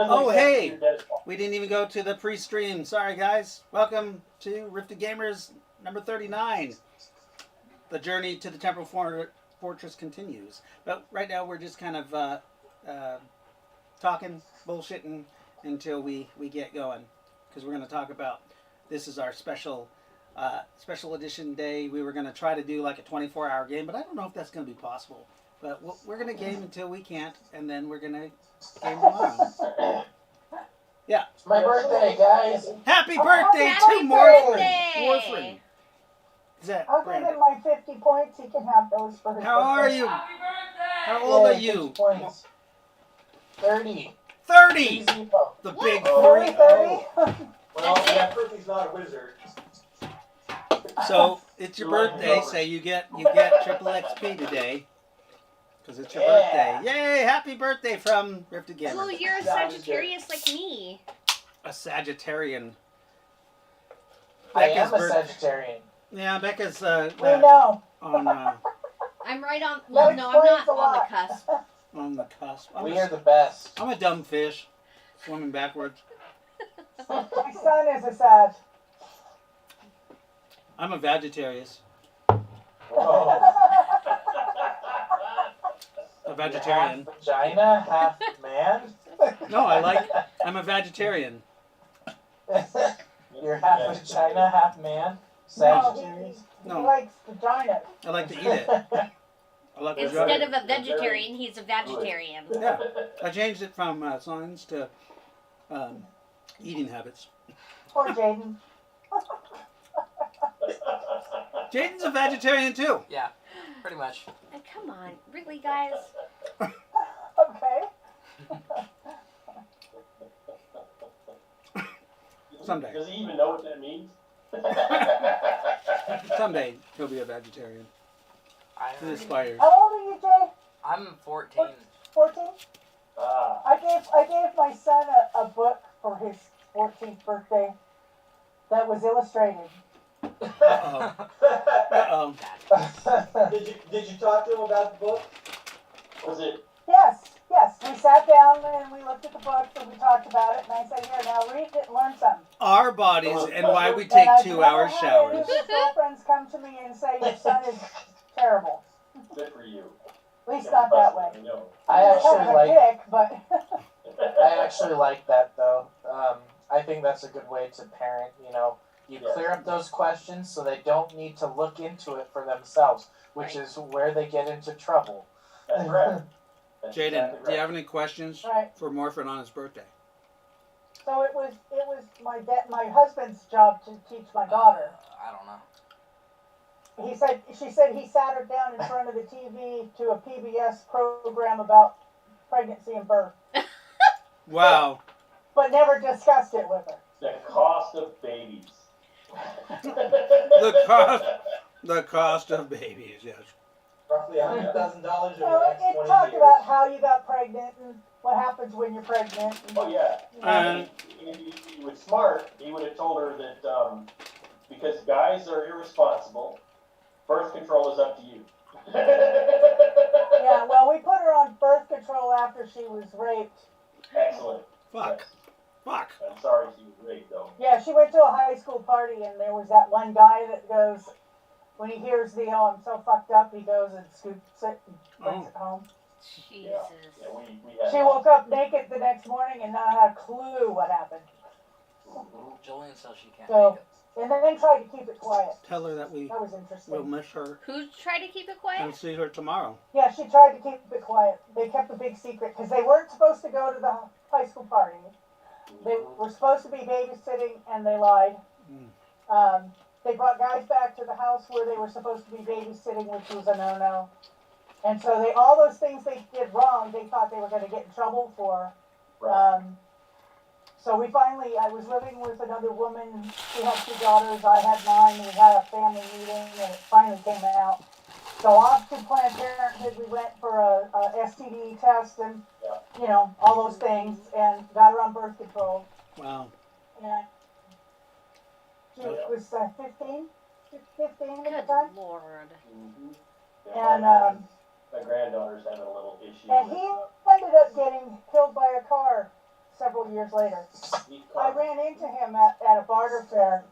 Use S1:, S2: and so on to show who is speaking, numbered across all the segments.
S1: Oh, hey! We didn't even go to the pre-stream. Sorry, guys. Welcome to Rifted Gamers number 39. The journey to the Temporal Fortress continues. But right now we're just kind of talking, bullshitting until we get going. Because we're going to talk about, this is our special edition day. We were going to try to do like a 24-hour game, but I don't know if that's going to be possible. But we're going to game until we can't, and then we're going to game tomorrow. Yeah.
S2: It's my birthday, guys.
S1: Happy birthday
S3: happy
S1: to Morphin.
S3: birthday.
S1: Is that
S4: I'll give
S1: Brandon?
S4: him my 50 points. He can have those for his
S1: How are
S4: birthday.
S1: you?
S3: Happy birthday!
S1: How old are
S2: 50
S1: you?
S2: points. 30.
S1: 30!
S2: Easy.
S1: The big
S4: Really,
S1: 3.
S4: 30?
S5: Well, yeah, Perky's not a wizard.
S1: So, it's your birthday, so you get triple XP today. Because it's your
S2: Yeah.
S1: birthday. Yay! Happy birthday from Rifted Gamers.
S3: Well, you're a Sagittarius like me.
S1: A Sagittarian.
S2: I am a
S1: birth-
S2: Sagittarian.
S1: Yeah, Becca's
S4: We know.
S1: on
S3: I'm right on.
S4: That
S3: Well, no, I'm
S4: explains
S3: not
S4: a
S3: on
S4: lot.
S3: the cusp.
S1: on the cusp.
S2: We are the best.
S1: I'm a dumb fish, swimming backwards.
S4: My son is a Sag.
S1: I'm a Vegetarius.
S2: Whoa.
S1: A vegetarian.
S2: Half vagina, half man.
S1: No, I'm a vegetarian.
S2: You're half vagina, half man. Sagittarius.
S4: He
S1: No,
S4: likes vaginas.
S1: I like to eat it. I like
S3: Instead
S1: vagina.
S3: of a vegetarian, he's a vegetarian.
S1: Yeah, I changed it from signs to eating habits.
S4: Poor Jaden.
S1: Jaden's a vegetarian too.
S6: Yeah, pretty much.
S3: Come on, really, guys?
S4: Okay.
S1: Someday.
S5: Does he even know what that means?
S1: Someday he'll be a vegetarian. He aspires.
S4: How old are you, Jay?
S6: I'm 14.
S4: 14?
S5: Ah,
S4: I gave my son a book for his 14th birthday that was illustrated.
S1: Uh-oh. Uh-oh.
S5: did you talk to him about the book? Was it?
S4: Yes. We sat down and we looked at the book and we talked about it. And I said, here, now read it and learn something.
S1: Our bodies and why we take
S4: And I've
S1: 2-hour
S4: never had
S1: showers.
S4: any of his girlfriends come to me and say, your son is terrible.
S5: Good for you.
S4: At least not that way.
S5: I know.
S2: I
S4: He's kind
S2: actually
S4: of a
S2: like.
S4: dick, but
S2: I actually like that though. I think that's a good way to parent. You know, you clear up those questions so they don't need to look into it for themselves, which is where they get into trouble.
S5: That's right. That's
S1: Jaden,
S5: exactly
S1: do you
S5: right.
S1: have any questions
S4: right.
S1: for Morphin on his birthday?
S4: So it was my husband's job to teach my daughter.
S6: I don't know.
S4: She said he sat her down in front of the TV to a PBS program about pregnancy and birth,
S1: Wow.
S4: but never discussed it with her.
S5: The cost of babies.
S1: The cost of babies, yes.
S5: Roughly $100,000 over
S4: So
S5: the next
S4: it
S5: 20
S4: talked
S5: years.
S4: about how you got pregnant and what happens when you're pregnant. And,
S5: Oh yeah.
S1: Uh,
S5: If he was smart, he would have told her that because guys are irresponsible, birth control is up to you.
S4: yeah, well, we put her on birth control after she was raped.
S5: Excellent.
S1: Fuck. Fuck.
S5: I'm sorry she was raped though.
S4: Yeah, she went to a high school party and there was that one guy that goes, when he hears the, oh, I'm so fucked up, he goes and scoops it and brings it home.
S3: Jesus.
S5: Yeah, we had
S4: She woke up naked the next morning and not had a clue what happened.
S6: Julian says she can't
S4: So-
S6: make it.
S4: And then tried to keep it quiet.
S1: Tell her that we
S4: That was interesting.
S1: will miss her
S3: Who tried to keep it
S1: and
S3: quiet?
S1: see her tomorrow.
S4: Yeah, she tried to keep it quiet. They kept a big secret because they weren't supposed to go to the high school party. They were supposed to be babysitting and they lied. They brought guys back to the house where they were supposed to be babysitting, which was a no-no. And so all those things they did wrong, they thought they were going to get in trouble for.
S5: Right.
S4: So I was living with another woman. She had 2 daughters. I had 9. We had a family meeting and it finally came out. So off to Planned Parenthood, we went for a STD test and, all those things and got her on birth control.
S1: Wow.
S4: And she was 15 at the
S3: Good
S4: time.
S3: Lord.
S5: Mm-hmm.
S4: And,
S5: my granddaughter's having a little issue.
S4: And
S5: with,
S4: he ended up getting killed by a car several years later.
S5: Steve
S4: I
S5: Carter.
S4: ran into him at a barter fair,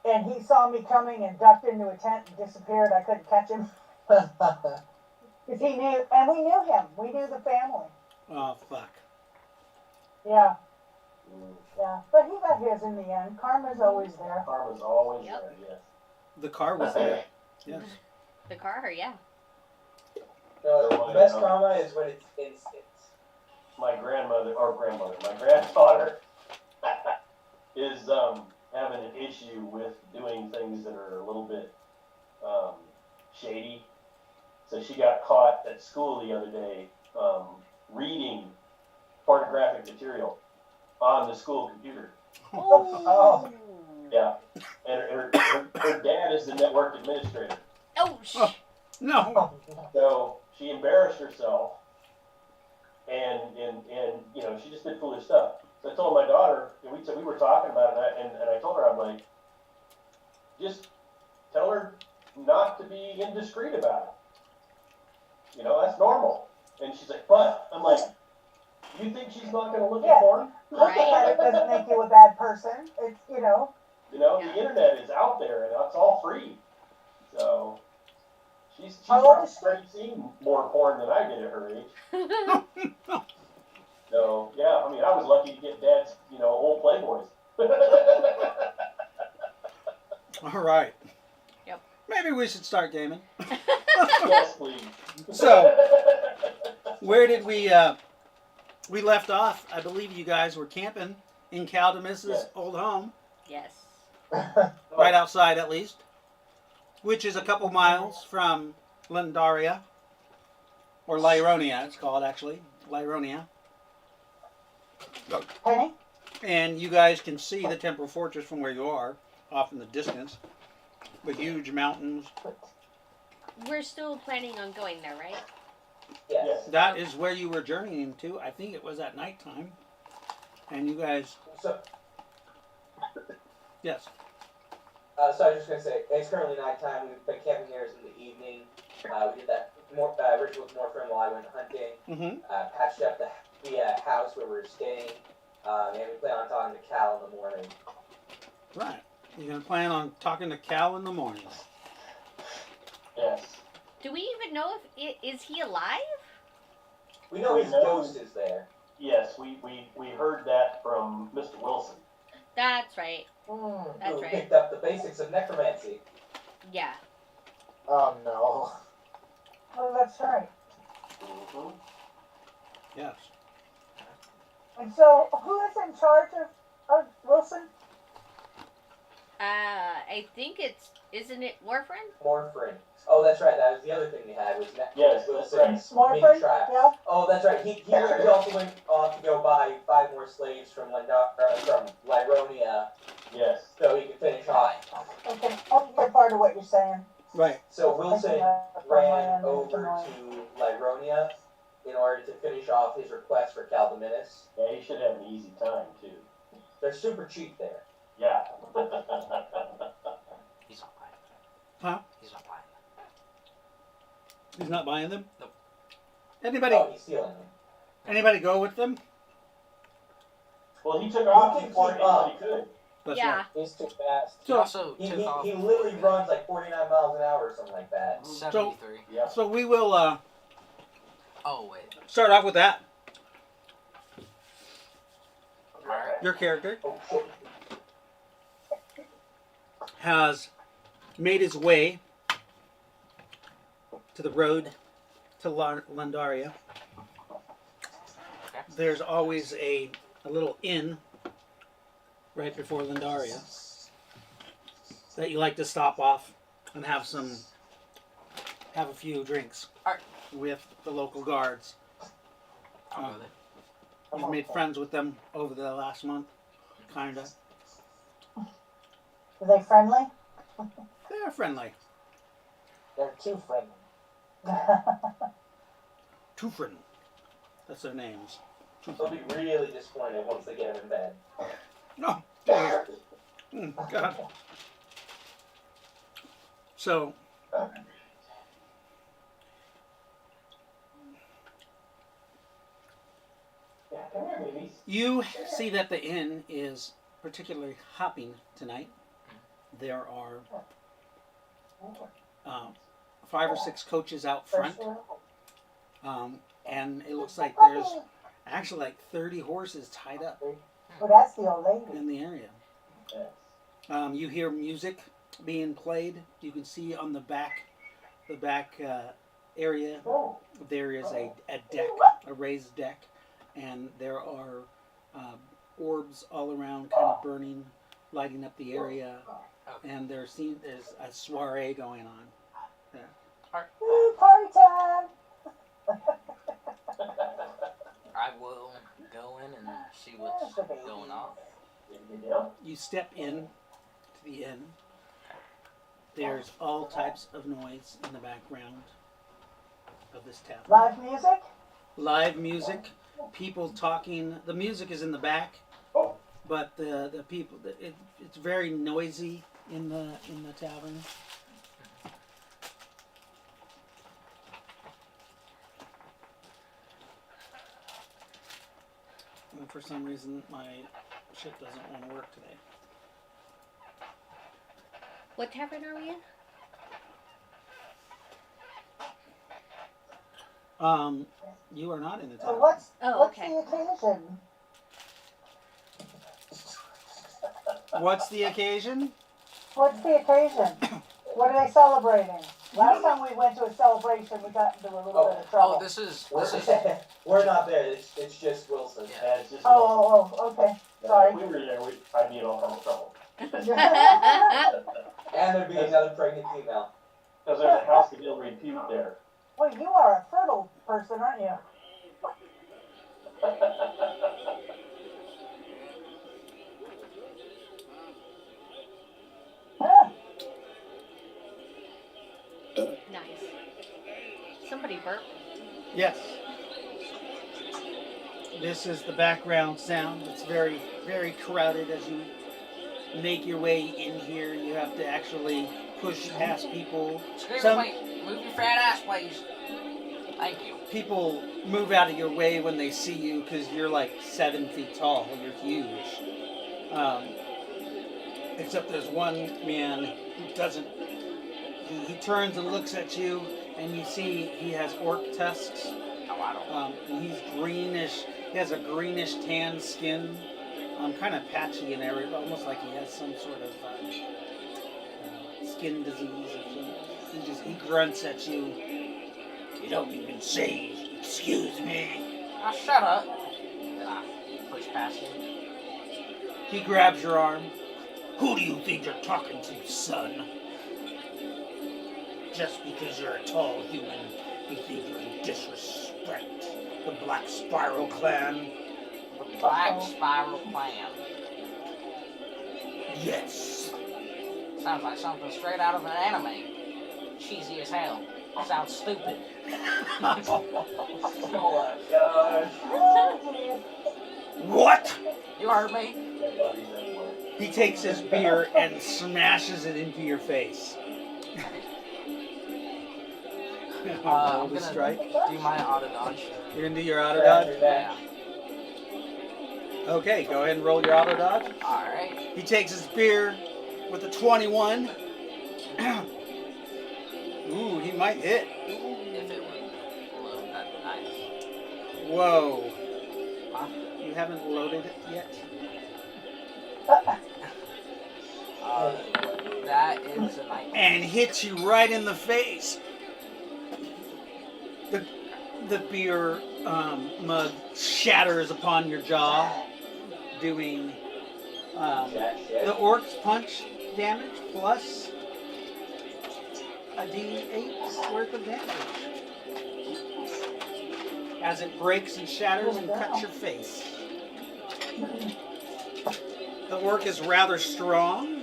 S4: and he saw me coming and ducked into a tent and disappeared. I couldn't catch him because he knew, and we knew him. We knew the family.
S1: Oh, fuck.
S4: Yeah,
S5: Mm.
S4: yeah. But he got his in the end. Karma's always there.
S5: Karma's always
S3: Yep.
S5: there, yes.
S1: The car was there. Yes.
S3: The car, yeah.
S7: No, the best karma is when it's instant.
S5: My granddaughter is having an issue with doing things that are a little bit shady. So she got caught at school the other day reading pornographic material on the school computer.
S4: Oh.
S5: Yeah, and her dad is the network administrator.
S3: Oh,
S1: Oh. No.
S5: So she embarrassed herself, and you know, she just did foolish stuff. So I told my daughter, and we were talking about it, and I told her, I'm like, just tell her not to be indiscreet about it. You know, that's normal. And she's like, but I'm like, you think she's not going to look
S4: Yeah.
S5: at porn?
S4: Looking at it doesn't make you a bad person. It's, you know.
S5: You know,
S3: Yeah.
S5: the internet is out there, and it's all free. So she's
S4: How old is she?
S5: already seen more porn than I did at her age. So yeah, I mean, I was lucky to get Dad's, you know, old Playboys.
S1: All right.
S3: Yep.
S1: Maybe we should start gaming.
S5: Yes, please.
S1: So, where did we left off? I believe you guys were camping in Caldemis's
S5: Yes.
S1: old home,
S3: yes.
S1: right outside at least, which is a couple miles from Landaria, or Lyronia, it's called actually, Lyronia.
S4: Penny?
S1: And you guys can see the Temporal Fortress from where you are, off in the distance, with huge mountains.
S3: We're still planning on going there, right?
S7: Yes.
S5: Yes.
S1: That is where you were journeying to. I think it was at nighttime. And you guys,
S7: So,
S1: yes.
S7: so I was just gonna say, it's currently nighttime. We've been camping here in the evening. We did that ritual with more friend while I went hunting.
S1: Mm-hmm.
S7: Patched up the house where we were staying, and we plan on talking to Cal in the morning.
S1: Right. You're going to plan on talking to Cal in the morning.
S5: Yes.
S3: Do we even know if is he alive?
S7: We know
S5: We
S7: his
S5: know.
S7: ghost is there.
S5: Yes, we heard that from Mr. Wilson.
S3: That's right. That's
S7: Who
S3: right.
S7: picked up the basics of necromancy.
S3: Yeah.
S2: Oh no.
S4: Oh, that's right.
S5: Mm-hmm.
S1: Yes.
S4: And so, who is in charge of Wilson?
S3: I think isn't it Warfriend?
S7: Morphrin. Oh, that's right. That was the other thing we had was
S5: Yes, that's
S7: Wilson's
S4: Morphine?
S7: mini trap.
S4: Yeah.
S7: Oh, that's right. He also went off to go buy 5 more slaves from Lyronia,
S5: Yes.
S7: so he could finish off.
S4: Okay, I'll hear part of what you're saying.
S1: Right.
S7: So Wilson
S4: From
S7: ran
S4: land,
S7: over to Lyronia in order to finish off his request for Caldeminus.
S5: Yeah, he should have an easy time too.
S7: They're super cheap there.
S5: Yeah.
S6: He's not buying them.
S1: Huh?
S6: He's not buying them.
S1: He's not buying them?
S6: Nope.
S7: Oh, he's stealing them.
S1: Anybody go with them?
S5: Well, he took off
S7: He can
S5: before
S7: keep up.
S5: anybody could.
S1: That's
S3: Yeah.
S1: right.
S2: He's too fast.
S6: He also
S7: He
S6: took off.
S7: literally runs like 49 miles an hour or something like that.
S6: 73.
S5: Yeah.
S1: So we will
S6: Oh, wait.
S1: start off with that.
S6: Alright.
S1: Your character
S7: Oh, shit.
S1: has made his way to the road to Landaria.
S6: Okay.
S1: There's always a little inn right before Landaria that you like to stop off and have a few drinks
S6: Alright.
S1: with the local guards.
S6: I'll go there.
S1: You've made friends with them over the last month, kinda.
S4: Are they friendly?
S1: They're friendly.
S2: They're too friendly.
S1: Two friendly. That's their names.
S7: They'll be really disappointed once they get him in bed.
S1: No. God. So,
S5: Yeah, come here, babies.
S1: You see that the inn is particularly hopping tonight. There are 5 or 6 coaches out front, and it looks like there's actually like 30 horses tied up
S4: Well, that's the old lady.
S1: in the area. You hear music being played. You can see on the back area there is a deck, a raised deck, and there are orbs all around, kind of burning, lighting up the area, and there's a soiree going on.
S4: Woo, party time!
S6: I will go in and see what's going on.
S1: You step in to the inn. There's all types of noise in the background of this tavern.
S4: Live music?
S1: Live music, people talking. The music is in the back, but the people. It's very noisy in the tavern. And for some reason, my shit doesn't want to work today.
S3: What tavern are we in?
S1: You are not in the
S4: So
S1: tavern.
S4: what's
S3: Oh,
S4: what's
S3: okay.
S4: the occasion?
S1: What's the occasion?
S4: What's the occasion? What are they celebrating? Last time we went to a celebration, we got into a little bit of trouble.
S6: Oh, this is
S7: We're not there. It's just Wilson.
S6: Yeah.
S5: It's just
S4: Okay. Sorry.
S5: If we were there, I'd be in all kinds of trouble.
S7: And there'd be another pregnant female.
S5: Because there's a house of ill repute there.
S4: Well, you are a fertile person, aren't you? Ah,
S3: Nice. Somebody burp.
S1: Yes. This is the background sound. It's very, very crowded as you make your way in here. You have to actually push past people.
S6: Excuse
S1: Some
S6: me, move your fat ass, please. Thank you.
S1: people move out of your way when they see you because you're like 7 feet tall. You're huge. Except there's one man who doesn't. He turns and looks at you, and you see he has orc tusks.
S6: Oh, I don't.
S1: And he's greenish. He has a greenish tan skin, kind of patchy and everything, almost like he has some sort of skin disease or something. He grunts at you. You don't even say, "Excuse me."
S6: Oh, shut up. Then I push past him.
S1: He grabs your arm. Who do you think you're talking to, son? Just because you're a tall human, you think you can disrespect the Black Spiral Clan?
S6: The Black Spiral Clan.
S1: Yes.
S6: Sounds like something straight out of an anime. Cheesy as hell. Sounds stupid.
S5: Oh my gosh.
S1: What?
S6: You heard me?
S1: He takes his beer and smashes it into your face.
S6: I'm
S1: Roll the
S6: gonna
S1: strike.
S6: do my auto dodge.
S1: You're gonna do your auto dodge?
S6: Yeah.
S1: Okay, go ahead and roll your auto dodge.
S6: Alright.
S1: He takes his beer with a 21. Ooh, he might hit.
S6: If it would load, that'd be nice.
S1: Whoa.
S6: Huh?
S1: You haven't loaded it yet?
S6: That is a nice.
S1: And hits you right in the face. The beer mug shatters upon your jaw, doing the orc's punch damage plus a D8 worth of damage as it breaks and shatters and cuts your face. The orc is rather strong.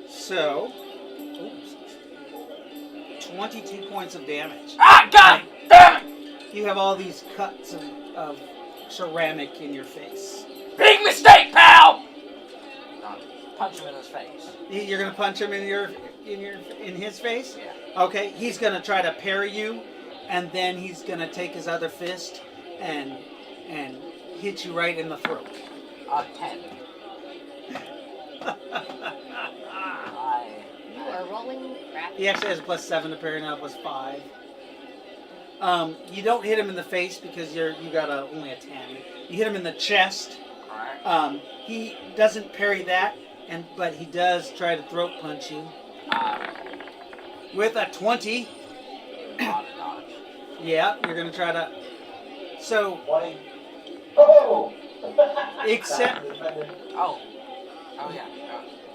S1: So, 22 points of damage.
S6: Ah, God damn it!
S1: You have all these cuts of ceramic in your face.
S6: Big mistake, pal! Punch him in his face.
S1: You're gonna punch him in his face?
S6: Yeah.
S1: Okay, he's gonna try to parry you, and then he's gonna take his other fist and hit you right in the throat.
S6: 10.
S3: You are rolling crap.
S1: He actually has a +7 to parry now, +5. You don't hit him in the face because you got only a 10. You hit him in the chest.
S6: Alright.
S1: He doesn't parry that, but he does try to throat punch you with a 20.
S6: Dodge.
S1: Yeah, you're gonna try to. So
S2: 20. Oh!
S1: except
S6: Oh yeah.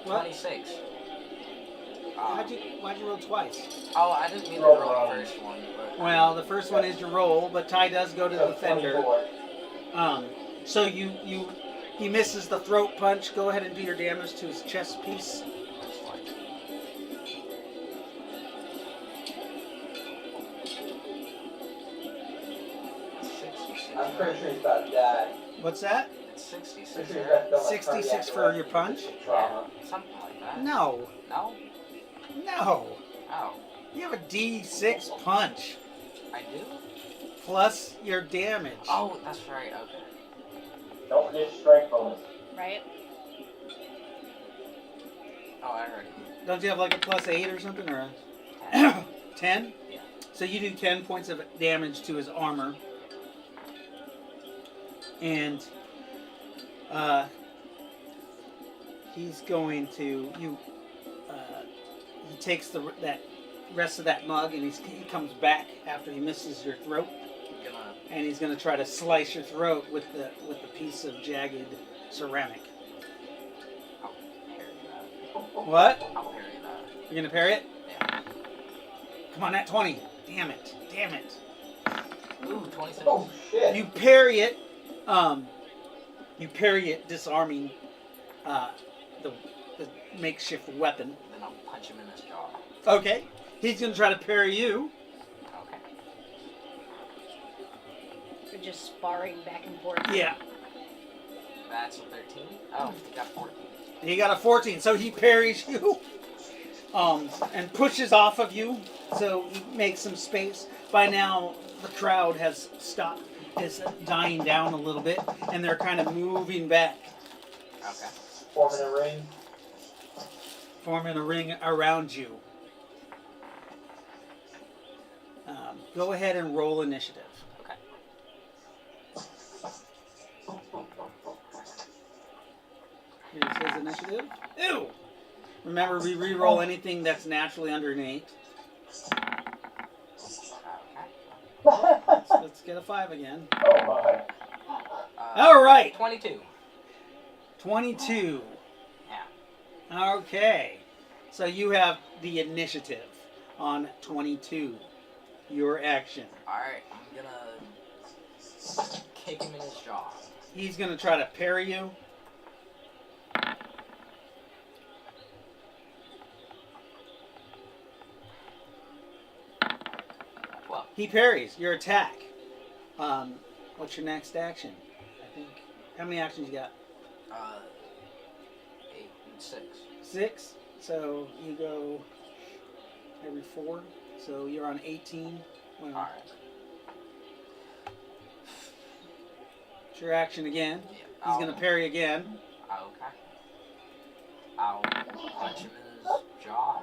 S1: What?
S6: 26.
S1: why'd you roll twice?
S6: Oh, I didn't mean to roll the first one. But
S1: Well, the first one is your roll, but Ty does go to the
S2: So
S1: defender.
S2: 24.
S1: So he misses the throat punch. Go ahead and do your damage to his chest piece.
S6: that's fine.
S7: I'm pretty sure he's about to die.
S1: What's that?
S6: It's 66.
S7: Pretty sure he's
S6: right?
S7: about to feel like
S1: 66
S7: cardiac
S1: for
S7: arrest
S1: your
S7: with
S1: punch?
S7: trauma.
S6: Something like that.
S1: No.
S6: No?
S1: No.
S6: Oh,
S1: You have a D6 punch
S6: I do?
S1: plus your damage.
S6: Oh, that's right. Okay.
S5: Don't forget your strength bonus.
S3: Right?
S6: Oh, I already.
S1: Don't you have like a +8 or something, or a 10?
S6: Yeah.
S1: So you do 10 points of damage to his armor, and he's going to he takes that rest of that mug, and he comes back after he misses your throat,
S6: I'm gonna.
S1: and he's going to try to slice your throat with the piece of jagged ceramic.
S6: I'll parry that.
S1: What?
S6: I'll parry that.
S1: You're going to parry it?
S6: Yeah.
S1: Come on, that 20. Damn it.
S6: Ooh, 26.
S7: Oh shit!
S1: You parry it. Disarming the makeshift weapon.
S6: Then I'll punch him in his jaw.
S1: Okay. He's going to try to parry you.
S6: Okay.
S3: We're just sparring back and forth.
S1: Yeah.
S6: That's a 13. Oh, he got 14.
S1: He got a 14, so he parries you. And pushes off of you, so he makes some space. By now, the crowd has stopped, is dying down a little bit, and they're kind of moving back,
S6: Okay.
S2: Forming a ring.
S1: forming a ring around you. Go ahead and roll initiative.
S6: Okay.
S1: Here's his initiative. Ew! Remember, we re-roll anything that's naturally under an 8.
S6: Okay.
S1: Let's get a 5 again.
S5: Oh my.
S1: All right.
S6: 22.
S1: 22.
S6: Yeah.
S1: Okay. So you have the initiative on 22. Your action.
S6: Alright, I'm gonna kick him in his jaw.
S1: He's going to try to parry you.
S6: Well,
S1: He parries your attack. What's your next action? I think. How many actions you got?
S6: 8 and 6.
S1: 6. So you go every 4. So you're on 18. Well,
S6: Alright.
S1: it's your action again.
S6: Yeah,
S1: He's going to parry again.
S6: Okay. I'll punch him in his jaw.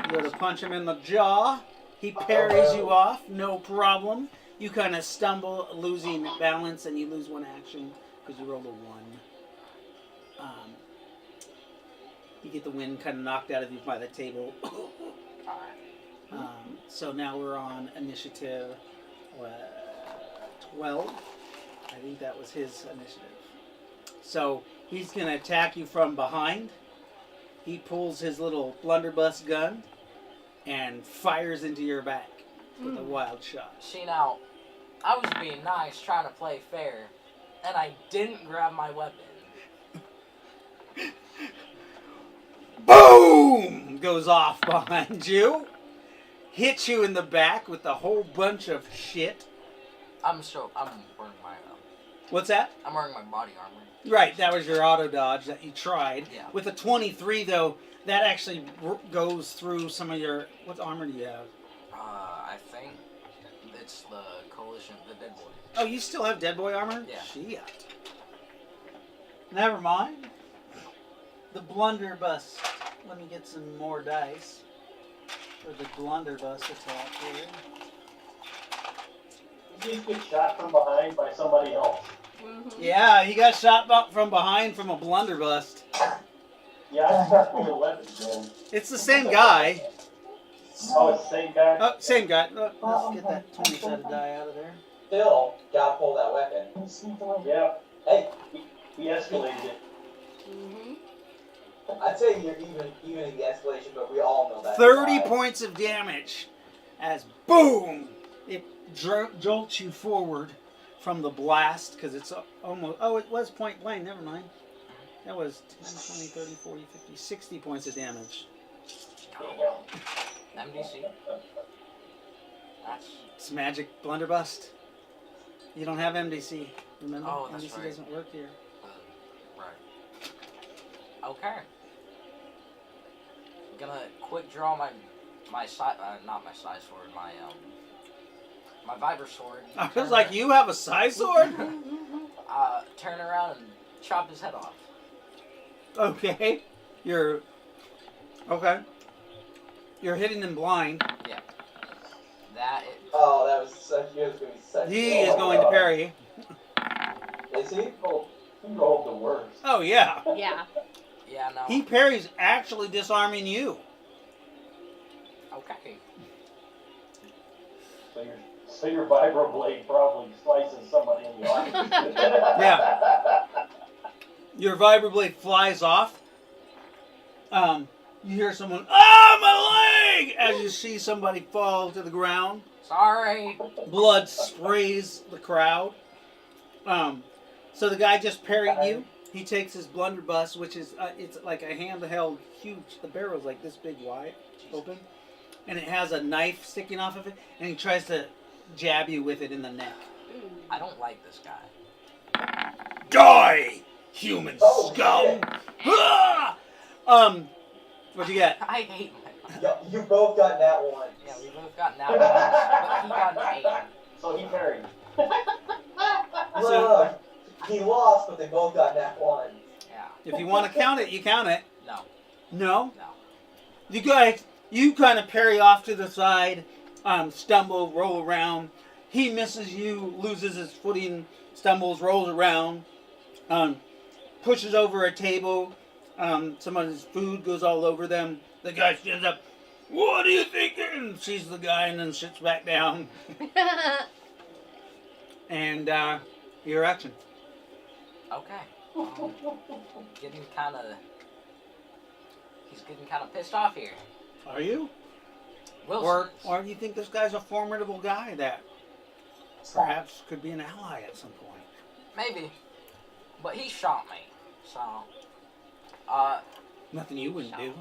S1: You go to punch him in the jaw. He parries you off, no problem. You kind of stumble, losing balance, and you lose 1 action because you rolled a 1. You get the wind kind of knocked out of you by the table.
S6: Alright.
S1: So now we're on initiative 12. I think that was his initiative. So he's going to attack you from behind. He pulls his little blunderbuss gun and fires into your back with a wild shot.
S6: See, now, I was being nice, trying to play fair, and I didn't grab my weapon.
S1: Boom! Goes off behind you. Hits you in the back with a whole bunch of shit.
S6: I'm wearing my,
S1: What's that?
S6: I'm wearing my body armor.
S1: Right, that was your auto dodge that you tried.
S6: Yeah.
S1: With a 23, though, that actually goes through some of your... What armor do you have?
S6: I think it's the coalition, the dead boy.
S1: Oh, you still have dead boy armor?
S6: Yeah.
S1: Shit. Never mind. The blunderbuss. Let me get some more dice for the blunderbuss attack here.
S5: Did you get shot from behind by somebody else?
S3: Mm-hmm.
S1: Yeah, he got shot from behind from a blunderbuss.
S5: Yeah, I start pulling weapons, man.
S1: It's the same guy.
S5: Oh, it's the same guy?
S1: Oh, same guy. Look, let's get that 20-sided die out of there.
S7: Still, gotta pull that weapon.
S5: Yeah,
S7: Hey,
S5: he escalated it.
S3: Mm-hmm.
S7: I'd say you're even in the escalation, but we all know that.
S1: 30 points of damage as boom! It jolts you forward from the blast because it's almost. Oh, it was point blank. Never mind. That was 10, 20, 30, 40, 50, 60 points of damage.
S6: MDC. That's.
S1: It's magic blunderbuss. You don't have MDC. Remember?
S6: Oh, that's
S1: MDC
S6: right.
S1: doesn't work here.
S6: Right. Okay. I'm gonna quick draw my not my side sword, my vibra sword.
S1: I was like, you have a side sword?
S6: Turn around and chop his head off.
S1: Okay. You're hitting him blind.
S6: Yeah. That is.
S7: Oh, that was such. It was gonna be such.
S1: He is going to parry.
S7: Is he?
S5: Oh, he rolled the worst.
S1: Oh, yeah.
S3: Yeah.
S6: Yeah, no.
S1: He parries actually disarming you.
S6: Okay.
S5: So your vibro blade probably slices somebody in the arm.
S1: Yeah. Your vibroblade flies off. You hear someone, my leg! As you see somebody fall to the ground.
S6: Sorry.
S1: Blood sprays the crowd. So the guy just parried you. He takes his blunderbuss, which is, it's like a handheld huge, the barrel's like this big wide, open. And it has a knife sticking off of it. And he tries to jab you with it in the neck.
S6: I don't like this guy.
S1: Die, human
S7: Oh,
S1: scum! Ah! What'd you get?
S6: I hate my.
S7: Yo, you both got that one.
S6: Yeah, we both got now, but he got an 8.
S5: So he parried.
S7: Look, he lost, but they both got that one.
S6: Yeah.
S1: If you want to count it, you count it.
S6: No.
S1: No?
S6: No.
S1: You guys, you kind of parry off to the side, stumble, roll around. He misses you, loses his footing, stumbles, rolls around, pushes over a table. Some of his food goes all over them. The guy stands up. What are you thinking? Sees the guy and then sits back down. And your action.
S6: Okay. He's getting kind of pissed off here.
S1: Are you?
S6: Wilson.
S1: Or do you think this guy's a formidable guy that perhaps could be an ally at some point?
S6: Maybe. But he shot me. So.
S1: Nothing you wouldn't do.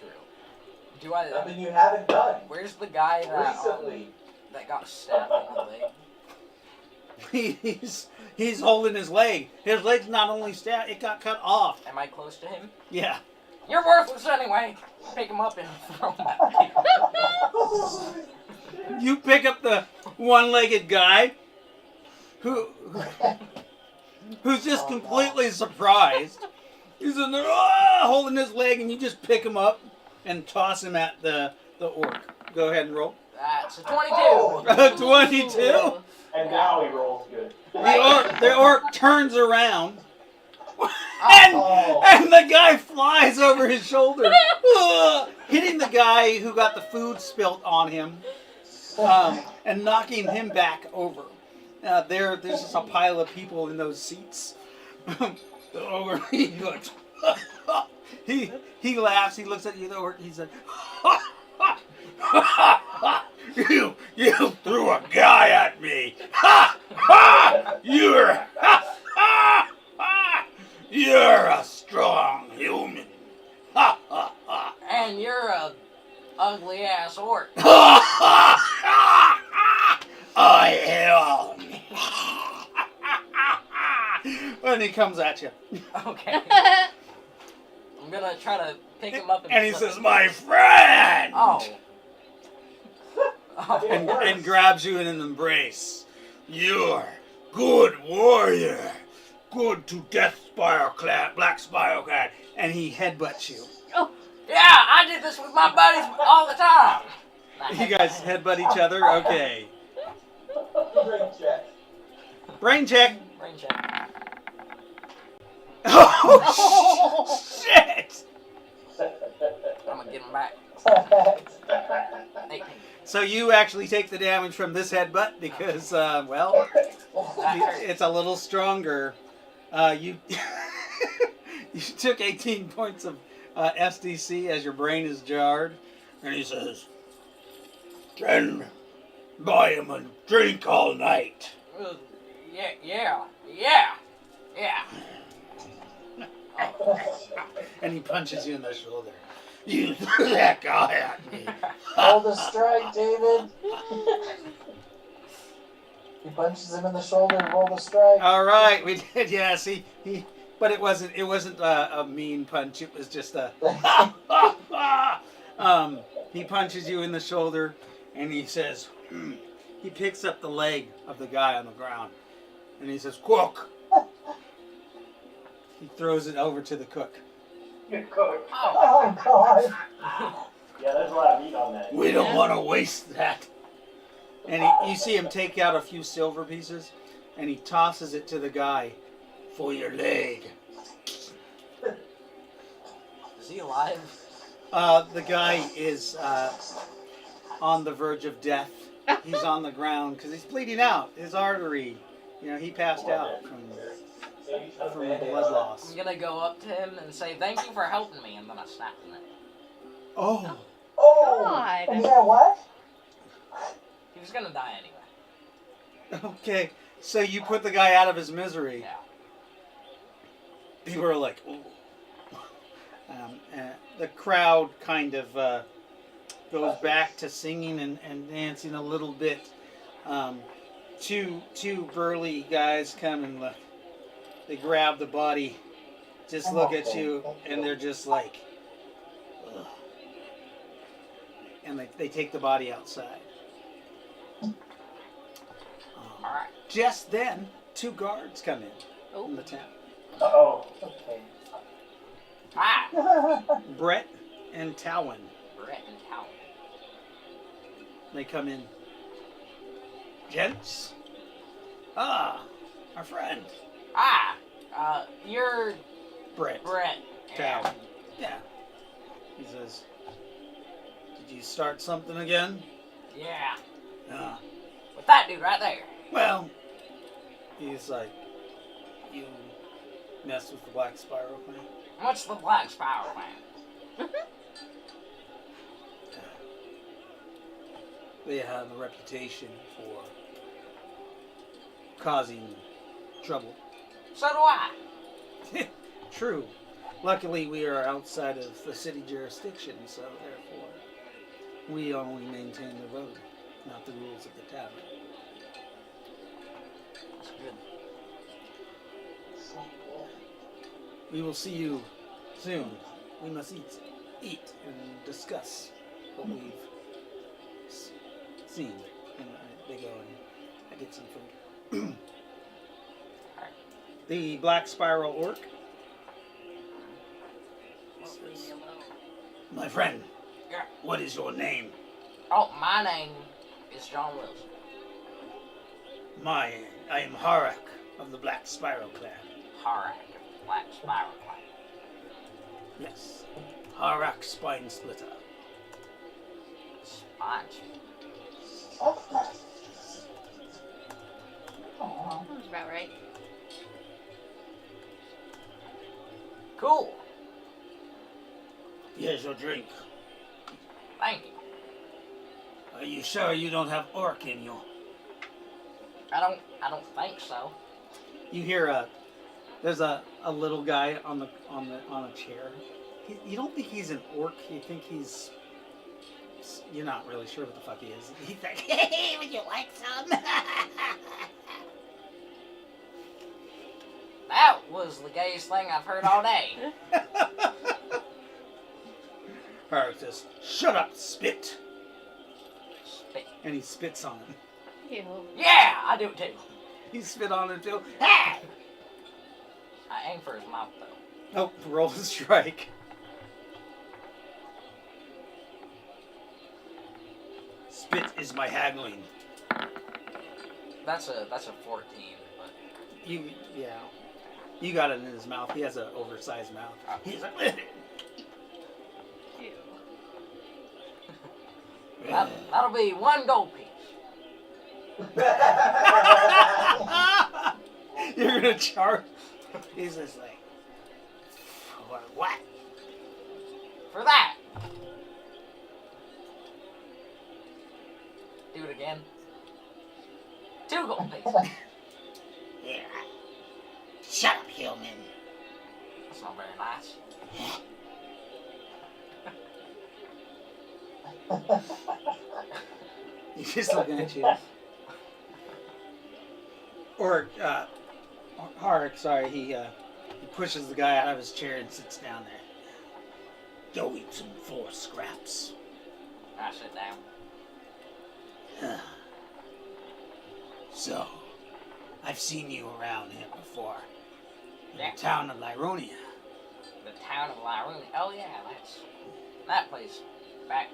S6: True. Do I?
S7: Nothing you haven't done
S6: Where's the guy that
S7: recently.
S6: that got stabbed in the leg?
S1: He's holding his leg. His leg's not only stabbed, it got cut off.
S6: Am I close to him?
S1: Yeah.
S6: You're worthless anyway. Pick him up and throw him at me.
S1: You pick up the one-legged guy who's just completely surprised. He's in there holding his leg, and you just pick him up and toss him at the orc. Go ahead and roll.
S6: That's a 22.
S1: 22.
S5: And now he rolls good.
S1: The orc turns around. And the guy flies over his shoulder, hitting the guy who got the food spilt on him, and knocking him back over. There's just a pile of people in those seats. The ogre, he looks, he laughs. He looks at you, the orc. He said, "You threw a guy at me. Ha ha! You're a strong human. Ha ha ha!
S6: And you're a ugly ass orc.
S1: I am." And he comes at you.
S6: Okay. I'm gonna try to pick him up
S1: And he
S6: flip
S1: says,
S6: him.
S1: "My friend."
S6: Oh.
S1: and grabs you in an embrace. You're good warrior. Good to Death Spiral Clan, Black Spiral Clan. And he headbutts you.
S6: Yeah, I did this with my buddies all the time.
S1: You guys headbutt each other? Okay.
S7: Brain check.
S1: Brain check.
S6: Brain check.
S1: Oh, shit!
S6: I'm gonna get him back. 18.
S1: So you actually take the damage from this headbutt because, well,
S6: That hurt.
S1: it's a little stronger. You you took 18 points of SDC as your brain is jarred. And he says, "Then buy him a drink all night."
S6: Yeah.
S1: And he punches you in the shoulder. You threw that guy at me.
S2: Roll the strike, David. He punches him in the shoulder and roll the strike.
S1: All right, we did. Yes, he. But it wasn't a mean punch. It was just a. He punches you in the shoulder, and he says, he picks up the leg of the guy on the ground, and he says, "Cook." He throws it over to the cook.
S5: Good cook.
S4: Oh, God.
S5: Yeah, there's a lot of meat on that.
S1: We don't want to waste that. And you see him take out a few silver pieces, and he tosses it to the guy for your leg.
S6: Is he alive?
S1: The guy is on the verge of death. He's on the ground because he's bleeding out. His artery, he passed out from blood loss.
S6: I'm gonna go up to him and say, "Thank you for helping me," and then I snap him it.
S1: Oh.
S3: God.
S4: And yeah, what?
S6: He was gonna die anyway.
S1: Okay. So you put the guy out of his misery.
S6: Yeah.
S1: People are like, "Ooh." The crowd kind of goes back to singing and dancing a little bit. Two burly guys come and they grab the body, just look at you, and they're just like, ugh. And they take the body outside.
S6: Alright.
S1: Just then, two guards come in from the town.
S5: Uh-oh.
S2: Okay.
S6: Ah!
S1: Brett and Talwin.
S6: Brett and Talon.
S1: They come in. Gents? Ah, our friend.
S6: Ah! You're
S1: Brett.
S6: Brett.
S1: Talwin. Yeah. He says, "Did you start something again?"
S6: Yeah.
S1: With
S6: that dude right there.
S1: Well, he's like, "You mess with the Black Spiral Clan?"
S6: What's the Black Spiral Clan?
S1: They have a reputation for causing trouble.
S6: So do I.
S1: True. Luckily, we are outside of the city jurisdiction, so therefore, we only maintain the road, not the rules of the tavern.
S6: That's good.
S1: We will see you soon. We must eat and discuss what we've seen. And they go and I get some food. The Black Spiral Orc.
S3: Leave me alone.
S1: My friend,
S6: Yeah.
S1: what is your name?
S6: Oh, my name is John Wilson.
S1: I am Harak of the Black Spiral Clan.
S6: Harak, Black Spiral Clan.
S1: Yes. Harak Spine Splitter.
S6: Spines.
S3: Sounds about right.
S6: Cool.
S1: Here's your drink.
S6: Thank you.
S1: Are you sure you don't have orc in you?
S6: I don't think so.
S1: You hear there's a little guy on a chair. You don't think he's an orc. You think you're not really sure what the fuck he is. He's like, "Hey, would you like some?"
S6: That was the gayest thing I've heard all day.
S1: Harak says, "Shut up, spit." And he spits on him.
S3: Ew.
S6: Yeah, I do too.
S1: He spit on him too. Ah!
S6: I aim for his mouth though.
S1: Oh, roll the strike. Spit is my haggling.
S6: That's a 14, but
S1: You got it in his mouth. He has an oversized mouth. He's like,
S3: Ew.
S6: that'll be 1 gold piece.
S1: you're gonna charge. He's just like, what?
S6: For that. Do it again. 2 gold pieces.
S1: Yeah. Shut up, human.
S6: That's not very nice.
S1: He's just looking at you. Or, Harik, sorry, he pushes the guy out of his chair and sits down there. Go eat some 4 scraps.
S6: I sit down.
S1: So, I've seen you around here before. In
S6: Yeah.
S1: the town of Lyronia.
S6: The town of Lyronia. Oh yeah, that's that place. Back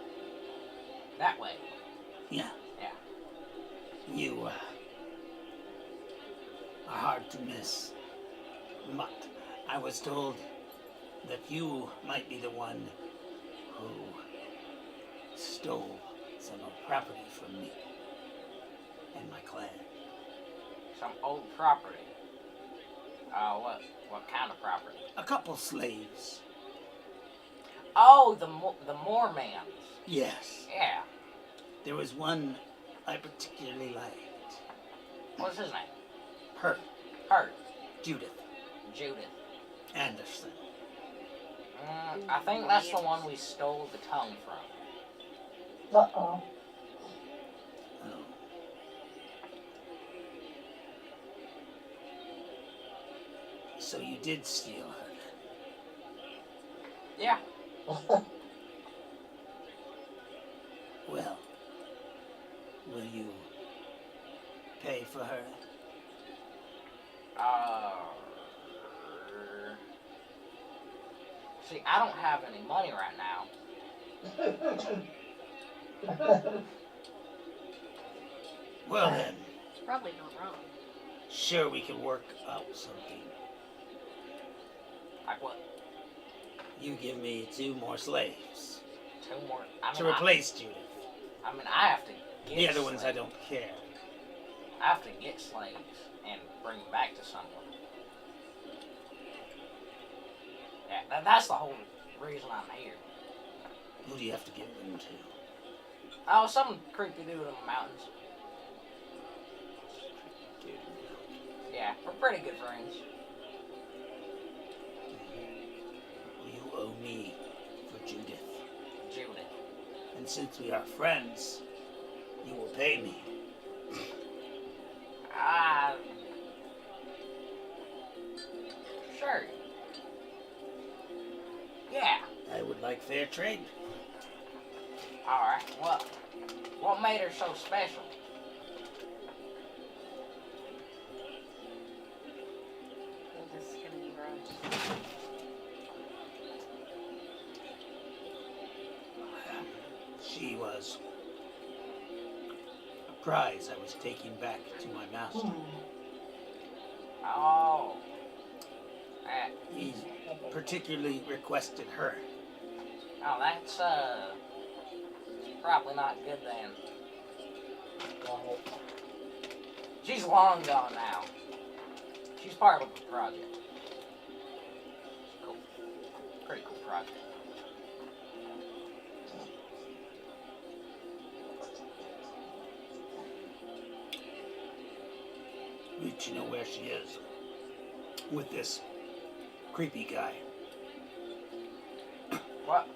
S6: that way.
S1: Yeah.
S6: Yeah.
S1: You, are hard to miss. But I was told that you might be the one who stole some of property from me and my clan.
S6: Some old property. What kind of property?
S1: A couple slaves.
S6: Oh, the Moormans.
S1: Yes.
S6: Yeah.
S1: There was one I particularly liked.
S6: What's his name?
S1: Her,
S6: Hurt.
S1: Judith
S6: Judith.
S1: Anderson.
S6: I think that's the one we stole the tongue from.
S4: Uh-oh.
S1: Oh. So you did steal her.
S6: Yeah.
S1: Well, will you pay for her?
S6: See, I don't have any money right now.
S1: Well then,
S3: It's probably not wrong.
S1: sure we can work out something.
S6: Like what?
S1: You give me 2 more slaves
S6: 2 more? I mean,
S1: to replace Judith.
S6: I have to get
S1: The other ones I
S6: slaves.
S1: don't care.
S6: I have to get slaves and bring them back to someone. Yeah, that's the whole reason I'm here.
S1: Who do you have to give them to?
S6: Oh, some creepy dude in the mountains. Yeah, we're pretty good friends.
S1: You owe me for Judith.
S6: Judith.
S1: And since we are friends, you will pay me.
S6: Sure. Yeah.
S1: I would like fair trade.
S6: Alright, what made her so special?
S3: This is gonna be gross.
S1: She was a prize I was taking back to my master.
S6: Oh.
S1: He particularly requested her.
S6: Oh, that's, probably not good then. She's long gone now. She's part of the project. Cool. Pretty cool project.
S1: Did you know where she is? With this creepy guy.
S6: What?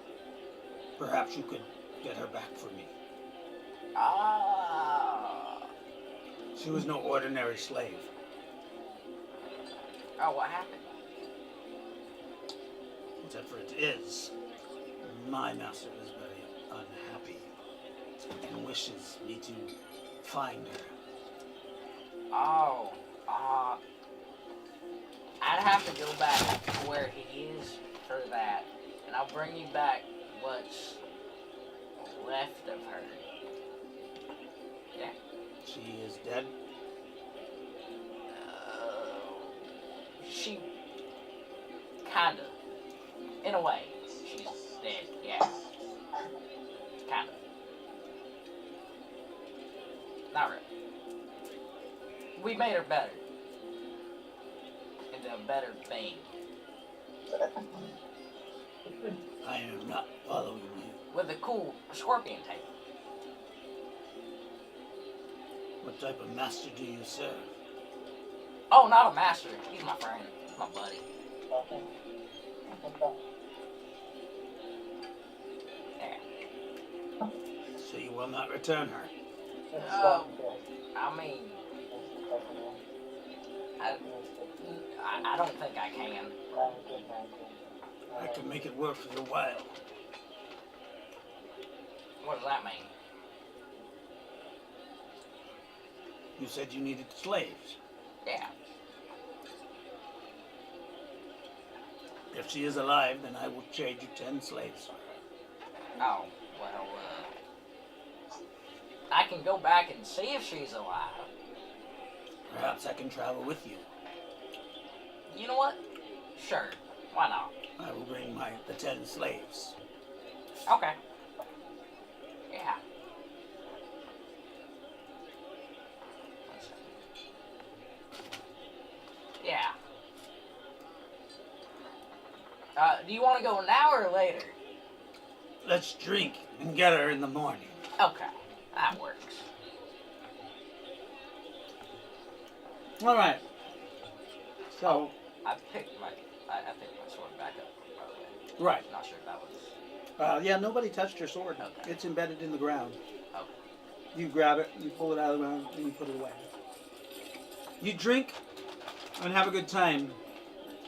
S1: Perhaps you could get her back for me.
S6: Ah.
S1: She was no ordinary slave.
S6: Oh, what happened?
S1: Except for it is. My master is very unhappy and wishes me to find her.
S6: Oh, I'd have to go back to where he is for that, and I'll bring you back what's left of her. Yeah.
S1: She is dead.
S6: She kinda, in a way, she's dead. Yeah. Kinda. Not really. We made her better. Into a better thing.
S1: I am not following you.
S6: With a cool scorpion tail.
S1: What type of master do you serve?
S6: Oh, not a master. He's my friend. He's my buddy.
S2: Okay.
S6: Yeah.
S1: So you will not return her.
S6: I mean, I don't think I can.
S1: I can make it work for your while.
S6: What does that mean?
S1: You said you needed slaves.
S6: Yeah.
S1: If she is alive, then I will trade you 10 slaves.
S6: Oh, well, I can go back and see if she's alive.
S1: Perhaps I can travel with you.
S6: You know what? Sure. Why not?
S1: I will bring the 10 slaves.
S6: Okay. Yeah. One second. Yeah. Do you want to go now or later?
S1: Let's drink and get her in the morning.
S6: Okay. That works.
S1: All right. So,
S6: I picked my sword back up, by the way.
S1: right.
S6: Not sure if that was...
S1: Yeah, nobody touched your sword.
S6: Okay.
S1: It's embedded in the ground.
S6: Okay.
S1: You grab it, you pull it out of the ground, and you put it away. You drink and have a good time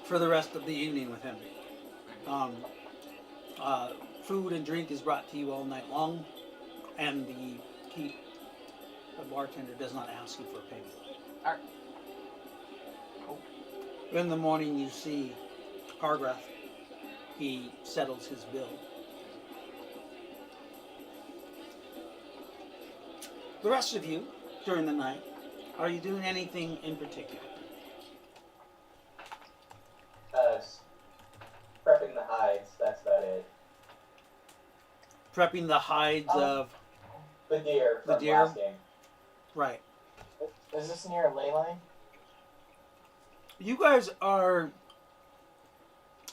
S1: for the rest of the evening with him. Food and drink is brought to you all night long, and the bartender does not ask you for payment.
S6: All right. Cool.
S1: In the morning, you see Hargrath. He settles his bill. The rest of you, during the night, are you doing anything in particular?
S7: Prepping the hides, that's about it.
S1: Prepping the hides of...
S7: The deer
S1: The
S7: from
S1: deer?
S7: last game.
S1: Right.
S2: Is this near a ley line?
S1: You guys are...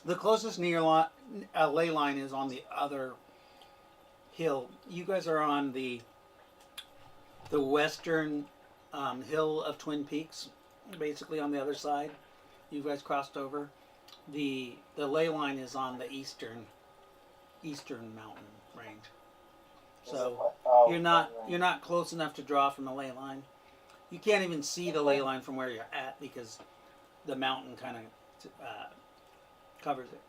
S1: The closest ley line is on the other hill. You guys are on the western hill of Twin Peaks, basically on the other side. You guys crossed over. The ley line is on the eastern mountain range. So you're not close enough to draw from the ley line. You can't even see the ley line from where you're at because the mountain kind of covers it.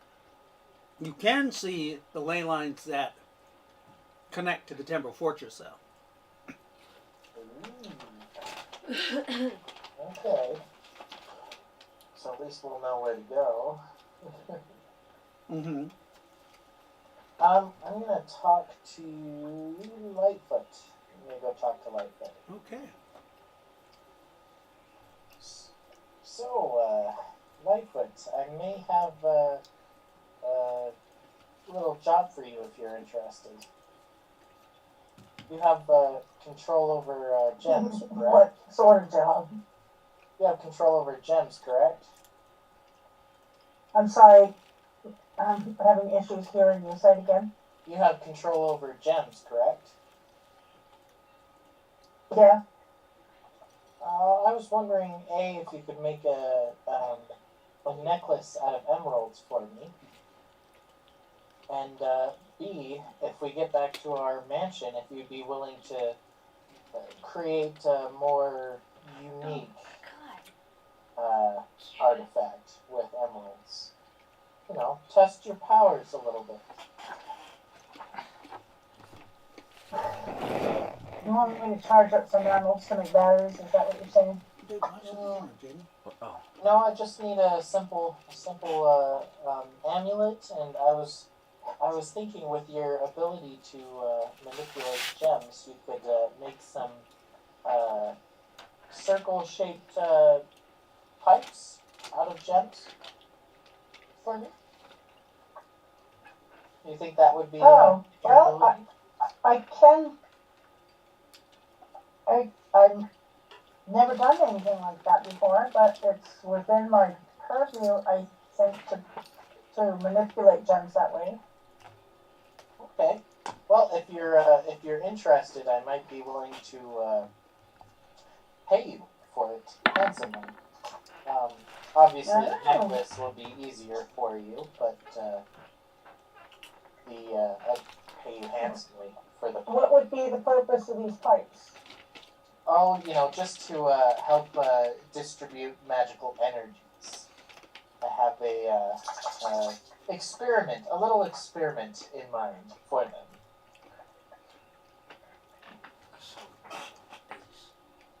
S1: You can see the ley lines that connect to the Temporal Fortress, though.
S2: Okay. So at least we'll know where to go.
S1: Mm-hmm.
S2: I'm gonna talk to Lightfoot. I'm gonna go talk to Lightfoot.
S1: Okay.
S2: So, Lightfoot, I may have a little job for you if you're interested. You have control over gems, correct?
S4: What sort of job?
S2: You have control over gems, correct?
S4: I'm sorry. I'm having issues hearing you. Say it again.
S2: You have control over gems, correct?
S4: Yeah.
S2: I was wondering, A, if you could make a necklace out of emeralds for me, and B, if we get back to our mansion, if you'd be willing to create a more unique artifact with emeralds. You know, test your powers a little bit.
S4: You want me to charge up some emeralds to make batteries? Is that what you're saying?
S1: Dude, watch the camera, Jamie.
S6: Oh,
S2: No, I just need a simple amulet, and I was thinking with your ability to manipulate gems, you could make some circle-shaped pipes out of gems for me. You think that would be
S4: Oh,
S2: your
S4: well,
S2: ability?
S4: I've never done anything like that before, but it's within my purview, I think, to manipulate gems that way.
S2: Okay. Well, if you're interested, I might be willing to pay you for it handsomely. Obviously, the
S4: Oh.
S2: necklace will be easier for you, but I'd pay you handsomely for the.
S4: What would be the purpose of these pipes?
S2: Oh, just to help distribute magical energies. I have a little experiment in mind for them.
S6: so is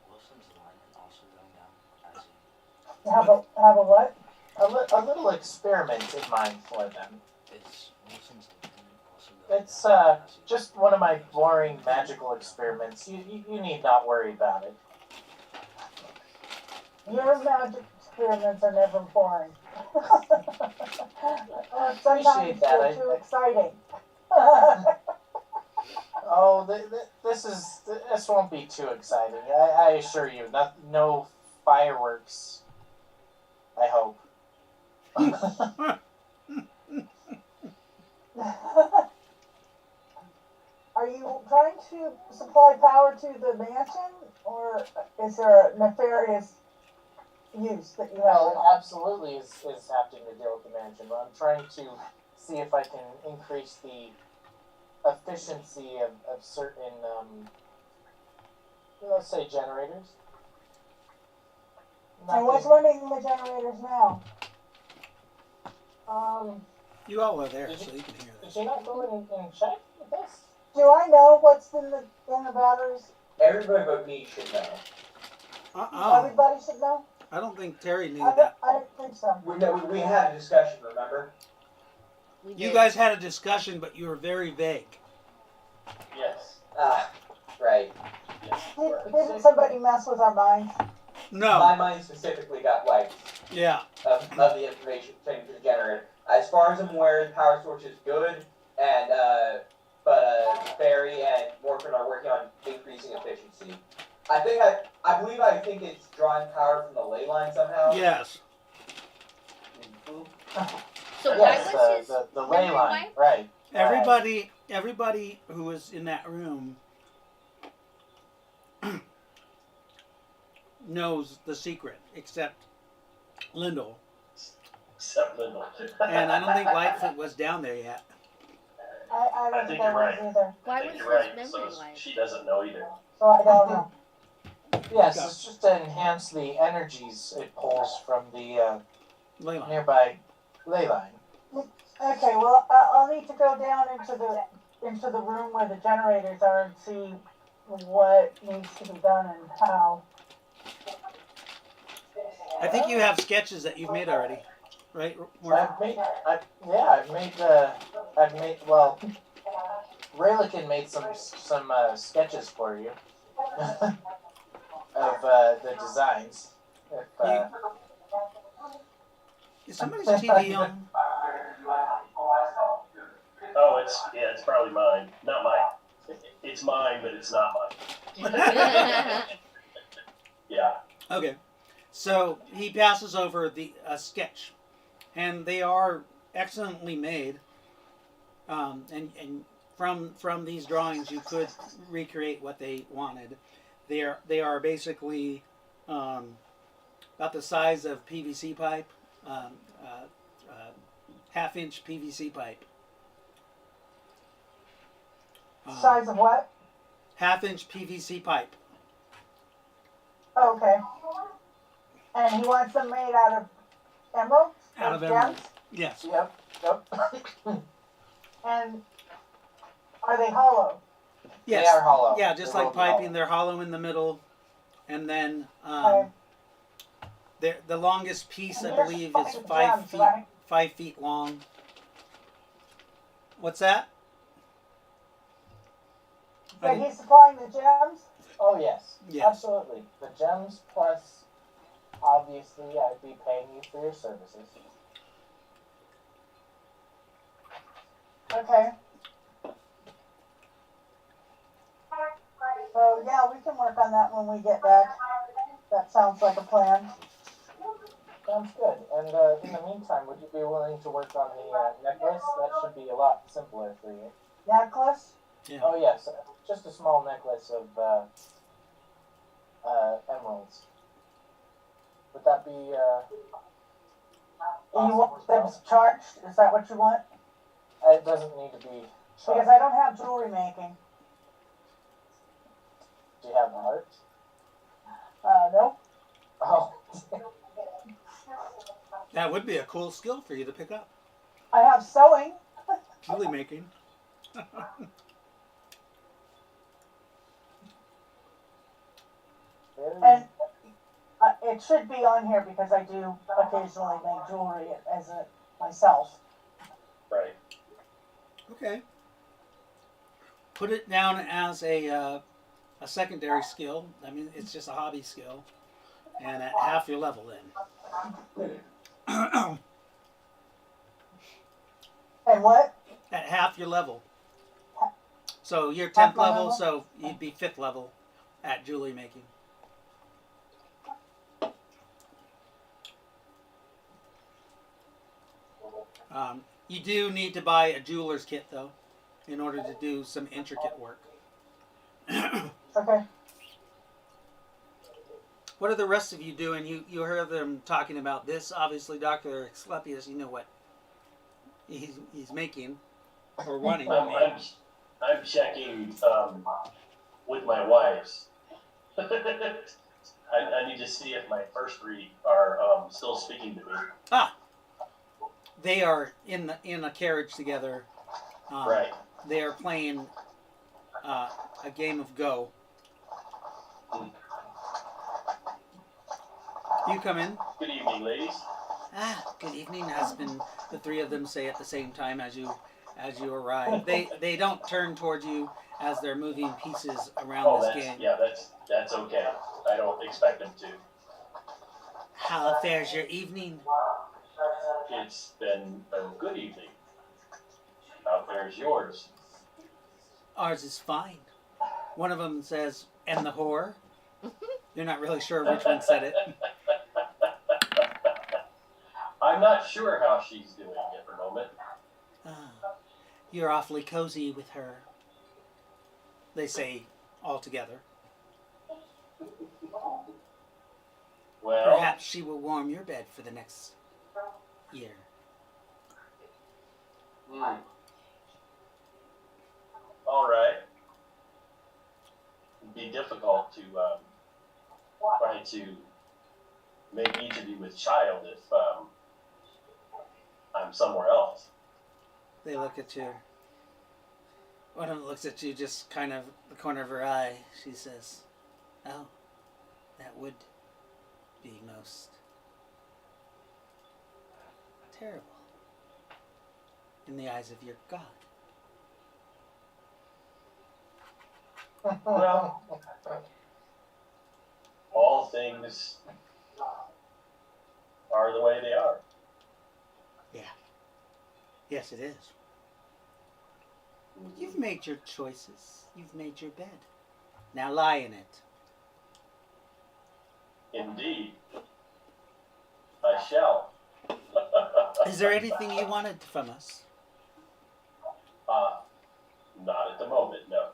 S6: Wilson's line also going down as he
S4: Have a what?
S2: A little experiment in mind for them.
S6: is Wilson's line also going
S2: It's
S6: down as he
S2: just one of my boring magical experiments. You need not worry about it.
S4: Your magic experiments are never boring. Sometimes
S2: Appreciate that.
S4: they're too exciting.
S2: Oh, this won't be too exciting. I assure you, no fireworks. I hope.
S4: Are you trying to supply power to the mansion, or is there a nefarious use that you have?
S2: Well, absolutely is having to deal with the mansion, but I'm trying to see if I can increase the efficiency of certain, let's say generators.
S4: And what's running the generators now?
S1: You all are there, so you can hear
S2: Did
S1: this.
S2: you not go in and check with this?
S4: Do I know what's in the batteries?
S7: Everybody but me should know.
S4: Everybody should know.
S1: I don't think Terry knew
S4: I
S1: that.
S4: don't think so.
S7: We had a discussion, remember?
S3: We
S1: You
S3: did.
S1: guys had a discussion, but you were very vague.
S5: Yes.
S7: Ah, right.
S5: Yes.
S4: Didn't somebody mess with our minds?
S1: No.
S7: My mind specifically got wiped
S1: Yeah.
S7: of the information pertaining to the generator. As far as I'm aware, the power source is good, and but Barry and Morphin are working on increasing efficiency. I think it's drawing power from the ley line somehow.
S1: Yes.
S3: So
S2: Yes,
S3: why was his
S2: the ley
S3: memory
S2: line,
S3: wiped?
S2: right?
S1: Everybody who was in that room knows the secret, except Lyndall.
S5: Except Lyndall.
S1: And I don't think Lightfoot was down there yet.
S4: I don't think I
S5: you're
S4: was
S5: right.
S4: either.
S3: Why
S5: I think
S3: was
S5: you're
S3: his
S5: right.
S3: memory
S5: So
S3: wiped?
S5: she doesn't know either.
S4: So I don't know.
S2: Yes, it's just to enhance the energies it pulls from the
S1: Layla.
S2: nearby ley line.
S4: Okay, well, I'll need to go down into the room where the generators are and see what needs to be done and how.
S1: I think you have sketches that you've made already, right? Morphin?
S2: Well, Ry-lo-kin made some sketches for you of the designs.
S1: Is somebody's TV on?
S5: Oh, it's probably mine. Not mine. It's mine, but it's not mine. Yeah.
S1: Okay. So he passes over the sketch, and they are excellently made. And from these drawings, you could recreate what they wanted. They are basically about the size of PVC pipe, half-inch PVC pipe.
S4: Size of what?
S1: Half-inch PVC pipe.
S4: Oh, okay. And he wants them made out of emeralds?
S1: Out of
S4: gems?
S1: emeralds. Yes.
S2: Yep.
S4: And are they hollow?
S1: Yes.
S2: They are hollow.
S1: Yeah, just
S2: They
S1: like
S2: will be
S1: piping,
S2: hollow.
S1: they're hollow in the middle, and then
S4: Okay.
S1: the longest piece, I
S4: And you're
S1: believe, is
S4: supplying the
S1: 5
S4: gems,
S1: feet.
S4: right?
S1: 5 feet long. What's that?
S4: So he's supplying the gems?
S2: Oh yes,
S1: Yes.
S2: absolutely. The gems plus, obviously, I'd be paying you for your services.
S4: Okay. So yeah, we can work on that when we get back. That sounds like a plan.
S2: Sounds good. And in the meantime, would you be willing to work on the necklace? That should be a lot simpler for you.
S4: Necklace?
S1: Yeah.
S2: Oh yes, just a small necklace of emeralds. Would that be
S4: Do you want them charged? Is that what you want?
S2: It doesn't need to be
S4: Because
S2: charged.
S4: I don't have jewelry making.
S2: Do you have the heart?
S4: Nope.
S2: Oh.
S1: That would be a cool skill for you to pick up.
S4: I have sewing.
S1: Jewelry making.
S4: And it should be on here because I do occasionally make jewelry as a myself.
S5: Right.
S1: Okay. Put it down as a secondary skill. I mean, it's just a hobby skill, and at half your level then.
S4: And what?
S1: At half your level. So you're 10th
S4: Half my
S1: level,
S4: level?
S1: so you'd be 5th level at jewelry making. You do need to buy a jeweler's kit though, in order to do some intricate work.
S4: Okay.
S1: What are the rest of you doing? You heard them talking about this. Obviously, Dr. Asclepius, you know what he's making or wanting to make.
S5: I'm checking with my wives. I need to see if my first three are still speaking to me.
S1: Ah, they are in a carriage together.
S5: Right.
S1: They are playing a game of Go. You come in.
S5: Good evening, ladies.
S1: Ah, good evening, husband. The three of them say at the same time as you arrive. They don't turn towards you as they're moving pieces around this game.
S5: That's okay. I don't expect them to.
S1: How fares your evening?
S5: It's been a good evening. How fares yours?
S1: Ours is fine. One of them says, "And the whore." You're not really sure which one said it.
S5: I'm not sure how she's doing at the moment.
S1: Ah, you're awfully cozy with her. They say all together.
S5: Well,
S1: Perhaps she will warm your bed for the next year.
S5: all right. It'd be difficult to try to make each of you with child if I'm somewhere else.
S1: They look at you. One of them looks at you, just kind of the corner of her eye. She says, "Oh, that would be most terrible in the eyes of your God."
S5: Well, all things are the way they are.
S1: Yes, it is. You've made your choices. You've made your bed. Now lie in it.
S5: Indeed. I shall.
S1: Is there anything you wanted from us?
S5: Not at the moment, no.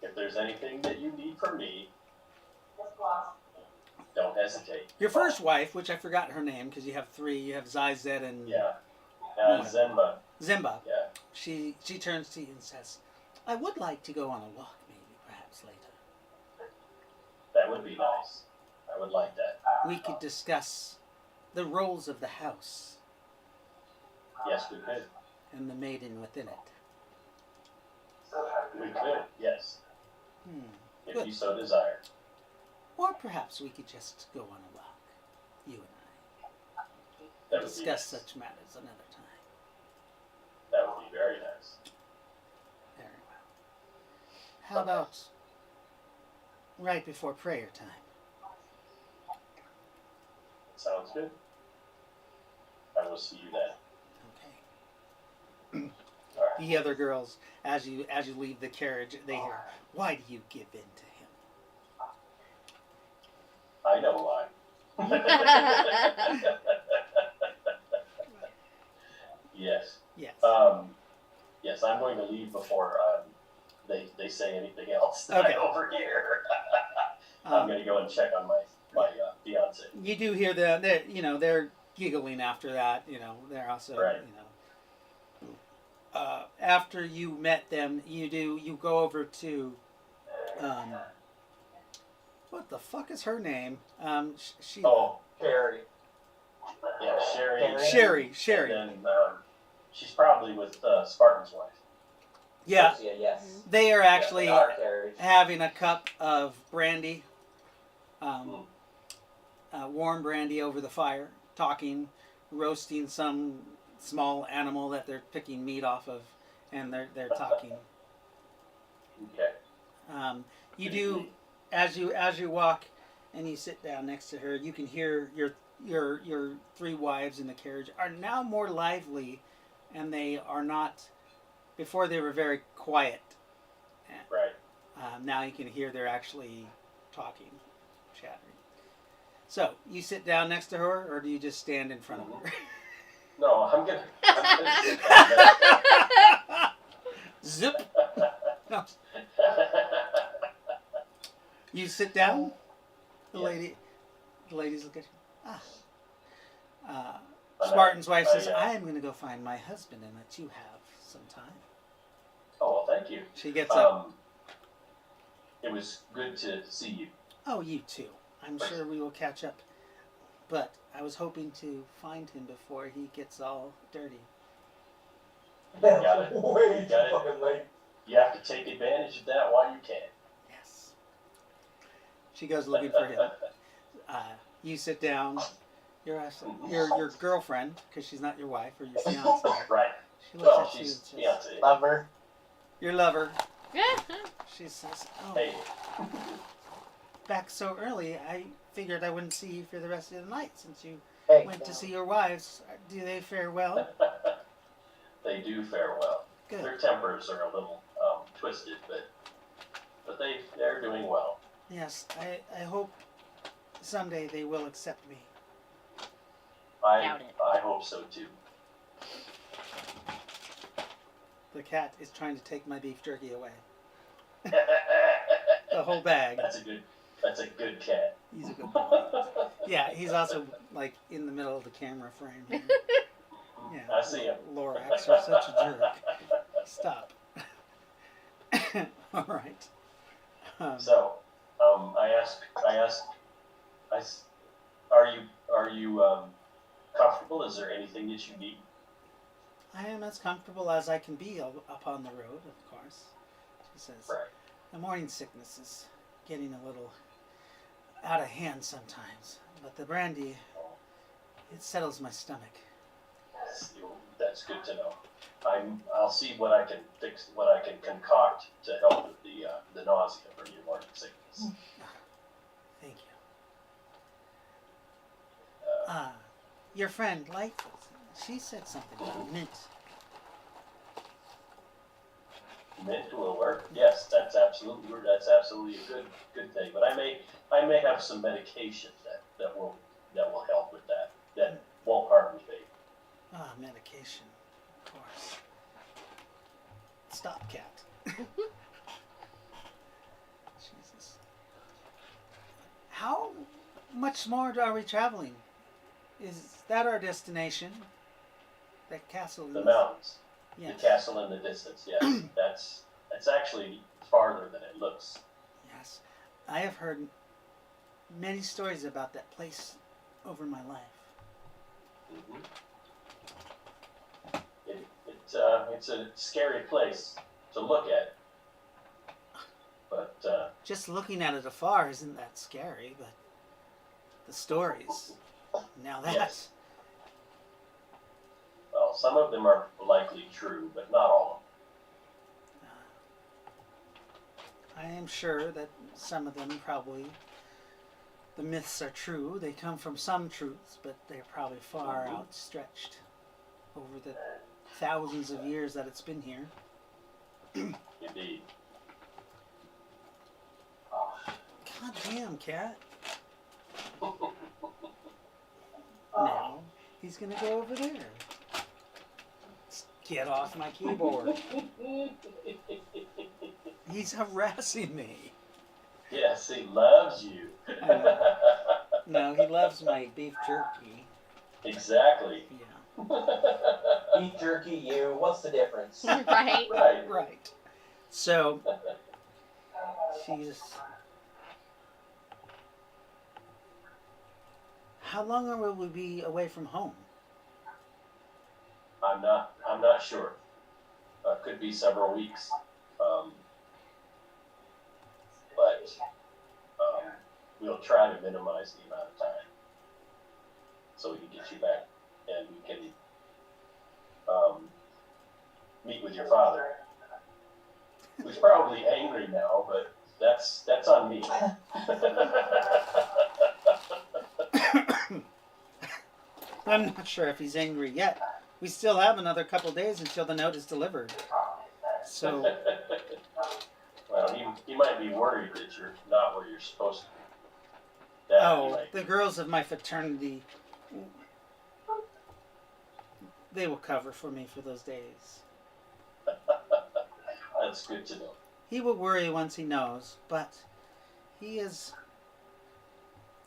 S5: If there's anything that you need from me, don't hesitate.
S1: Your first wife, which I forgot her name because you have three. You have Zized and
S5: Yeah. Zenba.
S1: Zimba.
S5: Yeah.
S1: She turns to you and says, "I would like to go on a walk, maybe, perhaps later.
S5: That would be nice. I would like that.
S1: We could discuss the roles of the house
S5: Yes, we could.
S1: and the maiden within it."
S5: We could, yes,
S1: Hmm.
S5: if
S1: Good.
S5: you so desire.
S1: Or perhaps we could just go on a walk, you and I,
S5: That
S1: and
S5: would be
S1: discuss
S5: nice.
S1: such matters another time.
S5: That would be very nice.
S1: Very well. How about right before prayer time?
S5: Sounds good. I will see you then.
S1: Okay.
S5: All right.
S1: The other girls, as you leave the carriage, they hear, "Why do you give in to him?"
S5: I know why. Yes.
S1: Yes.
S5: Yes, I'm going to leave before they say anything else that
S1: Okay.
S5: I overhear. I'm going to go and check on my fiance.
S1: You do hear them. They're giggling after that. They're also
S5: Right.
S1: After you met them, you go over to what the fuck is her name? She.
S5: Oh,
S7: Carrie.
S5: yeah, Sherry.
S1: Sherry.
S5: And then she's probably with Spartan's wife.
S1: Yeah,
S7: Lucia, yes.
S1: they are actually
S7: Yeah, our carriage.
S1: having a cup of brandy, warm brandy over the fire, talking, roasting some small animal that they're picking meat off of, and they're talking.
S5: Okay.
S1: You do as you walk, and you sit down next to her. You can hear your three wives in the carriage are now more lively, and they are not. Before they were very quiet.
S5: Right.
S1: Now you can hear they're actually talking, chattering. So you sit down next to her, or do you just stand in front of her?
S5: No, I'm gonna sit down.
S1: Zip. No. You sit down. The ladies look at you. Spartan's wife says, "I am going to go find my husband and let you have some time."
S5: Oh, well, thank you.
S1: She gets up.
S5: It was good to see you.
S1: Oh, you too. I'm sure we will catch up. But I was hoping to find him before he gets all dirty.
S5: Got it.
S7: Way too
S5: Got it.
S7: fucking late.
S5: You have to take advantage of that while you can.
S1: Yes. She goes looking for him. You sit down. Your girlfriend, because she's not your wife or your fiance.
S5: Right.
S1: She looks
S5: Well,
S1: at you and
S5: she's
S1: says,
S5: fiance.
S2: Lover.
S1: "Your lover." She says, "Oh,
S5: Hey.
S1: back so early. I figured I wouldn't see you for the rest of the night since you
S2: Hey.
S1: went to see your wives. Do they fare well?"
S5: They do fare well.
S1: Good.
S5: Their tempers are a little twisted, but they're doing well.
S1: Yes, I hope someday they will accept me.
S3: Doubt it.
S5: I hope so too.
S1: The cat is trying to take my beef jerky away. The whole bag.
S5: That's a good cat.
S1: He's a good boy. Yeah, he's also like in the middle of the camera frame here. Yeah.
S5: I see him.
S1: Lorax, you're such a jerk. Stop. All right.
S5: So, I asked, are you comfortable? Is there anything that you need?
S1: I am as comfortable as I can be upon the road, of course. She says,
S5: Right.
S1: "The morning sickness is getting a little out of hand sometimes, but the brandy, it settles my stomach."
S5: That's good to know. I'll see what I can fix, what I can concoct to help with the nausea from your morning sickness.
S1: Thank you. Your friend Lightfoot, she said something about mint.
S5: Mint will work. Yes, that's absolutely a good thing. But I may have some medication that will help with that. That won't harm your baby.
S1: Medication, of course. Stop, cat. Jesus. How much more are we traveling? Is that our destination? That castle?
S5: The mountains,
S1: Yes.
S5: the castle in the distance. Yes, that's actually farther than it looks.
S1: Yes. I have heard many stories about that place over my life.
S5: Mm-hmm. It's a scary place to look at, But
S1: Just looking at it afar isn't that scary, but the stories. Now that.
S5: Yes. Well, some of them are likely true, but not all
S1: I am sure that some of them probably, the myths are true. They come from some truths, but they're probably far outstretched over the thousands of years that it's been here.
S5: of them. Indeed.
S1: God damn, cat. Now he's gonna go over there. Get off my keyboard. He's harassing me.
S5: Yes, he loves you.
S1: No, he loves my beef jerky.
S5: Exactly.
S1: Yeah.
S7: Beef jerky, you. What's the difference?
S3: Right.
S5: Right.
S1: Right. So, she's. How long will we be away from home?
S5: I'm not sure. Could be several weeks. But we'll try to minimize the amount of time so we can get you back and we can meet with your father, who's probably angry now, but that's on me.
S1: I'm not sure if he's angry yet. We still have another couple days until the note is delivered. So,
S5: Well, he might be worried that you're not where you're supposed to be. That he might
S1: the
S5: be.
S1: girls of my fraternity, they will cover for me for those days.
S5: That's good to know.
S1: He will worry once he knows, but he is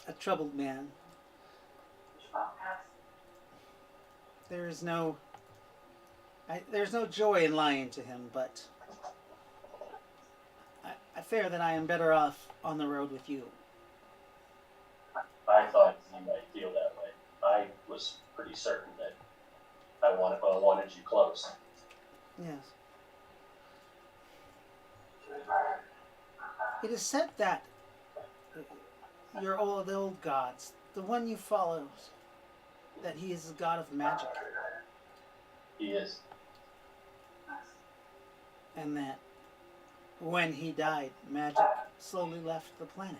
S1: a troubled man. There's no joy in lying to him, but I fear that I am better off on the road with you.
S5: I thought you might feel that way. I was pretty certain that I wanted you close.
S1: Yes. It is said that the old gods, the one you follow, that he is the god of magic,
S5: He is.
S1: and that when he died, magic slowly left the planet.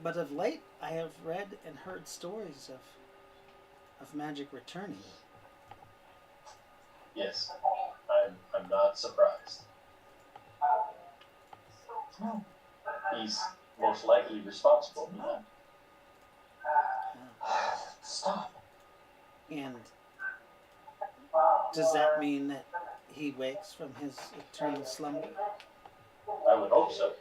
S1: But of late, I have read and heard stories of magic returning.
S5: Yes. I'm not surprised.
S2: No.
S5: He's most likely responsible for that.
S2: Stop.
S1: And does that mean that he wakes from his eternal slumber?
S5: I would hope so.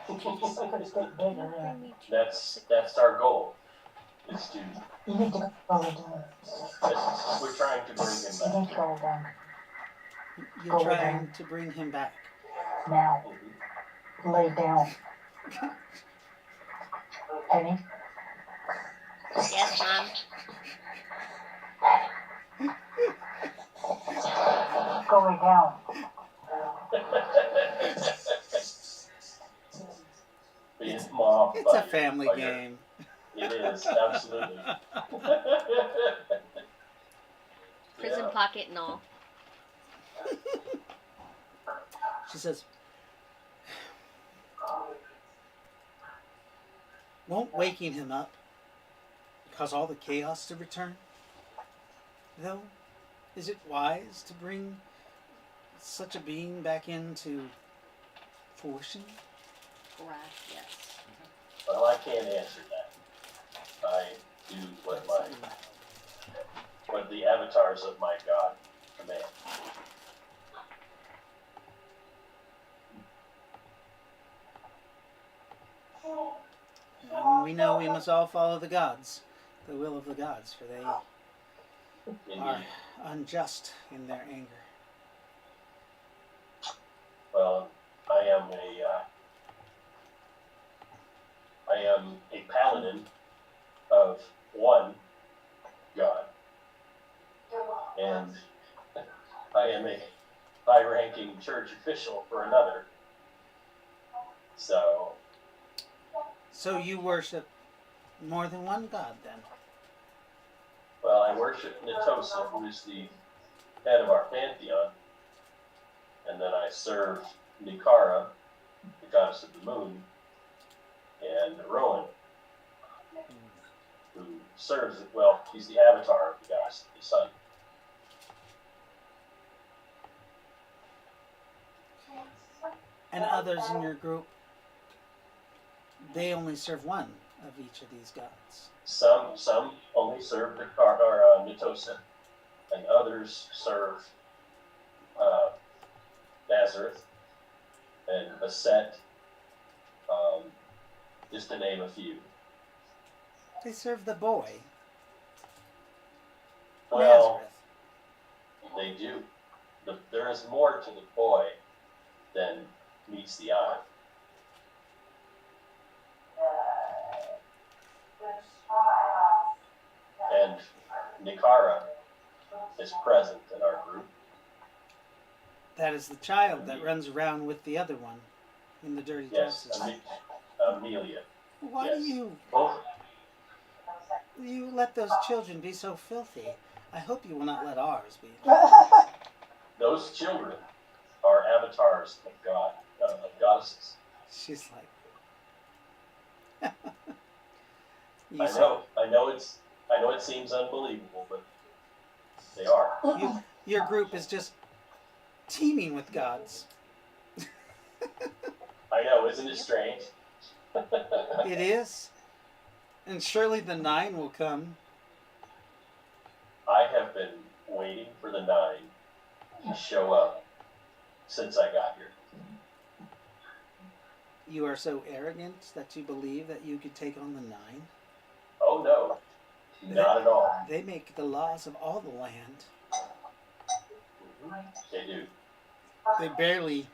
S2: Secrets get bigger. And
S5: That's our goal. Is to
S2: you need to go down.
S5: we're trying to bring him
S2: You need
S5: back.
S2: to go down.
S1: You're
S2: Go
S1: trying
S2: down.
S1: to bring him back.
S2: Now. Lay down. Penny.
S3: Yes, Mom.
S2: Go lay down.
S5: Being mobbed
S1: It's
S5: by
S1: a family
S5: by your-
S1: game.
S5: It is, absolutely.
S3: Prison
S5: Yeah.
S3: pocket and all.
S1: She says, won't waking him up cause all the chaos to return? Though, is it wise to bring such a being back into fruition?
S3: Right, yes.
S5: Well, I can't answer that. I do what the avatars of my God command.
S1: And we know we must all follow the gods, the will of the gods, for they are
S5: Indeed.
S1: unjust in their anger.
S5: Well, I am a paladin of one God, and I am high-ranking church official for another. So,
S1: So you worship more than one god then?
S5: well, I worship Nitosa, who is the head of our pantheon, and then I serve Nikara, the goddess of the moon, and Rowan, who serves, well, she's the avatar of the goddess of the sun.
S1: And others in your group, they only serve one of each of these gods.
S5: Some only serve Nitosa, and others serve Nazareth and Baset, just to name a few.
S1: They serve the boy,
S5: Well,
S1: Nazareth.
S5: they do. There is more to the boy than meets the eye. And Nikara is present in our group.
S1: That is the child that runs around with the other one in the dirty
S5: Yes,
S1: dresses.
S5: Amelia.
S1: Why
S5: Yes.
S1: do
S5: Both.
S1: you let those children be so filthy? I hope you will not let ours be.
S5: Those children are avatars of God, of goddesses.
S1: She's like, you
S5: I know it seems unbelievable, but they are.
S1: your group is just teeming with gods.
S5: I know, isn't it strange?
S1: It is. And surely the 9 will come.
S5: I have been waiting for the 9 to show up since I got here.
S1: You are so arrogant that you believe that you could take on the 9.
S5: Oh no, not at all.
S1: They make the laws of all the land.
S5: They do.
S1: They barely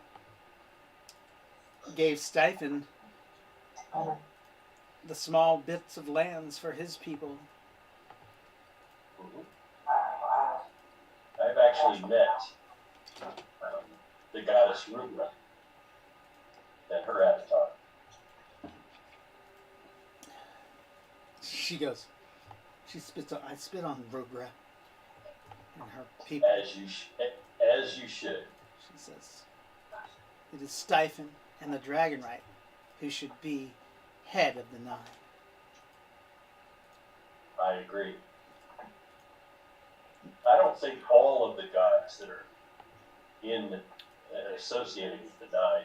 S1: gave Stipend the small bits of lands for his people.
S5: I've actually met the goddess Rubra and her avatar.
S1: She goes, I spit on Rubra and her people.
S5: As you should.
S1: She says, it is Stipend and the Dragonrite who should be head of the 9.
S5: I agree. I don't think all of the gods that are associated with the 9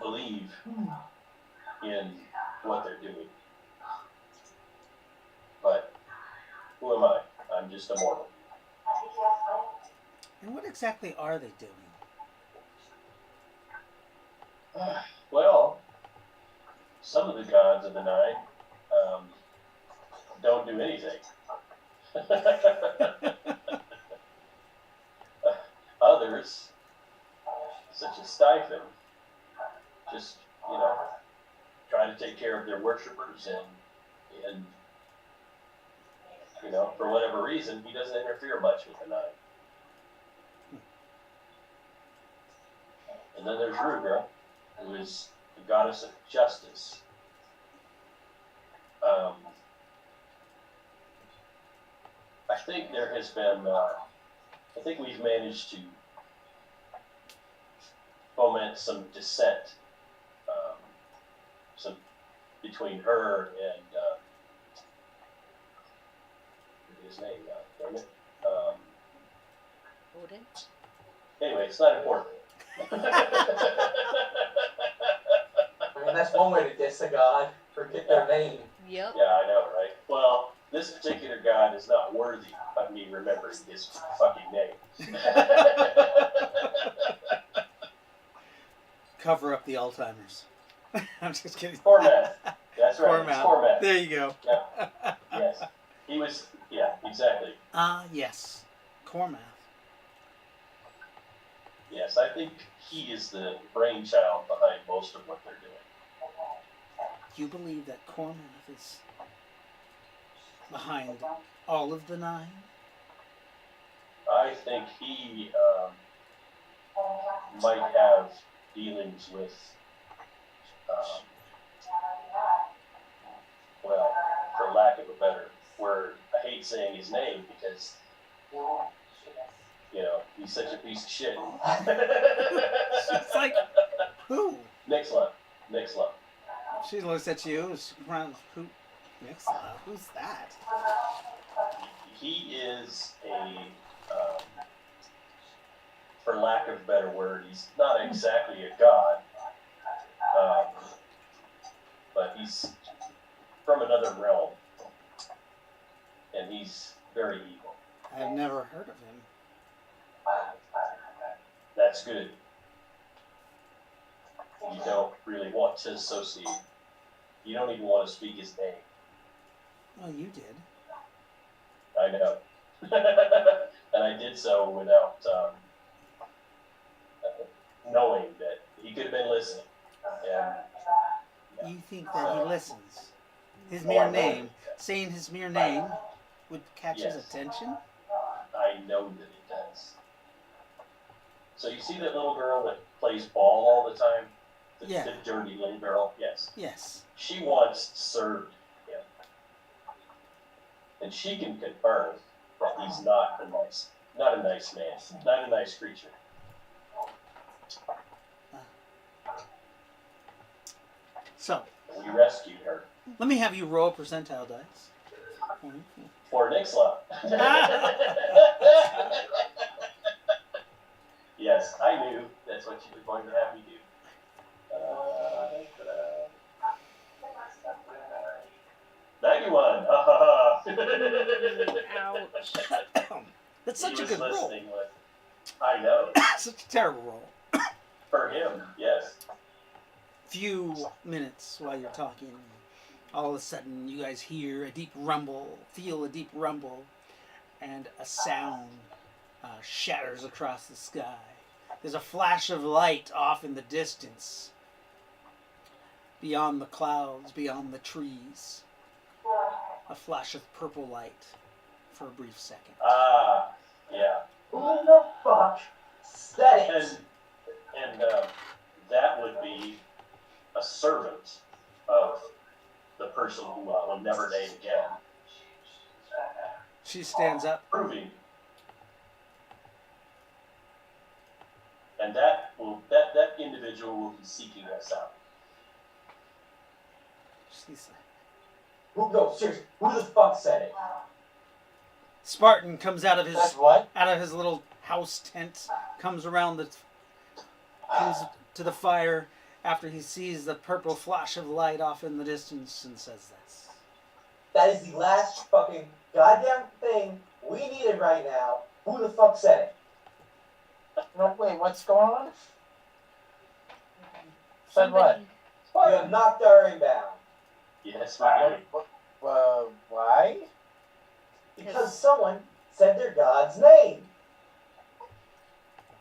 S5: believe in what they're doing. But who am I? I'm just a mortal.
S1: And what exactly are they doing?
S5: Well, some of the gods of the 9 don't do anything. Others, such as Stipend, just, try to take care of their worshippers and for whatever reason, he doesn't interfere much with the 9. And then there's Rubra, who is the goddess of justice. I think there has been, I think we've managed to foment some dissent, some between her and his name, damn it.
S3: Odin?
S5: Anyway, it's not important.
S7: I mean, that's one way to diss a god. Forget their name.
S3: Yep.
S5: Yeah, I know, right? Well, this particular god is not worthy of me remembering his fucking name.
S1: Cover up the Alzheimer's. I'm just kidding.
S5: Cormac. That's right. It's
S1: Cormac.
S5: Cormac.
S1: There you go.
S5: Yeah. Yes. He was, yeah, exactly.
S1: Yes. Cormac.
S5: Yes, I think he is the brainchild behind most of what they're doing.
S1: You believe that Cormac is behind all of the 9?
S5: I think he might have dealings with, well, for lack of a better word, I hate saying his name because, he's such a piece of shit.
S1: She's like, who?
S5: Nixla.
S1: She looks at you. Who? Nixla? Who's that?
S5: He is for lack of a better word, he's not exactly a god, but he's from another realm, and he's very evil.
S1: I've never heard of him.
S5: That's good. You don't really want to associate. You don't even want to speak his name.
S1: Well, you did.
S5: I know. And I did so without knowing that he could have been listening. And
S1: You think that he listens? His
S5: I
S1: mere
S5: know
S1: name,
S5: that.
S1: saying his mere name, would catch his
S5: Yes.
S1: attention?
S5: I know that it does. So you see that little girl that plays ball all the time?
S1: Yeah.
S5: The dirty little girl? Yes.
S1: Yes.
S5: She once served him. And she can confirm that he's not a nice man, not a nice creature.
S1: So,
S5: We rescued her.
S1: let me have you roll a percentile dice.
S5: For Nixla. Yes, I knew that's what you were going to have me do. 91.
S3: Ouch.
S1: That's such
S5: He
S1: a
S5: was
S1: good roll.
S5: listening with. I know.
S1: Such a terrible roll.
S5: For him, yes.
S1: Few minutes while you're talking, all of a sudden you guys hear a deep rumble, feel a deep rumble, and a sound shatters across the sky. There's a flash of light off in the distance, beyond the clouds, beyond the trees. A flash of purple light for a brief second.
S5: Ah, yeah.
S7: Who the fuck said it?
S5: And that would be a servant of the person who will never name again.
S1: She stands up.
S5: Proving. And that individual will be seeking us out.
S1: She's
S7: No, seriously, who the fuck said it?
S1: Spartan comes out of his
S2: That's what?
S1: little house tent, comes to the fire after he sees the purple flash of light off in the distance and says this.
S7: That is the last fucking goddamn thing we needed right now. Who the fuck said it?
S2: No, wait, what's going on? Said what?
S7: You have knocked our inbound.
S5: Yes, my
S2: Why?
S7: Because someone said their god's name.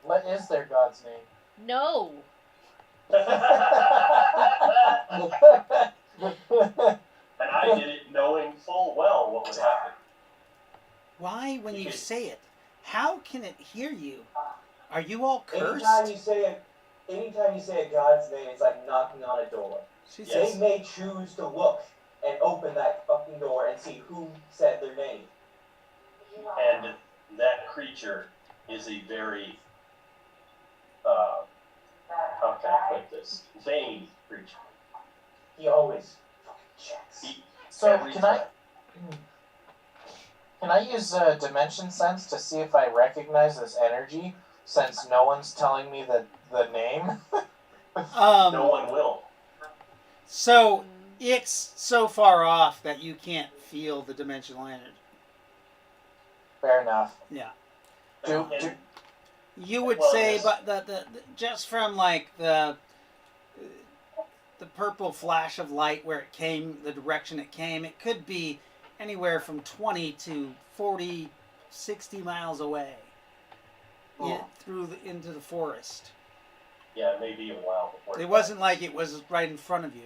S2: What is their god's name?
S3: No.
S5: And I did it knowing full well what would happen.
S1: Why, when you say it, how can it hear you? Are you all cursed?
S7: Anytime you say a god's name, it's like knocking on a door.
S1: She
S5: Yes.
S7: They
S1: says,
S7: may choose to look and open that fucking door and see who said their name.
S5: And that creature is a very, how can I put this? Vain creature.
S7: He always fucking checks.
S5: He,
S2: So
S5: every
S2: can
S5: time.
S2: I use dimension sense to see if I recognize this energy? Since no one's telling me the name.
S5: No one will.
S1: So it's so far off that you can't feel the dimensional energy.
S2: Fair enough.
S1: Yeah.
S5: And
S1: You would
S5: Well,
S1: say,
S5: yes.
S1: but the just from like the purple flash of light where it came, the direction it came, it could be anywhere from 20 to 40, 60 miles away. Yeah, into the forest.
S5: yeah, maybe a while before.
S1: It wasn't like it was right in front of you.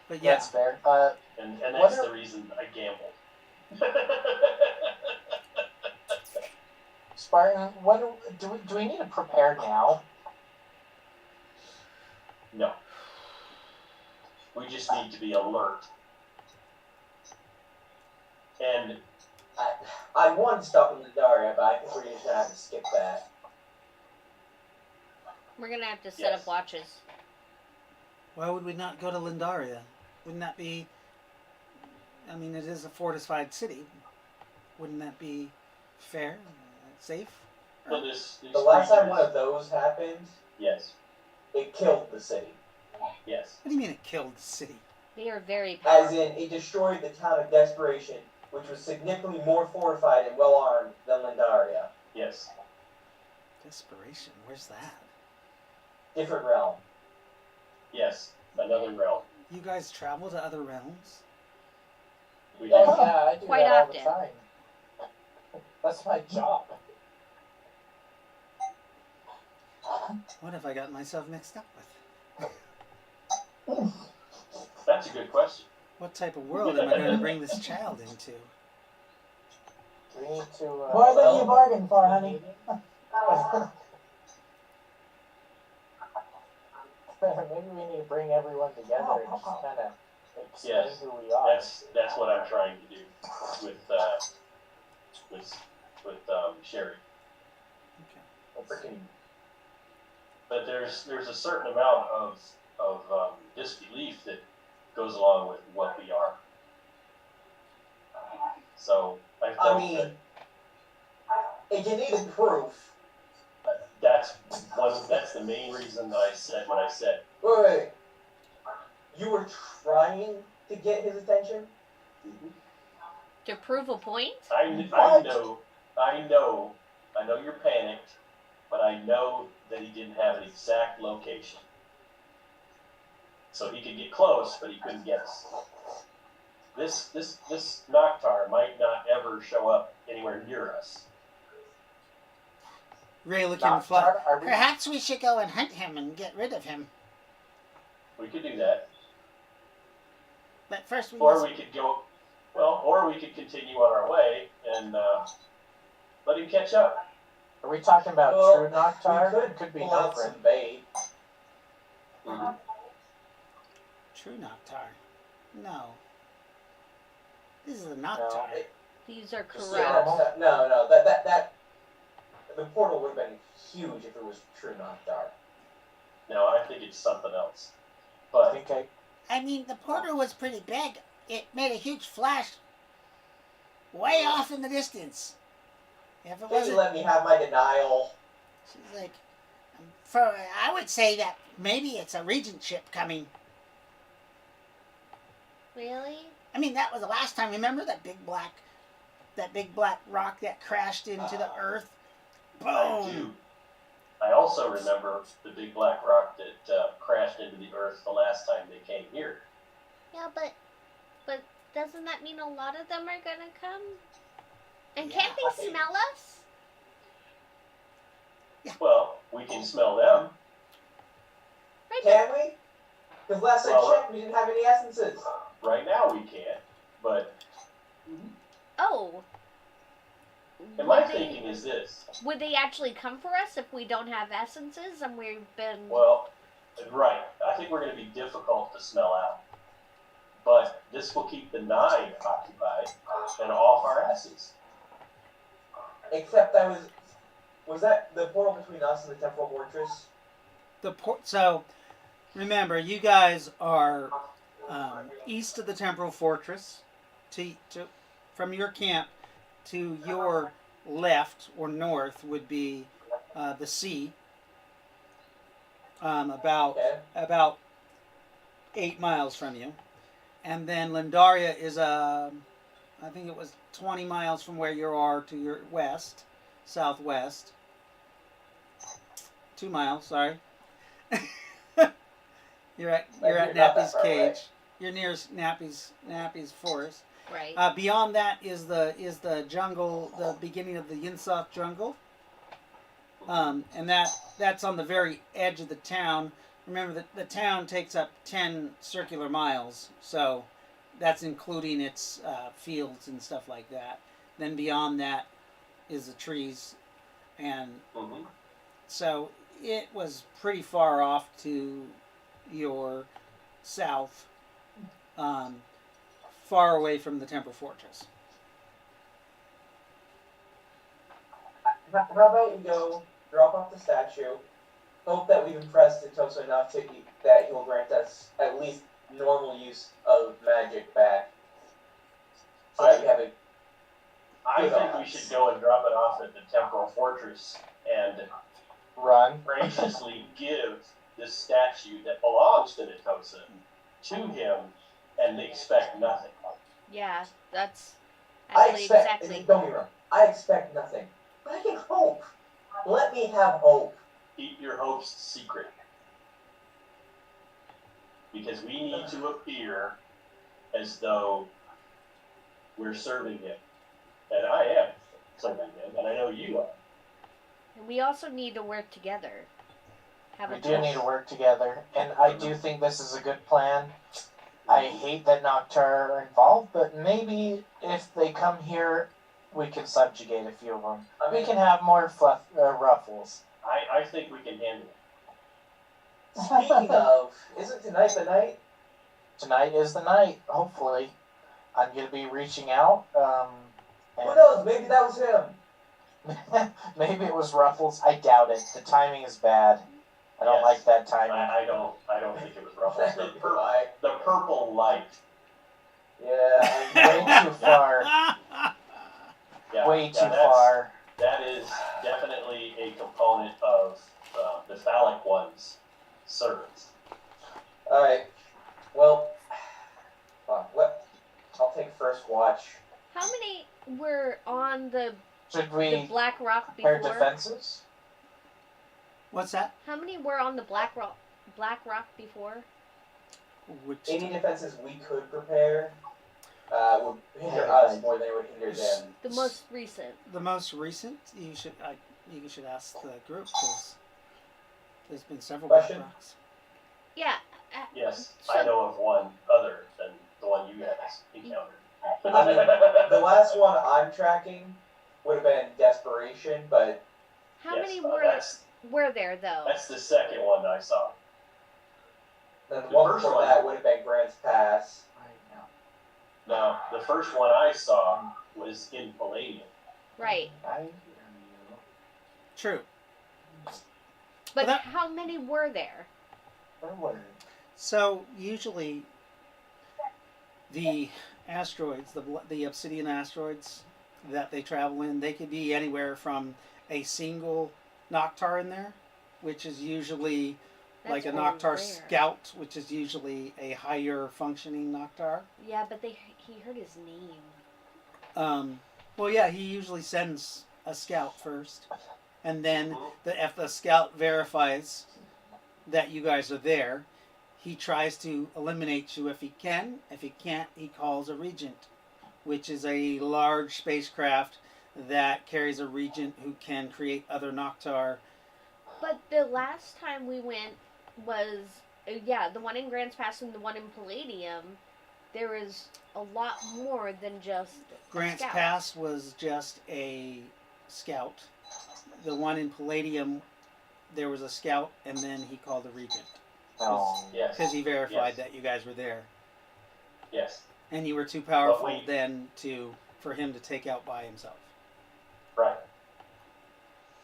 S1: But yeah,
S2: That's fair.
S5: And
S2: What
S5: that's
S2: are-
S5: the reason I gambled.
S2: Spartan, do we need to prepare now?
S5: No. We just need to be alert. And
S7: I wanted to stop in Lydaria, but I think we're just gonna have to skip that.
S3: We're gonna have to set
S5: Yes.
S3: up watches.
S1: Why would we not go to Lindaria? Wouldn't that be? I mean, it is a fortified city. Wouldn't that be fair, safe?
S5: so these
S7: The last time one
S5: creatures-
S7: of those happened,
S5: Yes.
S7: it killed the city.
S5: Yes.
S1: What do you mean it killed the city?
S3: They are very
S7: As
S3: powerful.
S7: in, it destroyed the town of Desperation, which was significantly more fortified and well armed than Lydaria.
S5: Yes.
S1: Desperation. Where's that?
S7: Different realm.
S5: Yes. Another realm.
S1: You guys travel to other realms?
S5: We
S2: Oh
S5: do.
S2: yeah, I do
S3: Quite
S2: that all
S3: often.
S2: the time. That's my job.
S1: What have I gotten myself mixed up with?
S5: That's a good question.
S1: What type of world am I going to bring this child into?
S2: We need to.
S4: More than you bargained for, honey.
S2: Maybe we need to bring everyone together and just kind of explain
S5: Yes.
S2: who we are.
S5: That's what I'm trying to do with Sherry.
S1: Okay.
S5: But there's a certain amount of disbelief that goes along with what we are. So I felt
S7: I mean, if you needed proof,
S5: that's the main reason that I said what I said.
S7: wait. You were trying to get his attention?
S3: To prove a point?
S5: I know you're panicked, but I know that he didn't have an exact location. So he could get close, but he couldn't get us. This Noctar might not ever show up anywhere near us.
S1: Ry-lo-kin
S2: Not
S1: fly.
S2: start, are we?
S1: Perhaps we should go and hunt him and get rid of him.
S5: We could do that.
S1: But first we
S5: Or
S1: must...
S5: we could go, or we could continue on our way and let him catch up.
S2: Are we talking about
S7: Well,
S2: true Noctar?
S7: we
S2: It could be
S7: pull out
S2: different.
S7: some bait.
S1: True Noctar. No. This is a Noctar.
S7: it-
S3: These are
S2: Just
S3: corrupt.
S7: No, that the portal would have been huge if it was true Noctar.
S5: No, I think it's something else.
S2: I
S5: But
S2: think
S1: I mean, the portal was pretty big. It made a huge flash way off in the distance. If it
S7: Can you
S1: wasn't...
S7: let me have my denial?
S1: She's like... I would say that maybe it's a regent ship coming.
S3: Really?
S1: I mean, that was the last time. Remember that big black rock that crashed into the earth?
S5: I
S1: Boom!
S5: do. I also remember the big black rock that crashed into the earth the last time they came here.
S3: Yeah, but doesn't that mean a lot of them are gonna come? And
S1: Yeah,
S3: can't they smell us?
S5: Well, we can smell them.
S3: Right?
S7: Can we? Because last I
S5: Well,
S7: checked, we didn't have any essences.
S5: Right now we can't. But
S3: Oh.
S5: and my
S3: Would they-
S5: thinking is this.
S3: Would they actually come for us if we don't have essences and we've been...
S5: Well, right. I think we're going to be difficult to smell out. But this will keep the 9 occupied and off our asses.
S7: Except was that the portal between us and the Temporal Fortress?
S1: So, remember, you guys are east of the Temporal Fortress. From your camp to your left or north would be the sea. About
S7: Okay.
S1: 8 miles from you, and then Lindaria is I think it was 20 miles from where you are to your southwest. 2 miles, sorry. you're at
S7: You're not that
S1: Nappy's
S7: far away.
S1: cage. You're near Nappy's forest.
S3: Right.
S1: Beyond that is the jungle, the beginning of the Yinsoft jungle. And that's on the very edge of the town. Remember that the town takes up 10 circular miles, so that's including its fields and stuff like that. Then beyond that is the trees and
S5: Mm-hmm.
S1: so it was pretty far off to your south, far away from the Temple Fortress.
S7: How about we go drop off the statue, hope that we've impressed Titoso enough that he'll grant us at least normal use of magic back. So that we have a
S5: I
S7: Good
S5: think we
S7: odds.
S5: should go and drop it off at the Temporal Fortress and
S2: Run.
S5: graciously give this statue that belongs to Nitosa to him and expect nothing.
S3: Yeah, that's
S7: I
S3: actually
S7: expect,
S3: exactly.
S7: don't get me wrong, I expect nothing. But I can hope. Let me have hope.
S5: Keep your hopes secret. Because we need to appear as though we're serving him. And I am serving him, and I know you are.
S3: And we also need to work together. Have
S2: We
S3: a
S2: do need to work together, and I do think this is a good plan. I hate that Noctar are involved, but maybe if they come here, we can subjugate a few of them.
S7: I
S2: We
S7: mean,
S2: can have more ruffles.
S5: I think we can handle it.
S7: speaking of, isn't tonight the night?
S2: Tonight is the night, hopefully. I'm going to be reaching out.
S7: Who knows? Maybe that was him.
S2: Maybe it was Ruffles. I doubt it. The timing is bad. I don't
S5: Yes.
S2: like that timing.
S5: I don't think it was Ruffles.
S7: Why?
S5: The purple light.
S7: Yeah.
S2: Way too far.
S5: Yeah,
S2: Way too
S5: that's-
S2: far.
S5: That is definitely a component of the phallic one's service.
S7: Alright. Well, what? I'll take first watch.
S3: How many were on the
S2: Should we
S3: Black Rock
S2: prepare
S3: before?
S2: defenses?
S1: What's that?
S3: How many were on the Black Rock before?
S1: Which
S7: Any defenses we could prepare would hinder
S2: Yeah,
S7: us
S2: right.
S7: more than it would hinder them.
S3: The most recent.
S1: the most recent? You should ask the group because there's been several
S7: Question?
S1: Black Rocks.
S3: Yeah.
S5: Yes,
S3: So-
S5: I know of one other than the one you guys encountered.
S7: I mean, the last one I'm tracking would have been Desperation, but
S3: How
S5: Yes,
S3: many
S5: that's
S3: were there though?
S5: that's the second one I saw.
S7: then the
S5: The
S7: one
S5: first
S7: before
S5: one-
S7: that would have been Grant's Pass.
S5: Now, the first one I saw was in Palladium.
S3: Right.
S1: True.
S3: But
S1: that-
S3: how many were there?
S1: So usually, the asteroids, the obsidian asteroids that they travel in, they could be anywhere from a single Noctar in there, which is usually like a
S3: That's
S1: Noctar
S3: very rare.
S1: Scout, which is usually a higher functioning Noctar.
S3: Yeah, but he heard his name.
S1: Well, yeah, he usually sends a scout first, and then if the scout verifies that you guys are there, he tries to eliminate you if he can. If he can't, he calls a regent, which is a large spacecraft that carries a regent who can create other Noctar.
S3: But the last time we went was, the one in Grants Pass and the one in Palladium. There was a lot more than just a
S1: Grant's
S3: scout.
S1: Pass was just a scout. The one in Palladium, there was a scout, and then he called a regent.
S2: No.
S5: Yes.
S1: Because he verified
S5: Yes.
S1: that you guys were there.
S5: Yes.
S1: And you were too powerful
S5: wait.
S1: then for him to take out by himself.
S5: Right.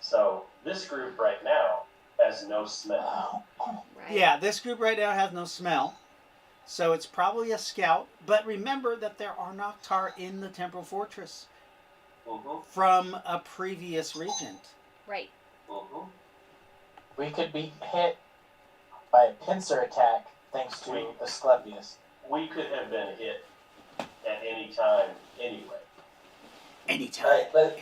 S5: So this group right now has no smell.
S3: Right.
S1: Yeah, this group right now has no smell. So it's probably a scout. But remember that there are Noctar in the Temporal Fortress
S5: Mm-hmm.
S1: from a previous regent.
S3: Right.
S5: Mm-hmm.
S2: We could be hit by a pincer attack thanks to
S5: We-
S2: Asclepius.
S5: We could have been hit at any time anyway.
S1: Anytime.
S7: Alright, but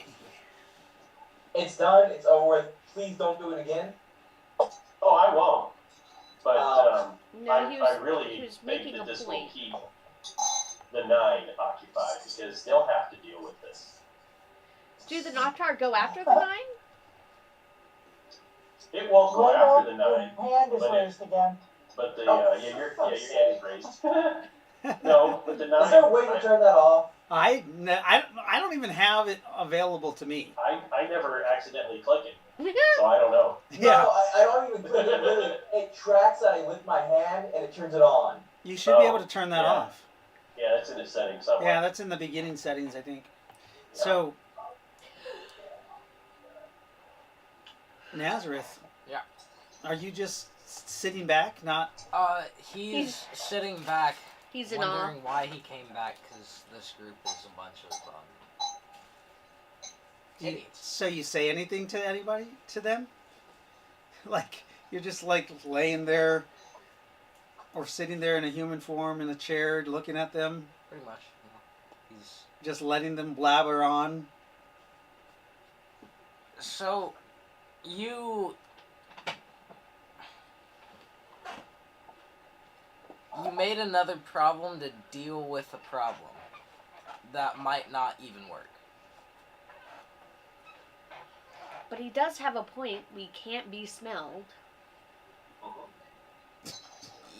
S7: it's done. It's over with. Please don't do it again.
S5: Oh, I won't. But
S3: No,
S5: I
S3: he
S5: really
S3: was
S5: think
S3: making
S5: that
S3: a
S5: this will
S3: point.
S5: keep the 9 occupied because they'll have to deal with this.
S3: Do the Noctar go after the 9?
S5: It won't go after the 9,
S4: Hand is
S5: but
S4: raised again.
S5: but the
S7: Oh,
S5: your
S7: for
S5: hand
S7: fuck's
S5: is raised. No, but the 9.
S7: Is there a way to turn that off?
S1: I don't even have it available to me.
S5: I never accidentally click it, so I don't know.
S1: Yeah.
S7: No, I don't even click it. Really, it tracks that I lift my hand and it turns it on.
S1: You should be able to turn that
S5: yeah.
S1: off.
S5: Yeah, it's in the settings somewhere.
S1: Yeah, that's in the beginning settings, I think. So, Nazareth.
S6: Yeah.
S1: Are you just sitting back, not?
S6: He's sitting back,
S3: He's in awe.
S6: wondering why he came back, because this group is a bunch of idiots.
S1: So you say anything to anybody, to them? Like, you're just like laying there or sitting there in a human form in a chair looking at them,
S6: Pretty much. Yeah. He's
S1: just letting them blabber on.
S6: so you made another problem to deal with a problem that might not even work.
S3: But he does have a point. We can't be smelled.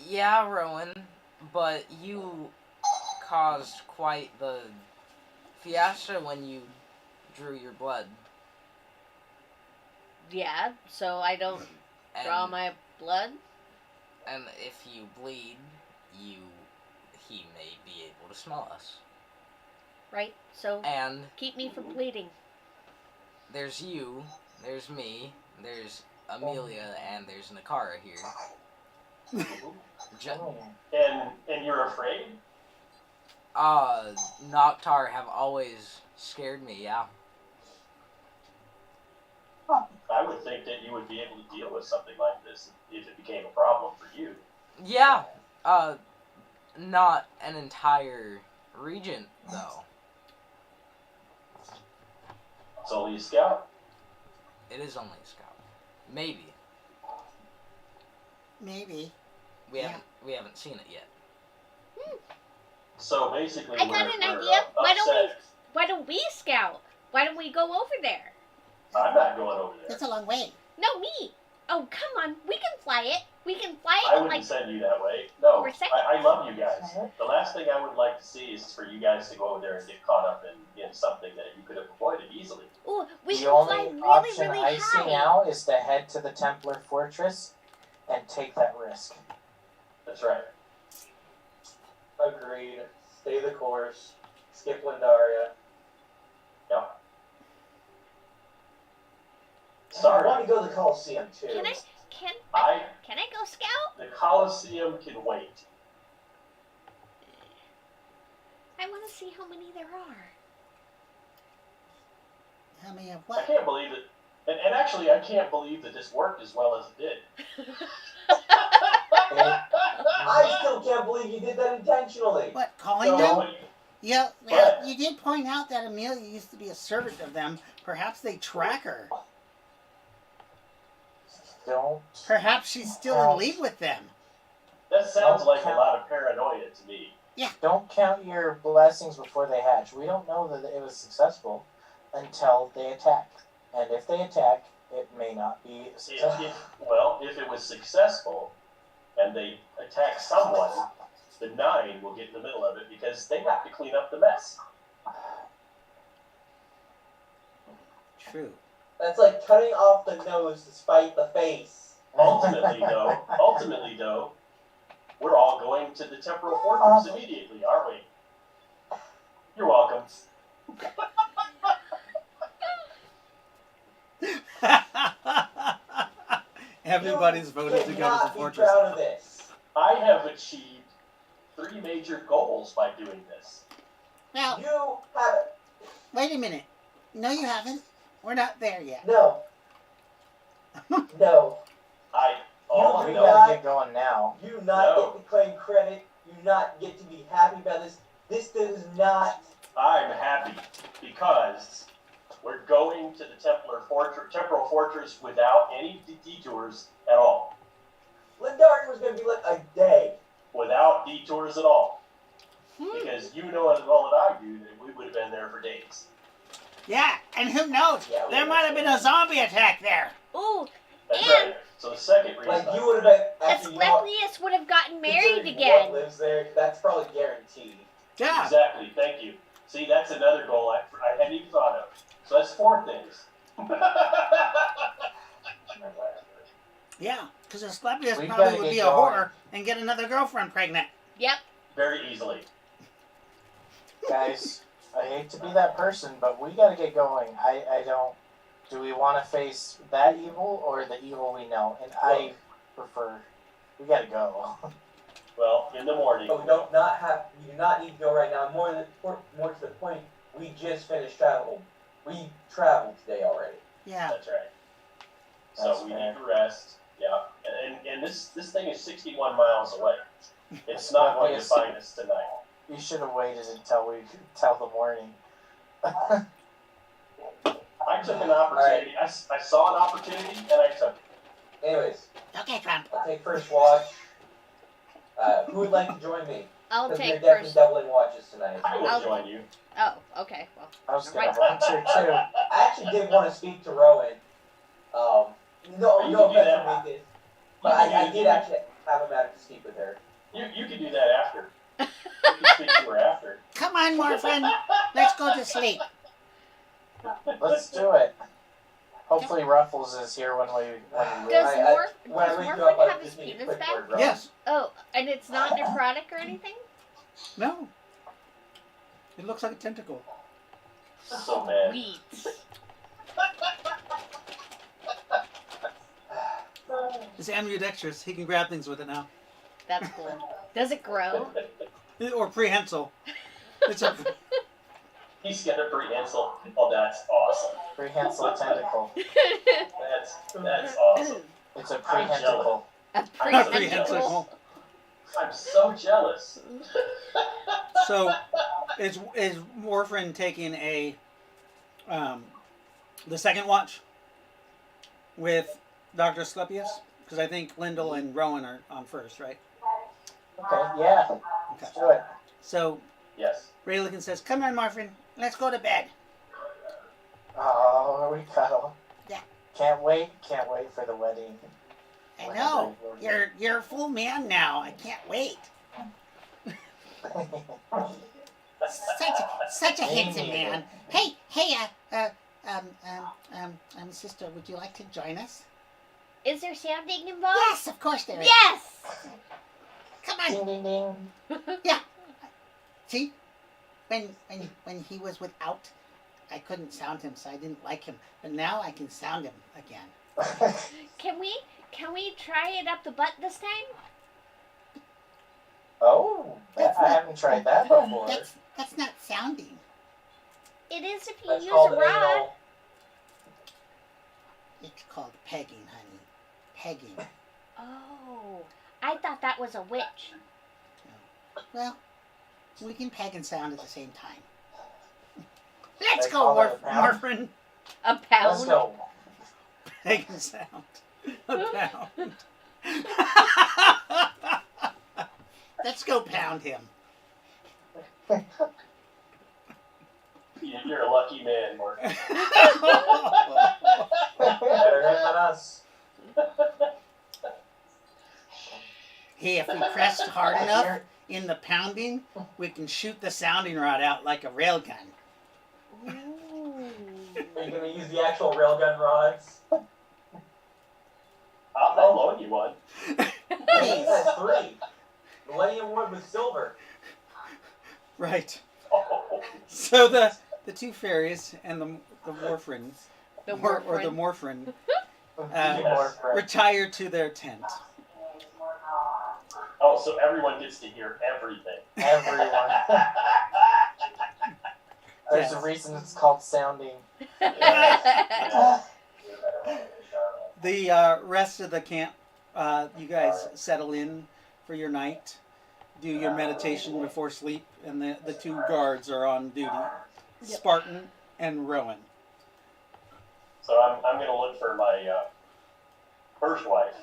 S6: Yeah, Rowan, but you caused quite the fiasco when you drew your blood.
S3: Yeah, so I don't draw
S6: And,
S3: my blood.
S6: and if you bleed, he may be able to smell us.
S3: Right? So
S6: And
S3: keep me from bleeding.
S6: there's you, there's me, there's Amelia, and there's Nakara here.
S5: And you're afraid?
S6: Noctar have always scared me, yeah.
S5: I would think that you would be able to deal with something like this if it became a problem for you.
S6: Yeah, not an entire region, though.
S5: It's only a scout.
S6: It is only a scout. Maybe.
S1: Maybe.
S6: We haven't seen it yet.
S5: So basically,
S3: I got
S5: we're
S3: an idea.
S5: upset.
S3: Why don't we scout? Why don't we go over there?
S5: I'm not going over there.
S8: That's a long way.
S3: No, me. Oh, come on. We can fly it. We can fly
S5: I
S3: it
S5: wouldn't
S3: like
S5: send you that way. No,
S3: For a second.
S5: I love you guys. The last thing I would like to see is for you guys to go over there and get caught up in something that you could have avoided easily.
S3: ooh, we
S2: The
S3: can fly
S2: only
S3: really,
S2: option
S3: really
S2: I see
S3: high.
S2: now is to head to the Templar Fortress and take that risk.
S5: That's right.
S7: Agreed. Stay the course. Skip Lindaria.
S5: Yeah.
S7: I
S5: Sorry,
S7: want to go to the Coliseum too.
S3: Can I go scout?
S5: the Colosseum can wait.
S3: I want to see how many there are.
S8: How many of
S5: I
S8: what?
S5: can't believe it. And actually, I can't believe that this worked as well as it did.
S7: I still can't believe you did that intentionally.
S8: What, calling
S5: So,
S8: them?
S5: but-
S8: Yeah, well, you did point out that Amelia used to be a servant of them. Perhaps they track her.
S2: Don't.
S1: Perhaps she's still in league with them.
S5: that sounds like a lot of paranoia to me.
S2: Don't count your blessings before they hatch. We don't know that it was successful until they attack. And if they attack, it may not be successful.
S5: If it was successful and they attack someone, the 9 will get in the middle of it because they have to clean up the mess.
S1: True.
S7: That's like cutting off the nose to spite the face.
S5: Ultimately, though, we're all going to the Temporal Fortress immediately, aren't we? You're welcome.
S1: Everybody's
S7: You
S1: voted to go to the
S7: cannot be
S1: fortress.
S7: proud of this.
S5: I have achieved 3 major goals by doing this.
S8: Well,
S7: You have
S8: wait a minute. No, you haven't. We're not there yet.
S7: no. No.
S5: All
S2: We
S5: I
S7: You
S5: know,
S2: gotta get going now.
S7: You not
S5: No.
S7: get to claim credit. You not get to be happy about this. This does not.
S5: I'm happy because we're going to the Temporal Fortress without any detours at all.
S7: Lindari was going to be like a day.
S5: Without detours at all. Because you know as well as I do that we would have been there for days.
S8: Yeah, and who knows?
S7: Yeah,
S8: There might have been a zombie attack there.
S3: Ooh,
S5: That's
S3: And-
S5: right. So the second reason
S7: Like
S5: I
S7: you would have been. Actually, you know what?
S3: Asclepius would have gotten married
S7: Considering
S3: again.
S7: What lives there? That's probably guaranteed.
S8: Yeah.
S5: Exactly, thank you. See, that's another goal I hadn't even thought of. So that's 4 things.
S8: Yeah, because Asclepius
S2: We
S8: probably
S2: gotta
S8: would
S2: get
S8: be a
S2: going.
S8: whore and get another girlfriend pregnant.
S3: Yep.
S5: Very easily.
S2: Guys, I hate to be that person, but we gotta get going. I don't. Do we want to face that evil or the evil we know? And I prefer. We gotta go.
S5: Well, in the morning.
S7: But we do not need to go right now. More to the point, we just finished travel. We traveled today already.
S8: Yeah.
S5: That's right. So
S2: That's
S5: we
S2: fair.
S5: need to rest. Yeah. And this thing is 61 miles away. It's not going to find us tonight.
S2: You should have waited until the morning.
S5: I took an opportunity. I saw an opportunity and I took it.
S7: Anyways,
S8: Okay, Trump.
S7: I'll take first watch. Who would like to join me?
S3: I'll
S7: Because we're
S3: take
S7: definitely
S3: first.
S7: doubling watches tonight.
S5: I will
S3: I'll-
S5: join you.
S3: Oh, okay. Well,
S2: I was gonna
S3: Right.
S2: volunteer too.
S7: I actually did want to speak to Rowan. No
S5: You
S7: offense
S5: can do
S7: for
S5: that.
S7: me, but I did actually have a matter to speak with her.
S5: You can do that after. You can speak to her after.
S8: Come on, Morphin. Let's go to sleep.
S2: Let's do it. Hopefully Ruffles is here when we
S3: Does
S7: when I
S3: Does
S7: wake you
S3: Morphin
S7: up, I
S3: have
S7: just
S3: his
S7: need a
S3: penis
S7: quick
S3: back?
S7: word, Rowan.
S8: Yes.
S3: Oh, and it's not necrotic or anything?
S8: No. It looks like a tentacle.
S5: So bad.
S3: Sweet.
S1: It's ambidextrous. He can grab things with it now.
S3: That's cool. Does it grow?
S1: Or prehensile. It's a
S5: He's got a prehensile. Oh, that's awesome.
S2: prehensile tentacle.
S5: That's awesome.
S2: It's a prehenticle.
S3: A
S5: Prehensile.
S3: prehensile.
S5: I'm so jealous.
S1: So, is Morphin taking the second watch with Dr. Asclepius? Because I think Lyndall and Rowan are on first, right?
S2: Okay, yeah.
S1: Okay.
S2: Let's do it.
S1: So
S5: Yes.
S1: Ry-lo-kin says, "Come on, Morphin. Let's go to bed."
S2: Oh, we cuddle.
S8: Yeah.
S2: Can't wait for the wedding.
S8: I know. You're a full man now. I can't wait. Such a handsome man. Hey, sister, would you like to join us?
S3: Is there sounding involved?
S8: Yes, of course there is.
S3: Yes!
S8: Come on.
S2: Ding ding ding.
S8: See, when he was without, I couldn't sound him, so I didn't like him. But now I can sound him again.
S3: Can we try it up the butt this time?
S2: Oh, I haven't tried that before.
S8: That's not sounding.
S3: It is if you
S7: That's
S3: use
S7: called
S3: a
S7: an
S3: rod.
S7: anal.
S8: It's called pegging, honey. Pegging.
S3: Oh, I thought that was a witch.
S8: Well, we can peg and sound at the same time. Let's
S2: They
S8: go,
S2: call that a pound?
S8: Morphin.
S3: A
S2: Let's
S3: pound.
S2: go.
S1: Peg and sound. A pound.
S8: Let's go pound him.
S5: You're a lucky man, Mark.
S2: Better him than us.
S8: Hey, if we press hard enough in the pounding, we can shoot the sounding rod out like a railgun.
S3: Ooh.
S7: Are you going to use the actual railgun rods?
S5: I'll loan you one.
S7: He says 3. Millennium Wood with silver.
S1: Right.
S5: Oh,
S1: So the two fairies and the Morphin,
S3: The
S1: or the
S3: Morphin.
S1: Morphin,
S2: More friends.
S1: retire to their tent.
S5: oh, so everyone gets to hear everything.
S2: Everyone. There's
S1: Yes.
S2: a reason it's called sounding.
S1: The rest of the camp, you guys settle in for your night, do your meditation before sleep, and the two guards are on duty, Spartan and Rowan.
S5: So I'm going to look for my first wife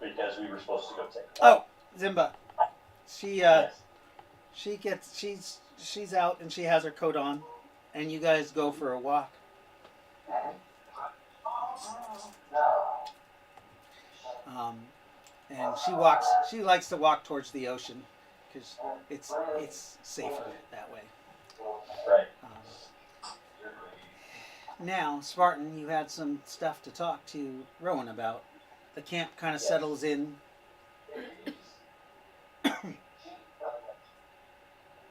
S5: because we were supposed to go take her.
S1: Oh, Zimba. She
S5: Yes.
S1: she's out and she has her coat on, and you guys go for a walk. And she likes to walk towards the ocean because it's safer that way.
S5: Right.
S1: Now, Spartan, you had some stuff to talk to Rowan about. The camp kind of
S7: Yes.
S1: settles in.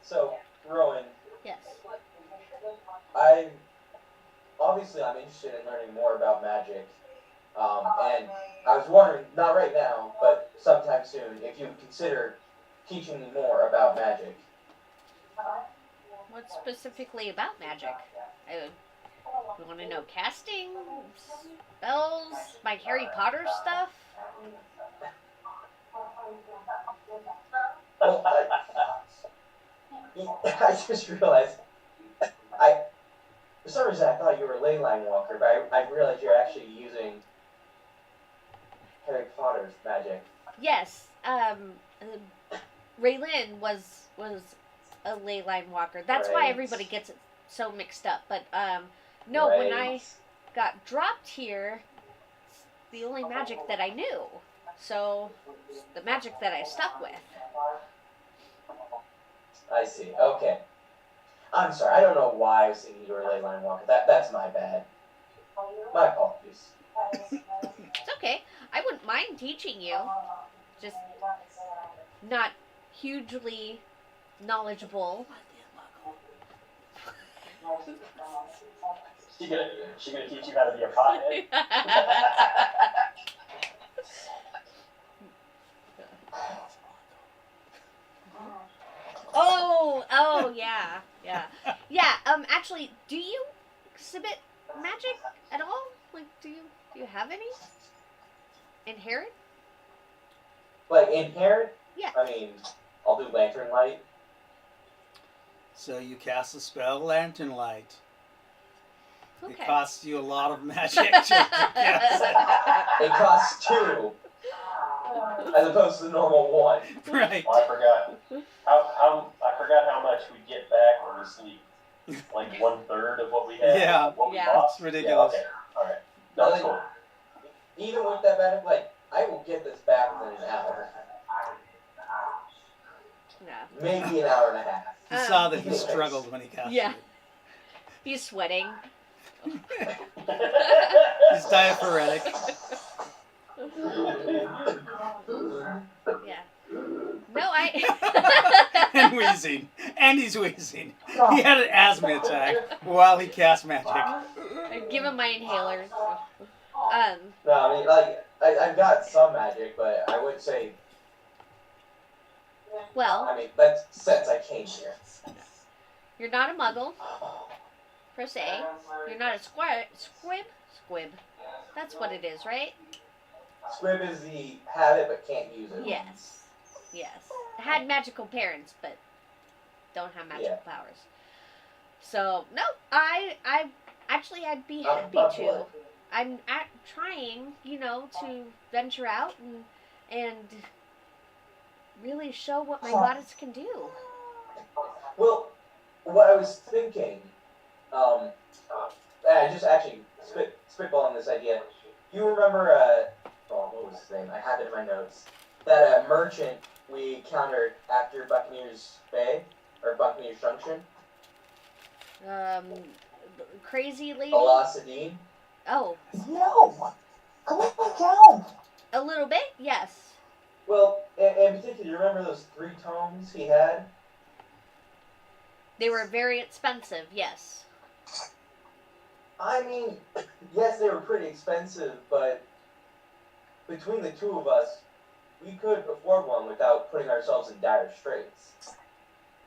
S7: So, Rowan,
S3: Yes.
S7: I'm interested in learning more about magic. And I was wondering, not right now, but sometime soon, if you would consider teaching me more about magic.
S3: What specifically about magic? You want to know casting, spells, like Harry Potter stuff?
S7: Well, I just realized, for some reason I thought you were a ley line walker, but I realized you're actually using Harry Potter's magic.
S3: Yes. Raylin was a ley line walker. That's why
S7: Right.
S3: everybody gets it so mixed up. But no, when I
S7: Right.
S3: got dropped here, it's the only magic that I knew. So the magic that I stuck with.
S7: I see. Okay. I'm sorry. I don't know why I was thinking you were a ley line walker. That's my bad. My apologies.
S3: It's okay. I wouldn't mind teaching you. Just not hugely knowledgeable.
S5: She gonna teach you how to be a pothead?
S3: Oh, yeah. Actually, do you exhibit magic at all? Like, do you have any? Inherent?
S7: Like inherent?
S3: Yeah.
S7: I mean, I'll do lantern light.
S1: So you cast the spell Lantern Light. It
S3: Okay.
S1: costs you a lot of magic just to cast
S7: It costs 2, as opposed to the normal 1.
S1: it. Right.
S5: Oh, I forgot. I forgot how much we get back when we sleep. Like 1/3 of what we had.
S1: Yeah.
S5: What we
S3: Yeah.
S5: lost.
S1: It's ridiculous.
S5: Yeah, okay. All right. No, that's cool.
S7: Even with that benefit, like, I will get this back within an hour.
S3: Yeah.
S7: Maybe an hour and a half.
S1: You saw that he struggled when he cast
S3: Yeah.
S1: it.
S3: He's sweating.
S1: He's diaphoretic.
S3: Yeah. No,
S1: And wheezing. And he's wheezing. He had an asthma attack while he cast magic.
S3: I give him my inhaler.
S7: No, I mean, like, I've got some magic, but I would say,
S3: Well,
S7: I mean, that's since I came here.
S3: you're not a muggle, per se. You're not a squib. That's what it is, right?
S7: Squib is the have it but can't use it.
S3: Yes. Had magical parents, but don't have magical powers. So no, I actually I'd be happy to. I'm trying, to venture out and really show what my goddess can do.
S7: Well, what I was thinking, I just actually spitballing this idea. You remember, what was his name? I have it in my notes. That merchant we encountered after Buccaneers Bay, or Buccaneers Junction?
S3: Crazy lady.
S7: Alasadine?
S3: Oh,
S4: No! Calm down!
S3: a little bit, yes.
S7: Well, in particular, you remember those 3 tomes he had?
S3: They were very expensive, yes.
S7: I mean, yes, they were pretty expensive, but between the 2 of us, we could afford one without putting ourselves in dire straits.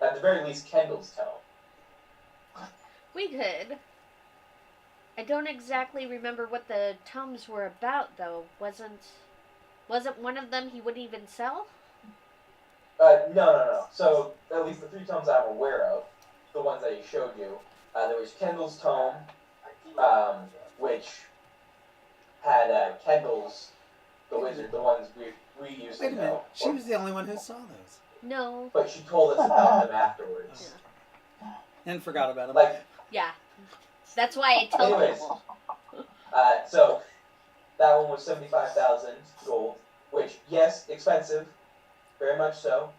S7: At the very least, Kendall's tome.
S3: We could. I don't exactly remember what the tomes were about, though. Wasn't one of them he wouldn't even sell?
S7: No. So, at least the 3 tomes I'm aware of, the ones that he showed you, there was Kendall's tome, which had Kendall's, the wizard, the ones we used
S1: Wait
S7: to
S1: a minute.
S7: know.
S1: She was the only one who saw those.
S3: No.
S7: But she told us about them afterwards.
S1: And forgot about them.
S7: Like,
S3: Yeah. That's why I tell
S7: Anyways.
S3: people.
S7: So that one was 75,000 gold, which yes, expensive, very much so,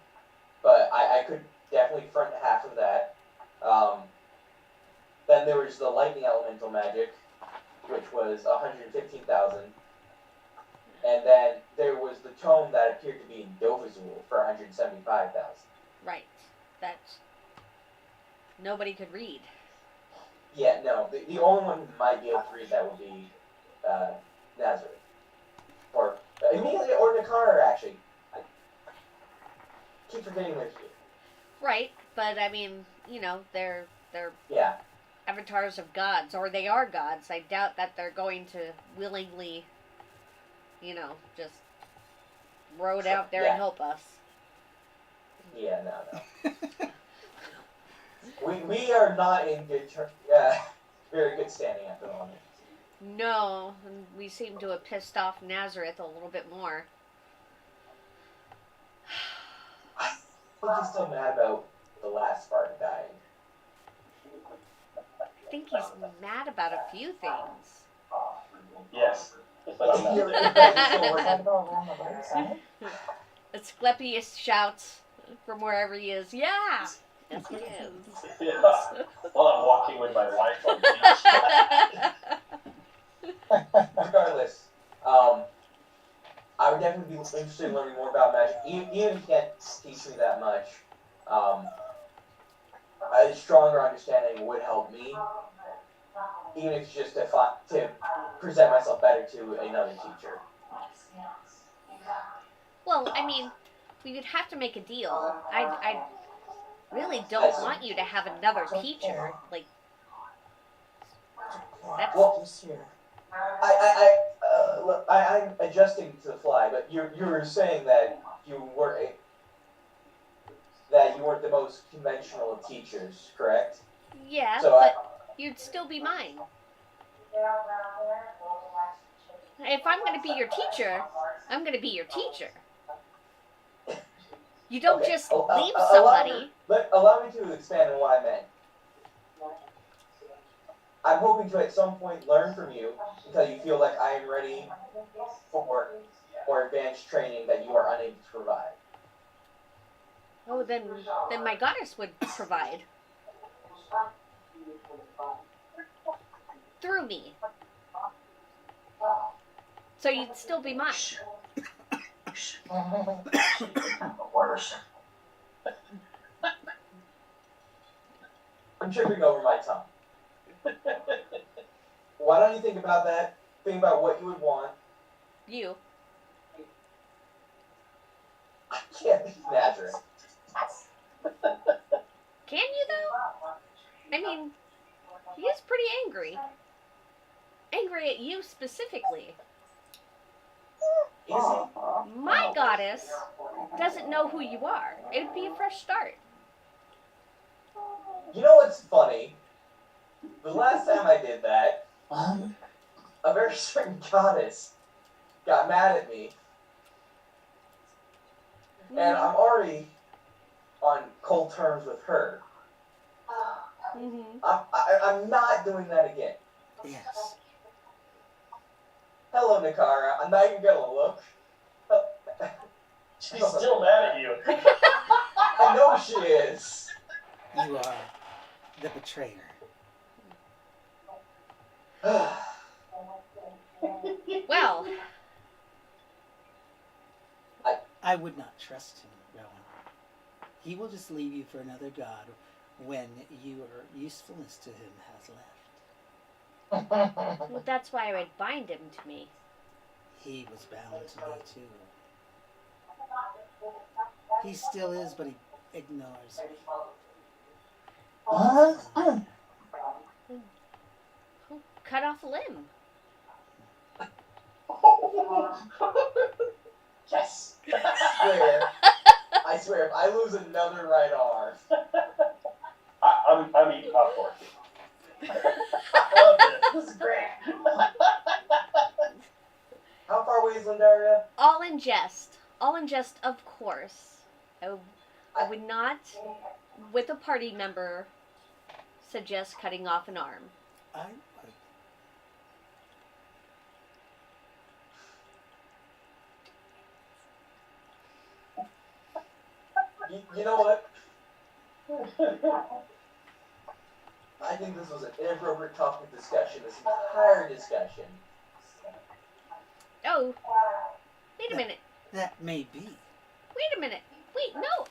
S7: but I could definitely front half of that. Then there was the lightning elemental magic, which was 115,000. And then there was the tome that appeared to be in Dovazul for 175,000.
S3: Right. That's nobody could read.
S7: Yeah, no. The only one who might be able to read that would be Nazareth. Or immediately, or Nakara, actually. I keep forgetting they're here.
S3: Right, but I mean, you know, they're
S7: Yeah.
S3: avatars of gods, or they are gods. I doubt that they're going to willingly, you know, just throw it out there and help us.
S7: Yeah, no. we are not in good very good standing at the moment.
S3: No, and we seem to have pissed off Nazareth a little bit more.
S7: I think he's still mad about the last Spartan dying.
S3: I think he's mad about a few things.
S5: Yes. But I'm not.
S4: Gotta go around the right side.
S3: Asclepius shouts from wherever he is, "Yeah!" Yes, he is.
S5: Yeah. While I'm walking with my wife on the beach.
S7: Regardless, I would definitely be interested in learning more about magic. Even if you can't teach me that much, a stronger understanding would help me. Even if it's just to present myself better to another teacher.
S3: Well, I mean, we would have to make a deal. I really don't want you to have another teacher. Like, that's
S7: Well,
S4: This year.
S7: I'm adjusting to the fly, but you were saying that you weren't the most conventional of teachers, correct?
S3: yeah,
S7: So
S3: but you'd still be mine. If I'm going to be your teacher, I'm going to be your teacher. You don't
S7: Okay,
S3: just
S7: al-
S3: leave
S7: al-
S3: somebody.
S7: Allow me to expand on what I meant. I'm hoping to at some point learn from you until you feel like I am ready for more advanced training that you are unable to provide.
S3: Oh, then my goddess would provide. Through me. So you'd still be mine.
S7: Worse. I'm tripping over my tongue. Why don't you think about that? Think about what you would want.
S3: You.
S7: I can't be Nazareth.
S3: Can you, though? I mean, he is pretty angry. Angry at you specifically.
S7: Is he?
S3: My goddess doesn't know who you are. It would be a fresh start.
S7: You know what's funny? The last time I did that, a very certain goddess got mad at me. And I'm already on cold terms with her.
S3: Mm-hmm.
S7: I'm not doing that again.
S8: Yes.
S7: Hello, Nakara. I'm not even gonna look.
S5: She's still mad at you.
S7: I know she is.
S8: You are the betrayer.
S3: Well,
S8: I would not trust him, Rowan. He will just leave you for another god when your usefulness to him has left.
S3: well, that's why I would bind him to me.
S8: He was bound to me too. He still is, but he ignores me.
S3: Cut off a limb.
S7: Yes. I swear, if I lose another right arm.
S5: I'm eating popcorn. I love this. This is great.
S7: How far away is Lindaria?
S3: All in jest. All in jest, of course. I would not, with a party member, suggest cutting off an arm.
S8: I
S7: You know what? I think this was an inappropriate topic of discussion, this entire discussion.
S3: Oh, wait a minute.
S8: That may be.
S3: Wait a minute. Wait, no.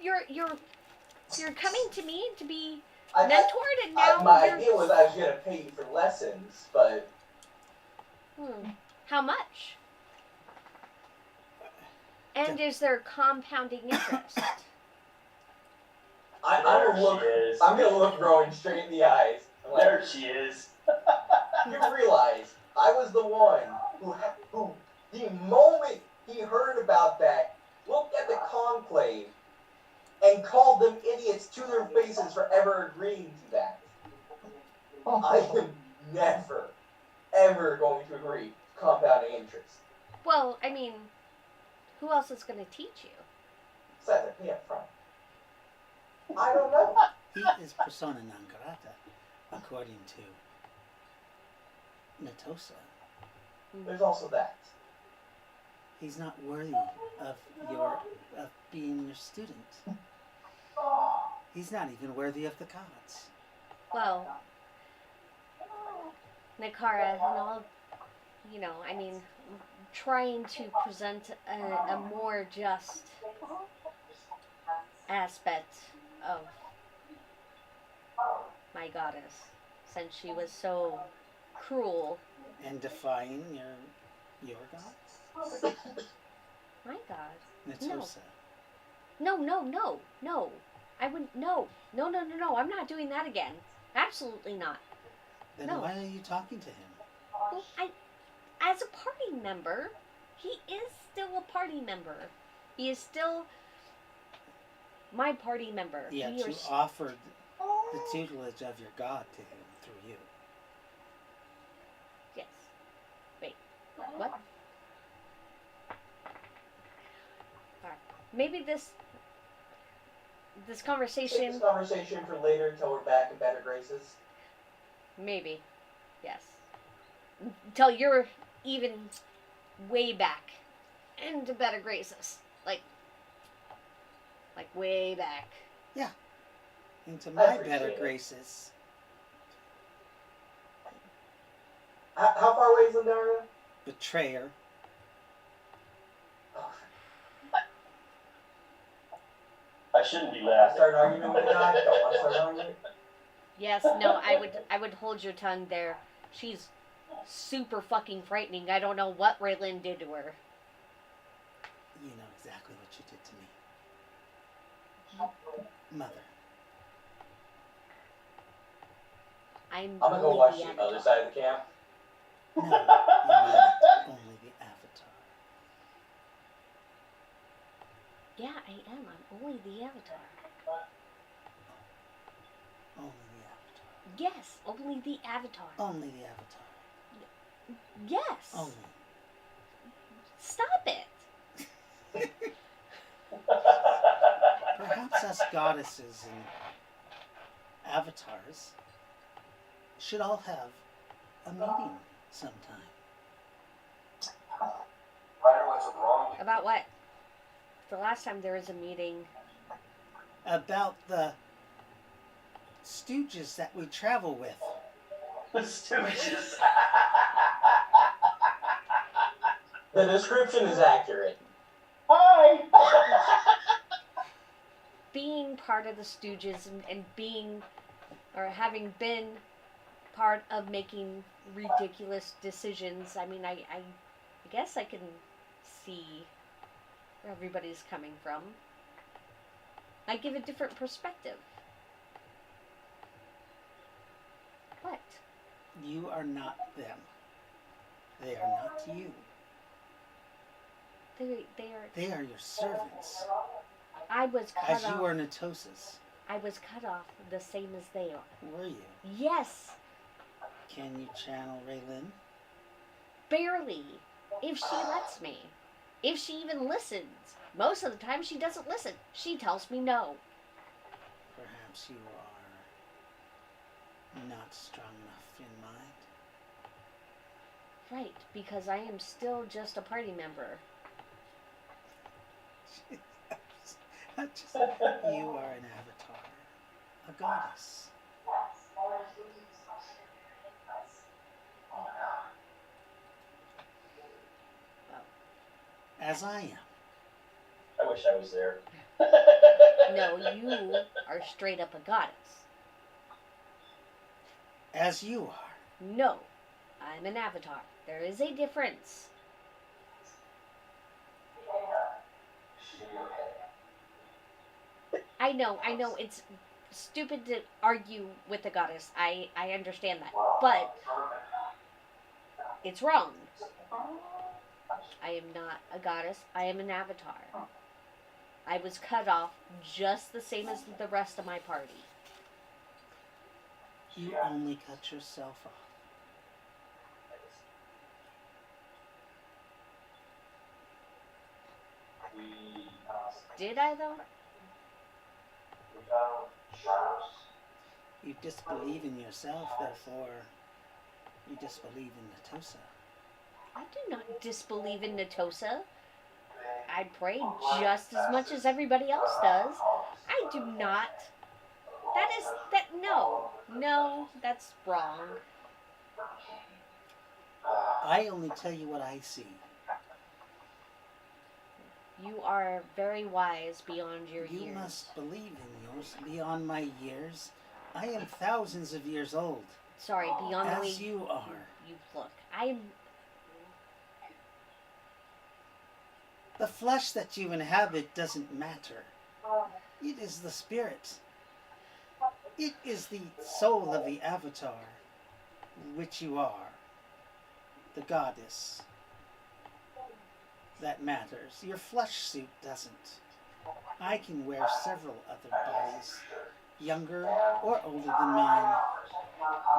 S3: You're coming to me to be mentored, and now
S7: my
S3: you're...
S7: idea was I was going to pay you for lessons, but...
S3: How much? And is there compounding interest?
S7: I'm gonna look Rowan straight in the eyes. Like,
S5: There she is.
S7: you realize I was the one who, the moment he heard about that, looked at the conclave and called them idiots to their faces for ever agreeing to that. I am never, ever going to agree to compounding interest.
S3: Well, I mean, who else is going to teach you?
S7: Besides, I pay up front. I don't know.
S8: He is persona non grata, according to Natosa.
S7: There's also that.
S8: He's not worthy of being your student. He's not even worthy of the gods.
S3: Well, Nakara and all, I mean, trying to present a more just aspect of my goddess, since she was so cruel.
S8: And defying your god?
S3: My god.
S8: Natosa.
S3: No. I wouldn't. No. I'm not doing that again. Absolutely not.
S8: Then
S3: No.
S8: why are you talking to him?
S3: Well, as a party member, he is still a party member. He is still my party member.
S8: Yet
S3: He
S8: you
S3: is-
S8: offered the tutelage of your god to him through you.
S3: Yes. Wait. What? Alright. Maybe this
S7: Save
S3: conversation.
S7: this conversation for later until we're back in better graces.
S3: Maybe. Yes. Until you're even way back into better graces. Like way back.
S8: Into
S7: I
S8: my
S7: appreciate
S8: better
S7: it.
S8: graces.
S7: How far away is Lindaria?
S8: Betrayer.
S7: Oh,
S5: I shouldn't be
S7: I
S5: laughing.
S7: start an argument with the guy. Don't want to start an argument.
S3: Yes, no, I would hold your tongue there. She's super fucking frightening. I don't know what Raylan did to her.
S8: You know exactly what you did to me. Mother.
S3: I'm
S7: I'm gonna go
S3: only
S7: watch
S3: the
S7: the
S3: Avatar.
S7: other side of the camp.
S8: No, you're not. Only the Avatar.
S3: Yeah, I am. I'm only the Avatar.
S8: Only the Avatar.
S3: Yes, only the Avatar.
S8: Only the Avatar.
S3: Yes.
S8: Only.
S3: Stop it.
S8: Perhaps us goddesses and avatars should all have a meeting sometime.
S3: About what? The last time there was a meeting.
S8: About the stooges that we travel with.
S5: The Stooges.
S7: The description is accurate.
S5: Hi.
S3: Being part of the Stooges and being, or having been part of making ridiculous decisions, I mean, I guess I can see where everybody's coming from. I give a different perspective. What?
S8: You are not them. They are not you.
S3: They are.
S8: They are your servants.
S3: I was cut
S8: As
S3: off.
S8: you are Natosas.
S3: I was cut off the same as they are.
S8: Were you?
S3: Yes,
S8: Can you channel Raylan?
S3: barely. If she lets me. If she even listens. Most of the time she doesn't listen. She tells me no.
S8: Perhaps you are not strong enough in mind.
S3: Right, because I am still just a party member.
S8: You are an avatar, a goddess.
S1: as I am.
S5: I wish I was there.
S3: No, you are straight up a goddess.
S1: As you are.
S3: No, I'm an avatar. There is a difference. I know, it's stupid to argue with a goddess. I understand that. But it's wrong. I am not a goddess. I am an avatar. I was cut off just the same as the rest of my party.
S1: You only cut yourself off.
S3: Did I, though?
S1: You disbelieve in yourself, therefore you disbelieve in Natosa.
S3: I do not disbelieve in Natosa. I pray just as much as everybody else does. I do not. No, that's wrong.
S1: I only tell you what I see.
S3: You are very wise beyond your
S1: You
S3: years.
S1: must believe in yours beyond my years. I am thousands of years old.
S3: Sorry, beyond the way
S1: As you are.
S3: you look. I'm.
S1: The flesh that you inhabit doesn't matter. It is the spirit. It is the soul of the avatar, which you are. The goddess. That matters. Your flesh suit doesn't. I can wear several other bodies, younger or older than mine.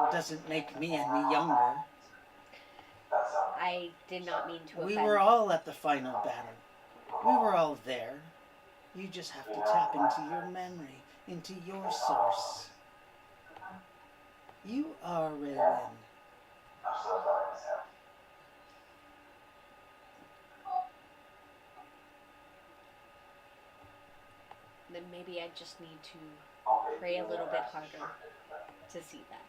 S1: It doesn't make me any younger.
S3: I did not mean to offend.
S1: We were all at the final battle. We were all there. You just have to tap into your memory, into your source. You are Ray-Lin.
S3: Then maybe I just need to pray a little bit harder to see that.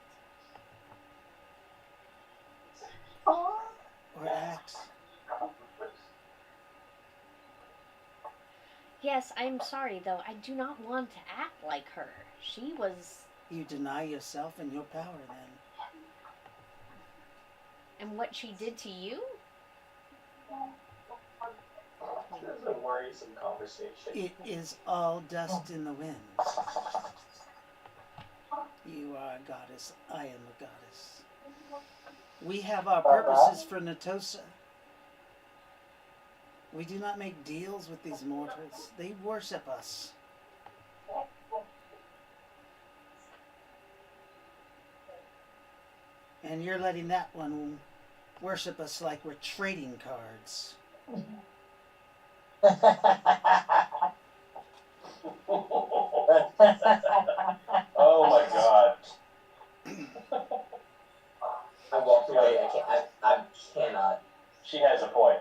S1: Or act.
S3: Yes, I'm sorry though. I do not want to act like her. She was.
S1: You deny yourself and your power then.
S3: And what she did to you?
S5: This is a worrisome conversation.
S1: It is all dust in the wind. You are a goddess. I am a goddess. We have our purposes for Natosa. We do not make deals with these mortals. They worship us. And you're letting that one worship us like we're trading cards.
S5: Oh my God.
S7: I walked away. I cannot.
S5: She has a point.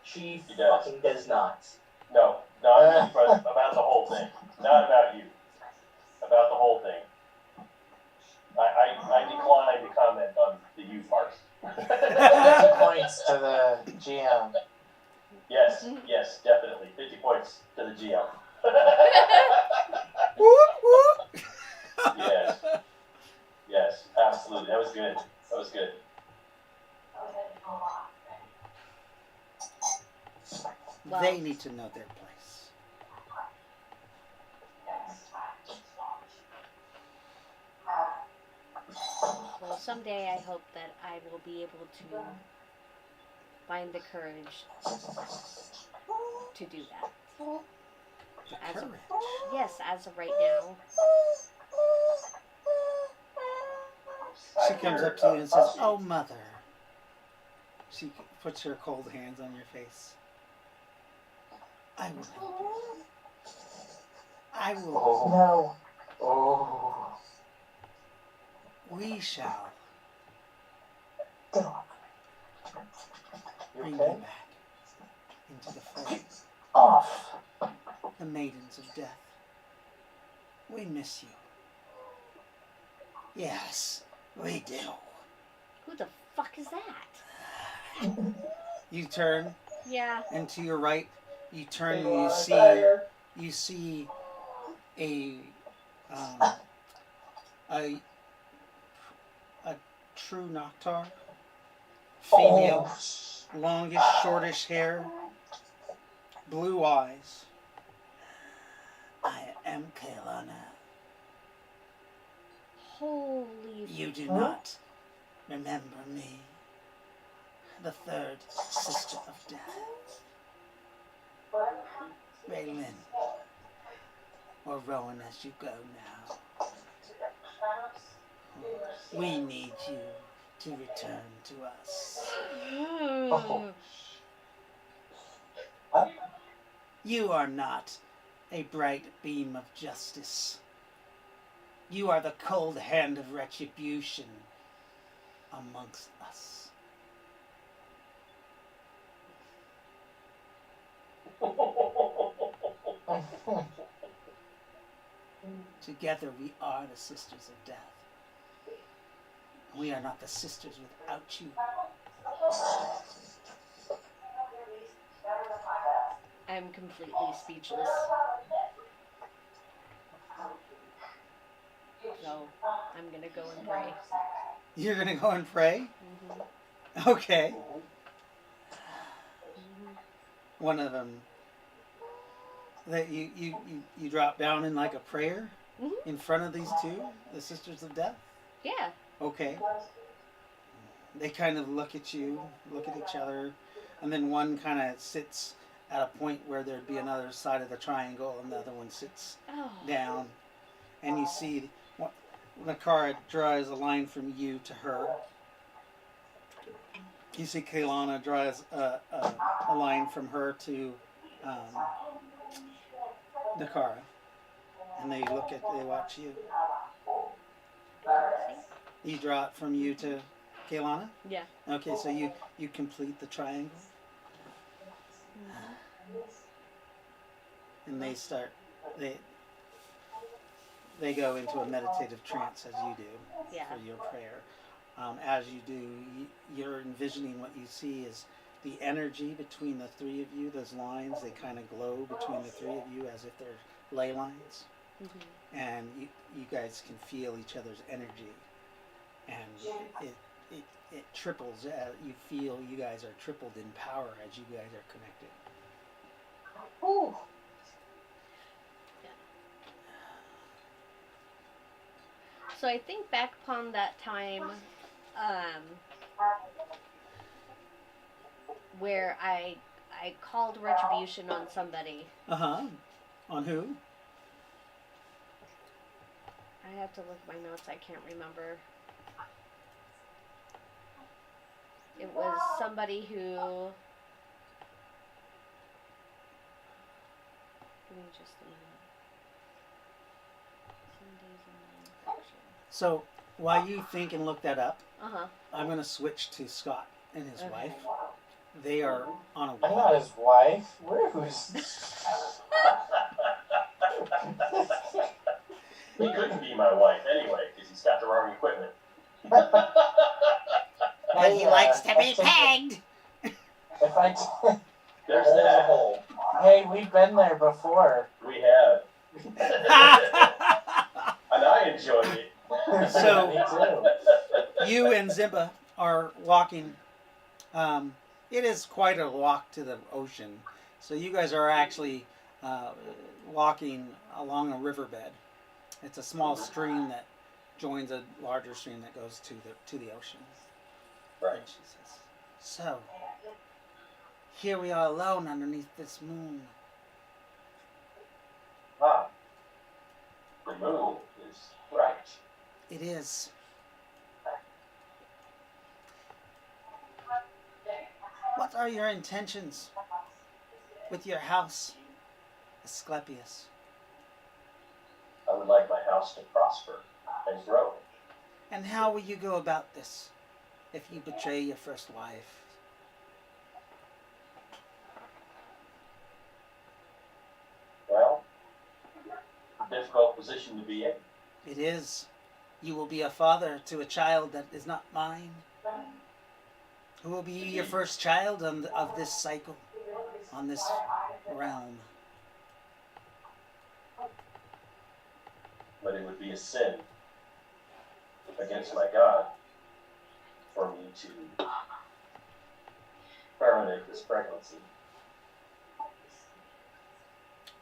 S7: She
S5: She does.
S7: fucking does not.
S5: No, not you, but about the whole thing. Not about you. About the whole thing. I decline to comment on the you part.
S2: 50 points to the GM.
S5: Yes, definitely. 50 points to the GM. Yes, absolutely. That was good.
S3: Well,
S1: They need to know their place.
S3: Well, someday I hope that I will be able to find the courage to do that.
S1: The
S3: As of,
S1: courage.
S3: yes, as of right now.
S1: She comes up to you and says, "Oh, mother." She puts her cold hands on your face. I will help you. I will.
S2: No. Oh.
S1: We shall
S2: Get off. You
S1: bring
S2: okay?
S1: you back into the fold.
S2: Off.
S1: The maidens of death. We miss you. Yes, we do.
S3: Who the fuck is that?
S1: You turn,
S3: Yeah.
S1: and to your right, you turn and you see a um, a a true Noctar, female, longish, shortish hair, blue eyes. I am Kaelana.
S3: Holy.
S1: You do not remember me, the third sister of death. Raylan, or Rowan as you go now. We need you to return to us. You are not a bright beam of justice. You are the cold hand of retribution amongst us. Together we are the sisters of death. We are not the sisters without you.
S3: I'm completely speechless. So, I'm gonna go and pray.
S1: You're gonna go and pray?
S3: Mm-hmm.
S1: Okay.
S3: Mm-hmm.
S1: One of them that you drop down in like a prayer in front of these two, the sisters of death?
S3: Yeah.
S1: Okay. They kind of look at you, look at each other, and then one kind of sits at a point where there'd be another side of the triangle, and the other one sits down. And you see Nakara draws a line from you to her. You see Kaelana draws a line from her to Nakara. And they watch you. You draw it from you to Kaelana?
S3: Yeah.
S1: Okay, so you complete the triangle. And they go into a meditative trance as you do for your prayer. As you do, you're envisioning what you see is the energy between the three of you, those lines, they kind of glow between the three of you as if they're ley lines. Mm-hmm. And you guys can feel each other's energy. And it triples. You feel you guys are tripled in power as you guys are connected.
S2: Ooh.
S3: So I think back upon that time where I called retribution on somebody.
S1: Uh-huh. On who?
S3: I have to look at my notes. I can't remember. It was somebody who... Give me just a minute.
S1: So, while you think and look that up,
S3: Uh-huh.
S1: I'm going to switch to Scott and his wife. They are on a walk.
S2: I'm not his wife. Who's...
S5: He couldn't be my wife anyway, because he's got the wrong equipment.
S1: But he likes to be pegged.
S2: If I...
S5: There's that.
S2: Hey, we've been there before.
S5: We have. And I enjoyed it.
S1: So,
S2: Me too.
S1: you and Zimba are walking. It is quite a walk to the ocean. So you guys are actually walking along a riverbed. It's a small stream that joins a larger stream that goes to the ocean.
S5: Right.
S1: And she says, "So, here we are alone underneath this moon.
S5: Ah. The moon is bright.
S1: It is. What are your intentions with your house, Asclepius?"
S5: I would like my house to prosper and grow.
S1: "And how will you go about this if you betray your first wife?"
S5: Well, a difficult position to be in.
S1: "It is. You will be a father to a child that is not mine.
S8: Who will be your first child of this cycle, on this realm?
S5: But it would be a sin against my God for me to terminate this pregnancy.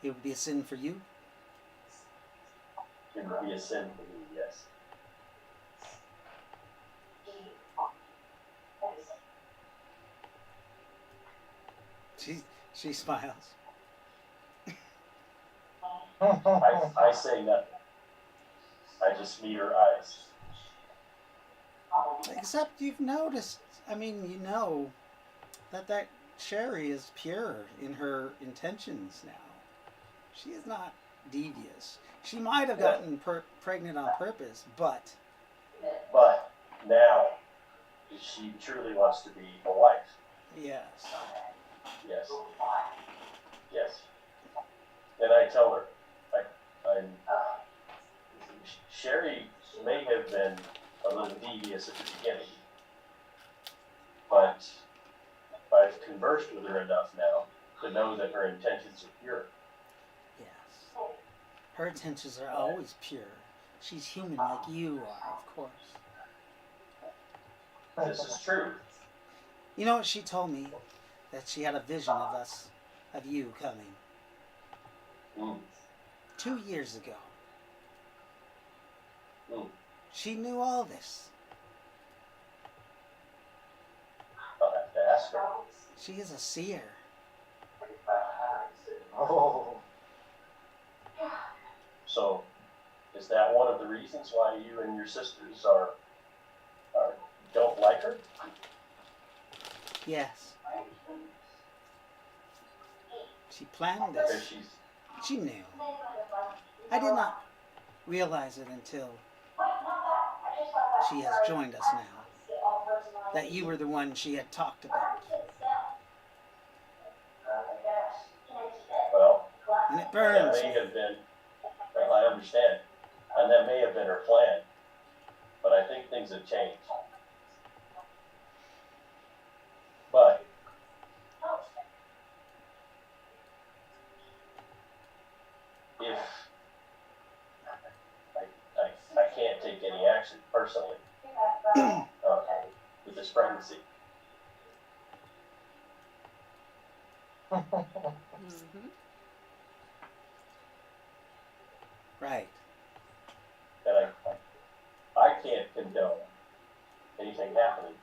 S8: It would be a sin for you?
S5: It would be a sin for me, yes.
S8: She smiles.
S5: I say nothing. I just meet her eyes.
S8: Except you've noticed, I mean, you know that Sherry is pure in her intentions now. She is not devious. She might have gotten pregnant on purpose, but
S5: now, she truly wants to be a wife.
S8: yes.
S5: Yes. Yes. And I tell her, Sherry may have been a little devious at the beginning, but I've conversed with her enough now to know that her intentions are pure.
S8: Yes. Her intentions are always pure. She's human like you are, of course.
S5: This is true.
S8: You know what she told me? That she had a vision of us, of you coming. 2 years ago. She knew all this.
S5: I'll have to ask her.
S8: She is a seer.
S2: Oh.
S5: So, is that one of the reasons why you and your sisters don't like her?
S8: Yes. She planned
S5: Because
S8: this. She knew. I did not realize it until she has joined us now. That you were the one she had talked about.
S5: Well,
S8: And it
S5: that
S8: burns
S5: may
S8: me.
S5: have been, well, I understand, and that may have been her plan, but I think things have changed. But if I can't take any action personally with this pregnancy,
S3: Mm-hmm.
S8: Right.
S5: and I can't condone anything happening.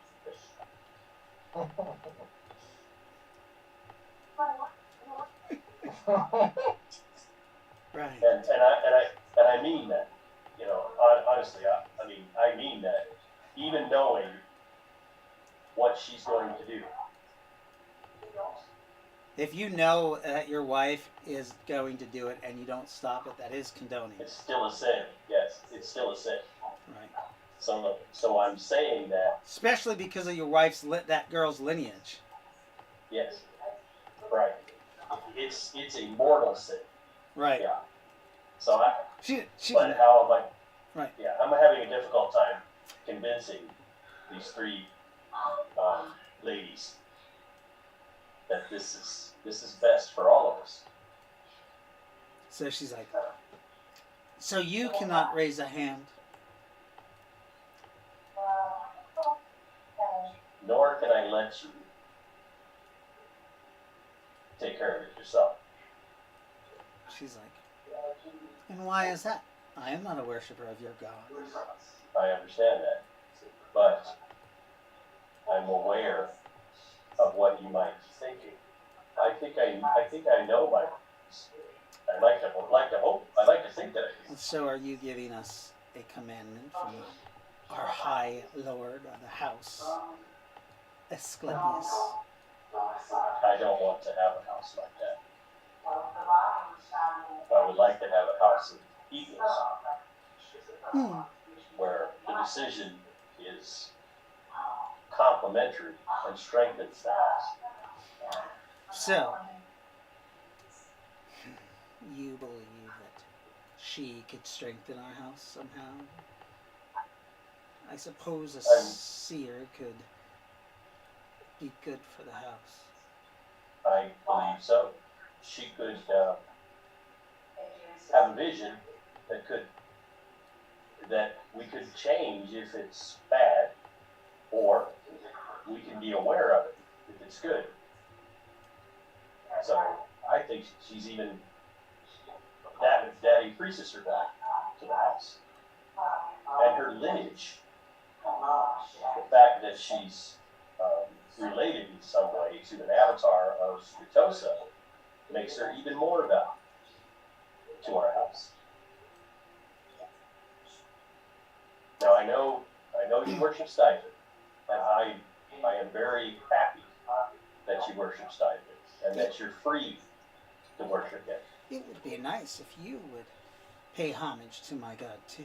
S8: Right.
S5: And I mean that, you know, honestly, I mean that, even knowing what she's going to do.
S8: If you know that your wife is going to do it and you don't stop it, that is condoning.
S5: It's still a sin. Yes, it's still a sin.
S8: Right.
S5: So I'm saying that.
S8: Especially because of your wife's that girl's lineage.
S5: Yes. Right. It's a mortal sin.
S8: Right.
S5: Yeah. So
S8: She
S5: but how am I?
S8: Right.
S5: Yeah, I'm having a difficult time convincing these three ladies that this is best for all of us.
S8: So she's like, so you cannot raise a hand?
S5: Nor can I let you take care of it yourself.
S8: She's like, and why is that? I am not a worshiper of your God.
S5: I understand that, but I'm aware of what you might be thinking. I think I know my ways. I'd like to hope. I'd like to think that I do.
S8: And so are you giving us a commandment from our High Lord of the house, Asclepius?
S5: I don't want to have a house like that. I would like to have a house of equals, where the decision is complementary and strengthens the house.
S8: So, you believe that she could strengthen our house somehow? I suppose a seer could be good for the house.
S5: I believe so. She could have a vision that we could change if it's bad, or we can be aware of it if it's good. So I think she's even that increases her value to the house and her lineage. The fact that she's related in some way to an avatar of Ritosa makes her even more valuable to our house. Now I know you worship Stipend, and I am very happy that you worship Stipend and that you're free to worship him.
S8: It would be nice if you would pay homage to my god too.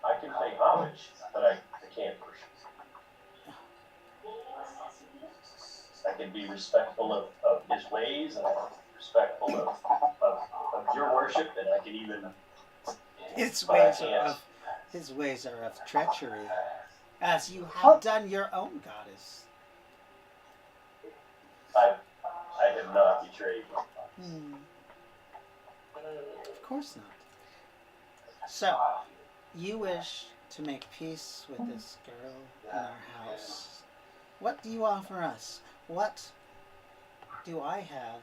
S5: I can pay homage, but I can't worship. I can be respectful of his ways, and I can be respectful of your worship, and I can even.
S8: His ways are of treachery, as you have done your own goddess.
S5: I have not betrayed you.
S8: Of course not. So, you wish to make peace with this girl in our house. What do you offer us? What do I have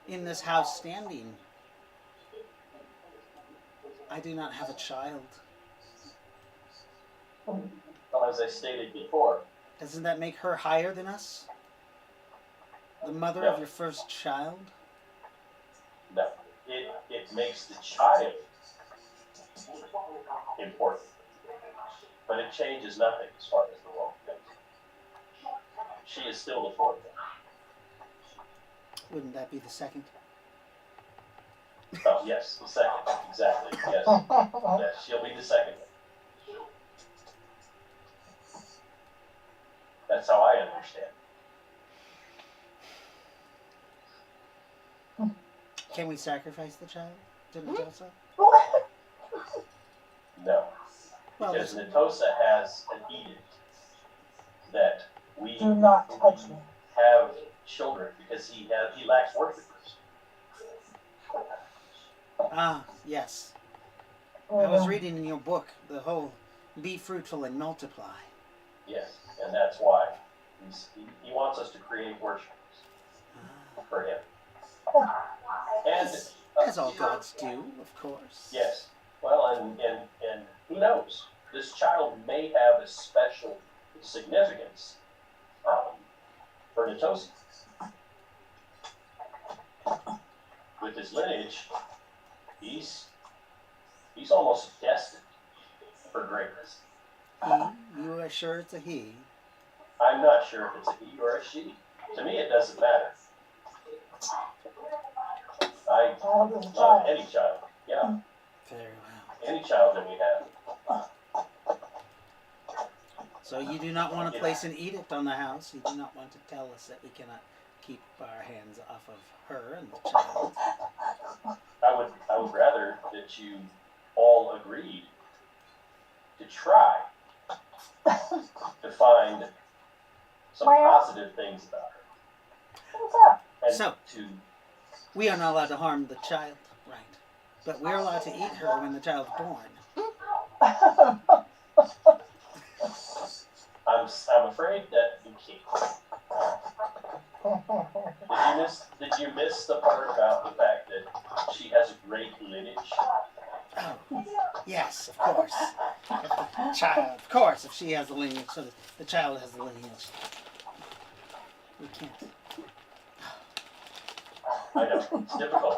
S8: in this house standing? I do not have a child.
S5: Well, as I stated before,
S8: Doesn't that make her higher than us? The mother
S5: No.
S8: of your first child?
S5: no, it makes the child important, but it changes nothing as far as the woman goes. She is still the fourth.
S8: Wouldn't that be the second?
S5: Oh, yes, the second. Exactly. Yes. Yes, she'll be the second. That's how I understand.
S8: Can we sacrifice the child to Natosa?
S5: No.
S8: Well,
S5: Because Natosa has an edict that we
S4: Do not touch me.
S5: have children because he lacks worshipers.
S8: Yes. I was reading in your book the whole be fruitful and multiply.
S5: Yes, and that's why he wants us to create worshipers for him. And
S8: As all gods do, of course.
S5: yes, well, and who knows? This child may have a special significance for Natosa. With his lineage, he's almost destined for greatness.
S8: He? You are sure it's a he?
S5: I'm not sure if it's a he or a she. To me, it doesn't matter. I
S4: Child is a
S5: love
S4: child.
S5: any child. Yeah,
S8: Very well.
S5: any child that we have.
S8: So you do not want to place an edict on the house. You do not want to tell us that we cannot keep our hands off of her and the child.
S5: I would rather that you all agreed to try to find some positive things about her.
S4: What's up?
S5: And
S8: So-
S5: to
S8: We are not allowed to harm the child, right? But we're allowed to eat her when the child's born.
S5: I'm afraid that you can't. Did you miss the part about the fact that she has a great lineage?
S8: Oh, yes, of course. Of course, if she has the lineage, so the child has the lineage. We can't.
S5: I know, it's difficult.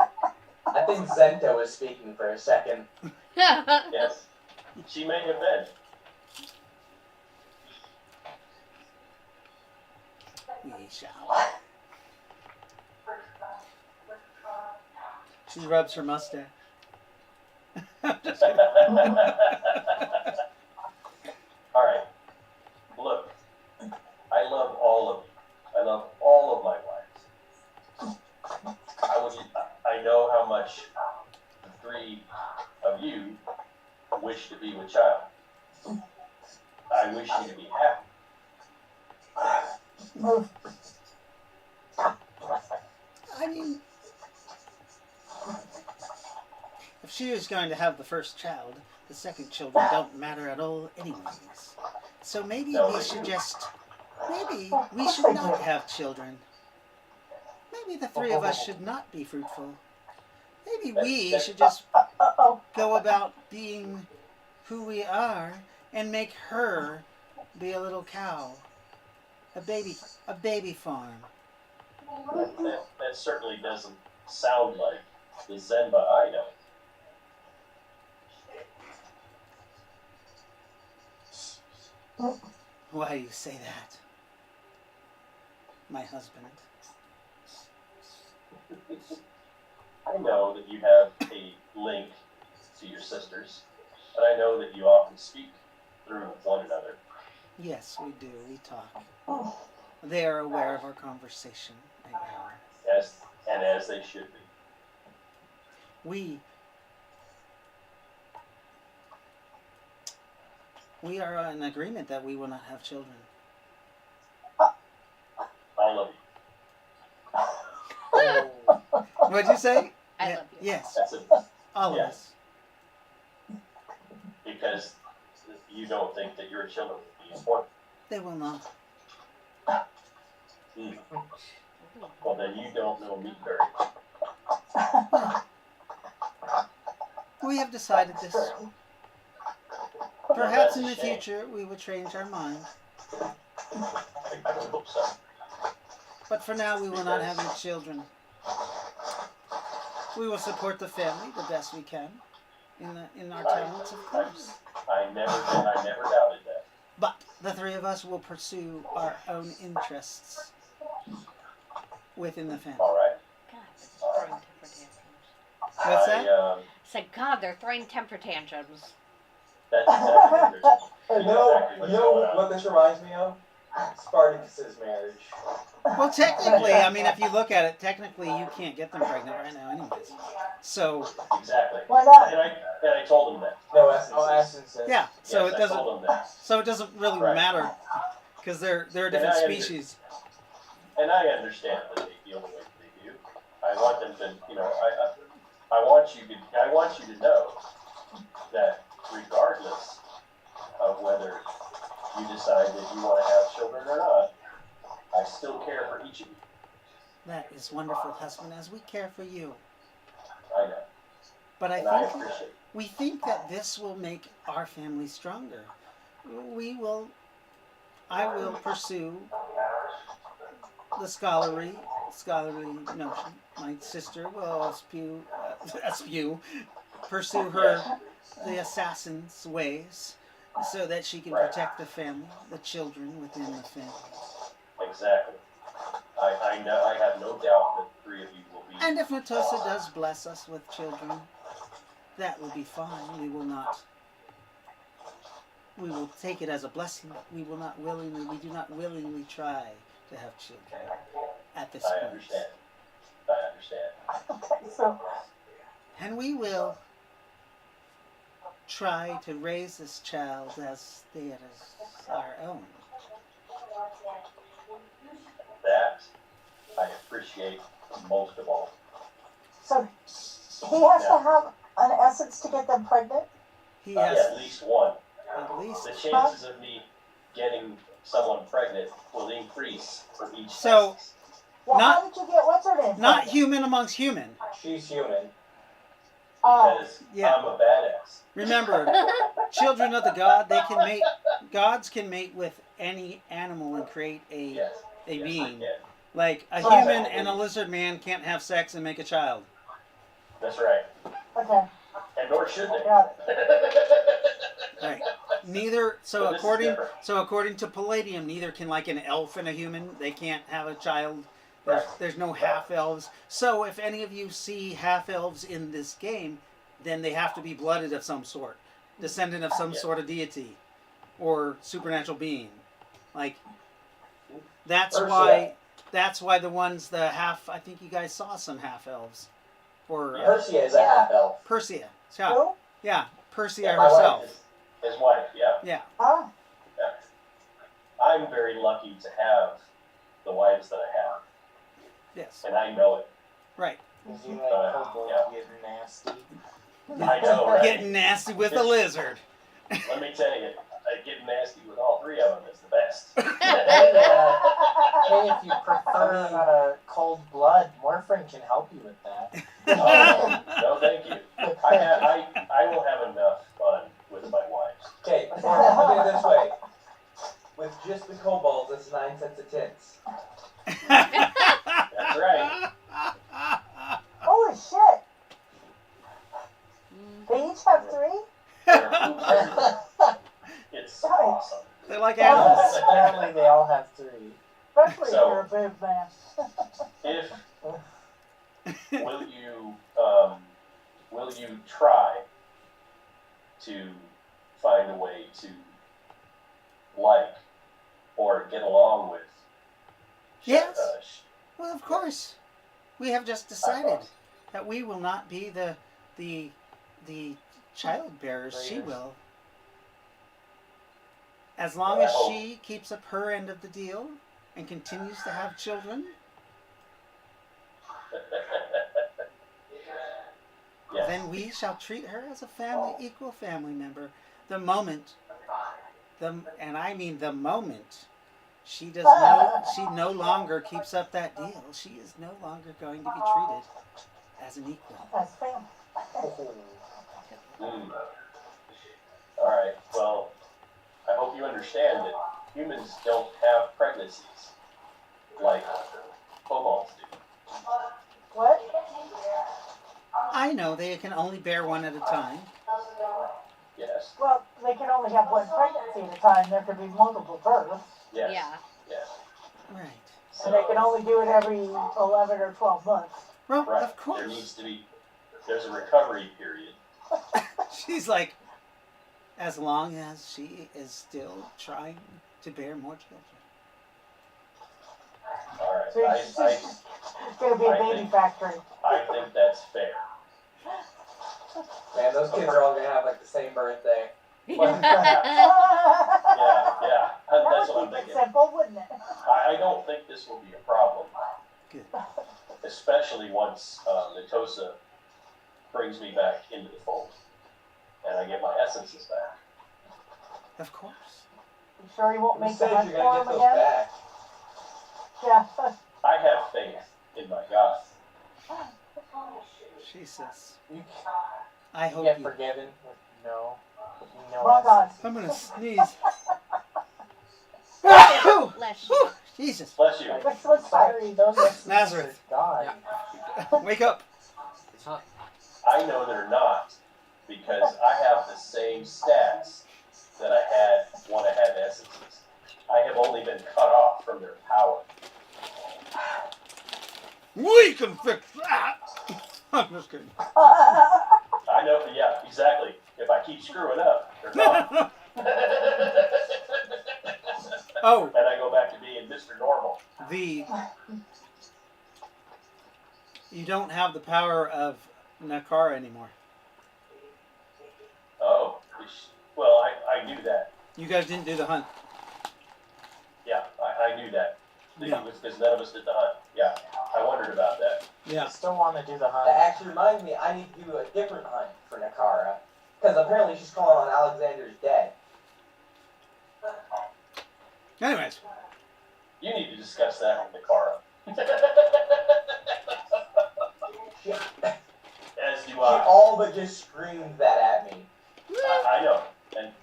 S7: I think Zento was speaking for a second.
S5: Yes, she may have been.
S8: We shall. She rubs her mustache. I'm just kidding.
S5: All right. Look, I love all of you. I love all of my wives. I know how much the three of you wish to be with child. I wish you to be happy.
S4: Move.
S8: I mean, if she is going to have the first child, the second children don't matter at all anyways. So maybe
S5: No,
S8: we
S5: they
S8: should
S5: do.
S8: just, maybe
S4: Of
S8: we
S4: course
S8: should
S4: they
S8: not
S4: do.
S8: have children. Maybe the three of us should not be fruitful. Maybe we should just
S4: Uh-oh.
S8: go about being who we are and make her be a little cow. A baby farm.
S5: That certainly doesn't sound like the Zenba I know.
S8: Why do you say that? My husband.
S5: I know that you have a link to your sisters, and I know that you often speak through one another.
S8: Yes, we do. We talk. They are aware of our conversation right now.
S5: As they should be.
S8: We are in agreement that we will not have children.
S5: I love you.
S8: What'd you say?
S3: I love you.
S8: Yes,
S5: That's it.
S8: all of
S5: Yes.
S8: us.
S5: Because you don't think that your children will be important.
S8: They will not.
S5: Well, then you don't know me very well.
S8: We have decided this. Perhaps in the future we will change our mind.
S5: I hope so.
S8: But for now we will not have any children. We will support the family the best we can in our talents, of course.
S5: I never doubted that.
S8: But the three of us will pursue our own interests within the family.
S5: All right.
S3: God, they're throwing temper tantrums.
S8: What's that?
S3: I said, God, they're throwing temper tantrums.
S5: That's exactly what
S7: You know what this reminds me of? Spartacus's marriage.
S8: Well, technically, I mean, if you look at it, technically you can't get them pregnant right now anyways. So,
S5: Exactly.
S4: Why not?
S5: And I told him that.
S7: No essences.
S8: yeah, so
S5: Yes,
S8: it
S5: I
S8: doesn't
S5: told him that.
S8: really
S5: Right.
S8: matter because they're a
S5: And
S8: different
S5: I
S8: species.
S5: And I understand that they feel the way they do. I want them to, I want you to know that regardless of whether you decide that you want to have children or not, I still care for each of you.
S8: That is wonderful, husband, as we care for you.
S5: I know.
S8: But
S5: And I appreciate it.
S8: we think that this will make our family stronger. I will pursue the scholarly notion. My sister will pursue the assassin's ways, so that she can protect the family, the children within the family.
S5: Exactly. I know. I have no doubt that the three of you will be.
S8: And if Natosa does bless us with children, that will be fine. We will take it as a blessing. We do not willingly try to have children at this
S5: I
S8: point.
S5: understand. I understand.
S4: So,
S8: And we will try to raise this child as our own.
S5: That I appreciate most of all.
S4: so he has to have an essence to get them pregnant?
S8: He
S5: Yeah,
S8: has
S5: at least one.
S8: at least.
S5: The chances of me getting someone pregnant will increase for each
S8: So-
S5: test.
S4: Well,
S8: Not-
S4: how did you get what's her name?
S8: Not
S4: pregnant?
S8: human amongst human.
S7: She's human.
S5: Because
S8: yeah.
S5: I'm a badass.
S8: Remember, children of the gods can mate with any animal and create a
S5: Yes. Yes,
S8: being.
S5: yeah.
S8: Like a
S4: Right.
S8: human and a lizard man can't have sex and make a child.
S5: That's right.
S4: Okay,
S5: And nor should they.
S4: got it.
S8: Right. Neither so
S5: But this is different.
S8: according to Palladium, neither can like an elf and a human. They can't have a child. There's no half elves. So if any of you see half elves in this game, then they have to be blooded of some sort, descendant of some
S5: Yeah.
S8: sort of deity or supernatural being. Like that's
S7: Ursula.
S8: why the half. I think you guys saw some half elves, or
S7: Persia is a half elf.
S8: Persia. Yeah,
S4: Who?
S8: yeah, Persia
S7: My
S8: herself.
S7: wife
S5: His wife, yeah.
S8: Yeah.
S4: Ah,
S5: I'm very lucky to have the wives that I have,
S1: Yes.
S5: and I know it.
S1: Right.
S2: Is you like kobold getting nasty?
S5: I know, right?
S1: Getting nasty with a lizard.
S5: Let me tell you, getting nasty with all three of them is the best.
S2: Hey, if you prefer cold blood, Morphine can help you with that.
S5: No, thank you. I will have enough fun with my wives.
S7: Okay, look at it this way. With just the kobolds, that's 9 sets of tits.
S5: That's right.
S4: Holy shit! They each have 3?
S5: They're hoops. It's awesome.
S1: They're like animals.
S2: Apparently they all have 3.
S4: Especially if
S5: So-
S4: you're a boob man.
S5: Will you try to find a way to like or get along with?
S1: Yes. Well, of course. We have just decided that we will not be the child bearers. She will. As long as she keeps up her end of the deal and continues to have children,
S5: Yes.
S1: then we shall treat her as a family, equal family member. The moment, and I mean the moment, she no longer keeps up that deal. She is no longer going to be treated as an equal.
S4: That's family.
S5: All right. Well, I hope you understand that humans don't have pregnancies like kobolds do.
S4: What?
S1: I know they can only bear one at a time.
S5: Yes.
S4: Well, they can only have one pregnancy at a time. There could be multiple births.
S5: Yes.
S3: Yeah.
S5: Yes.
S1: Right.
S4: And they can only do it every 11 or 12 months.
S1: Well,
S5: Right.
S1: of course.
S5: There's a recovery period.
S1: She's like, as long as she is still trying to bear more children.
S5: All right.
S4: So it's going to be a baby factory.
S5: I think that's fair.
S7: Man, those kids are all gonna have like the same birthday.
S5: Yeah.
S4: That
S5: That's
S4: would
S5: what I'm
S4: keep it
S5: thinking.
S4: simple, wouldn't it?
S5: I don't think this will be a problem.
S1: Good.
S5: Especially once Natosa brings me back into the fold and I get my essences back.
S1: Of course.
S4: You sure you won't
S7: Who
S4: make the
S7: said
S4: hunt
S7: you're gonna
S4: for
S7: get
S4: him
S7: those
S4: again?
S7: back?
S4: Yeah.
S5: I have faith in my God.
S1: Jesus.
S2: You
S1: I hope
S2: get
S1: you.
S2: forgiven with no
S4: Wrong God.
S1: I'm gonna sneeze.
S3: Bless you.
S1: Jesus.
S5: Bless you.
S4: Let's fight.
S2: Sorry, those essences
S1: Nazareth.
S2: are gone.
S1: Wake up.
S6: It's not.
S5: I know they're not because I have the same stats that I had when I had essences. I have only been cut off from their power.
S1: We can fix that. I'm just kidding.
S5: I know, yeah, exactly. If I keep screwing up, they're gone.
S1: Oh,
S5: And I go back to being Mr. Normal.
S1: you don't have the power of Nakara anymore.
S5: Oh, well, I knew that.
S1: You guys didn't do the hunt.
S5: Yeah, I knew that.
S1: Yeah.
S5: Because none of us did the hunt. Yeah, I wondered about that.
S2: I
S1: Yeah.
S2: still want to do the
S7: That
S2: hunt.
S7: actually reminds me, I need to do a different hunt for Nakara. Because apparently she's calling on Alexander's dead.
S1: Anyways,
S5: You need to discuss that with Nakara.
S7: She,
S5: As do
S7: she
S5: I.
S7: all but just screamed that at me.
S5: I know. And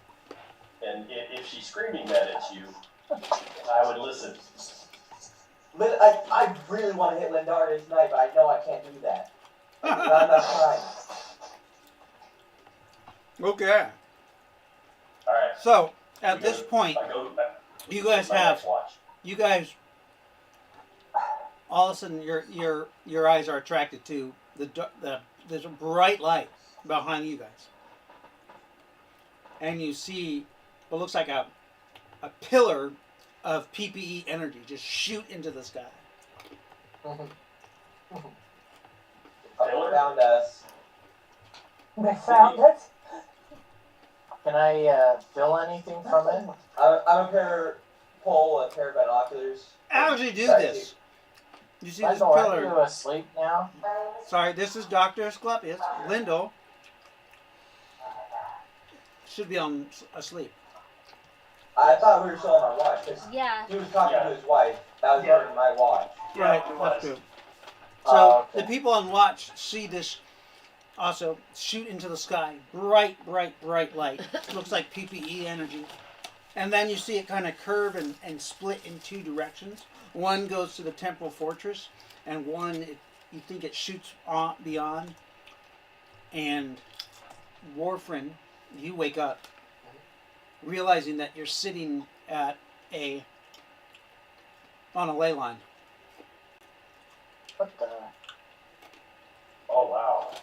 S5: if she's screaming that at you, I would listen.
S7: I really want to hit Lindarda tonight, but I know I can't do that. Not enough time.
S1: okay.
S5: All right.
S1: So at this point,
S5: I go.
S1: you guys
S5: my
S1: have
S5: next watch.
S1: all of a sudden your eyes are attracted to there's a bright light behind you guys, and you see what looks like a pillar of PPE energy just shoot into the sky.
S7: Found us.
S4: They found it.
S2: Can I feel anything from it?
S7: I'm a pull a pair of binoculars.
S1: As you do
S7: Try
S1: this, you see
S2: I
S1: this
S2: know, aren't
S1: pillar.
S2: you asleep now?
S1: Sorry, this is Dr. Asclepius. Lindell should be on asleep.
S7: I thought we were still on our watch because
S3: Yeah.
S7: he was talking
S5: Yeah.
S7: to his wife. That was
S5: Yeah.
S7: during my watch.
S5: Yeah,
S1: Right,
S5: it
S1: that's
S5: was.
S1: true. So
S2: Oh, okay.
S1: the people on watch see this also shoot into the sky. Bright, bright, bright light. Looks like PPE energy. And then you see it kind of curve and split in two directions. One goes to the Temporal Fortress, and one, you think it shoots on, beyond. And Warfrin, you wake up, realizing that you're sitting at on a ley line.
S2: What the?
S5: Oh wow.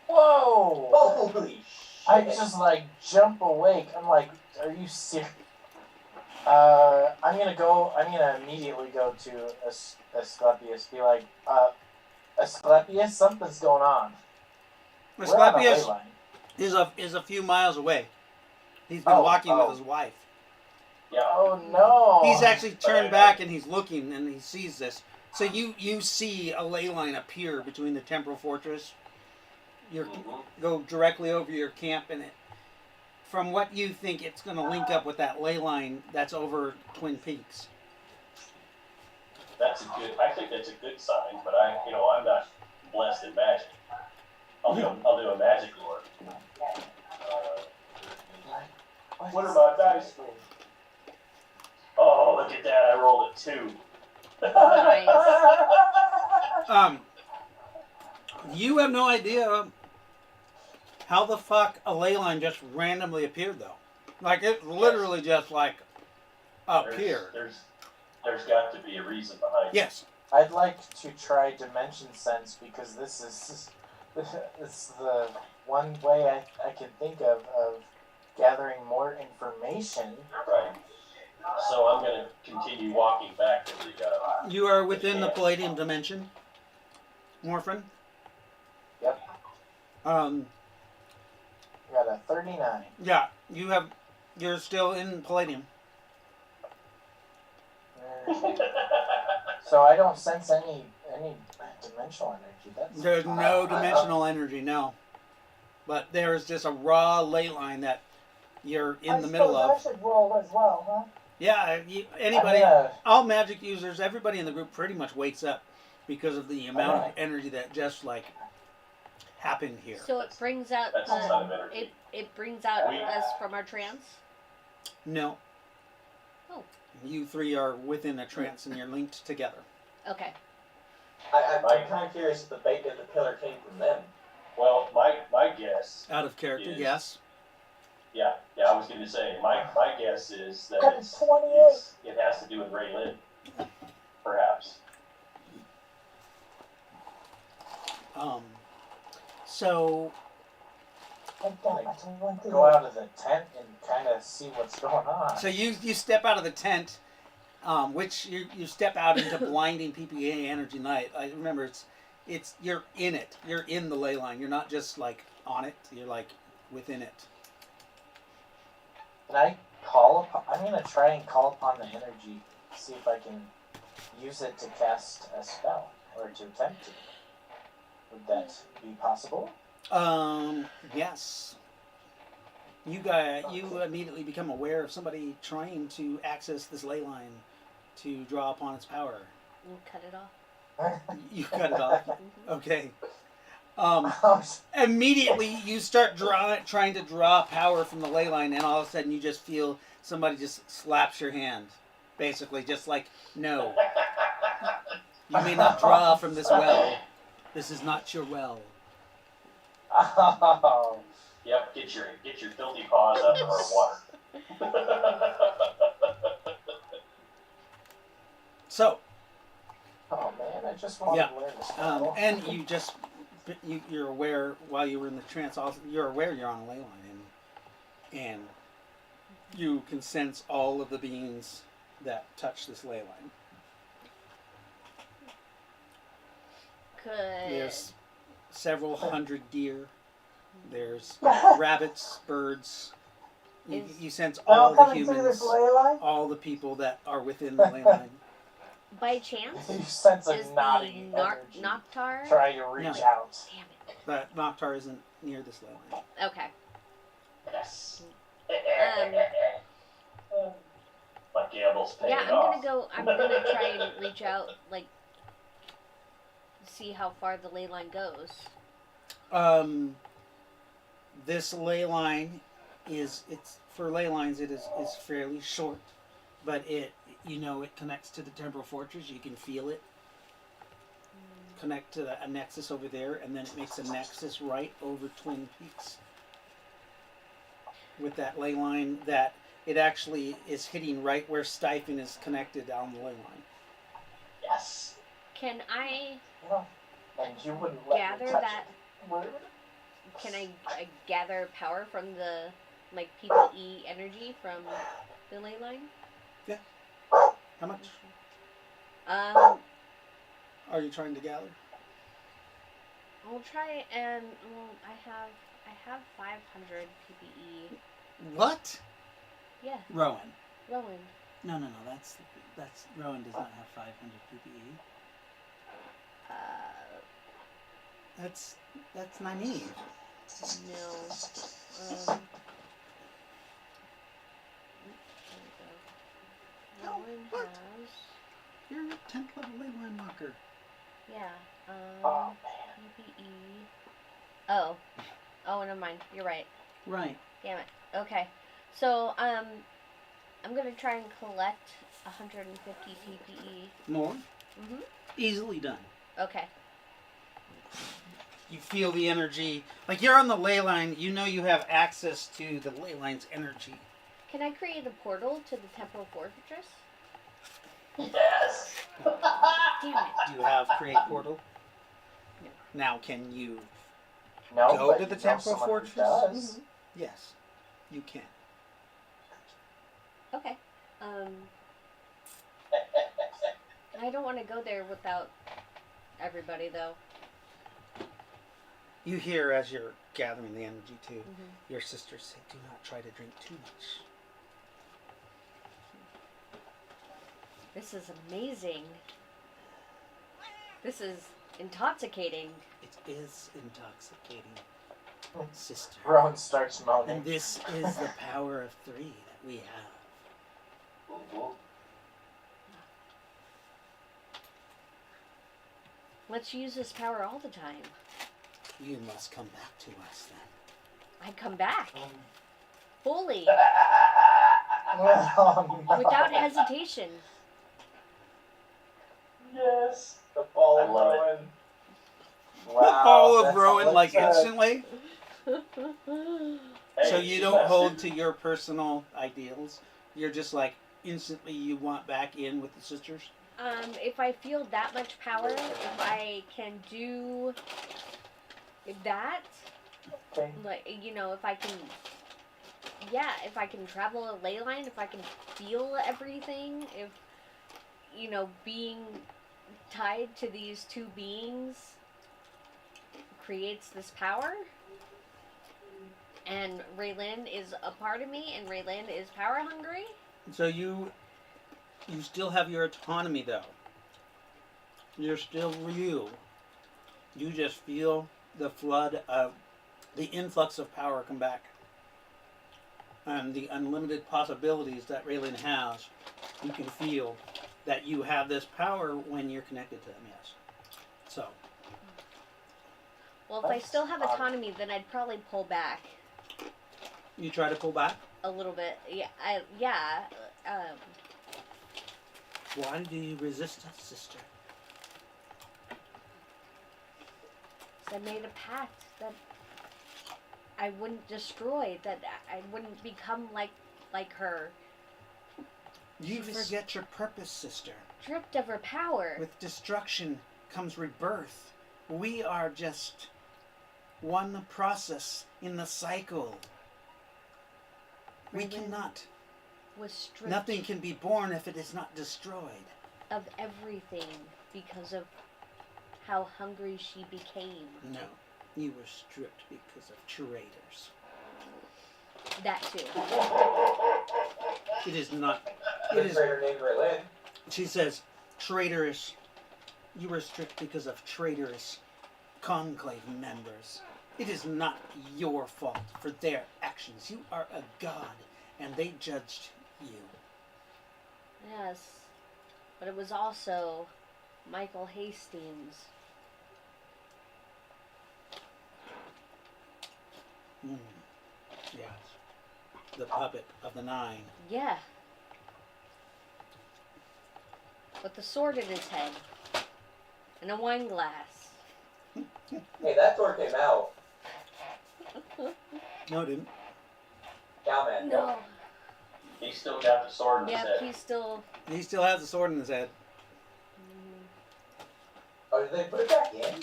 S2: Whoa!
S7: Holy shit.
S2: I just like jump awake. I'm like, are you serious? I'm gonna immediately go to Asclepius. Be like, Asclepius, something's going on. We're on a ley
S1: Asclepius
S2: line.
S1: is a few miles away. He's been
S2: Oh,
S1: walking
S2: oh.
S1: with his wife.
S5: Yeah.
S2: Oh no!
S1: He's actually turned back and he's looking and he sees this. So you see a ley line appear between the Temporal Fortress. You go directly over your camp, and from what you think, it's going to link up with that ley line that's over Twin Peaks.
S5: That's a good. I think that's a good sign. But I'm not blessed in magic. I'll do a magic lore. What are my dice? Oh, look at that! I rolled a 2.
S3: Nice.
S1: You have no idea how the fuck a ley line just randomly appeared, though. Like, it literally just, like, appeared.
S5: There's got to be a reason behind it.
S1: Yes.
S2: I'd like to try Dimension Sense because this is the one way I can think of gathering more information.
S5: Right. So I'm going to continue walking back to the.
S1: You are within the Palladium dimension, Morphin.
S2: Yep. Got a 39.
S1: Yeah, you're still in Palladium.
S2: So I don't sense any dimensional energy. That's
S1: There's no dimensional energy, no. But there's just a raw ley line that you're in the middle
S4: I
S1: of.
S4: suppose I should roll as well, huh?
S1: Yeah, anybody, all magic users, everybody in the group pretty much wakes up because of the amount of energy that just like happened here.
S3: So it brings out
S5: That's a ton of energy.
S3: it brings out us from our trance.
S1: No.
S3: Oh.
S1: You three are within a trance and you're linked together.
S3: Okay.
S7: I'm kind of curious if the pillar came from them.
S5: Well, my guess.
S1: Out of character,
S5: Yes.
S1: yes.
S5: Yeah, I was going to say, my guess is that
S4: Got 28.
S5: it has to do with Ray Lynn, perhaps.
S1: So
S2: go out of the tent and kind of see what's going on.
S1: So you step out of the tent, which you step out into blinding PPA energy night. I remember it's you're in it. You're in the ley line. You're not just like on it. You're like within it.
S2: Can I call upon? I'm gonna try and call upon the energy. See if I can use it to cast a spell or to attempt to. Would that be possible?
S1: Yes. You immediately become aware of somebody trying to access this ley line to draw upon its power.
S3: We'll cut it off.
S1: You cut it off. Okay. Immediately you start trying to draw power from the ley line, and all of a sudden you just feel somebody just slaps your hand. Basically, just like, no. You may not draw from this well. This is not your well.
S2: Oh.
S5: Yep, get your filthy paws out of our water.
S1: So,
S2: Oh man, I just wanted to learn this spell.
S1: and you're aware while you were in the trance. Also, you're aware you're on a ley line, and you can sense all of the beings that touch this ley line.
S3: Good.
S1: There's several hundred deer. There's rabbits, birds, You sense
S4: They're all
S1: all the
S4: coming through this
S1: humans,
S4: ley line?
S1: all the people that are within the ley line.
S3: By chance,
S2: You sense a
S3: is the
S2: naughty energy.
S3: Noctar?
S2: Try to reach
S1: No.
S2: out.
S3: Damn it.
S1: But Noctar isn't near this ley line.
S3: Okay.
S5: Yes.
S3: Um,
S5: My gamble's paying
S3: Yeah,
S5: off.
S3: I'm gonna try and reach out, like, see how far the ley line goes.
S1: This ley line it's for ley lines it is fairly short, but it connects to the Temporal Fortress. You can feel it connect to a nexus over there, and then it makes a nexus right over Twin Peaks with that ley line that it actually is hitting right where Stipend is connected on the ley line.
S5: Yes.
S3: Can I
S2: No. And you wouldn't let
S3: gather
S2: me touch
S3: that?
S2: it.
S3: Can I gather power from the PPE energy from the ley line?
S1: How much
S3: Um,
S1: are you trying to gather?
S3: I'll try and I have 500 PPE.
S1: What?
S3: Yeah,
S1: Rowan.
S3: Rowan.
S1: No, that's Rowan does not have 500 PPE. That's Nyneave.
S3: No.
S1: Oh,
S3: Rowan
S1: what?
S3: has.
S1: You're a 10th level ley line walker.
S3: Yeah.
S2: Oh, man.
S3: PPE. Oh, never mind. You're right.
S1: Right.
S3: Damn it. Okay. So, I'm gonna try and collect 150 PPE.
S1: More?
S3: Mhm.
S1: Easily done.
S3: Okay.
S1: You feel the energy. Like you're on the ley line, you know you have access to the ley line's energy.
S3: Can I create a portal to the Temporal Fortress?
S5: Yes.
S3: Damn it.
S1: Do you have create portal?
S3: No.
S1: Now can you
S2: No,
S1: go
S2: but
S1: to the
S2: you know
S1: Temporal
S2: someone who
S1: Fortress?
S2: does.
S1: Yes. You can.
S3: Okay. I don't want to go there without everybody, though.
S1: You hear as you're gathering the energy too,
S3: Mm-hmm.
S1: your sisters say, do not try to drink too much.
S3: This is amazing. This is intoxicating.
S1: It is intoxicating, sister.
S2: Rowan starts moaning.
S1: And this is the power of 3 that we have.
S3: Let's use this power all the time.
S1: You must come back to us then.
S3: I come back. Fully.
S2: Oh, no.
S3: Without hesitation.
S5: Yes.
S2: The fall
S5: I
S2: of
S5: love it.
S2: Rowan. Wow,
S1: All of
S2: that's
S1: Rowan
S2: what
S1: like
S2: it says.
S1: instantly.
S5: Hey,
S1: So you
S5: she's
S1: don't
S5: not
S1: hold
S5: stupid.
S1: to your personal ideals. You're just like instantly you want back in with the sisters.
S3: If I feel that much power, if I can do that,
S2: Okay.
S3: like, if I can, if I can travel a ley line, if I can feel everything, if, being tied to these two beings creates this power, and Raylin is a part of me, and Raylin is power hungry.
S1: So you still have your autonomy though. You're still you. You just feel the flood of the influx of power come back. And the unlimited possibilities that Raylin has, you can feel that you have this power when you're connected to them, yes. So
S3: Well, if I still have autonomy, then I'd probably pull back
S1: you try to pull back.
S3: a little bit.
S1: Why do you resist us, sister?
S3: I made a pact that I wouldn't destroy, that I wouldn't become like her,
S1: You
S3: She was-
S1: forget your purpose, sister.
S3: stripped of her power.
S1: With destruction comes rebirth. We are just one process in the cycle. We
S3: Raylin
S1: cannot.
S3: was stripped
S1: Nothing can be born if it is not destroyed.
S3: of everything because of how hungry she became.
S1: No, you were stripped because of traitors.
S3: That too.
S1: It is not. It
S7: The
S1: is.
S7: traitor named Berlin.
S1: She says, traitorous. You were stripped because of traitorous conclave members. It is not your fault for their actions. You are a god, and they judged you.
S3: Yes. But it was also Michael Hastings.
S1: Mm. Yes. The puppet of the Nine.
S3: Yeah. With the sword in his head. And a wine glass.
S7: Hey, that sword came out.
S1: No, it didn't.
S7: Yeah, man.
S3: No.
S5: He still got the sword in his
S3: Yep,
S5: head.
S3: he's still.
S1: He still has the sword in his head.
S7: Oh, did they put it back in?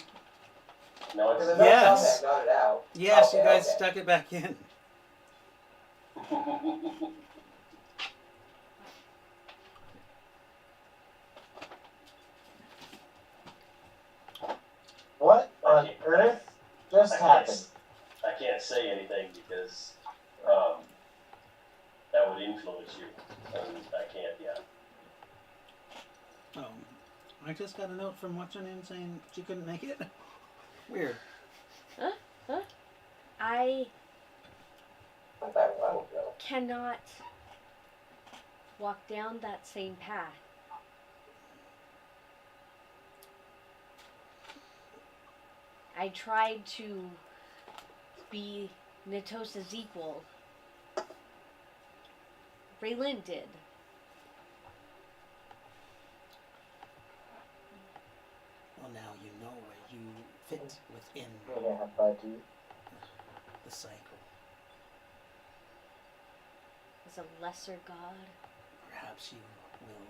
S5: No,
S7: Because
S5: it's
S7: I know
S1: Yes.
S7: Combat got it out.
S1: Yes, you
S7: Okay,
S1: guys
S7: okay.
S1: stuck it back in.
S2: What on earth just happened?
S5: I can't say anything because that would influence you, and I can't yet.
S1: Oh, I just got a note from what's her name saying she couldn't make it. Weird.
S3: I
S7: Not that while ago.
S3: cannot walk down that same path. I tried to be Natosa's equal. Raylan did.
S1: Well, now you know where you fit within
S2: Yeah, but you.
S1: the cycle.
S3: As a lesser god.
S1: Perhaps you will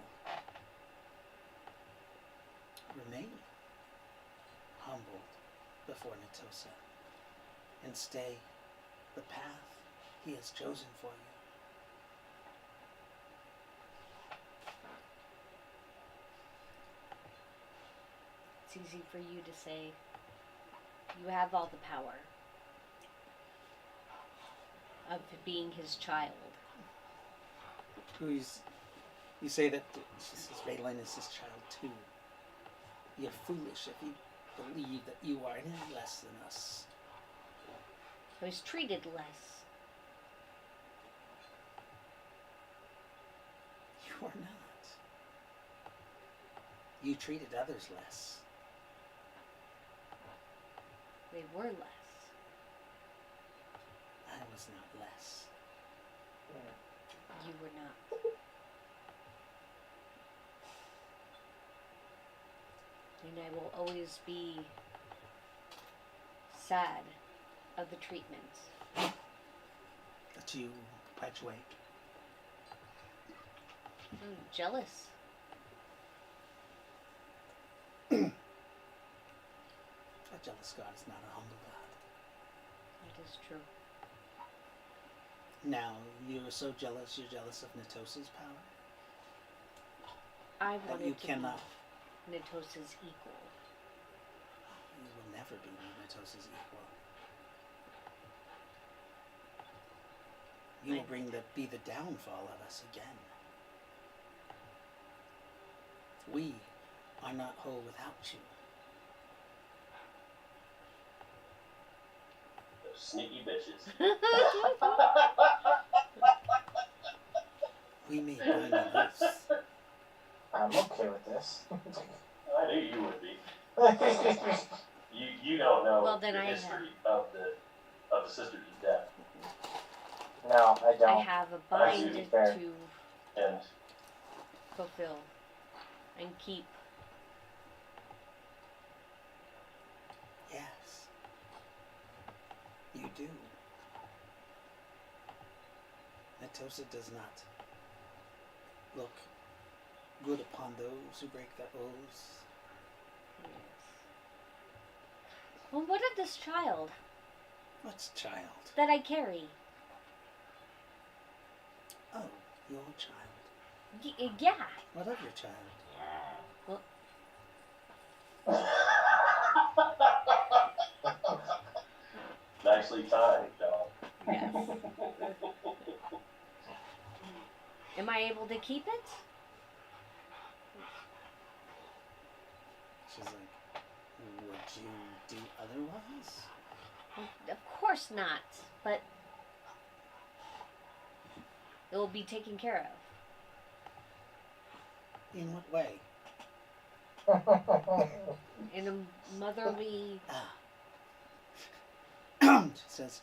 S1: remain humbled before Natosa and stay the path he has chosen for you.
S3: It's easy for you to say you have all the power of being his child.
S1: You say that she says Raylan is his child too. You're foolish if you believe that you are any less than us.
S3: I was treated less.
S1: You are not. You treated others less.
S3: They were less.
S1: I was not less.
S3: You were not. And I will always be sad of the treatment.
S1: That you perpetuate.
S3: I'm jealous.
S1: A jealous God is not a humble God.
S3: That is true.
S1: Now, you're so jealous, you're jealous of Natosa's power?
S3: I
S1: That
S3: wanted
S1: you
S3: to
S1: cannot,
S3: be Natosa's equal.
S1: you will never be Natosa's equal. You will be the downfall of us again. We are not whole without you.
S5: Those sneaky bitches.
S1: We may bind on oaths.
S2: I'm okay with this.
S5: I knew you would be. You don't know
S3: Well, then
S5: the
S3: I
S5: history of the Sisters of Death.
S2: No, I
S3: I
S2: don't.
S3: have a
S5: I
S3: bind
S5: see.
S2: Fair.
S3: to
S5: And
S3: fulfill and keep.
S1: Yes. You do. Natosa does not look good upon those who break their oaths.
S3: Yes. Well, what of this child
S1: What's child?
S3: that I carry?
S1: Oh, your child.
S3: Yeah.
S1: What of your child?
S5: nicely timed, dog.
S3: Yes. Am I able to keep it?
S8: She's like, would you do otherwise?
S3: Of course not. But it will be taken care of.
S8: In what way?
S3: In a motherly.
S8: She says,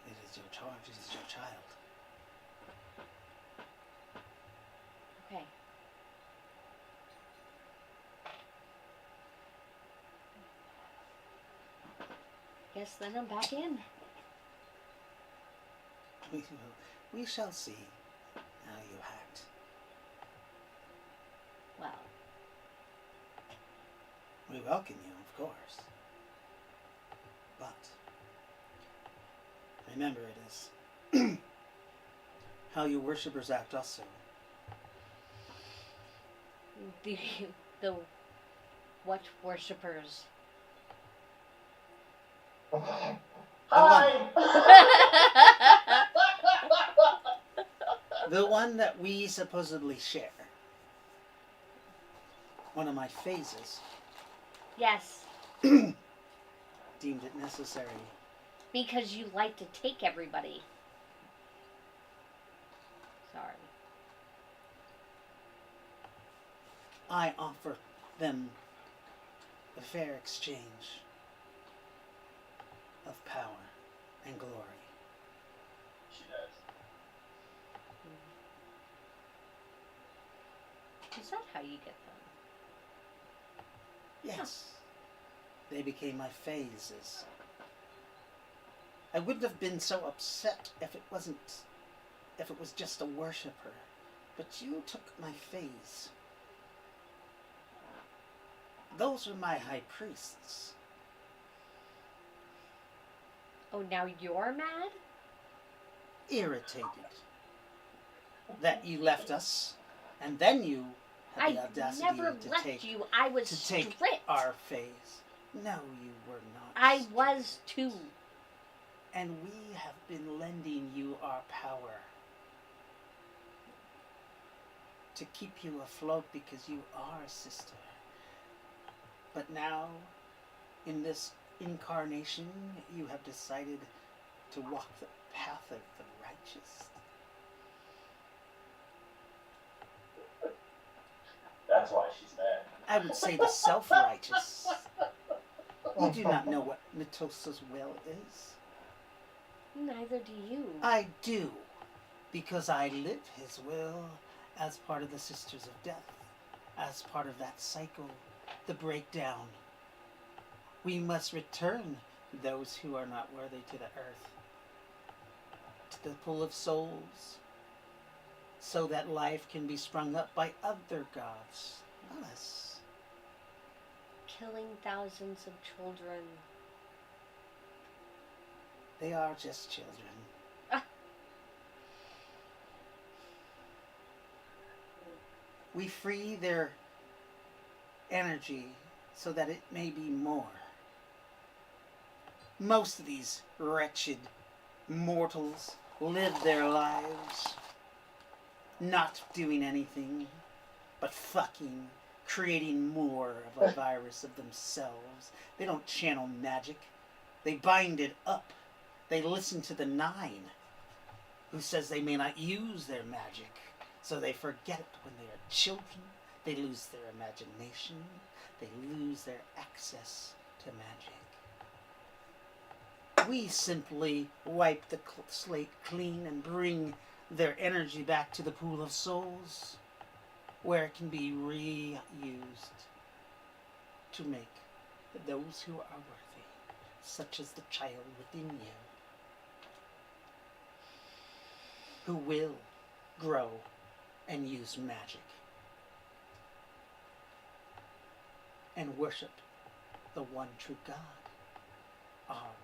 S8: it is your charge, it is your child.
S3: Okay. Guess then I'm back in.
S8: We shall see how you act.
S3: Well,
S8: We welcome you, of course. But remember, it is how your worshippers act also.
S3: the what worshippers?
S2: Hi!
S8: The one that we supposedly share. One of my phases
S3: Yes,
S8: deemed it necessary.
S3: because you like to take everybody. Sorry.
S8: I offer them a fair exchange of power and glory.
S5: She does.
S3: Is that how you get them?
S8: Yes. They became my phases. I wouldn't have been so upset if it was just a worshipper. But you took my phase. Those are my high priests.
S3: Oh, now you're mad?
S8: Irritated that you left us, and then you had the
S3: I
S8: audacity
S3: never
S8: to
S3: left
S8: take
S3: you. I was
S8: to take
S3: stripped.
S8: our phase. No, you were not.
S3: I was too.
S8: And we have been lending you our power to keep you afloat because you are a sister. But now, in this incarnation, you have decided to walk the path of the righteous.
S5: That's why she's mad.
S8: I would say the self-righteous. You do not know what Natosa's will is.
S3: Neither do you.
S8: I do, because I live his will as part of the Sisters of Death, as part of that cycle, the breakdown. We must return those who are not worthy to the earth, to the pool of souls, so that life can be sprung up by other gods, not us.
S3: Killing thousands of children.
S8: They are just children. We free their energy so that it may be more. Most of these wretched mortals live their lives not doing anything but fucking, creating more of a virus of themselves. They don't channel magic. They bind it up. They listen to the Nine, who says they may not use their magic, so they forget it when they are children. They lose their imagination. They lose their access to magic. We simply wipe the slate clean and bring their energy back to the pool of souls, where it can be reused to make those who are worthy, such as the child within you, who will grow and use magic and worship the one true God, our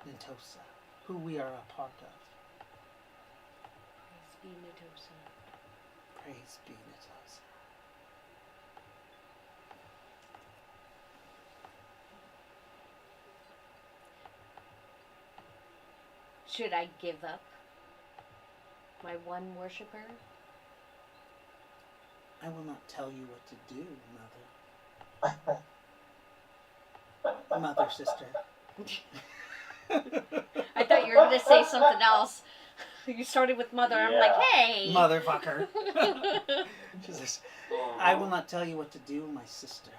S8: Nytosa, who we are a part of.
S3: Praise be Nytosa.
S8: Praise be Nytosa.
S3: Should I give up my one worshiper?
S8: I will not tell you what to do, mother. Mother, sister.
S3: I thought you were going to say something else. You started with mother. I'm like, hey.
S8: Motherfucker. She says, I will not tell you what to do, my sister.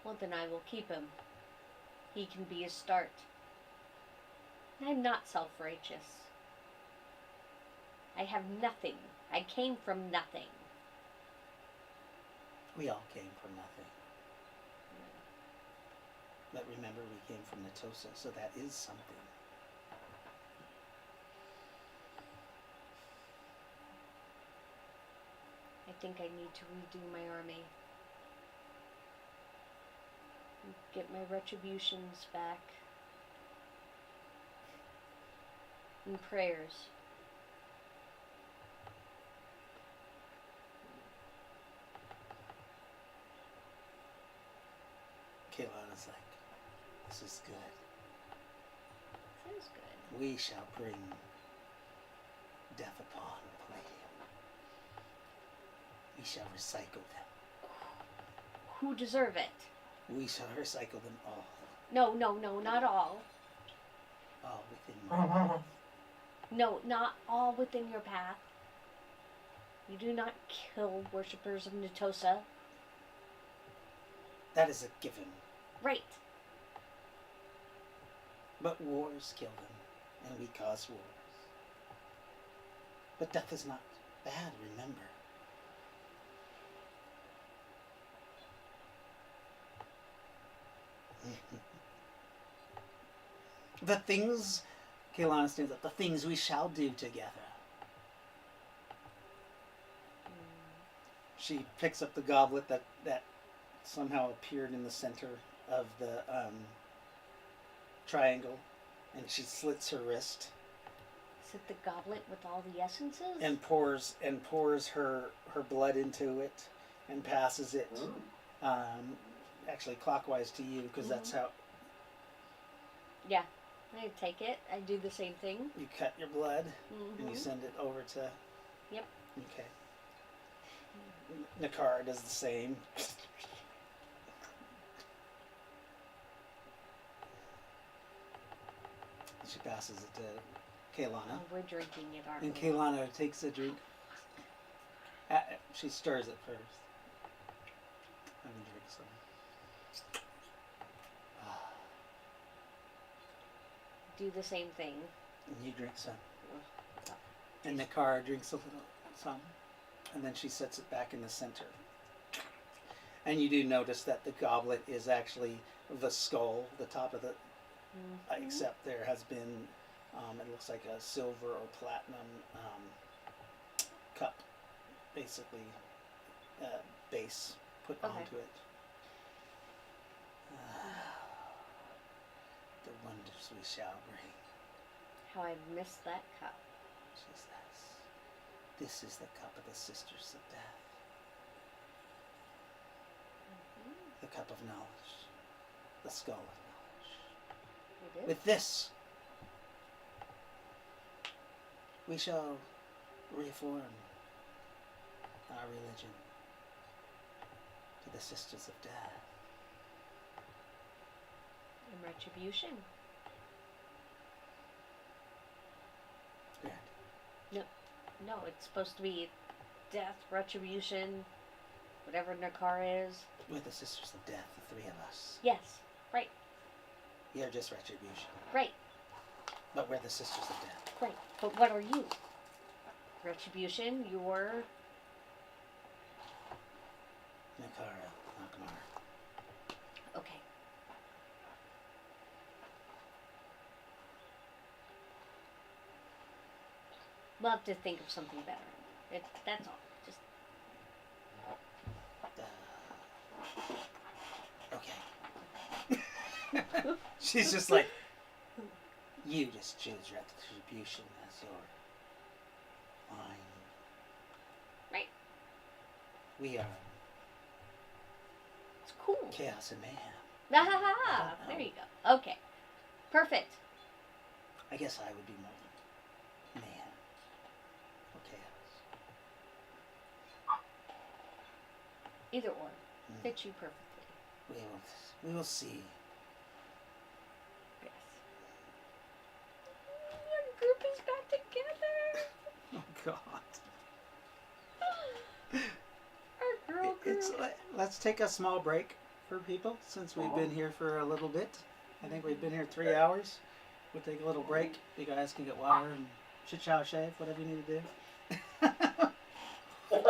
S3: Well, then I will keep him. He can be a start. I'm not self-righteous. I have nothing. I came from nothing.
S8: We all came from nothing. But remember, we came from Natosa, so that is something.
S3: I think I need to redo my army. Get my retributions back. And prayers.
S8: Kaylana's like, this is good.
S3: Sounds good.
S8: We shall bring death upon Palladium. We shall recycle them.
S3: Who deserve it?
S8: We shall recycle them all.
S3: No, not all.
S8: All within my path.
S3: No, not all within your path. You do not kill worshippers of Natosa.
S8: That is a given.
S3: Right.
S8: But wars kill them, and we cause wars. But death is not bad, remember. The things, Kaylana stands up, the things we shall do together. She picks up the goblet that somehow appeared in the center of the triangle, and she slits her wrist
S3: Is it the goblet with all the essences?
S8: and pours her blood into it and passes it actually clockwise to you, because that's how
S3: Yeah. I take it. I do the same thing.
S8: you cut your blood
S3: Mm-hmm.
S8: and you send it over to.
S3: Yep.
S8: Okay. Nakara does the same. She passes it to Kaylana.
S3: Oh, we're drinking it, aren't
S8: And
S3: we?
S8: Kaylana takes a drink. She stirs it first. Let me drink some.
S3: Do the same thing.
S8: And you drink some. And Nakara drinks a little, some. And then she sets it back in the center. And you do notice that the goblet is actually the skull, the top of the, except there has been, it looks like a silver or platinum cup, basically, base put
S3: Okay.
S8: onto it. The wonders we shall bring.
S3: How I missed that cup.
S8: She says, this is the cup of the Sisters of Death. The cup of knowledge. The skull of knowledge.
S3: It is.
S8: With this, we shall reform our religion to the Sisters of Death.
S3: And retribution.
S8: Grand.
S3: No, it's supposed to be death, retribution, whatever Nakar is.
S8: We're the Sisters of Death, the three of us.
S3: Yes. Right.
S8: You're just retribution.
S3: Right.
S8: But we're the Sisters of Death.
S3: Right. But what are you? Retribution, you're...
S8: Nakara, Nakmar.
S3: Okay. We'll have to think of something better. That's all. Just
S8: Okay. She's just like, you just choose retribution as your line.
S3: Right.
S8: We are
S3: it's cool.
S8: chaos and mayhem.
S3: Ha ha ha! There you go. Okay. Perfect.
S8: I guess I would be more man or chaos.
S3: Either or.
S8: Mm.
S3: Fits you perfectly.
S8: We will see.
S3: Yes. Your group is back together.
S8: Oh God.
S3: Our girl group.
S8: Let's take a small break for people since we've been here for a little bit. I think we've been here 3 hours. We'll take a little break. You guys can get water and chit-chow shave, whatever you need to do.
S7: You're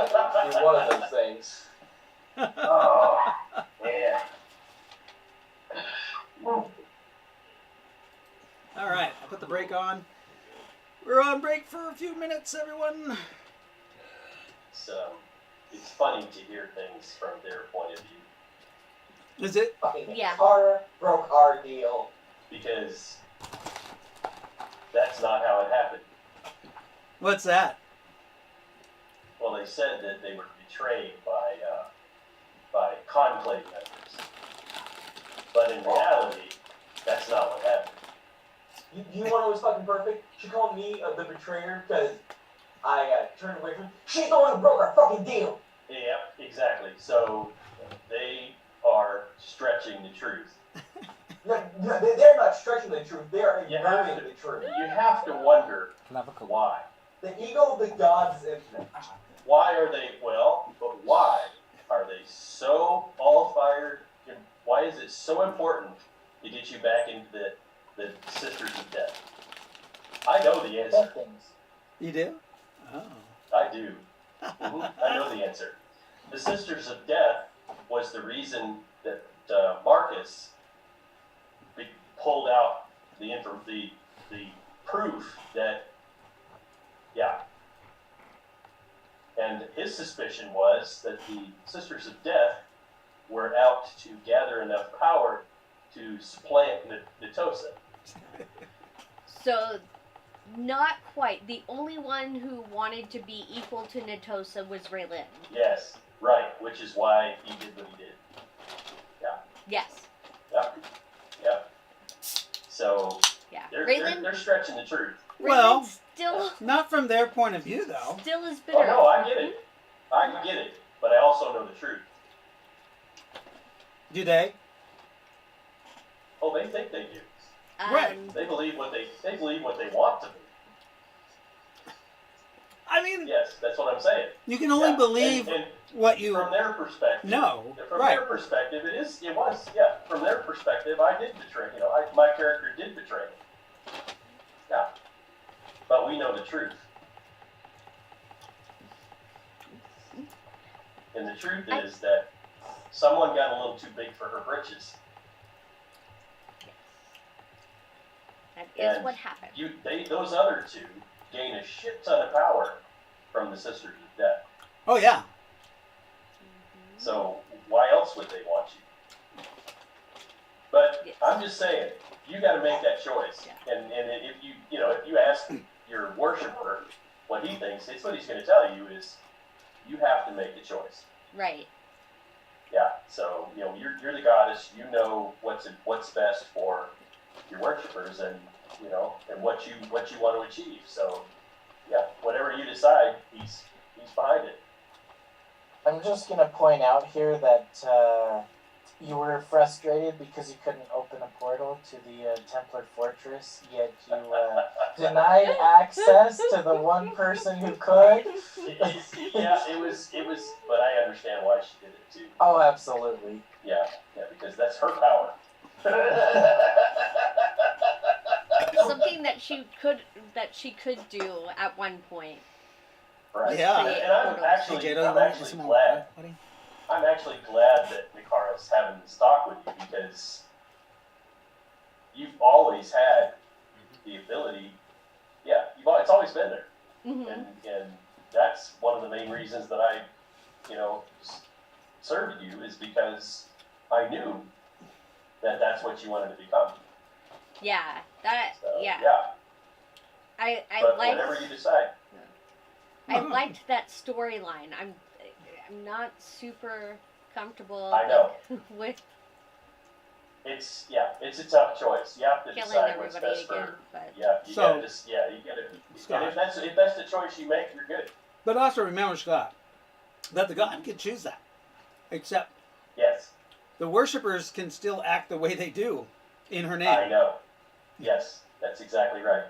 S7: one of those things.
S5: Oh, yeah.
S8: All right, I'll put the break on. We're on break for a few minutes, everyone.
S5: It's funny to hear things from their point of view
S8: Is it?
S7: Fucking
S3: Yeah.
S7: car broke our deal.
S5: because that's not how it happened.
S8: What's that?
S5: Well, they said that they were betrayed by conclave members, but in reality, that's not what happened.
S7: You want to know what's fucking perfect? She called me the betrayer because I turned away from her. She's the one who broke our fucking deal.
S5: Yeah, exactly. So they are stretching the truth.
S7: No, they're not stretching the truth. They are
S5: You have
S7: ignoring
S5: to-
S7: the truth.
S5: You have to wonder why.
S7: The ego of the gods is infinite.
S5: Why are they, but why are they so all fired? And why is it so important to get you back into the Sisters of Death? I know the
S2: Dead
S5: answer.
S2: things.
S8: You do? Oh.
S5: I do. I know the answer. The Sisters of Death was the reason that Marcus pulled out the proof that, and his suspicion was that the Sisters of Death were out to gather enough power to supplant Natosa.
S3: So, not quite. The only one who wanted to be equal to Natosa was Raylan.
S5: Yes, right, which is why he did what he did.
S3: Yes.
S5: So
S3: Yeah.
S5: they're stretching the truth.
S8: Well,
S3: Raylan still
S8: not from their point of view, though.
S3: still is bitter.
S5: Oh no, I get it. I get it, but I also know the truth.
S8: Do they?
S5: Oh, they think they do.
S8: Right.
S5: They believe what they want to be.
S8: I mean,
S5: Yes, that's what I'm saying.
S8: you can only
S5: Yeah,
S8: believe
S5: and
S8: what you
S5: from their perspective.
S8: know.
S5: From
S8: Right.
S5: their perspective, it was. From their perspective, I did betray. My character did betray me. Yeah, but we know the truth, and the truth is that someone got a little too big for her britches.
S3: That is
S5: And
S3: what happened.
S5: Those other two gain a shit ton of power from the Sisters of Death.
S8: Oh, yeah.
S5: So why else would they want you? But
S3: Yes.
S5: I'm just saying, you got to make that choice.
S3: Yeah.
S5: And if you ask your worshiper what he thinks, it's what he's going to tell you is you have to make a choice.
S3: Right.
S5: Yeah. So you're the goddess. You know what's best for your worshipers, and what you want to achieve. So yeah, whatever you decide, he's behind it.
S2: I'm just gonna point out here that you were frustrated because you couldn't open a portal to the Templar fortress, yet you denied access to the one person who could.
S5: It was, but I understand why she did it too.
S2: Oh, absolutely.
S5: Yeah, because that's her power.
S3: Something that she could do at one point.
S5: Right.
S8: Yeah.
S5: And I'm
S8: Hey,
S5: actually,
S8: Jado, you
S5: I'm
S8: want
S5: actually
S8: some more
S5: glad.
S8: water, buddy?
S5: I'm actually glad that Nikara's having this talk with you because you've always had the ability. Yeah, it's always been there,
S3: Mm-hmm.
S5: and that's one of the main reasons that I, served you is because I knew that that's what you wanted to become.
S3: Yeah. That.
S5: So,
S3: Yeah. I
S5: But
S3: liked.
S5: whatever you decide.
S3: I liked that storyline. I'm not super comfortable
S5: I know.
S3: with
S5: it's a tough choice. You have to
S3: Killing
S5: decide what's
S3: everybody
S5: best
S3: again,
S5: for.
S3: but
S5: Yeah, you
S1: So-
S5: gotta just you gotta.
S1: Scott.
S5: And if that's the choice you make, you're good.
S1: But also remember, Scott, that the god can choose that. Except
S5: Yes,
S1: the worshippers can still act the way they do in her
S5: I
S1: name.
S5: know. Yes, that's exactly right.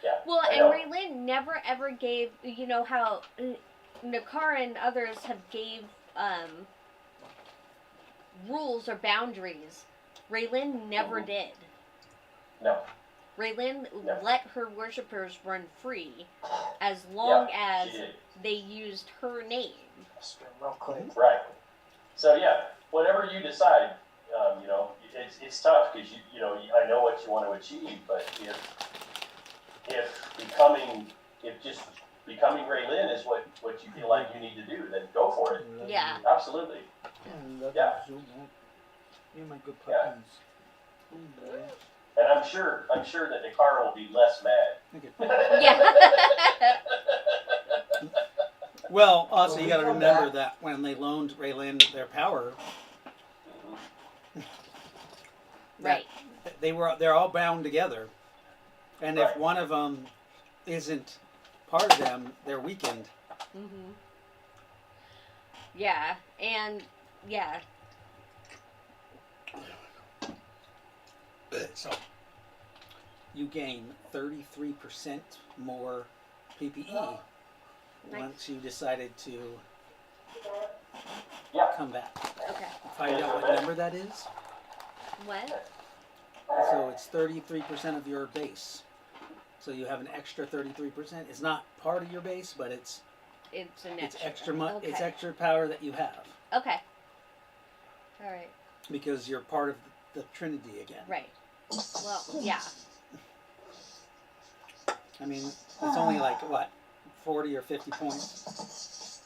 S5: Yeah.
S3: well,
S5: I
S3: and
S5: know.
S3: Raylan never ever gave. You know how Nakara and others have gave rules or boundaries. Raylan never
S5: Mhm.
S3: did.
S5: No.
S3: Raylan
S5: No.
S3: let her worshippers run free as long
S5: She
S3: as
S5: did.
S3: they used her name.
S2: Real quick.
S5: Right. So yeah, whatever you decide, it's tough because I know what you want to achieve, but if just becoming Ray Lynn is what you feel like you need to do, then go for it.
S3: Yeah.
S5: Absolutely. Yeah.
S8: You're my good
S5: Yeah.
S8: puppies. Oh, boy.
S5: And I'm sure that Nakara will be less mad.
S1: Okay.
S3: Yeah.
S1: Well, also
S7: When
S1: you
S7: we
S1: got to
S7: come
S1: remember
S7: back-
S1: that when they loaned Raylan their power,
S3: Right.
S1: they're all bound together, and if
S5: Right.
S1: one of them isn't part of them, they're weakened.
S3: Mhm. Yeah, and yeah.
S1: So you gain 33% more PPE
S3: Nice.
S1: once you decided to
S5: Yeah.
S1: come back.
S3: Okay.
S1: Find out what number that is.
S3: What?
S1: So it's 33% of your base. So you have an extra 33%. It's not part of your base, but it's
S3: It's an
S1: it's
S3: extra.
S1: extra it's
S3: Okay.
S1: extra power that you have
S3: Okay. All right.
S1: because you're part of the Trinity again.
S3: Right. Well, yeah.
S1: I mean, it's only like what, 40 or 50 points.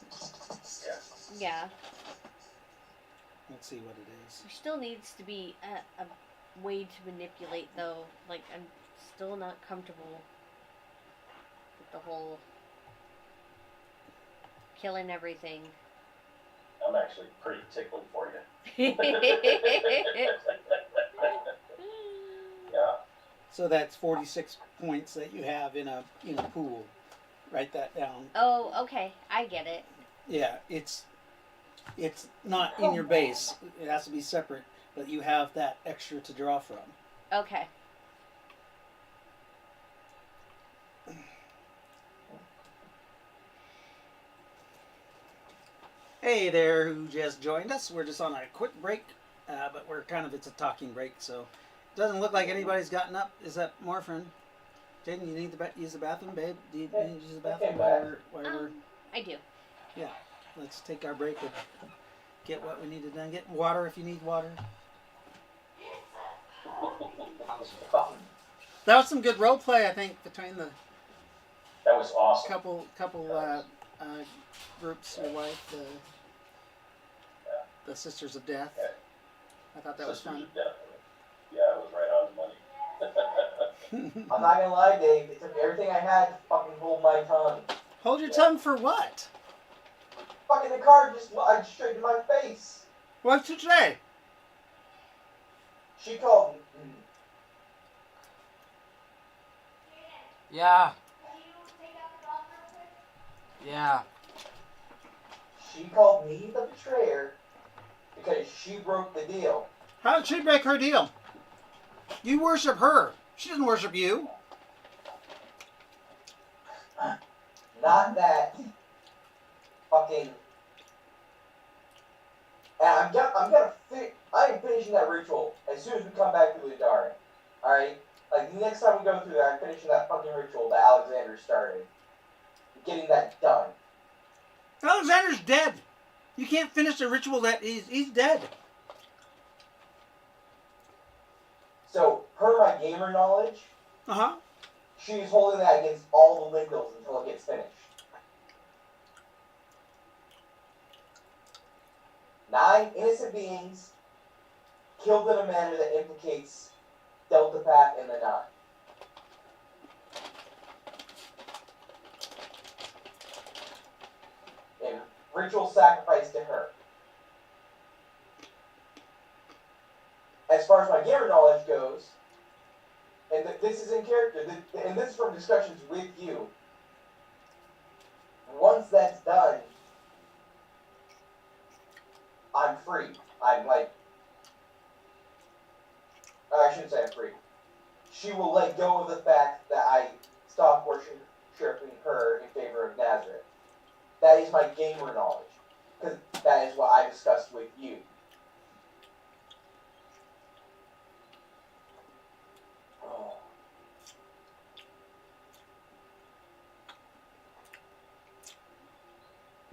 S3: Yeah.
S1: Let's see what it is.
S3: There still needs to be a way to manipulate, though. Like, I'm still not comfortable with the whole killing everything.
S5: I'm actually pretty tickled for you. Yeah.
S1: So that's 46 points that you have in a pool. Write that down.
S3: Oh, okay. I get it.
S1: Yeah, it's not in your base. It has to be separate, but you have that extra to draw from.
S3: Okay.
S1: Hey there, who just joined us. We're just on a quick break, but it's a talking break, so it doesn't look like anybody's gotten up. Is that Morphin? Jaden, you need to use the bathroom, babe? Do you need to use the bathroom while we're
S3: I do.
S1: let's take our break and get what we need to done. Get water if you need water. That was some good role play, I think, between the
S5: That was awesome.
S1: couple groups, your wife, the Sisters of Death. I thought that was
S5: Sisters
S1: fun.
S5: of Death. Yeah, it was right on the money.
S7: I'm not gonna lie, Dave. It took everything I had to fucking hold my tongue.
S1: Hold your tongue for what?
S7: Fucking the car just lied straight to my face.
S1: What'd you say?
S7: She called me.
S6: Yeah. Yeah.
S7: She called me the betrayer because she broke the deal.
S1: How did she break her deal? You worship her. She doesn't worship you.
S7: Not that. Fucking. And I am finishing that ritual as soon as we come back to Ludari. Alright? Like, the next time we go through there, I'm finishing that fucking ritual that Alexander started. Getting that done.
S1: Alexander's dead. You can't finish a ritual that he's dead.
S7: So, per my gamer knowledge,
S1: Uh-huh.
S7: she's holding that against all the Lindals until it gets finished. 9 innocent beings killed in a manner that implicates Delta Path and the 9. And ritual sacrifice to her. as far as my gamer knowledge goes, and this is in character, and this is from discussions with you. Once that's done, I'm free. I'm like, I shouldn't say I'm free. She will let go of the fact that I stopped worshiping her in favor of Nazareth. That is my gamer knowledge, because that is what I discussed with you.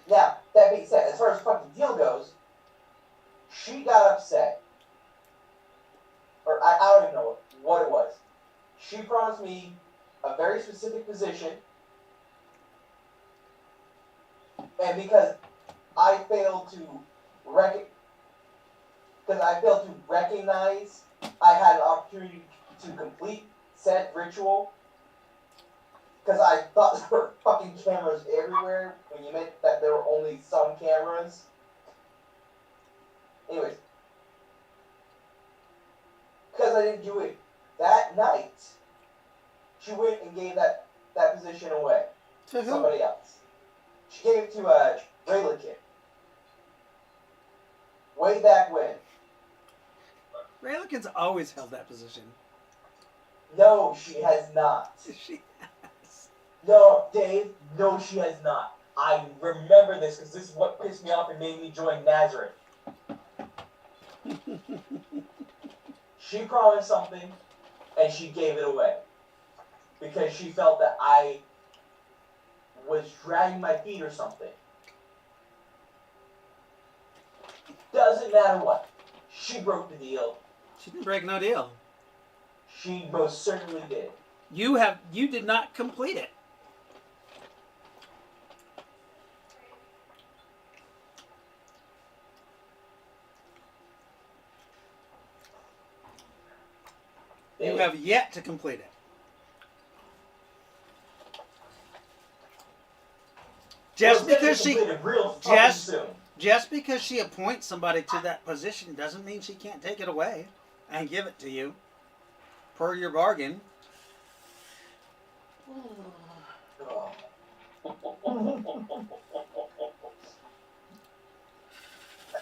S7: Now, that being said, as far as the fucking deal goes, she got upset. Or I don't even know what it was. She promised me a very specific position. And because I failed to recognize I had an opportunity to complete said ritual, because I thought there were fucking cameras everywhere when you meant that there were only some cameras. Anyways, because I didn't do it that night, she went and gave that position away
S8: To
S7: to
S8: who?
S7: somebody else. She gave it to Ry-lo-kin. Way back when.
S8: Ry-lo-kin's always held that position.
S7: No, she has not.
S8: She has.
S7: No, Dave, no, she has not. I remember this because this is what pissed me off and made me join Nazareth. She promised something and she gave it away because she felt that I was dragging my feet or something. Doesn't matter what. She broke the deal.
S8: She didn't break no deal.
S7: She most certainly did.
S8: You did not complete it. You have yet to complete it. Just because she appoints somebody to that position doesn't mean she can't take it away and give it to you per your bargain.
S7: I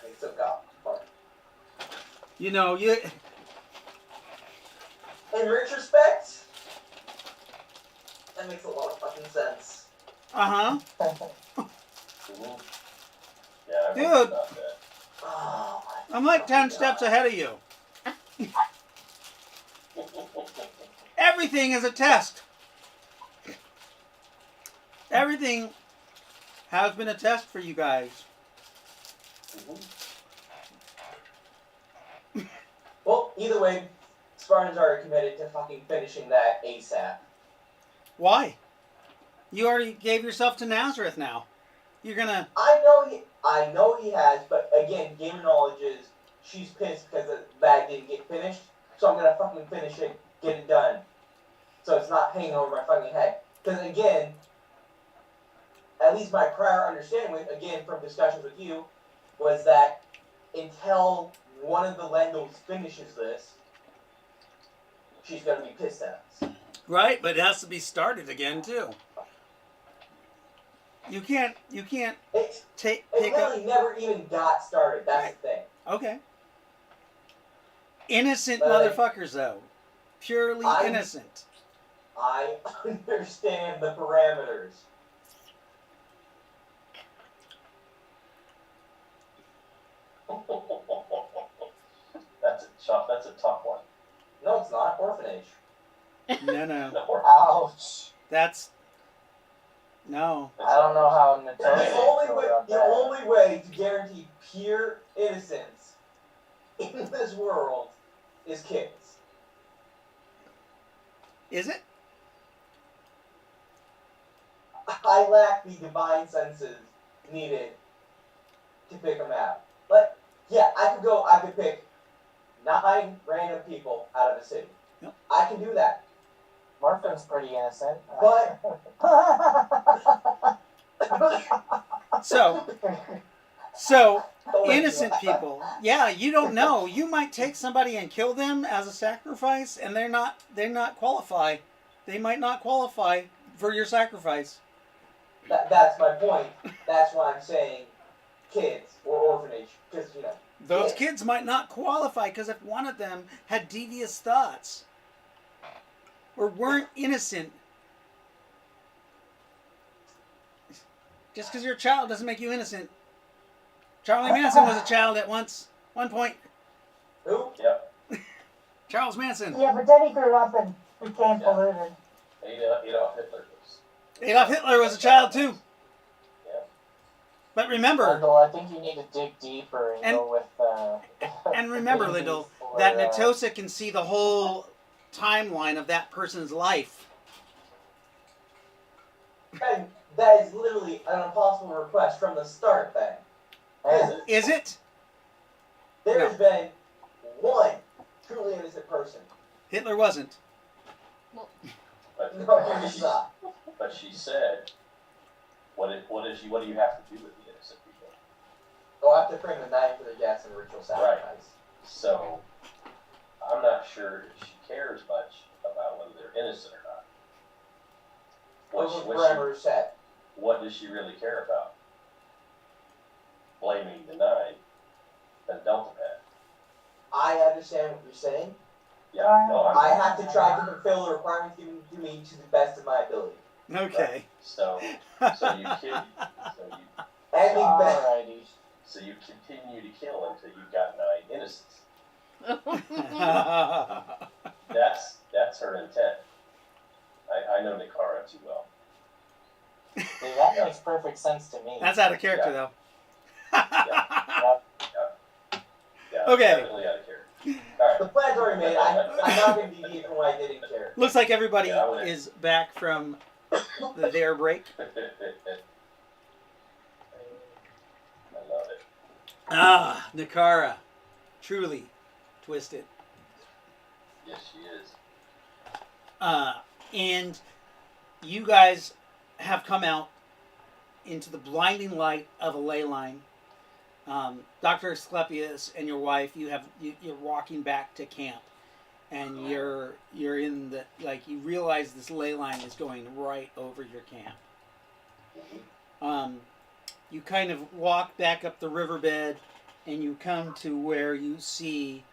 S7: think so, God.
S8: You know, you.
S7: In retrospect, that makes a lot of fucking sense.
S8: Uh huh.
S5: Yeah, I
S8: Dude.
S5: wondered about that.
S7: Oh,
S8: I'm like 10 steps ahead of you. Everything is a test. Everything has been a test for you guys.
S7: Well, either way, Spartans are committed to fucking finishing that ASAP.
S8: Why? You already gave yourself to Nazareth now. You're gonna.
S7: I know he has, but again, game knowledge is she's pissed because that didn't get finished, so I'm gonna fucking finish it, get it done, so it's not hanging over my fucking head. Because again, at least my prior understanding, from discussions with you, was that until one of the Lendals finishes this, she's gonna be pissed at us.
S8: Right, but it has to be started again too. You can't
S7: It
S8: pick
S7: really
S8: up.
S7: never even got started. That's the thing.
S8: Okay. Innocent
S7: But
S8: motherfuckers though. Purely innocent.
S7: I understand the parameters.
S5: That's a tough one.
S7: No, it's not. Orphanage.
S8: No.
S2: Ouch.
S8: That's no.
S2: I don't know how
S7: The
S2: Natasha
S7: only way to guarantee pure innocence in this world is kids.
S8: Is it?
S7: I lack the divine senses needed to pick them out. But yeah, I could pick 9 random people out of a city.
S8: Yep.
S7: I can do that.
S2: Morphin's pretty innocent.
S7: But
S8: So
S1: So
S7: Don't make me
S1: innocent
S7: laugh.
S1: people, yeah, you don't know. You might take somebody and kill them as a sacrifice, and they're not qualified. They might not qualify for your sacrifice.
S7: That's my point. That's why I'm saying kids or orphanage, because
S1: Those
S7: kids.
S1: kids might not qualify because if one of them had devious thoughts or weren't innocent, just because you're a child doesn't make you innocent. Charlie Manson was a child at one point.
S7: Who?
S5: Yeah.
S1: Charles Manson.
S4: Yeah, but then he grew up and became
S5: Yeah.
S4: polluted.
S5: Adolf Hitler was.
S1: Adolf Hitler was a child too.
S5: Yeah.
S1: But remember,
S2: Lindell, I think you need to dig deeper and
S1: And-
S2: go with.
S1: and remember,
S2: babies
S1: Lindell,
S2: or,
S1: that Natosa can see the whole timeline of that person's life.
S7: And that is literally an impossible request from the start, then.
S2: Hey,
S1: Is it?
S7: There's been one truly innocent person.
S1: Hitler wasn't.
S5: But,
S7: No,
S5: but
S7: it's
S5: she,
S7: not.
S5: but she said, what do you have to do with the innocent people?
S7: They'll have to bring the knife for the gas and ritual sacrifice.
S5: So, I'm not sure if she cares much about whether they're innocent or not.
S7: Those were parameters set.
S5: What does she really care about? Blaming the knife and Delta Pad.
S7: I understand what you're saying.
S5: Yeah, no,
S7: I have to try to fulfill the requirements given to me to the best of my ability.
S1: Okay.
S5: So you kid,
S7: And the best.
S2: Alrighty.
S5: so you continue to kill until you've got 9 innocents. That's her intent. I know Nikara too well.
S2: See, that makes perfect sense to me.
S1: That's out of character, though.
S5: Yeah,
S1: Okay.
S5: definitely out of character. All
S7: The
S5: right.
S7: plan's already made. I'm not going to deviate from what I did in character.
S1: Looks like everybody
S5: Yeah, I would-
S1: is back from their break.
S5: I love it.
S1: Ah, Nikara. Truly twisted.
S5: Yes, she is.
S1: And you guys have come out into the blinding light of a ley line. Dr. Asclepius and your wife, you're walking back to camp, and you're in the, like, you realize this ley line is going right over your camp. You kind of walk back up the riverbed, and you come to where you see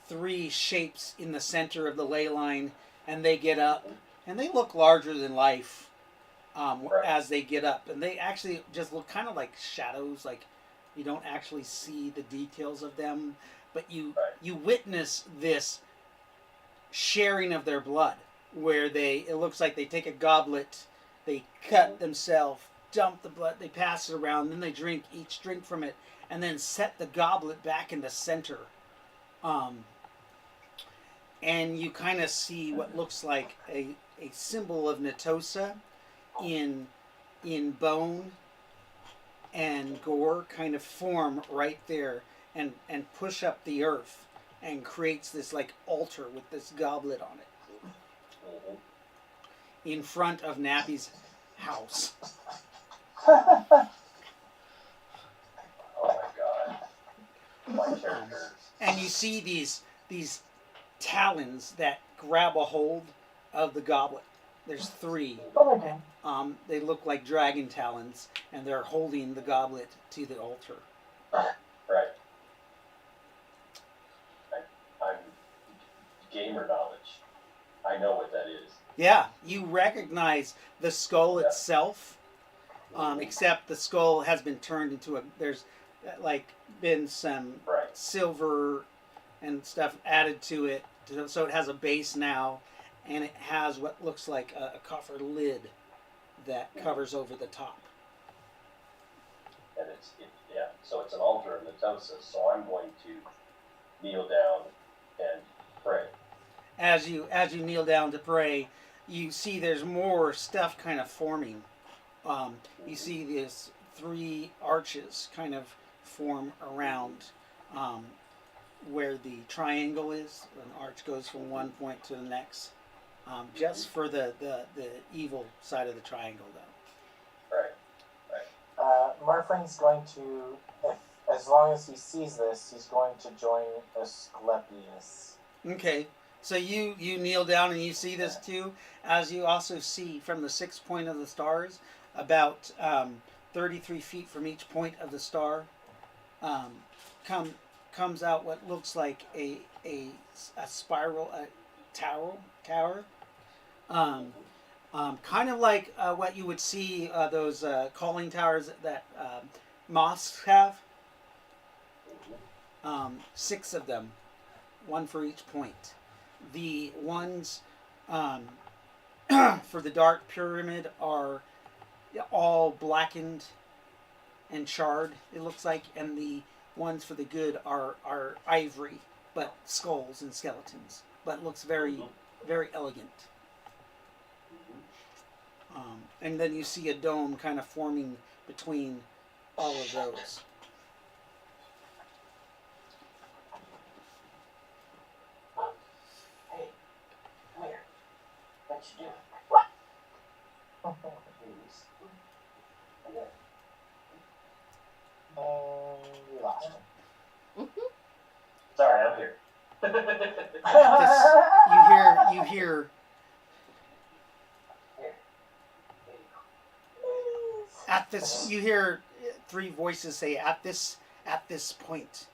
S1: 3 shapes in the center of the ley line, and they get up, and they look larger than life as they get up, and they actually just look kind of like shadows, like you don't actually see the details of them, but you witness this sharing of their blood, where it looks like they take a goblet, they cut themselves, dump the blood, they pass it around, then they each drink from it, and then set the goblet back in the center. And you kind of see what looks like a symbol of Natosa in bone and gore kind of form right there, and push up the earth and creates this like altar with this goblet on it in front of Nappy's house.
S5: Oh my god. My character.
S1: And you see these talons that grab a hold of the goblet. There's 3.
S4: Oh, okay.
S1: They look like dragon talons, and they're holding the goblet to the altar.
S5: Right. I'm gamer knowledge. I know what that is.
S1: Yeah, you recognize the skull itself, except the skull has been turned into there's like been some silver and stuff added to it, so it has a base now, and it has what looks like a coffer lid that covers over the top.
S5: And so it's an altar of Natosa, so I'm going to kneel down and pray.
S1: As you kneel down to pray, you see there's more stuff kind of forming. You see these 3 arches kind of form around where the triangle is. An arch goes from one point to the next, just for the evil side of the triangle, though.
S5: Right.
S2: Marfrin's going to, as long as he sees this, he's going to join Asclepius.
S1: Okay. So you kneel down and you see this too, as you also see from the 6th point of the stars, about 33 feet from each point of the star, comes out what looks like a spiral tower. Kind of like what you would see those calling towers that mosques have. 6 of them, one for each point. The ones for the Dark Pyramid are all blackened and charred, it looks like, and the ones for the Good are ivory, but skulls and skeletons, but looks very, very elegant. And then you see a dome kind of forming between all of those.
S7: Hey, come here. What you doing?
S2: We lost him.
S5: Sorry, I'm here.
S1: You hear at this. You hear 3 voices say, "At this point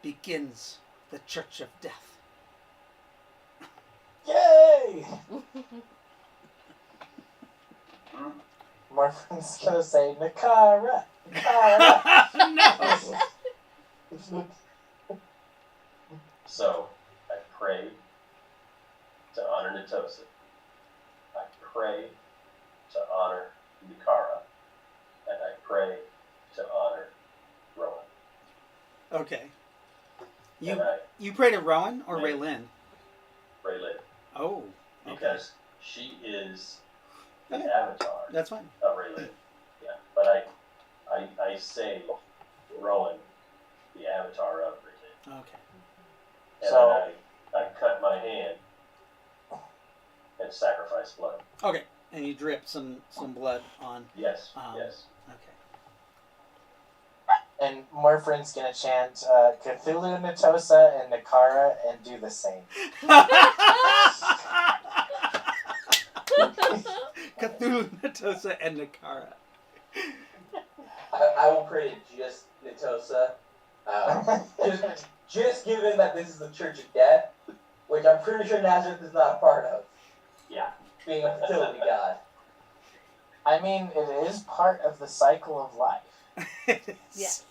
S1: begins the Church of Death."
S2: Yay! Marfrin's gonna say, Nakara! Nakara!
S1: No.
S5: So, I pray to honor Natosa. I pray to honor Nikara. And I pray to honor Rowan.
S1: Okay.
S5: And I
S1: You pray to Rowan or
S5: Yeah.
S1: Raylin?
S5: Raylin.
S1: Oh. Okay.
S5: Because she is the
S1: Okay.
S5: avatar
S1: That's fine.
S5: of Raylin. Yeah. But I say Rowan, the avatar of Raylin.
S1: Okay.
S5: And
S2: So-
S5: then I cut my hand and sacrifice blood.
S1: Okay. And you drip some blood on.
S5: Yes,
S1: Um,
S5: yes.
S1: Okay.
S2: And Marfrin's gonna chant Cthulhu, Natosa, and Nakara and do the same.
S1: Cthulhu, Natosa, and Nakara.
S7: I will pray to just Natosa. Just given that this is the Church of Death, which I'm pretty sure Nazareth is not a part of,
S5: Yeah.
S7: being a fertility god.
S2: I mean, it is part of the cycle of life.
S3: Yes.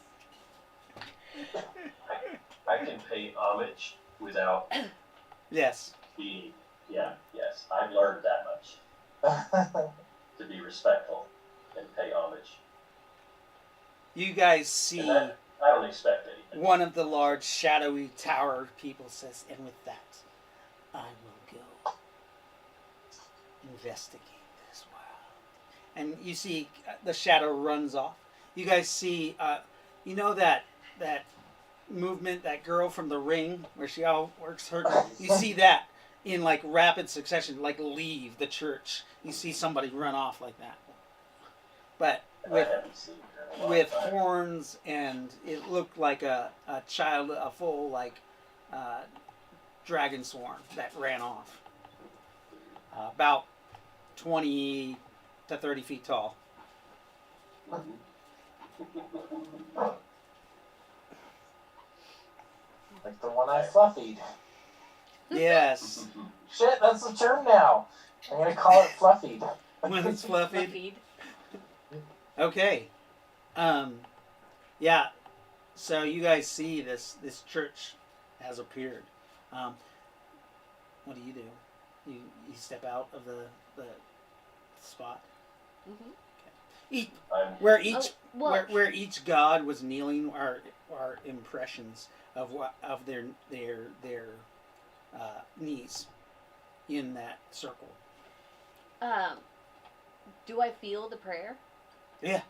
S5: I can pay homage without
S1: Yes.
S5: being, yes. I've learned that much. To be respectful and pay homage.
S1: You guys see
S5: And that, I don't expect anything.
S1: one of the large shadowy tower people says, "And with that, I will go investigate this world." And you see the shadow runs off. You guys see, you know that movement, that girl from The Ring, where she all works her. You see that in like rapid succession, like leave the church. You see somebody run off like that, but
S5: And
S1: with
S5: I haven't seen her in a long
S1: with
S5: time.
S1: horns, and it looked like a child, a full dragon swarm that ran off. About 20 to 30 feet tall.
S2: Like the one I fluffied.
S1: Yes.
S2: Shit, that's the term now. I'm gonna call it fluffied.
S1: When it's fluffy.
S3: Feed.
S1: Okay. Yeah. So you guys see this church has appeared. What do? You step out of the spot.
S3: Mhm.
S5: I'm
S1: Where each
S3: Oh, well,
S1: where each god was kneeling are impressions of their knees in that circle.
S3: do I feel the prayer?
S1: Yeah.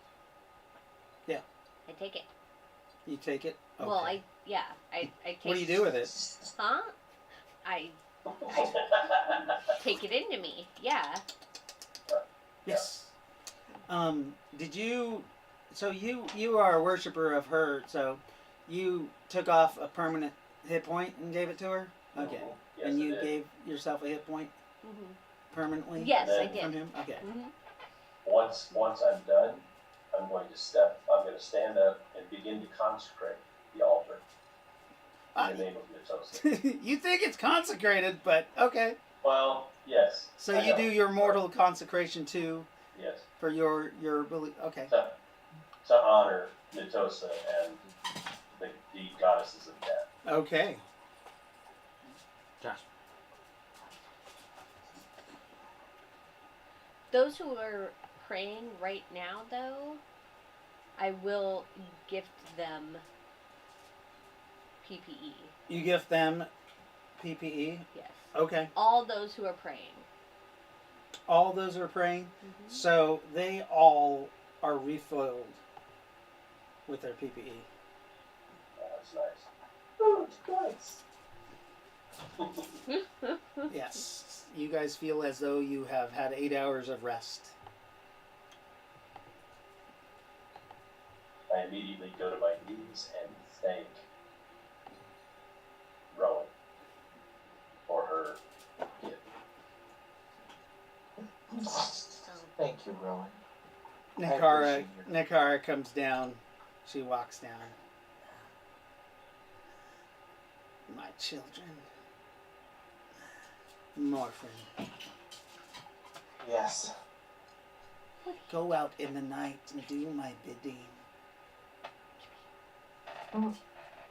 S3: I take it.
S1: You take it. Okay.
S3: Well, I take.
S1: What do you do with it?
S3: Huh? I take it into me. Yeah.
S1: Yes. Did you
S8: So you are a worshiper of her. So you took off a permanent hit point and gave it to her. Okay.
S5: Mhm. Yes,
S8: And
S5: I
S8: you
S5: did.
S8: gave yourself a hit point
S3: Mhm.
S8: permanently.
S3: Yes, I
S5: And then-
S8: From
S3: did.
S8: him. Okay.
S3: Mhm.
S5: Once I'm done, I'm going to stand up and begin to consecrate the altar in the name of Nitosa.
S8: You think it's consecrated, but okay.
S5: Well, yes.
S8: So
S5: I
S8: you
S5: know.
S8: do your mortal consecration too
S5: Yes.
S8: for your belief. Okay.
S5: To honor Nitosa and the goddesses of death.
S8: Okay.
S6: Josh.
S3: Those who are praying right now, though, I will gift them PPE.
S8: You gift them PPE.
S3: Yes.
S8: Okay.
S3: All those who are praying.
S8: All those are praying.
S3: Mhm.
S8: So they all are refilled with their PPE.
S5: Oh, that's nice.
S2: Ooh, it's nice.
S8: Yes. You guys feel as though you have had 8 hours of rest.
S5: I immediately go to my knees and thank Rowan for her gift.
S2: Thank you, Rowan.
S8: Nakara,
S2: appreciate your-
S8: Nakara comes down. She walks down. My children. Morphin.
S2: Yes.
S8: Go out in the night and do my bidding.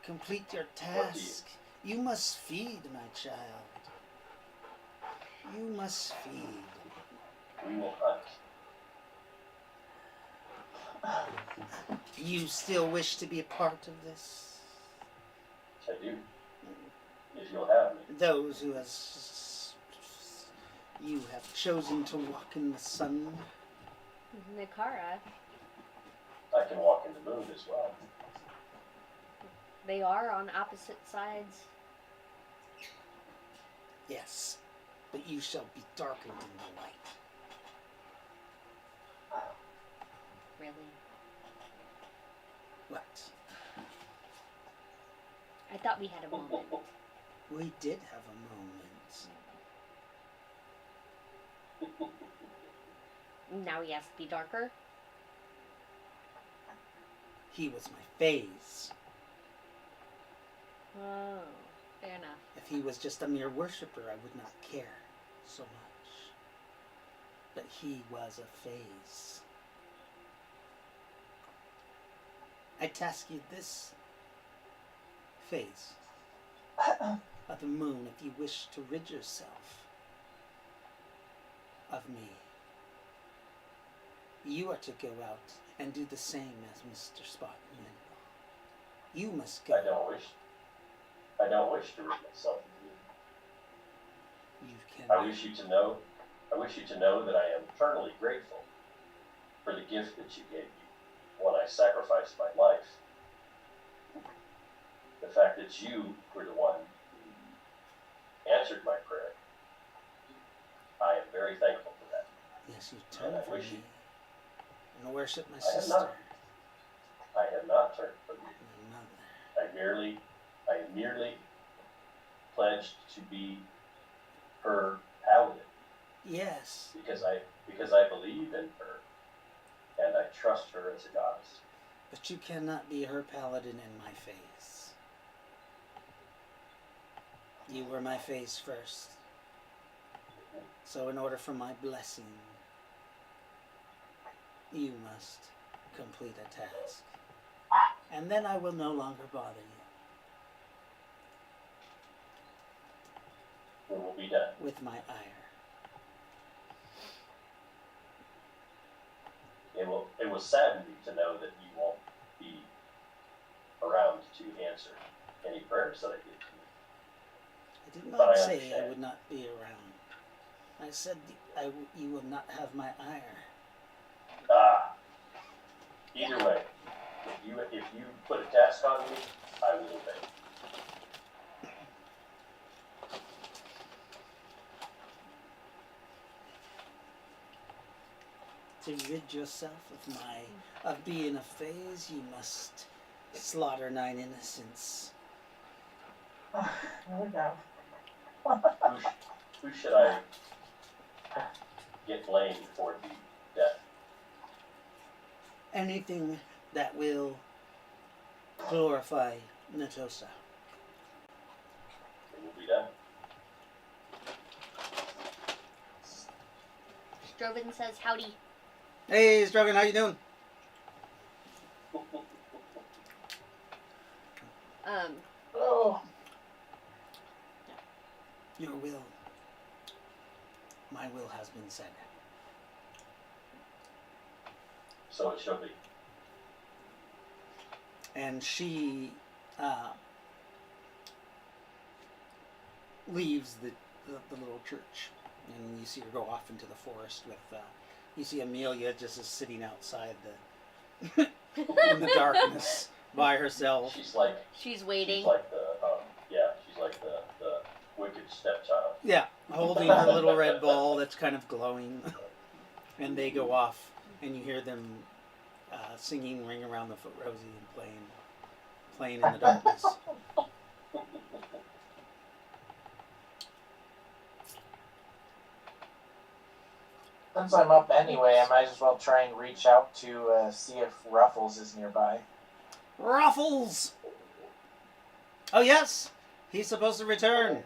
S8: Complete your task. You must feed, my child. You must feed.
S5: We will hunt.
S8: Do you still wish to be a part of this?
S5: I do. If you'll have me.
S8: Those who you have chosen to walk in the sun.
S3: Nakara,
S5: I can walk in the moon as well.
S3: they are on opposite sides.
S8: Yes, but you shall be darker than the light.
S3: Really.
S8: What?
S3: I thought we had a moment.
S8: We did have a moment.
S3: Now he has to be darker.
S8: He was my phase.
S3: Oh, fair enough.
S8: If he was just a mere worshipper, I would not care so much. But he was a phase. I task you this phase of the moon if you wish to rid yourself of me. You are to go out and do the same as Mr. Spartan. You must go.
S5: I don't wish to rid myself of you.
S8: You can.
S5: I wish you to know that I am eternally grateful for the gift that you gave me when I sacrificed my life. The fact that you were the one who answered my prayer. I am very thankful for that.
S8: Yes, you turn
S5: I
S8: from
S5: wish
S8: me
S5: you-
S8: and worship my
S5: I have
S8: sister.
S5: not. I have not turned from you.
S8: My mother.
S5: I merely pledged to be her paladin
S8: Yes,
S5: because I believe in her and I trust her as a goddess.
S8: but you cannot be her paladin in my face. You were my face first. So in order for my blessing, you must complete a task. And then I will no longer bother you
S5: It will be done.
S8: with my ire.
S5: It will sadden me to know that you won't be around to answer any prayers that I give to you.
S8: I did
S5: But
S8: not
S5: I
S8: say I
S5: understand.
S8: would not be around. I said you will not have my ire.
S5: Either way, if you put a task on me, I will obey.
S8: to rid yourself of being a phase, you must slaughter 9 innocents.
S4: There we go.
S5: Who should I get blamed for the death?
S8: Anything that will glorify Natosa.
S5: It will be done.
S3: Strovan says howdy.
S8: Hey, Strogan, how you doing?
S2: Oh,
S8: Your will. My will has been said.
S5: So it shall be.
S8: And she leaves the little church, and you see her go off into the forest with. You see Amelia just is sitting outside the in the darkness by herself.
S5: She's like
S3: waiting.
S5: She's like the she's like the wicked stepchild.
S8: Yeah, holding her little red ball that's kind of glowing, and they go off, and you hear them singing "Ring Around the Foot Rosie" and playing in the darkness.
S2: since I'm up anyway, I might as well try and reach out to see if Ruffles is nearby.
S8: Ruffles! Oh yes, he's supposed to return.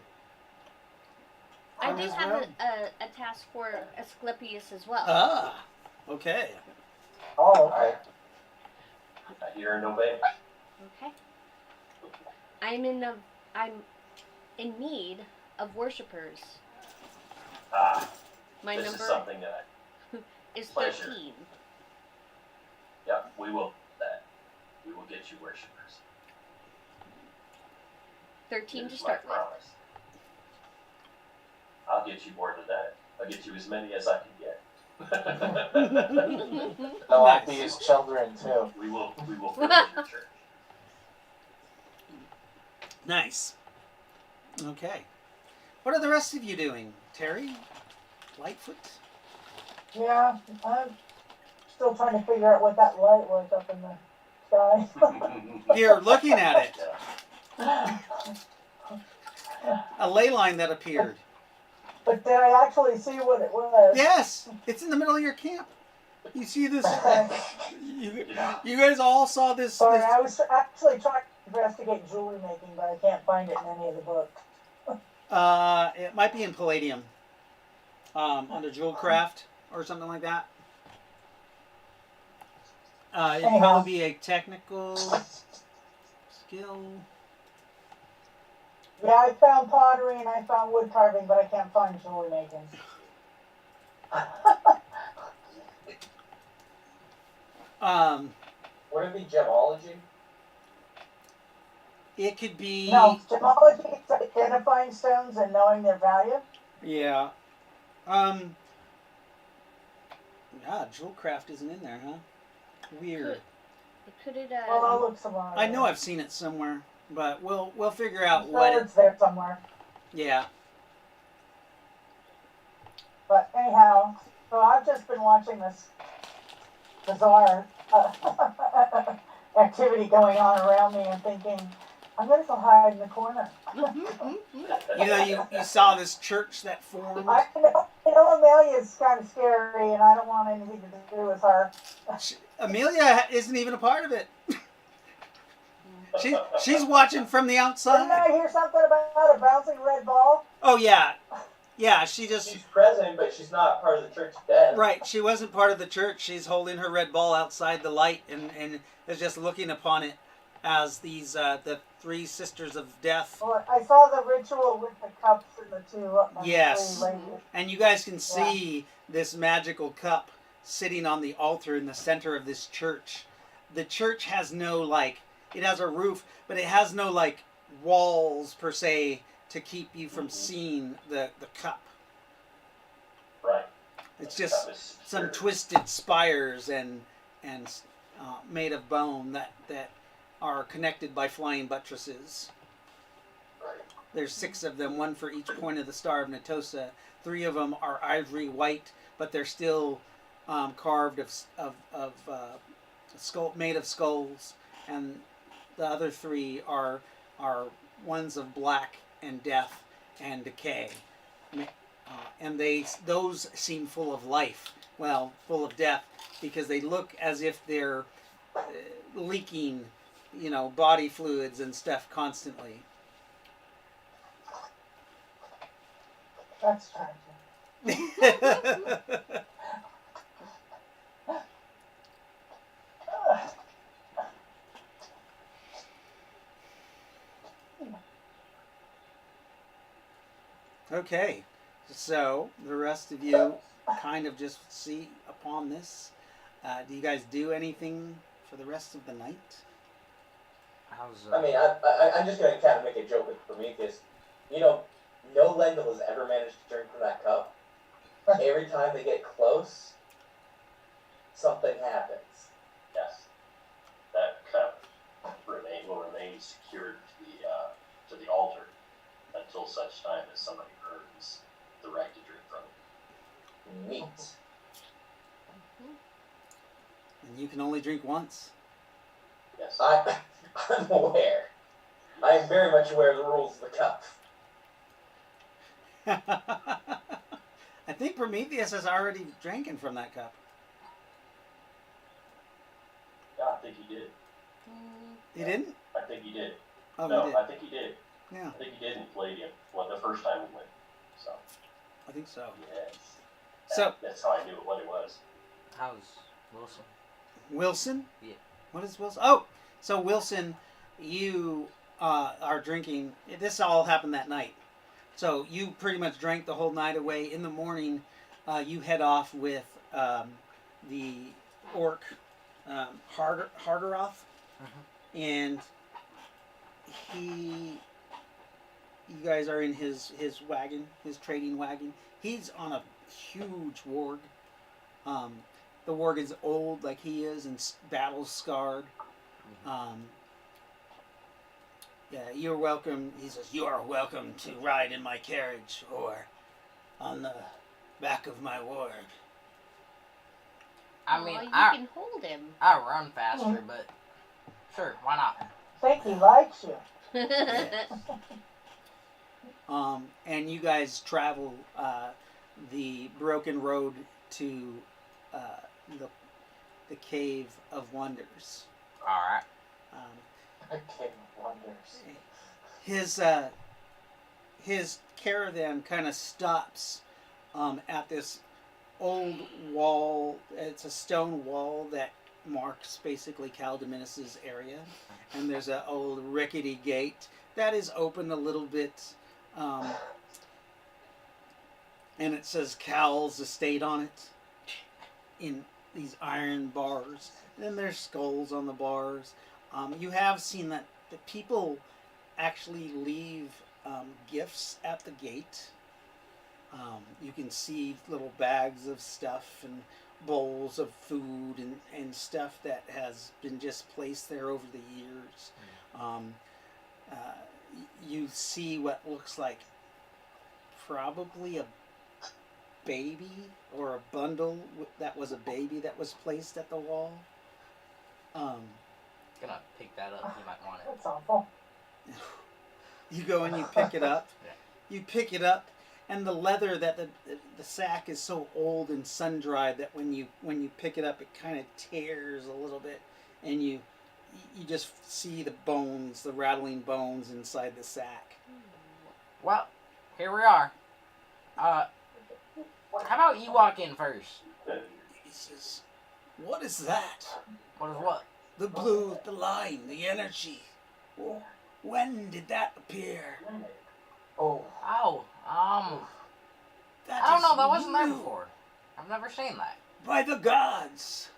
S3: I
S8: On
S3: do
S8: his
S3: have
S8: road.
S3: a task for Asclepius as well.
S8: Ah, okay.
S2: Oh, okay.
S5: I hear and obey.
S3: Okay. I'm in need of worshippers. My
S5: This
S3: number
S5: is something that
S3: is
S5: pleasure.
S3: 13.
S5: we will get you worshippers.
S3: 13
S5: It
S3: to
S5: is
S3: start
S5: my
S3: with.
S5: promise. I'll get you more than that. I'll get you as many as I can get.
S2: They'll all
S8: Nice.
S2: be his children too.
S5: we will build your church.
S8: Nice. Okay. What are the rest of you doing? Terry? Lightfoot?
S4: Yeah, I'm still trying to figure out what that light was up in the sky.
S8: You're looking at it. A ley line that appeared.
S4: But did I actually see what it was?
S8: Yes, it's in the middle of your camp. You see this? You guys all saw this.
S4: Sorry,
S8: this
S4: I was actually trying to investigate jewelry making, but I can't find it in any of the books.
S8: it might be in Palladium, under Jewel Craft or something like that. It'd
S4: Anyhow.
S8: probably be a technical skill.
S4: Yeah, I found pottery and I found wood carving, but I can't find jewelry making.
S7: Would it be gemology?
S8: It could be.
S4: No, gemology is identifying stones and knowing their value.
S8: Yeah. Yeah, Jewel Craft isn't in there, huh? Weird.
S3: Could it,
S4: Well, I'll look some more.
S8: I know I've seen it somewhere, but we'll figure out
S4: I'm
S8: what
S4: sure
S8: it.
S4: it's there somewhere.
S8: Yeah.
S4: But anyhow, so I've just been watching this bizarre activity going on around me and thinking, I'm going to go hide in the corner.
S8: You know, you saw this church that formed.
S4: I know Amelia's kind of scary, and I don't want anything to do with her.
S8: Amelia isn't even a part of it. She's watching from the
S4: Didn't
S8: outside.
S4: I hear something about a bouncing red ball?
S8: Oh yeah, yeah. She just
S7: She's present, but she's not part of the church of death.
S8: right. She wasn't part of the church. She's holding her red ball outside the light and is just looking upon it as these the 3 sisters of death.
S4: Well, I saw the ritual with the cups and the 2
S8: Yes.
S4: 3 ladies.
S8: And you guys can see this magical cup sitting on the altar in the center of this church. The church has no it has a roof, but it has no walls per se to keep you from seeing the cup.
S5: Right.
S8: It's just some twisted spires and made of bone that are connected by flying buttresses.
S5: Right.
S8: There's 6 of them, 1 for each point of the Star of Natosa. 3 of them are ivory white, but they're still carved of skull made of skulls, and the other three are ones of black and death and decay, and those seem full of life. Well, full of death because they look as if they're leaking, body fluids and stuff constantly.
S4: That's tragic.
S8: Okay, so the rest of you kind of just see upon this. Do you guys do anything for the rest of the night?
S6: How's
S7: I mean, I'm just gonna kind of make a joke with Prometheus. No Lendl has ever managed to drink from that cup. Every time they get close, something happens.
S5: Yes, that cup will remain secured to the altar until such time as somebody earns the right to drink from it.
S7: Neat.
S8: And you can only drink once.
S5: Yes.
S7: I'm aware. I am very much aware of the rules of the cup.
S8: I think Prometheus is already drinking from that cup.
S5: Yeah, I think he did.
S8: He didn't?
S5: I think he did.
S8: Oh,
S5: No,
S8: he did.
S5: I think he did.
S8: Yeah,
S5: I think he did in Palladium. Well, the first time we went. So,
S8: I think so.
S5: yes.
S8: So-
S5: That's how I knew what it was.
S6: how's Wilson?
S8: Wilson?
S6: Yeah.
S8: What is Wilson? Oh, so Wilson, you are drinking. This all happened that night. So you pretty much drank the whole night away. In the morning, you head off with the orc, Hargeroth, and you guys are in his wagon, his trading wagon. He's on a huge warg. The warg is old like he is and battle scarred. Yeah, you're welcome. He says, "You are welcome to ride in my carriage or on the back of my warg."
S6: I mean,
S3: you
S6: I
S3: can hold him.
S6: run faster, but sure, why not?
S4: Think he likes you.
S8: And you guys travel the broken road to the Cave of Wonders.
S6: All right.
S2: Okay, wonders.
S8: His caravan kind of stops at this old wall. It's a stone wall that marks basically Caldeminus's area, and there's an old rickety gate that is open a little bit, and it says Cal's Estate on it in these iron bars. And then there's skulls on the bars. You have seen that the people actually leave gifts at the gate. You can see little bags of stuff and bowls of food and stuff that has been just placed there over the years. You see what looks like probably a baby or a bundle that was a baby that was placed at the wall.
S6: Gonna pick that up. You might want it.
S4: That's awful.
S8: You go and you pick it up.
S6: Yeah.
S8: You pick it up, and the leather that the sack is so old and sun dried that when you pick it up, it kind of tears a little bit, and you just see the bones, the rattling bones inside the sack.
S6: Well, here we are. How about you walk in first?
S8: He says, "What is that?
S6: What is what?
S8: The blue, the line, the energy. When did that appear?"
S2: Oh,
S6: Oh,
S8: That
S6: I don't
S8: is
S6: know. That wasn't there
S8: new.
S6: before. I've never seen that.
S8: By the gods.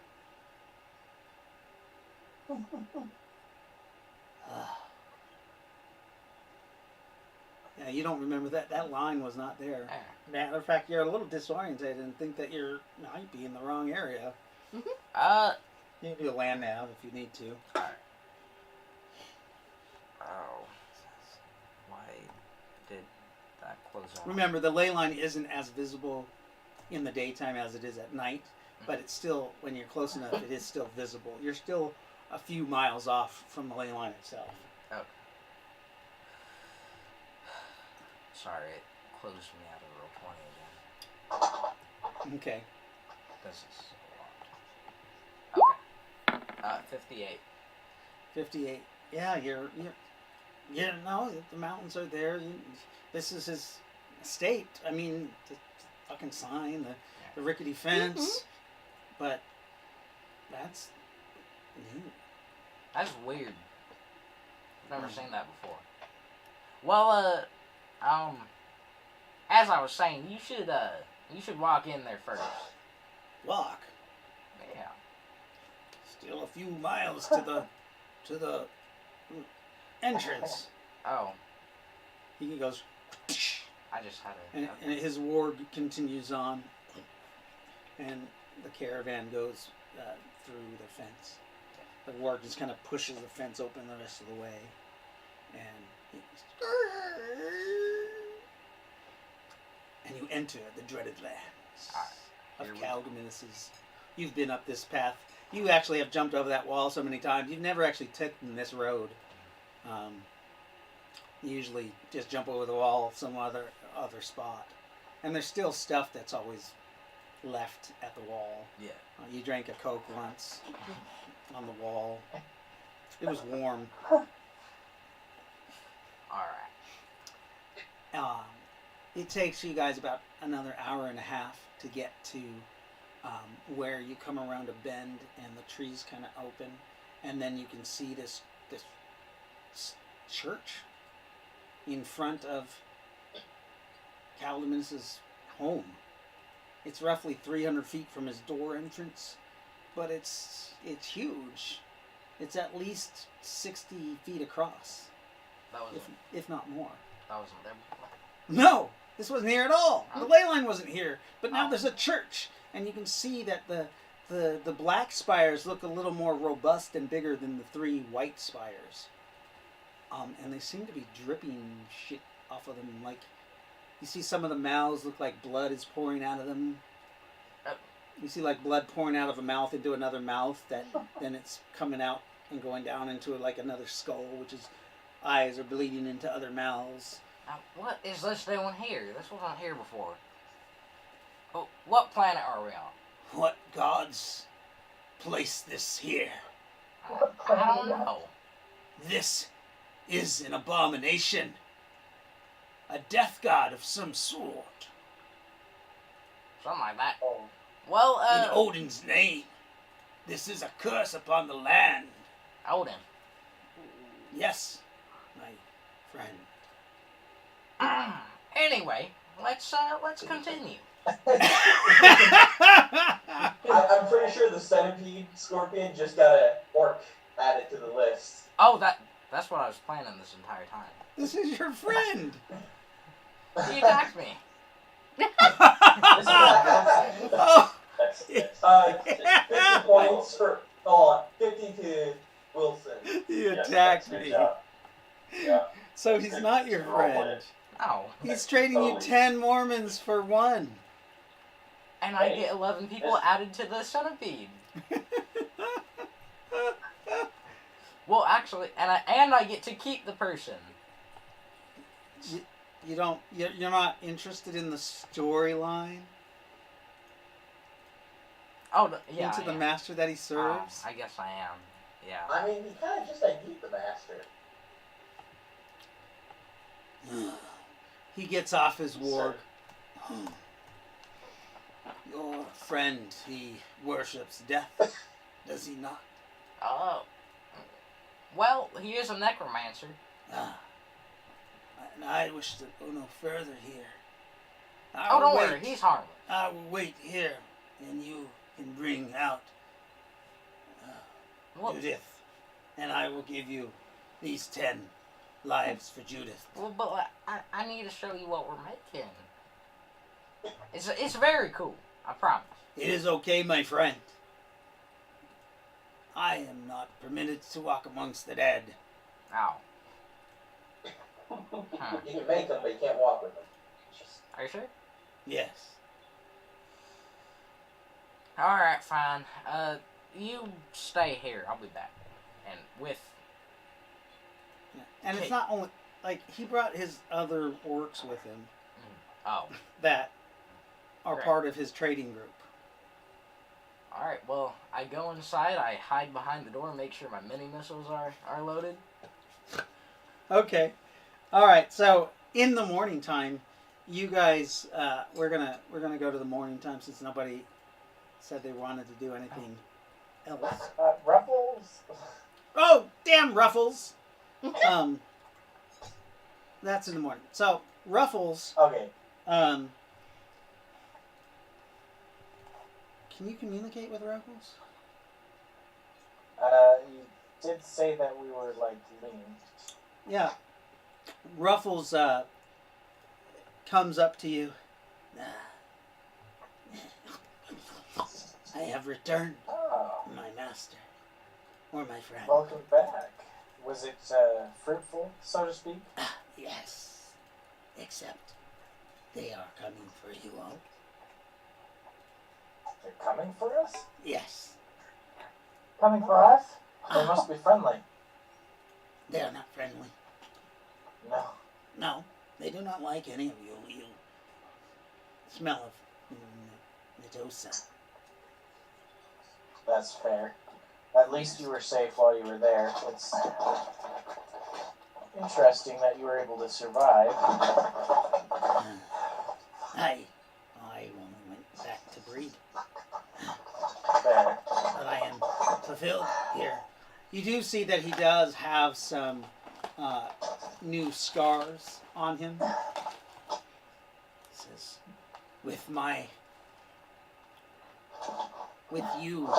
S8: Yeah, you don't remember that. That line was not there. Matter of fact, you're a little disoriented and think that you might be in the wrong area. You can do a land nav if you need to.
S6: Oh. Why did that close off?
S8: Remember, the ley line isn't as visible in the daytime as it is at night
S1: but it's still, when you're close enough, it is still visible. You're still a few miles off from the ley line itself.
S6: Okay. Sorry, it closed me out of roll 20 again.
S1: Okay.
S6: This is a lot. Okay. 58.
S1: 58. Yeah, you're no, the mountains are there. This is his estate. I mean, the fucking sign, the rickety fence, but that's new.
S6: That's weird. I've never seen that before. Well, as I was saying, you should walk in there first.
S1: Walk.
S6: Yeah.
S1: Still a few miles to the entrance.
S6: Oh,
S1: He goes,
S6: I just had a.
S1: and his war continues on, and the caravan goes through the fence. The war just kind of pushes the fence open the rest of the way, and you enter the dreaded lands of
S6: Here we go.
S1: Calgaminus's. You've been up this path. You actually have jumped over that wall so many times. You've never actually taken this road. You usually just jump over the wall some other spot, and there's still stuff that's always left at the wall.
S6: Yeah.
S1: You drank a Coke once on the wall. It was warm.
S6: All right.
S1: It takes you guys about another hour and a half to get to where you come around a bend and the trees kind of open, and then you can see this church in front of Caldemus's home. It's roughly 300 feet from his door entrance, but it's huge. It's at least 60 feet across,
S6: That was
S1: if not more.
S6: that wasn't there before.
S1: No, this wasn't here at all.
S6: Oh.
S1: The ley line wasn't here, but now
S6: Oh.
S1: there's a church, and you can see that the black spires look a little more robust and bigger than the three white spires. And they seem to be dripping shit off of them. Like, you see some of the mouths look like blood is pouring out of them. You see like blood pouring out of a mouth into another mouth, that then it's coming out and going down into like another skull, which is eyes are bleeding into other mouths.
S6: Now, what is this doing here? This wasn't here before. Oh, what planet are we on?
S1: What gods placed this here?
S6: I don't know.
S1: This is an abomination. A death god of some sort.
S6: Something like that.
S2: Oh,
S6: Well,
S1: In Odin's name. This is a curse upon the land.
S6: Odin.
S1: Yes, my friend.
S6: Anyway, let's continue.
S7: I'm pretty sure the centipede scorpion just got a orc added to the list.
S6: Oh, that's what I was planning this entire time.
S1: This is your friend.
S6: He attacked me.
S1: Oh,
S7: 50 points for, 50 to Wilson.
S1: you
S5: Yeah,
S1: attacked
S5: good
S1: me.
S5: job. Yeah.
S1: So he's not your friend.
S6: Oh,
S1: He's trading you
S5: Totally.
S1: 10 Mormons for one.
S6: and I
S5: Hey,
S6: get 11 people added to the centipede. Well, actually, and I get to keep the person.
S1: You're not interested in the storyline
S6: Oh, yeah.
S1: into
S6: I
S1: the
S6: am.
S1: master that he serves?
S6: I guess I am. Yeah.
S7: I mean, he kind of just ID'd the master.
S1: He gets off his warg. Your friend, he worships death, does he not?
S6: Oh. Well, he is a necromancer.
S1: Ah. And I wish to go no further here.
S6: Oh, don't worry, he's harmless.
S1: I will wait here, and you can bring out
S6: Well,
S1: Judith, and I will give you these 10 lives for Judith.
S6: but I need to show you what we're making. It's very cool. I promise.
S1: It is okay, my friend. I am not permitted to walk amongst the dead.
S6: Ow.
S7: You can make them, but you can't walk with them.
S6: Are you sure?
S1: Yes.
S6: Alright, fine. You stay here. I'll be back. And with...
S1: Yeah. And it's
S6: Okay.
S1: not only like he brought his other orcs with him
S6: Oh.
S1: that are
S6: Right.
S1: part of his trading group.
S6: Alright, well, I go inside, I hide behind the door, make sure my mini missiles are loaded.
S1: Okay. All right. So in the morning time, you guys, we're gonna go to the morning time since nobody said they wanted to do anything else.
S2: Ruffles.
S1: Oh, damn Ruffles! That's in the morning. So Ruffles,
S2: Okay.
S1: can you communicate with Ruffles?
S2: You did say that we were like linked.
S1: Yeah. Ruffles comes up to you. I have returned,
S2: Oh,
S1: my master, or my friend.
S2: welcome back. Was it fruitful, so to speak?
S1: Yes, except they are coming for you all.
S2: They're coming for us?
S1: Yes,
S4: Coming for us?
S2: They must be friendly.
S1: they are not friendly.
S2: No.
S1: No, they do not like any of you. You smell of Medusa.
S2: That's fair. At least you were safe while you were there. It's interesting that you were able to survive.
S1: I only went back to breed,
S2: Fair.
S1: but I am fulfilled here. You do see that he does have some new scars on him. He says, with you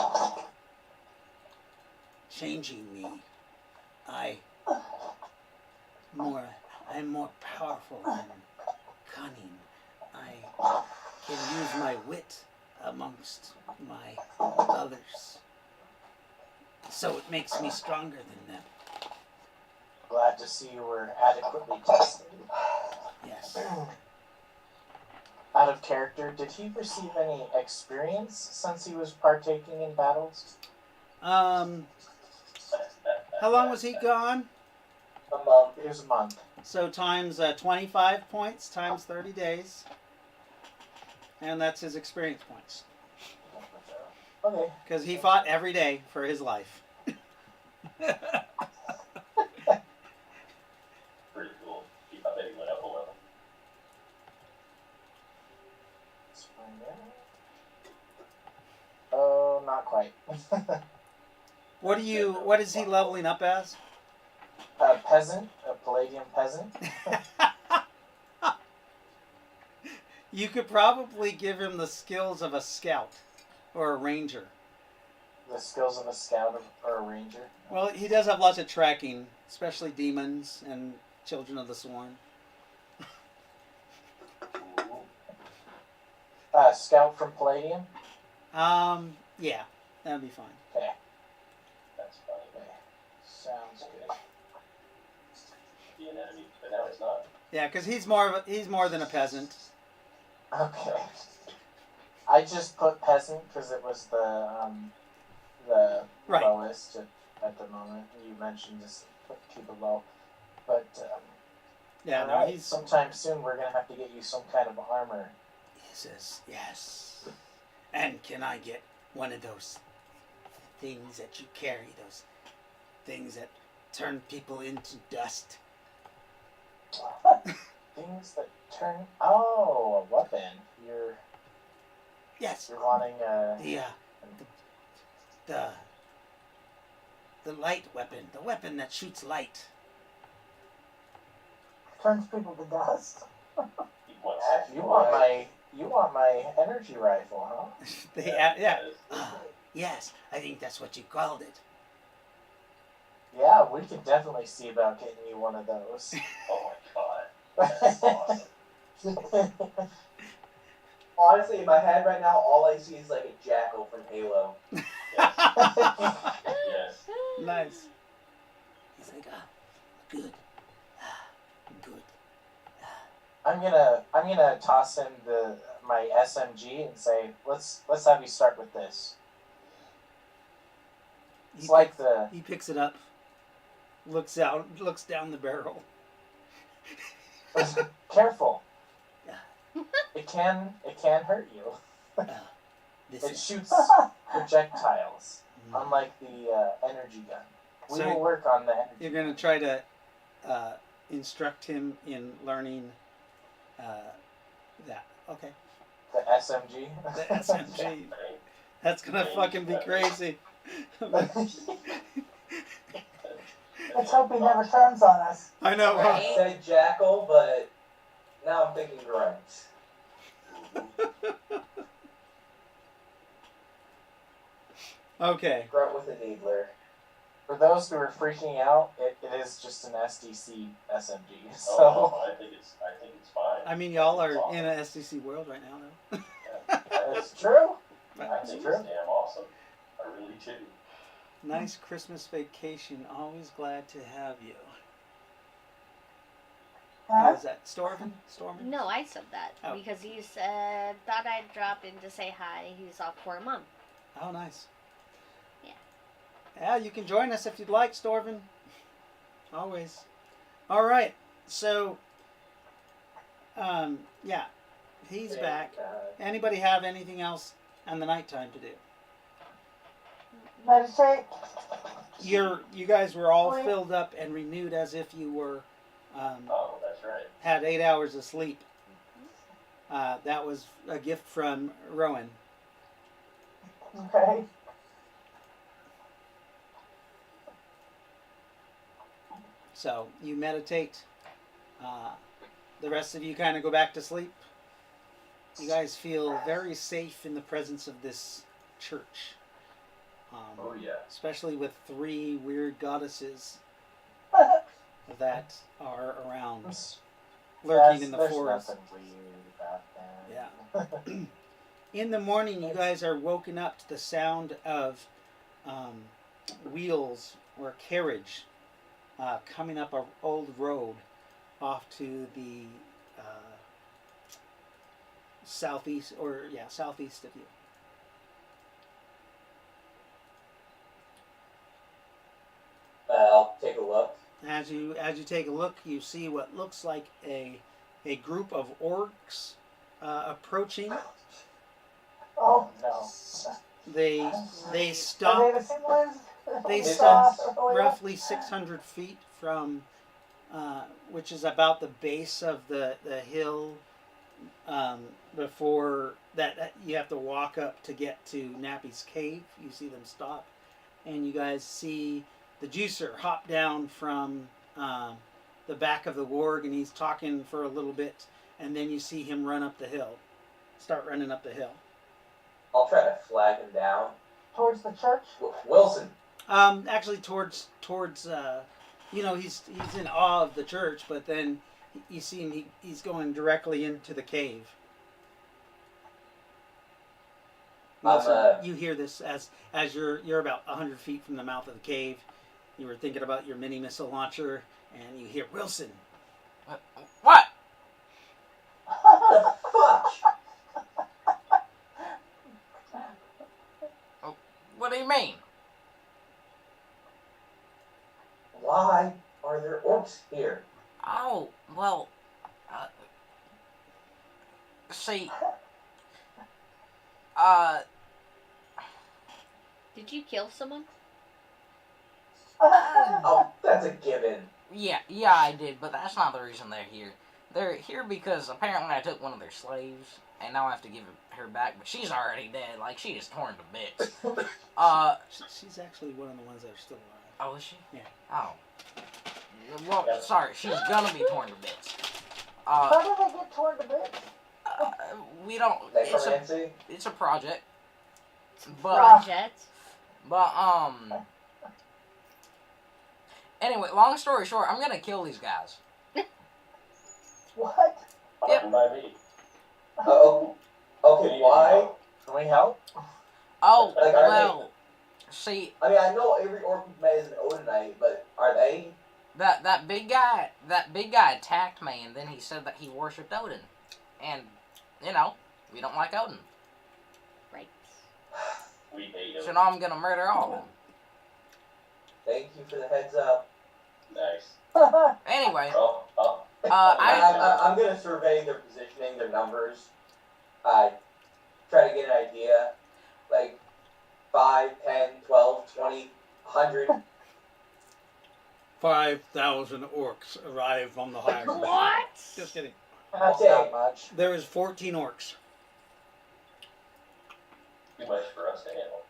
S1: changing me, I'm more powerful and cunning. I can use my wit amongst my others. So it makes me stronger than them.
S2: Glad to see you were adequately tested.
S1: Yes.
S2: Out of character, did he receive any experience since he was partaking in battles?
S1: How long was he gone?
S7: A month.
S2: It was a month.
S1: So times 25 points times 30 days. And that's his experience points.
S2: Okay.
S1: Because he fought every day for his life.
S5: Pretty cool. Keep up that he went up a level.
S2: Let's find out. Oh, not quite.
S1: What is he leveling up as?
S2: A peasant, a palladium peasant.
S1: You could probably give him the skills of a scout or a ranger.
S2: The skills of a scout or a ranger.
S1: Well, he does have lots of tracking, especially demons and children of the sworn.
S2: Scout from palladium.
S1: Yeah, that'd be fine.
S2: Okay.
S5: That's funny.
S2: Okay. Sounds good.
S5: Be an enemy, but now it's not.
S1: Yeah, because he's more than a peasant.
S2: Okay. I just put peasant because it was the
S1: Right.
S2: lowest at the moment. You mentioned just keep it low, but
S1: Yeah, no,
S2: alright,
S1: he's.
S2: sometime soon we're gonna have to get you some kind of armor.
S1: He says, yes. And can I get one of those things that you carry? Those things that turn people into dust?
S2: Things that turn. Oh, a weapon.
S1: Yes.
S2: You're wanting
S1: The light weapon. The weapon that shoots light.
S4: Turns people to dust.
S5: He wants
S2: You want my energy rifle, huh?
S1: Yeah. Yes, I think that's what you called it.
S2: Yeah, we could definitely see about getting you one of those.
S5: Oh my god. That's awesome.
S7: Honestly, in my head right now, all I see is like a jackal from Halo.
S5: Yes.
S1: Nice. He's like, good. Good.
S2: I'm gonna toss him my SMG and say, let's have you start with this. It's like the
S8: He picks it up, looks down the barrel.
S2: careful.
S8: Yeah.
S2: It can hurt you.
S8: This
S2: It
S8: is
S2: shoots projectiles, unlike the energy gun. We
S8: So
S2: will work on the energy.
S8: you're gonna try to instruct him in learning that. Okay.
S2: The SMG.
S8: The SMG. That's gonna fucking be crazy.
S4: Let's hope he never turns on us.
S8: I know.
S7: I
S3: Right.
S7: said jackal, but now I'm thinking grunt.
S8: Okay.
S7: Grunt with a needler.
S2: For those who are freaking out, it is just an SDC SMG. So
S5: Oh, no, I think it's fine.
S8: I mean, y'all
S5: It's
S8: are
S5: awesome.
S8: in a SDC world right now, though.
S2: it's true.
S5: I
S2: That's
S5: think
S2: true.
S5: it's damn awesome. I really do.
S8: Nice Christmas vacation. Always glad to have you. How
S4: Huh?
S8: is that? Stormin?
S3: No, I said that
S8: Oh.
S3: because he said thought I'd drop in to say hi. He's off for a month.
S8: Oh, nice.
S3: Yeah.
S8: Yeah, you can join us if you'd like, Storvin. Always. All right. So, yeah, he's back. Anybody have anything else on the nighttime to do?
S4: Meditate.
S8: You guys were all
S4: Right.
S8: filled up and renewed as if you were
S5: Oh, that's right.
S8: had 8 hours of sleep. That was a gift from Rowan.
S4: Okay.
S8: So you meditate. The rest of you kind of go back to sleep. You guys feel very safe in the presence of this church.
S5: Oh yeah.
S8: Especially with 3 weird goddesses that are around, lurking in the
S2: There's
S8: forest.
S2: nothing weird about that.
S8: Yeah. In the morning, you guys are woken up to the sound of wheels or a carriage coming up an old road off to the southeast of you.
S7: I'll take a look.
S8: As you take a look, you see what looks like a group of orcs approaching.
S4: Oh,
S2: No.
S8: They
S4: are they
S8: stop.
S4: the same ones?
S8: They
S4: we
S8: stop
S4: saw earlier?
S8: roughly 600 feet from, which is about the base of the hill. Before that, you have to walk up to get to Nappy's cave. You see them stop, and you guys see the juicer hop down from the back of the warg, and he's talking for a little bit, and then you see him run up the hill, start running up the hill.
S7: I'll try to flag him down.
S4: Towards the church?
S7: Wilson.
S8: Actually, towards he's in awe of the church, but then you see him. He's going directly into the cave. Wilson, you hear this as you're about 100 feet from the mouth of the cave. You were thinking about your mini missile launcher, and you hear Wilson.
S6: What?
S7: The fuck?
S6: What do you mean?
S7: Why are there orcs here?
S6: Oh, well, see,
S3: Did you kill someone?
S7: Oh, that's a given.
S6: yeah, I did, but that's not the reason they're here. They're here because apparently I took one of their slaves, and now I have to give her back, but she's already dead, like, she is torn to bits.
S8: She's actually one of the ones that are still alive.
S6: Oh, is she?
S8: Yeah.
S6: Oh. Well, sorry, she's gonna be torn to bits.
S4: How did they get torn to bits?
S6: We don't,
S7: Necromancy?
S6: it's a project. But,
S3: Project.
S6: anyway, long story short, I'm gonna kill these guys.
S4: What?
S6: Yep.
S5: Fine by me.
S7: Oh, okay, why?
S2: Can we help?
S6: Oh,
S7: Like, are
S6: well, see,
S7: I mean, I know every orc we've met is an Odinite, but are they?
S6: that big guy attacked me, and then he said that he worshipped Odin. And, you know, We don't like Odin.
S3: Right.
S5: We hate
S6: So
S5: him.
S6: now I'm gonna murder all of them.
S7: Thank you for the heads up.
S5: Nice.
S6: Anyway,
S7: I'm gonna survey their positioning, their numbers. Try to get an idea. Like 5, 10, 12, 20, 100.
S1: 5,000 orcs arrive on the high.
S3: What?
S1: Just kidding.
S2: That's
S7: Okay.
S2: not much.
S1: There is 14 orcs.
S5: Too much for us to handle.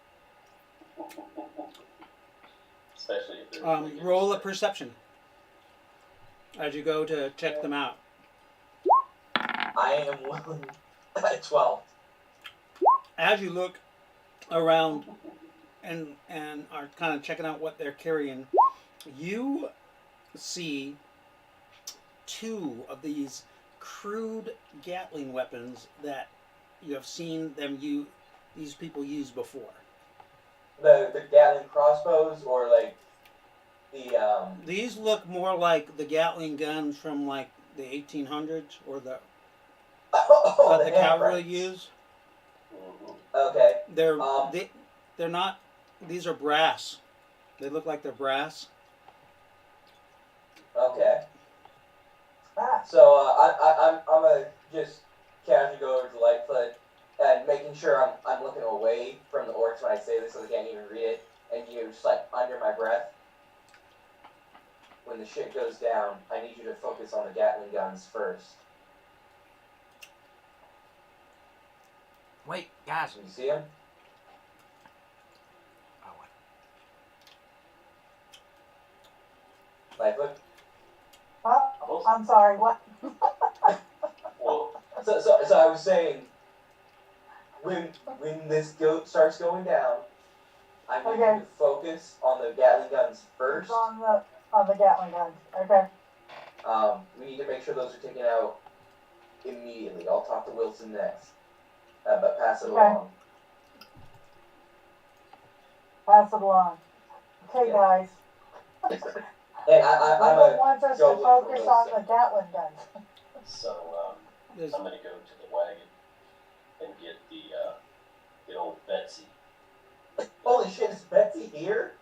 S5: Especially if they're
S1: Roll a perception as you go to check them out.
S7: I am willing at 12.
S1: As you look around and are kind of checking out what they're carrying, you see 2 of these crude Gatling weapons that you have seen these people use before.
S7: The Gatling crossbows or like the
S1: These look more like the Gatling guns from like the 1800s or the
S7: the
S1: the cavalry
S7: handguns.
S1: use.
S7: Okay.
S1: They're not. These are brass. They look like they're brass.
S7: Okay.
S4: Ah,
S7: So I'm gonna just casually go over to Lightfoot and making sure I'm looking away from the orcs when I say this so they can't even read it, and just like under my breath. When the shit goes down, I need you to focus on the Gatling guns first.
S6: wait, guys.
S7: Can you see them?
S6: Oh, wait.
S7: Lightfoot.
S4: oh, I'm sorry. What?
S5: Well,
S7: So I was saying, when this starts going down, I need
S4: Okay.
S7: you to focus on the Gatling guns first.
S4: It's on the Gatling guns. Okay.
S7: We need to make sure those are taken out immediately. I'll talk to Wilson next, but pass it
S4: Okay.
S7: along.
S4: Pass it along. Okay,
S7: Yeah.
S4: guys.
S7: And I'm
S4: Someone
S7: gonna
S4: wants us
S7: go
S4: to
S7: look for
S4: focus on
S7: Wilson.
S4: the Gatling guns.
S5: so
S1: There's,
S5: I'm gonna go to the wagon and get the old Betsy.
S7: Holy shit! Is Betsy here?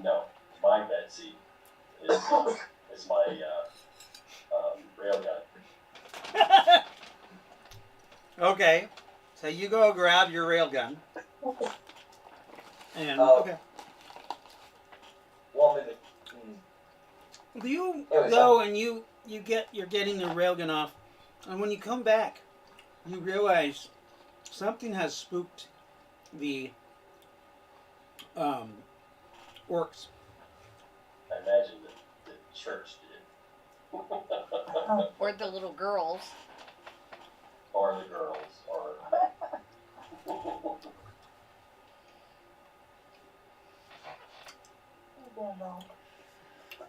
S5: No, my Betsy is my railgun.
S1: okay, so you go grab your railgun. And
S7: Oh.
S1: okay,
S7: Woman.
S1: you
S7: Anyway,
S1: go and you're getting the railgun off, and when you come back, you realize something has spooked the orcs.
S5: I imagine that the church did.
S3: Or the little girls.
S5: Or the girls, or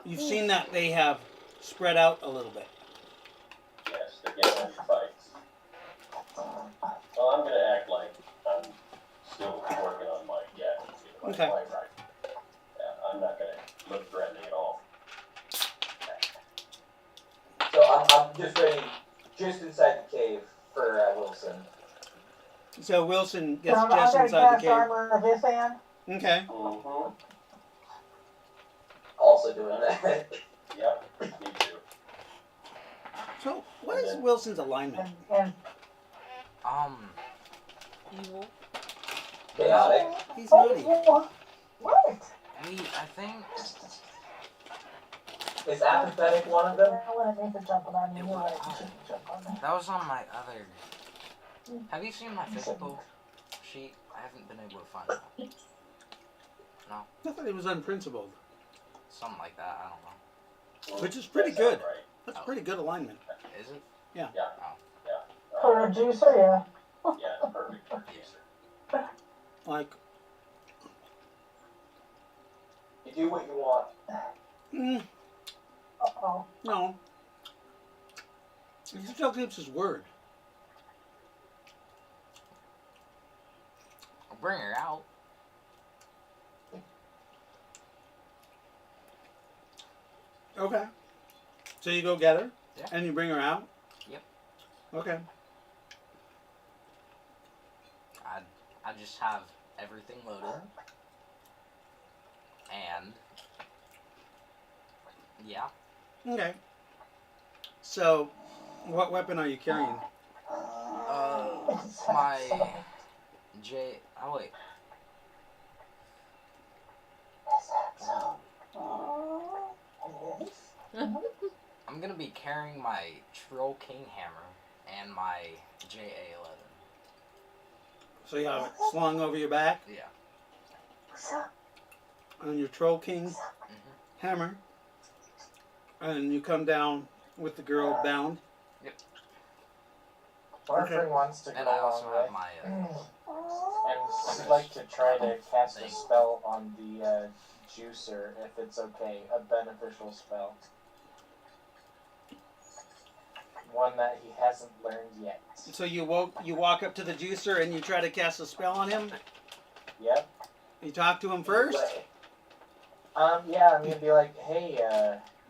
S1: You've seen that they have spread out a little bit.
S5: yes, they're getting ready to fight. Well, I'm gonna act like I'm still working on my my
S1: Okay.
S5: flight right. Yeah, I'm not gonna look threatening at all.
S7: So I'm just ready, just inside the cave for Wilson.
S1: So Wilson
S4: So
S1: gets
S4: I'm
S1: just
S4: gonna
S1: inside the
S4: cast
S1: cave.
S4: Armor of Isan.
S1: Okay.
S5: Mm-hmm.
S7: Also doing that.
S5: Yep, me too.
S1: So what is Wilson's alignment?
S4: And
S3: Evil.
S7: Chaotic.
S1: He's naughty.
S4: what?
S6: I think
S7: Is apathetic one of them?
S4: When Nathan jumping on you,
S6: It
S4: you're
S6: was-
S4: right. You shouldn't jump on me.
S6: that was on my other. Have you seen my physical sheet? I haven't been able to find that.
S1: I thought he was unprincipled,
S6: Something like that. I don't know.
S1: which is pretty
S5: That sounds
S1: good.
S5: Right.
S1: That's pretty good alignment.
S6: Is it?
S4: For a juicer, yeah.
S5: Yeah, perfect producer.
S1: Like,
S7: You do what you want.
S4: Uh-oh.
S1: no. He still keeps his word.
S6: I'll bring her out.
S1: Okay. So you go get her,
S6: Yeah.
S1: and you bring her out.
S6: Yep.
S1: Okay.
S6: I just have everything loaded. And yeah.
S1: Okay. So, what weapon are you carrying?
S6: My J. Oh wait. I'm gonna be carrying my Troll King hammer and my JA-11.
S1: So you have it slung over your back
S6: Yeah.
S1: on your Troll King hammer, and you come down with the girl bound.
S2: Marfrin wants to go
S6: And I
S2: a
S6: also
S2: long
S6: have
S2: way.
S6: my.
S2: And she'd like to try to cast a spell on the juicer, if it's okay. A beneficial spell. One that he hasn't learned yet.
S1: So you walk up to the juicer and you try to cast a spell on him.
S2: Yep.
S1: You talk to him first.
S2: Yeah, I'm gonna be like, hey,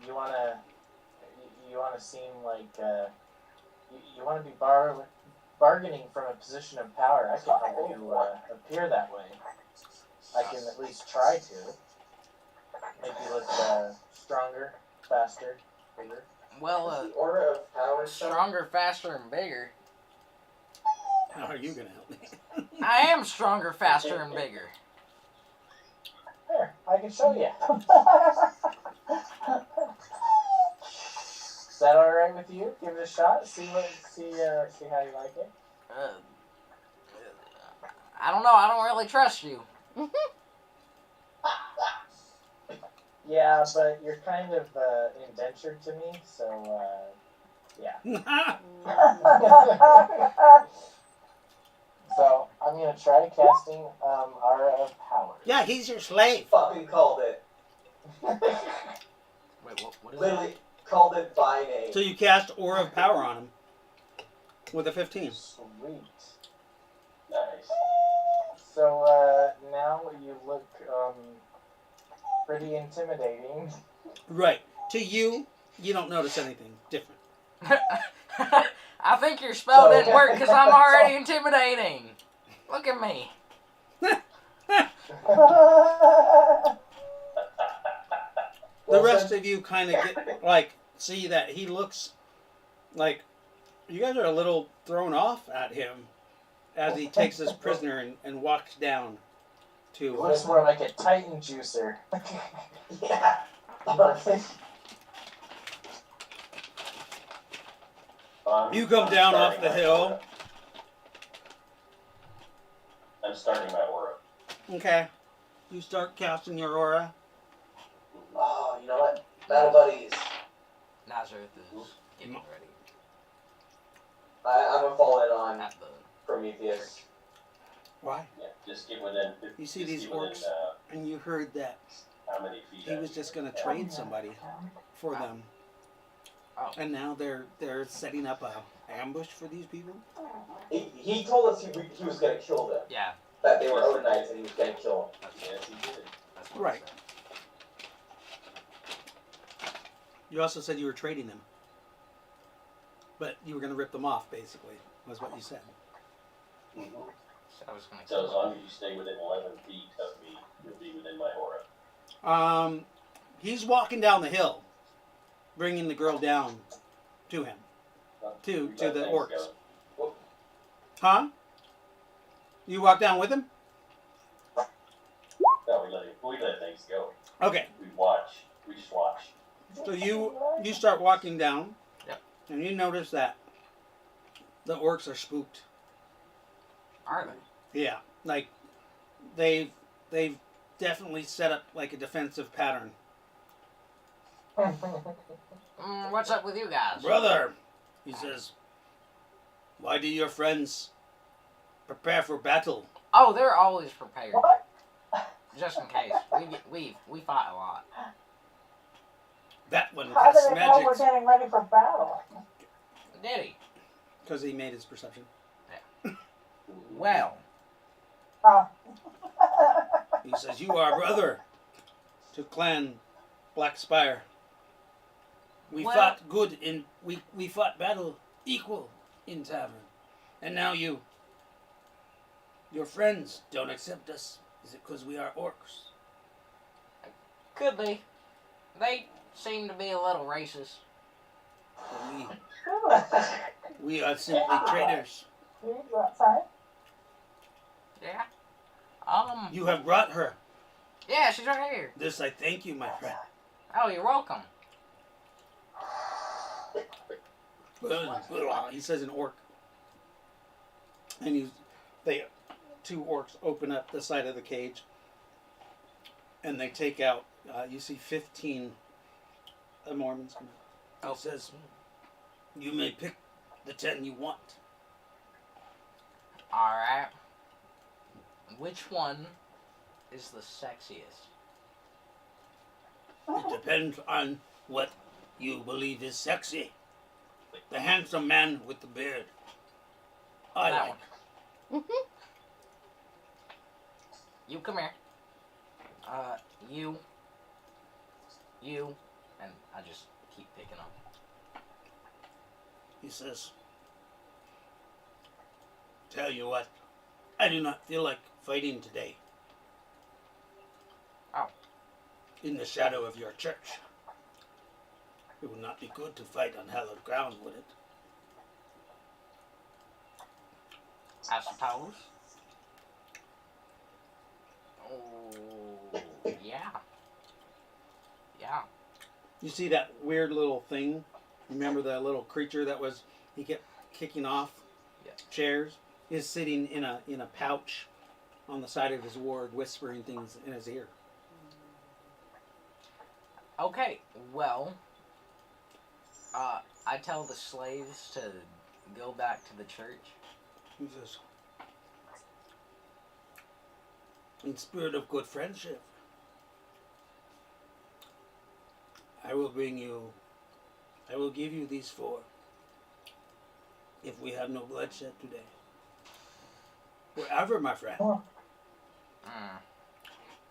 S2: you wanna seem like, you wanna be bargaining from a position of power. I can help you appear that way. I can at least try to. Make you look stronger, faster, bigger.
S6: Well,
S7: The aura of power stuff.
S6: stronger, faster, and bigger.
S1: How are you gonna help me?
S6: I am stronger, faster, and bigger.
S2: There, I can show you. Is that all right with you? Give it a shot. See how you like it.
S6: I don't know. I don't really trust you.
S2: Yeah, but you're kind of indentured to me, so yeah. So I'm gonna try casting Aura of Power.
S1: Yeah, he's your slave.
S7: Fucking called it.
S6: Wait, what is
S7: Literally called it by name.
S1: So you cast Aura of Power on him with a 15.
S2: Sweet.
S5: Nice.
S2: So now you look pretty intimidating.
S1: Right. To you, you don't notice anything different.
S6: I think your spell didn't work because I'm already intimidating. Look at me.
S1: The rest of you kind of get see that he looks like you guys are a little thrown off at him as he takes his prisoner and walks down
S2: It
S1: to.
S2: looks more like a Titan juicer.
S7: Yeah.
S1: You come down off the hill.
S5: I'm starting my aura.
S1: Okay. You start casting your aura.
S7: Oh, you know what? Battle buddies.
S6: Nazareth is getting ready
S7: I'm gonna fall in on
S6: at the.
S7: Prometheus.
S1: Why?
S5: Yeah, just get within.
S1: You see
S5: just
S1: these
S5: get within,
S1: orcs, and you heard that
S5: how many feet?
S1: he was just going to trade somebody for them.
S6: Oh.
S1: And now they're setting up a ambush for these people.
S7: He told us he was gonna kill them.
S6: Yeah.
S7: That they were Odinites and he was gonna kill them.
S5: Yes, he did.
S6: That's what
S1: Right.
S6: I said.
S1: You also said you were trading them. But you were going to rip them off, basically, was what you said.
S6: So I was gonna.
S5: So as long as you stay within 11 feet of me, you'll be within my aura.
S1: He's walking down the hill, bringing the girl down to him, to
S5: Let
S1: the
S5: things
S1: orcs.
S5: go.
S1: Huh? You walk down with him?
S5: No, we let things go.
S1: Okay.
S5: We watch. We just watch.
S1: So you start walking down,
S6: Yep.
S1: and you notice that the orcs are spooked.
S6: Are they?
S1: Yeah, like they've definitely set up like a defensive pattern.
S6: What's up with you guys?
S1: Brother, he says, why do your friends prepare for battle?
S6: Oh, they're always prepared.
S4: What?
S6: Just in case. We fight a lot.
S1: That one
S4: How do
S1: casts
S4: they know we're
S1: magic
S4: getting ready for battle?
S6: Did he?
S1: because he made his perception.
S6: Well.
S1: He says, you are brother to Clan Black Spire. We
S6: Well-
S1: fought good in we fought battle equal in tavern, and now you Your friends don't accept us. Is it because we are orcs?
S6: Could be. They seem to be a little racist.
S1: We are simply traitors.
S4: Sorry?
S6: Yeah.
S1: You have brought her.
S6: Yeah, she's right here.
S1: This I thank you, my friend.
S6: Oh, you're welcome.
S1: He says an orc. And two orcs open up the side of the cage. And they take out, you see 15 Mormons come out. It says, you may pick the 10 you want.
S6: Alright. Which one is the sexiest?
S1: It depends on what you believe is sexy. The handsome man with the beard. I
S6: That
S1: like.
S6: You come here. You, and I just keep picking up.
S1: He says, tell you what, I do not feel like fighting today.
S6: Oh.
S1: In the shadow of your church. It would not be good to fight on hallowed ground, would it?
S6: I suppose. Oh, yeah. Yeah.
S1: You see that weird little thing? Remember the little creature he kept kicking off chairs? Is sitting in a pouch on the side of his ward, whispering things in his ear.
S6: Okay, well, I tell the slaves to go back to the church.
S1: He says, in spirit of good friendship, I will give you these 4 if we have no bloodshed today. Forever, my friend.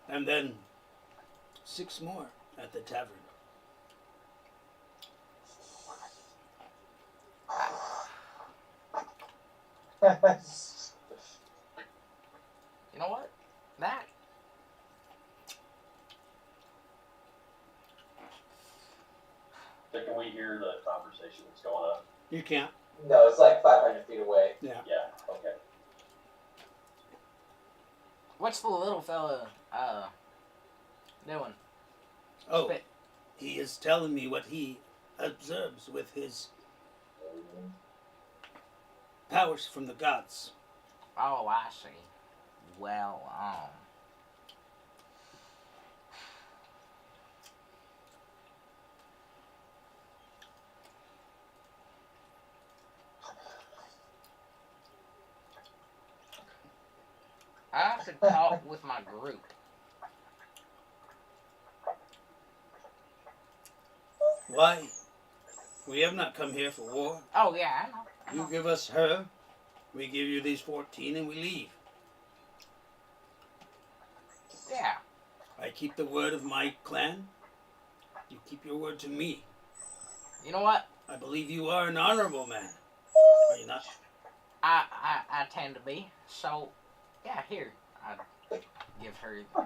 S1: And then 6 more at the tavern.
S6: You know what? That.
S5: So can we hear the conversation that's going on?
S1: You can't.
S7: No, it's like 500 feet away.
S1: Yeah.
S5: Yeah, okay.
S6: What's the little fella, doing?
S1: Oh,
S6: Spit.
S1: he is telling me what he observes with his powers from the gods.
S6: Oh, I see. Well, I have to talk with my group.
S1: Why? We have not come here for war.
S6: Oh, yeah, I know.
S1: You give us her, we give you these 14 and we leave.
S6: Yeah.
S1: I keep the word of my clan. You keep your word to me.
S6: You know what?
S1: I believe you are an honorable man. Are you not?
S6: I tend to be. So, yeah, here. I give her to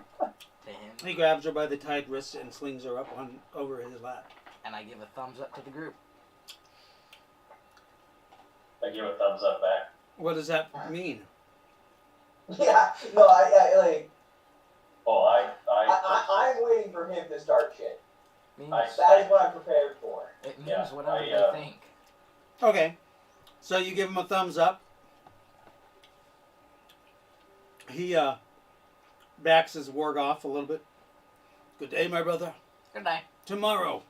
S6: him,
S1: He grabs her by the tied wrist and slings her up over his lap.
S6: and I give a thumbs up to the group.
S5: I give a thumbs up back.
S1: What does that mean?
S7: Yeah, no, I like.
S5: Oh,
S7: I'm waiting for him to start shit.
S6: Means,
S7: That is what I'm prepared for.
S6: it means
S5: yeah,
S6: whatever
S5: I,
S6: they think.
S1: Okay. So you give him a thumbs up. He backs his warg off a little bit. Good day, my brother.
S6: Good day.
S1: Tomorrow,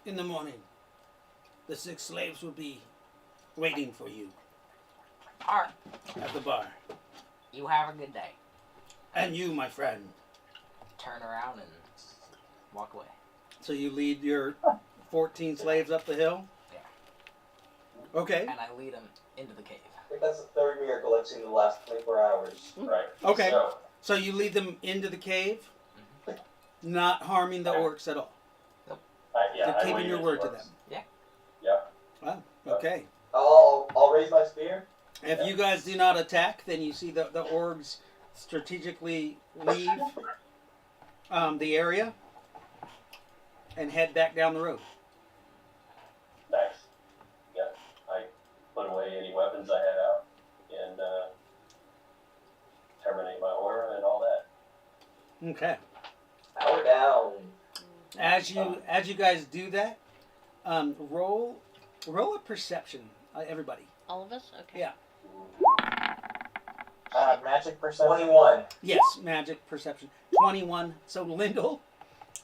S1: in the morning, the 6 slaves will be waiting for you
S6: Alright.
S1: at the bar.
S6: You have a good day.
S1: And you, my friend.
S6: Turn around and walk away.
S1: So you lead your 14 slaves up the hill?
S6: Yeah.
S1: Okay.
S6: And I lead them into the cave.
S7: I think that's the third miracle I've seen in the last 24 hours.
S5: right.
S1: Okay.
S5: So,
S1: So you lead them into the cave, not harming the orcs at all.
S5: yeah,
S1: You're
S5: I
S1: keeping
S5: lead
S1: your
S5: it
S1: word to
S5: towards-
S1: them.
S5: Yeah.
S1: Wow. Okay.
S7: I'll raise my spear.
S1: If you guys do not attack, then you see the orgs strategically leave the area and head back down the road.
S5: Nice. Yeah. I put away any weapons I had out and terminate my aura and all that.
S1: Okay.
S7: Power down.
S1: As you guys do that, roll a perception, everybody.
S3: All of us? Okay.
S1: Yeah.
S2: Magic perception.
S7: 21.
S1: Yes, magic perception. 21. So Lyndall,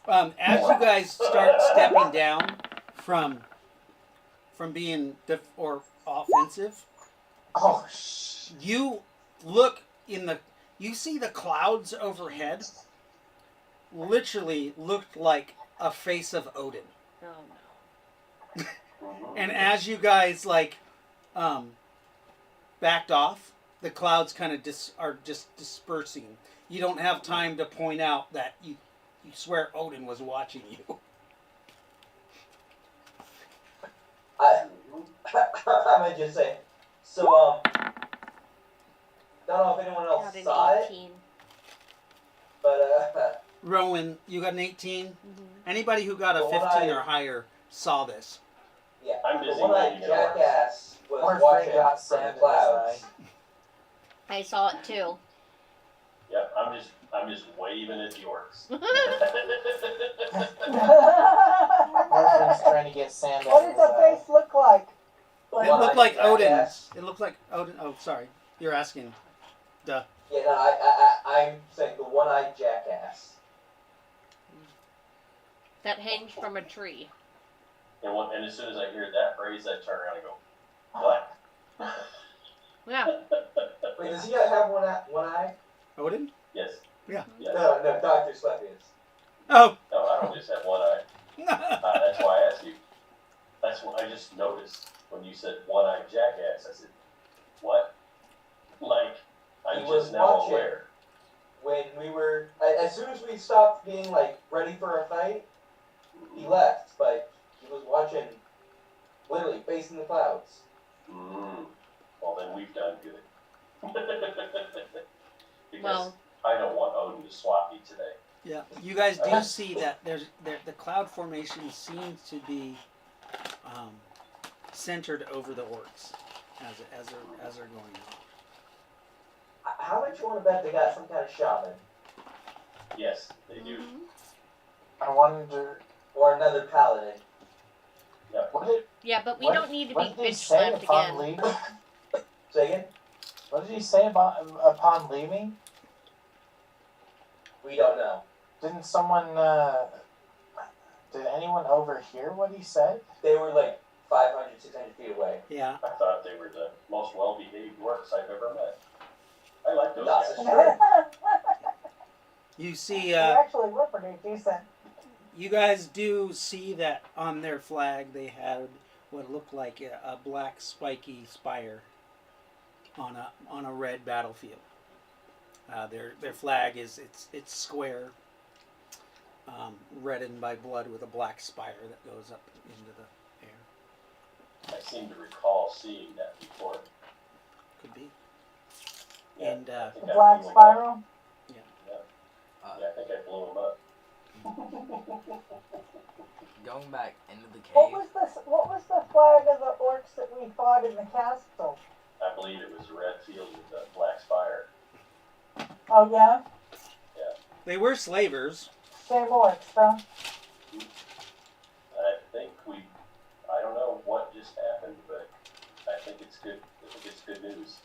S1: as you guys start stepping down from being or offensive,
S2: Oh,
S1: you look you see the clouds overhead literally looked like a face of Odin.
S3: Oh no.
S1: And as you guys backed off, the clouds kind of are just dispersing. You don't have time to point out that you swear Odin was watching you.
S7: I might just say. So, don't know if anyone else
S3: Got an
S7: saw it,
S3: 18.
S7: but
S1: Rowan, you got an 18.
S3: Mhm.
S1: Anybody who got a
S7: Well,
S1: 15
S7: I-
S1: or higher saw this.
S7: yeah.
S5: I'm
S7: The
S5: busy
S7: one eyed
S5: waiting in order.
S7: jackass was
S2: Or
S7: watching
S2: Frank got
S7: from
S2: sand
S7: the
S2: in his
S7: clouds.
S3: I saw it too.
S5: Yep, I'm just waving at the orcs.
S2: Morphin's trying to get sand
S4: What
S2: out of
S4: did
S2: his
S4: the face look like?
S7: The
S1: It
S7: one-eyed
S1: looked like Odin.
S7: jackass.
S1: It looked like Odin. Oh, sorry. You're asking. Duh.
S7: Yeah, no, I'm saying the one-eyed jackass.
S3: That hangs from a tree.
S5: And as soon as I hear that phrase, I turn around and go, what?
S3: Yeah.
S7: Wait, does he have one eye?
S1: Odin?
S5: Yes.
S1: Yeah.
S5: Yes.
S7: No, Dr. Slepius.
S1: Oh.
S5: No, I don't just have one eye. That's why I asked you. That's what I just noticed when you said one-eyed jackass. I said, what? Like, I'm
S7: He was
S5: just now
S7: watching.
S5: aware.
S7: When we were, as soon as we stopped being like ready for a fight, he left. But he was watching, literally facing the clouds.
S5: Well, then we've done good. Because
S3: Well,
S5: I don't want Odin to swat me today.
S1: Yeah, you guys do see that the cloud formation seems to be centered over the orcs as they're going out.
S7: How much you want to bet they got some kind of shaman
S5: Yes, they do.
S2: I wonder
S7: or another paladin?
S2: what did
S3: yeah, but we
S2: what-
S3: don't need to
S2: what
S3: be
S2: did he
S3: bitch
S2: say
S3: slapped
S2: upon
S3: again.
S2: leaving?
S7: Say again?
S2: What did he say upon leaving?
S7: We don't know.
S2: Didn't someone did anyone overhear what he said?
S7: They were like 500, 600 feet away.
S1: Yeah.
S5: I thought they were the most well-behaved orcs I've ever met. I like those
S7: That's
S5: guys.
S7: true.
S1: You see,
S4: They actually were pretty decent.
S1: you guys do see that on their flag they had what looked like a black spiky spire on a red battlefield. Their flag is it's square, reddened by blood with a black spire that goes up into the air.
S5: I seem to recall seeing that before.
S1: Could be.
S5: Yeah,
S1: And
S5: I think
S4: The
S5: I
S4: black
S5: blew 'em up.
S4: spiral.
S5: Yeah, I think I blew him up.
S6: Going back into the cave.
S4: What was the flag of the orcs that we fought in the castle?
S5: I believe it was a red field with a black spire.
S4: Oh yeah,
S1: They were slavers.
S4: same orcs, huh?
S5: I think I don't know what just happened, but I think it's good. I think it's good news.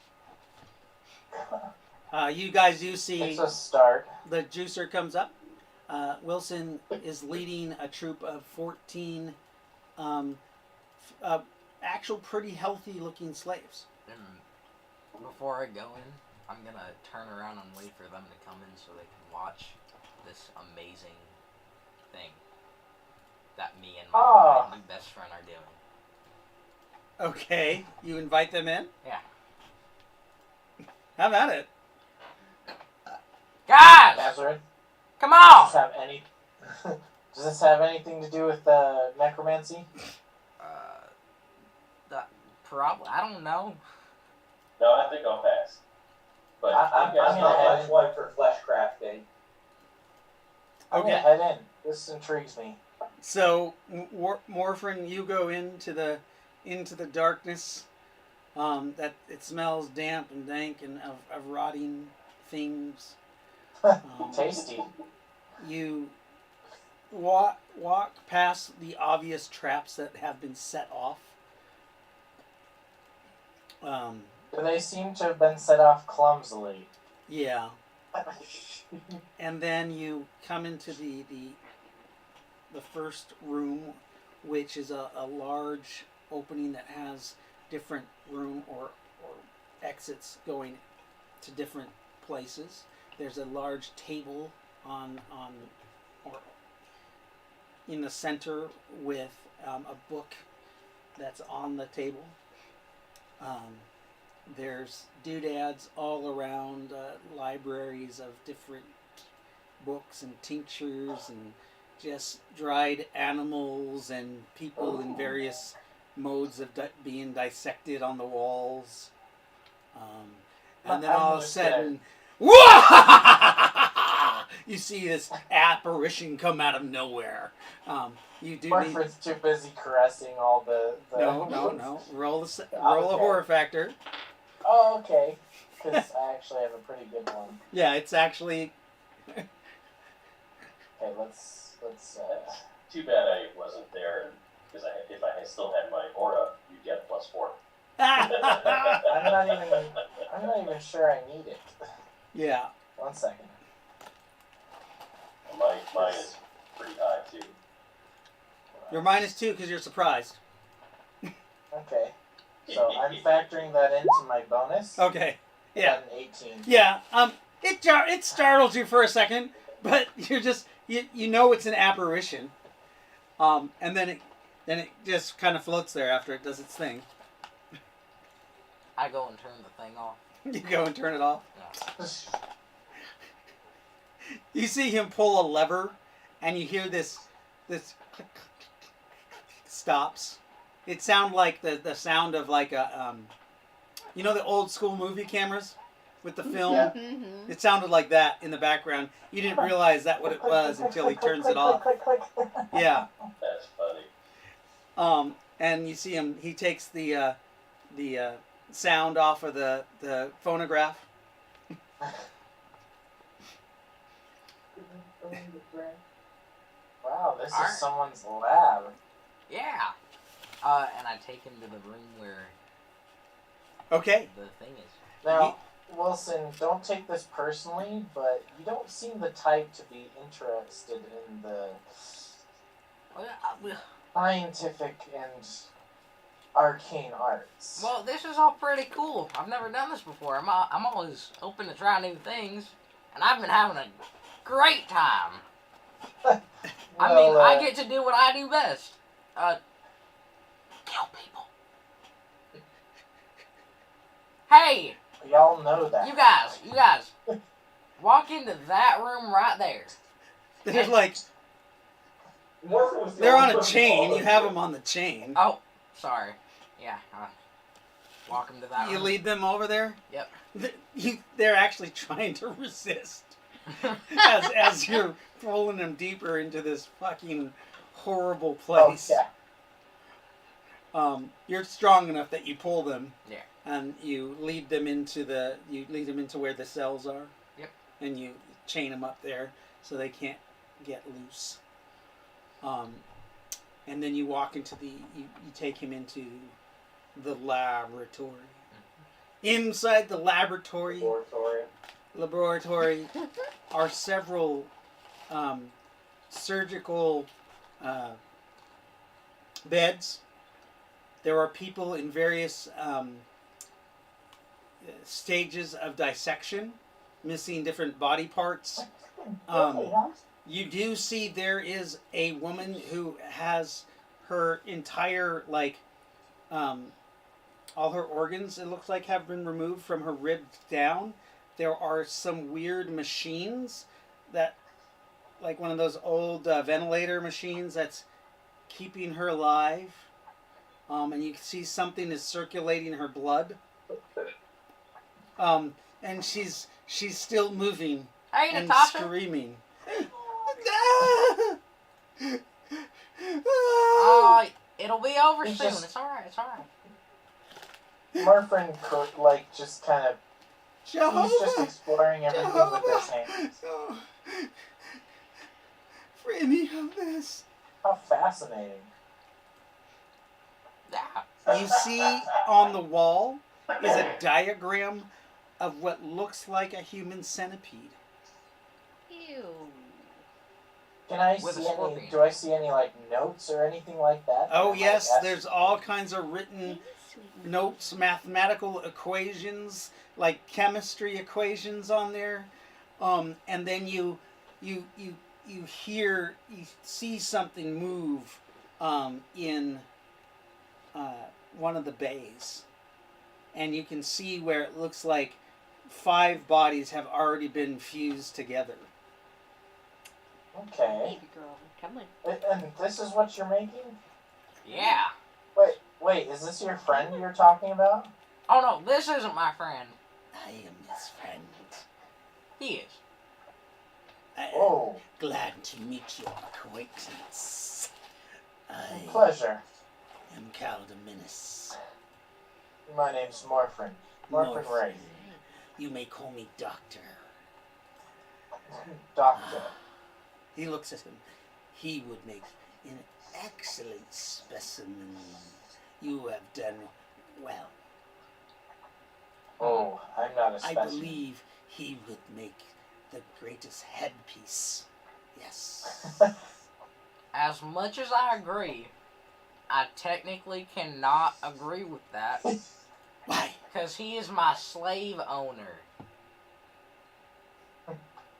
S1: You guys do see
S2: It's a start.
S1: the juicer comes up. Wilson is leading a troop of 14 actual pretty healthy looking slaves.
S6: And before I go in, I'm gonna turn around and wait for them to come in so they can watch this amazing thing that me and my new best friend are doing.
S1: Okay, you invite them in?
S6: Yeah.
S1: Have at it.
S6: Guys!
S2: Nazareth,
S6: Come on!
S2: does this have anything to do with necromancy?
S6: That probably, I don't know.
S5: No, I think I'll pass. But
S2: I'm
S5: you guys
S2: gonna
S7: Not
S2: head
S7: much
S2: in.
S7: one for flesh crafting.
S2: I'm
S1: Okay.
S2: gonna head in. This intrigues me.
S1: So, Morphin, you go into the darkness. That it smells damp and dank and of rotting things.
S2: Tasty.
S1: You walk past the obvious traps that have been set off.
S2: Do they seem to have been set off clumsily?
S1: Yeah. And then you come into the first room, which is a large opening that has different room or exits going to different places. There's a large table on or in the center with a book that's on the table. There's doodads all around, libraries of different books and tinctures and just dried animals and people in various modes of being dissected on the walls. And then all of a sudden, you see this apparition come out of nowhere. You do
S2: Morphin's too busy caressing all the...
S1: No. Roll a
S2: Okay.
S1: horror factor.
S2: Oh, okay. Because I actually have a pretty good one.
S1: Yeah, it's actually...
S2: Okay, let's
S5: Too bad I wasn't there, because if I had still had my aura, you'd get +4.
S2: I'm not even sure I need it.
S1: Yeah.
S2: 1 second.
S5: Mine is pretty high, too.
S1: Your -2 because you're surprised.
S2: Okay. So I'm factoring that into my bonus.
S1: Okay. Yeah.
S2: An 18.
S1: Yeah. It startles you for a second, but you're just you know it's an apparition. And then it just kind of floats there after it does its thing.
S6: I go and turn the thing off.
S1: You go and turn it off.
S6: Yeah.
S1: You see him pull a lever, and you hear this click, click, click, stops. It sounds like the sound of like a you know the old school movie cameras with the film.
S2: Yeah.
S3: Mm-hmm.
S1: It sounded like that in the background. You didn't realize that what it was until he turns it off.
S4: Click, click, click.
S1: Yeah.
S5: That's funny.
S1: And you see him. He takes the sound off of the phonograph.
S2: Wow, this
S6: Alright.
S2: is someone's lab.
S6: Yeah. And I take him to the room where
S1: Okay.
S6: the thing is.
S2: Now, Wilson, don't take this personally, but you don't seem the type to be interested in the scientific and arcane arts.
S6: Well, this is all pretty cool. I've never done this before. I'm always open to try new things, and I've been having a great time. I mean, I get to do what I do best. Kill people. Hey,
S2: y'all know that.
S6: you guys, walk into that room right there.
S1: They're like
S7: Morphin was the
S1: they're
S7: only
S1: on a
S7: one who
S1: chain.
S7: followed
S1: You have
S7: you.
S1: them on the chain.
S6: Oh, sorry. Yeah, walk him to that
S1: You
S6: room.
S1: lead them over there.
S6: Yep.
S1: They're actually trying to resist as you're pulling them deeper into this fucking horrible place.
S2: Oh, yeah.
S1: You're strong enough that you pull them.
S6: Yeah.
S1: And you lead them into where the cells are.
S6: Yep.
S1: And you chain them up there so they can't get loose. And then you walk into you take him into the laboratory. Inside the laboratory are several surgical beds. There are people in various stages of dissection, missing different body parts. You do see there is a woman who has her entire, all her organs, it looks like, have been removed from her ribs down. There are some weird machines that, like one of those old ventilator machines that's keeping her alive. And you can see something is circulating her blood.
S8: And she's still moving
S6: Hey,
S8: and
S6: Natasha.
S8: screaming.
S6: It'll be over
S2: It's
S6: soon.
S2: just-
S6: It's alright. It's alright.
S2: Morphin could, like, just kind of.
S8: Jehovah!
S2: He's just exploring everything with his hands.
S8: Oh, free me of this.
S2: How fascinating.
S6: Yeah.
S8: You see on the wall is a diagram of what looks like a human centipede.
S3: Ew.
S2: Can I
S6: With a
S2: see any?
S6: scorpion.
S2: Do I see any like notes or anything like that?
S8: Oh
S2: That,
S8: yes,
S2: like,
S8: there's all kinds of written
S3: Sweet.
S8: notes, mathematical equations, like chemistry equations on there, and then you see something move in one of the bays, and you can see where it looks like 5 bodies have already been fused together.
S2: Okay.
S3: Baby girl, come on.
S2: And this is what you're making?
S6: Yeah.
S2: Wait, is this your friend you're talking about?
S6: Oh no, this isn't my friend.
S8: I am his friend.
S6: He is.
S8: I am
S2: Oh,
S8: glad to meet your acquaintance. I
S2: pleasure.
S8: am Caldeminus.
S2: My name's Morphin. Morphin Ray.
S8: You may call me Doctor.
S2: Doctor.
S8: He looks at him. He would make an excellent specimen. You have done well.
S2: Oh, I'm not a
S8: I
S2: specimen.
S8: believe he would make the greatest headpiece. Yes.
S6: As much as I agree, I technically cannot agree with that
S8: Why?
S6: because he is my slave owner.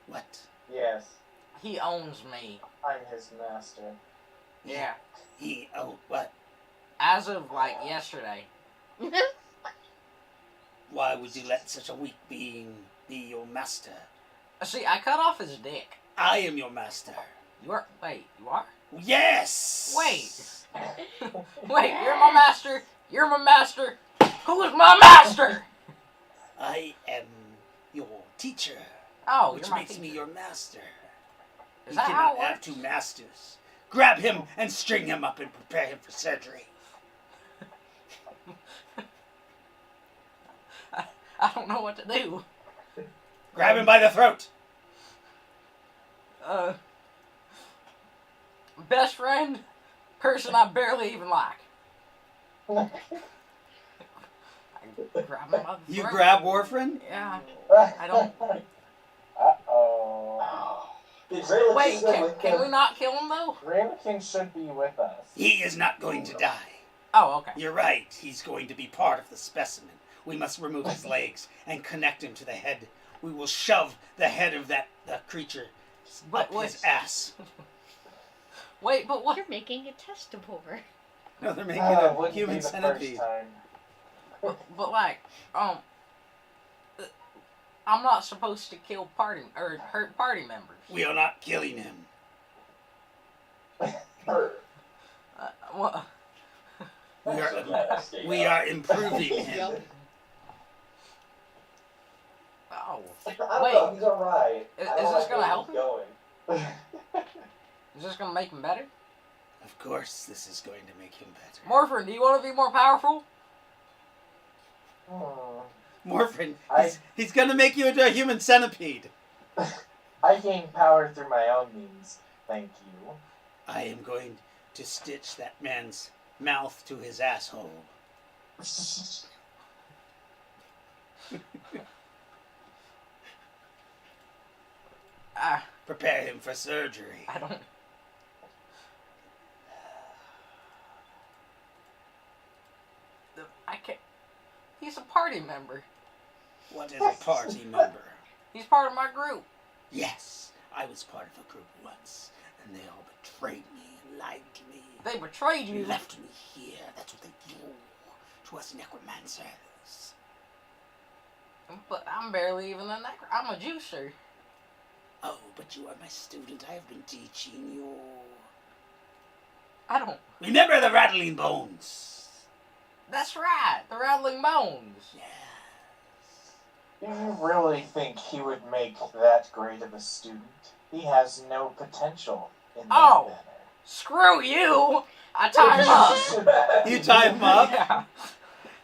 S8: What?
S2: Yes,
S6: He owns me.
S2: I'm his master.
S6: Yeah.
S8: He, oh, what?
S6: As of like yesterday.
S8: Why would you let such a weak being be your master?
S6: See, I cut off his dick.
S8: I am your master.
S6: You are. Wait, you are?
S8: Yes!
S6: Wait. Wait, you're my master. You're my master. Who is my master?
S8: I am your teacher,
S6: Oh,
S8: which
S6: you're my
S8: makes me
S6: teacher.
S8: your master.
S6: Is
S8: You
S6: that how
S8: cannot
S6: it
S8: have
S6: works?
S8: 2 masters. Grab him and string him up and prepare him for surgery.
S6: I don't know what to do.
S8: Grab him by the throat.
S6: Best friend, person I barely even like. I grab him by the
S8: You
S6: throat.
S8: grab Warfrin?
S6: Yeah. I don't.
S2: Uh-oh.
S7: Did Ray
S6: Wait,
S7: go with
S6: can
S7: him?
S6: we not kill him though?
S2: Ray-lo-kin should be with us.
S8: He is not going to die.
S6: Oh, okay.
S8: You're right. He's going to be part of the specimen. We must remove his legs and connect him to the head. We will shove the head of that creature
S6: But
S8: up his ass.
S6: Wait, but what?
S3: You're making a testivore.
S8: No, they're making
S2: It
S8: a
S2: wouldn't
S8: human
S2: be the
S8: centipede.
S2: first time.
S6: But like, I'm not supposed to kill party or hurt party members.
S8: We are not killing him.
S6: What?
S8: We are improving him.
S6: Oh,
S7: I don't
S6: Wait.
S7: know, he's alright.
S6: Is
S7: I don't
S6: this
S7: like
S6: gonna
S7: where
S6: help
S7: he's
S6: him?
S7: going.
S6: is this gonna make him better?
S8: Of course, this is going to make him better.
S6: Morphin, do you want to be more powerful?
S8: Morphin,
S2: I-
S8: he's going to make you into a human centipede.
S2: I gain power through my own means. Thank you.
S8: I am going to stitch that man's mouth to his asshole. Prepare him for surgery.
S6: I don't. I can't. He's a party member.
S8: What is a party member?
S6: He's part of my group.
S8: Yes, I was part of a group once, and they all betrayed me and lied to me.
S6: They betrayed
S8: They
S6: you.
S8: left me here. That's what they do to us necromancers.
S6: But I'm barely even a I'm a juicer.
S8: Oh, but you are my student. I have been teaching you.
S6: I don't.
S8: Remember the rattling bones.
S6: That's right. The rattling bones.
S8: Yes.
S2: Do you really think he would make that great of a student? He has no potential in that
S6: Oh.
S2: manner.
S6: Screw you! I tie him up.
S1: You tie him up.
S6: Yeah.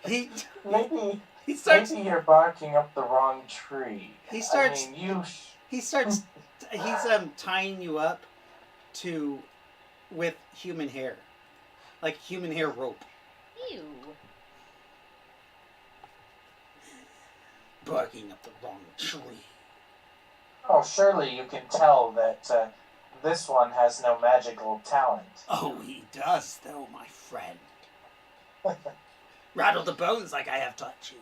S1: He
S2: Maybe
S1: starts.
S2: maybe you're barking up the wrong tree.
S1: He starts.
S2: I mean,
S1: He's tying you up with human hair, like human hair rope.
S3: Ew.
S1: Barking up the wrong tree.
S2: Oh, surely you can tell that this one has no magical talent.
S1: Oh, he does, though, my friend. Rattle the bones like I have taught you.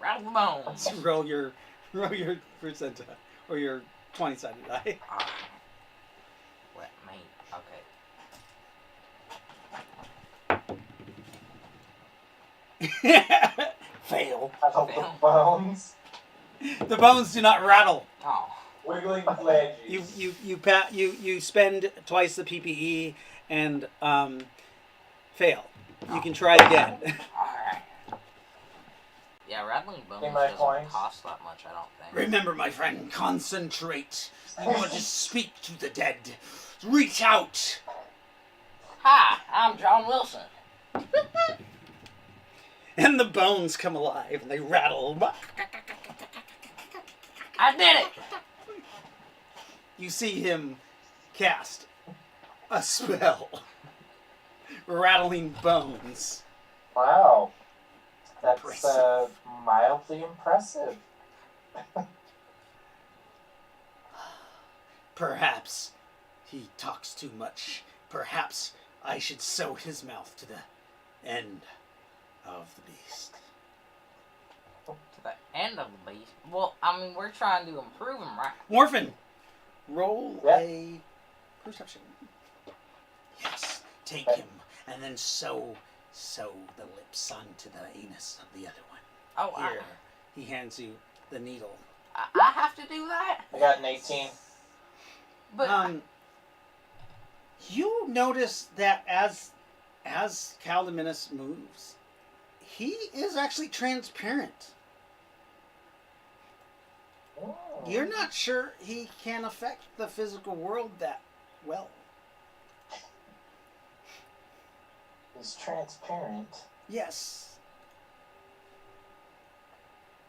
S6: Rattle the bones.
S1: Roll your percentile or your 20-sided die.
S6: Let me. Okay.
S1: Fail.
S2: Rattle the bones.
S1: The bones do not rattle.
S6: Oh.
S7: Wiggling phalanges.
S1: You spend twice the PPE and fail. You can try again.
S6: Alright. Yeah, rattling bones
S2: Give my
S6: doesn't
S2: points.
S6: cost that much, I don't think.
S1: Remember, my friend, concentrate. You want to speak to the dead. Reach out.
S6: Hi, I'm John Wilson.
S1: And the bones come alive and they rattle.
S6: I did it!
S1: You see him cast a spell. Rattling bones.
S2: Wow. That's
S1: Impressive.
S2: mildly impressive.
S1: Perhaps he talks too much. Perhaps I should sew his mouth to the end of the beast.
S6: To the end of the beast? Well, I mean, we're trying to improve him, right?
S1: Morphin, roll
S2: Yeah.
S1: a perception. Yes, take him and then sew the lips onto the anus of the other one.
S6: Oh,
S1: Here, he hands you the needle.
S6: I have to do that?
S2: I got an 18.
S6: But
S1: You notice that as Caldeminus moves, he is actually transparent.
S2: Oh.
S1: You're not sure he can affect the physical world that well.
S2: He's transparent.
S1: Yes.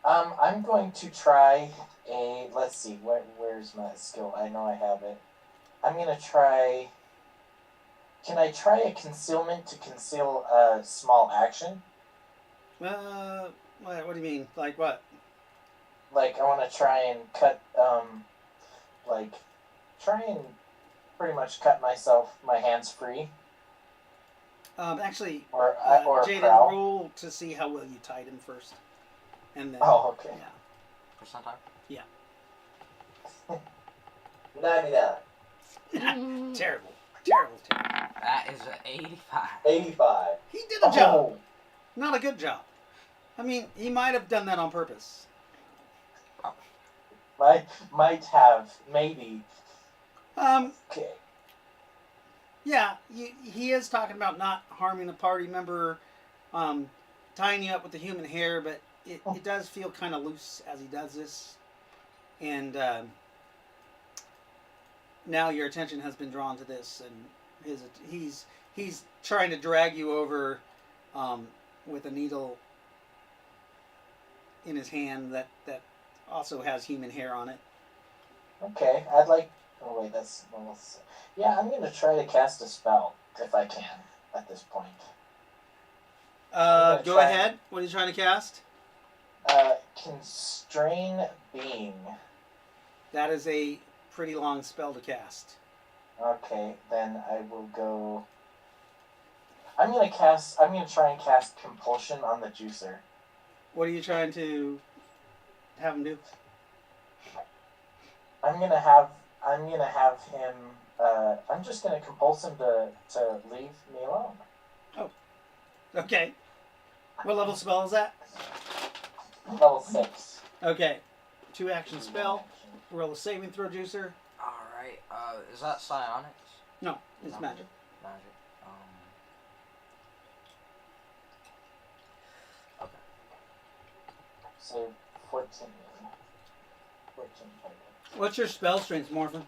S2: I'm going to try a. Let's see. Where's my skill? I know I have it. I'm gonna try. Can I try a concealment to conceal a small action?
S1: What do you mean? Like what?
S2: Like I want to try and cut. Try and pretty much cut my hands free,
S1: Actually,
S2: or
S1: Jaden,
S2: prowl.
S1: roll to see how well you tied him first, and then.
S2: Oh, okay.
S1: Yeah.
S6: percentile?
S7: 99.
S1: Terrible.
S6: That is an 85.
S7: 85.
S1: He did a job.
S2: Oh,
S1: Not a good job. I mean, he might have done that on purpose.
S2: might have, maybe. Okay.
S1: Yeah, he is talking about not harming a party member, tying you up with the human hair, but it does feel kind of loose as he does this. And now your attention has been drawn to this, and he's trying to drag you over with a needle in his hand that also has human hair on it.
S2: Okay, I'd like. Oh wait, that's. Yeah, I'm gonna try to cast a spell if I can at this point.
S1: Go ahead. What are you trying to cast?
S2: Constrain being.
S1: That is a pretty long spell to cast.
S2: Okay, then I will go. I'm gonna try and cast compulsion on the juicer.
S1: What are you trying to have him do?
S2: I'm gonna have him. I'm just gonna compulse him to leave me alone.
S1: Okay. What level spell is that?
S2: Level 6.
S1: Okay. 2-action spell. Roll a saving throw, juicer.
S6: Alright, is that psionics?
S1: No, it's
S6: No.
S1: magic.
S6: Magic. Okay.
S2: So 14. 14.
S1: What's your spell strength, Morphin?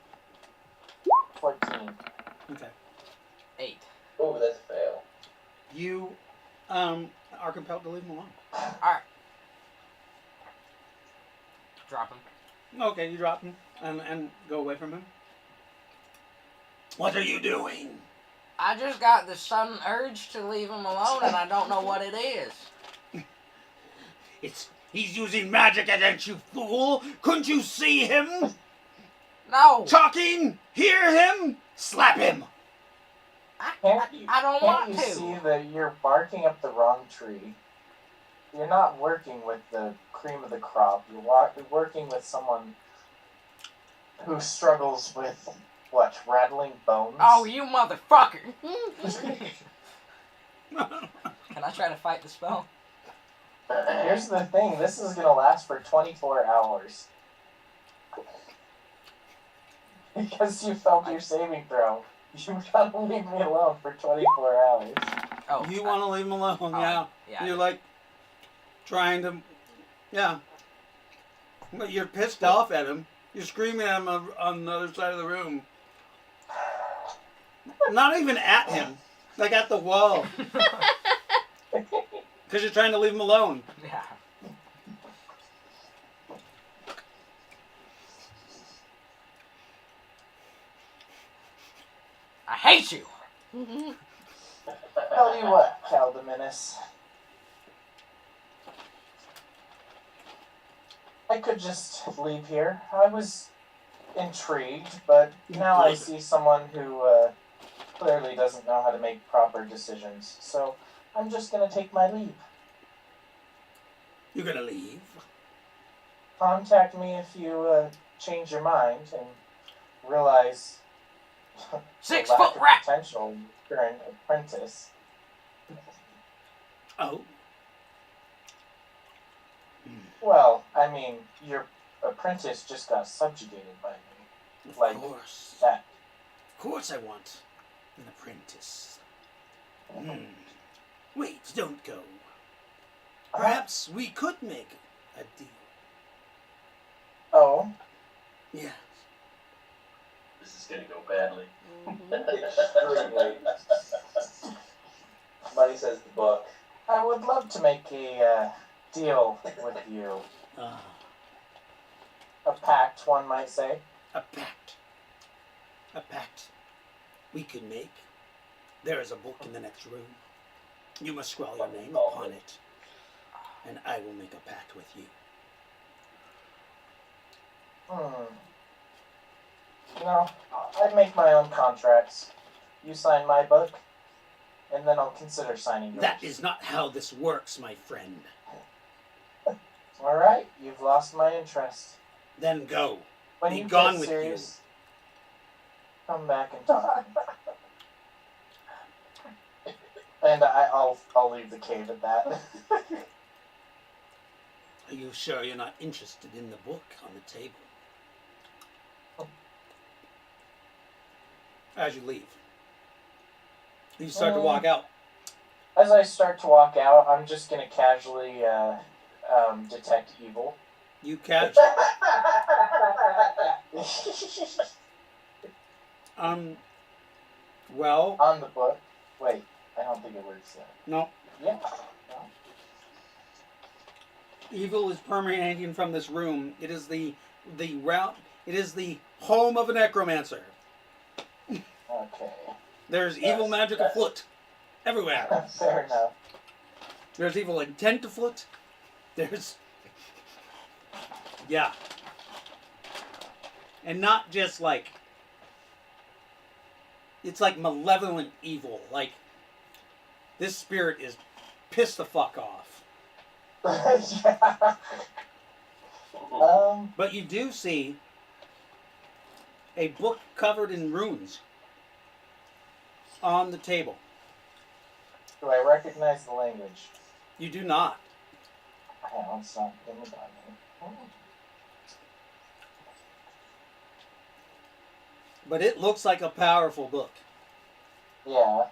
S2: 14.
S1: Okay.
S6: 8.
S7: Oh, that's a fail.
S1: You are compelled to leave him alone.
S6: Alright. Drop him.
S1: Okay, you drop him and go away from him. What are you doing?
S6: I just got the sudden urge to leave him alone, and I don't know what it is.
S1: He's using magic against you, fool! Couldn't you see him?
S6: No!
S1: Talking? Hear him? Slap him!
S6: I don't want
S2: Can't
S6: to.
S2: you see that you're barking up the wrong tree? You're not working with the cream of the crop. You're working with someone who struggles with, what, rattling bones?
S6: Oh, you motherfucker! Can I try to fight the spell?
S2: Here's the thing. This is going to last for 24 hours. Because you failed your saving throw. You gotta leave me alone for 24 hours.
S6: Oh,
S1: You want to leave him alone, yeah. You're like trying to, yeah. But you're pissed off at him. You're screaming at him on the other side of the room. Not even at him, like at the wall. Because you're trying to leave him alone.
S6: Yeah. I hate you!
S2: Tell you what, Caldeminus. I could just leave here. I was intrigued, but now I see someone who clearly doesn't know how to make proper decisions. So I'm just gonna take my leave.
S1: You're gonna leave?
S2: Contact me if you change your mind and realize
S6: 6
S2: the lack
S6: foot
S2: of
S6: rat!
S2: potential in your current apprentice.
S1: Oh.
S2: Well, I mean, your apprentice just got subjugated by me.
S1: Of
S2: Like
S1: course.
S2: that.
S1: Of course I want an apprentice. Wait, don't go. Perhaps we could make a deal.
S2: Oh,
S1: Yeah.
S5: This is gonna go badly.
S7: Extremely. Money says the book.
S2: I would love to make a deal with you. A pact, one might say.
S1: A pact. A pact we could make. There is a book in the next room. You must scrawl your name upon it, and I will make a pact with you.
S2: No, I'd make my own contracts. You sign my book, and then I'll consider signing yours.
S1: That is not how this works, my friend.
S2: Alright, you've lost my interest.
S1: Then go.
S2: When
S1: Be
S2: you
S1: gone
S2: get
S1: with
S2: serious, come back and talk. And I'll leave the cave at that.
S1: Are you sure you're not interested in the book on the table? As you leave, you start to walk out.
S2: As I start to walk out, I'm just gonna casually detect evil.
S1: You catch well,
S2: On the book. Wait, I don't think it works yet.
S1: no.
S2: Yeah.
S1: Evil is permeating from this room. It is the route. It is the home of a necromancer.
S2: Okay.
S1: There's evil magic afoot everywhere.
S2: Fair enough.
S1: There's evil intent afoot. There's yeah, and not just like it's like malevolent evil. Like this spirit is pissed the fuck off.
S2: Yeah.
S1: But you do see a book covered in runes on the table.
S2: Do I recognize the language?
S1: You do not.
S2: Hang on, it's not in the Bible.
S1: But it looks like a powerful book.
S2: Yeah.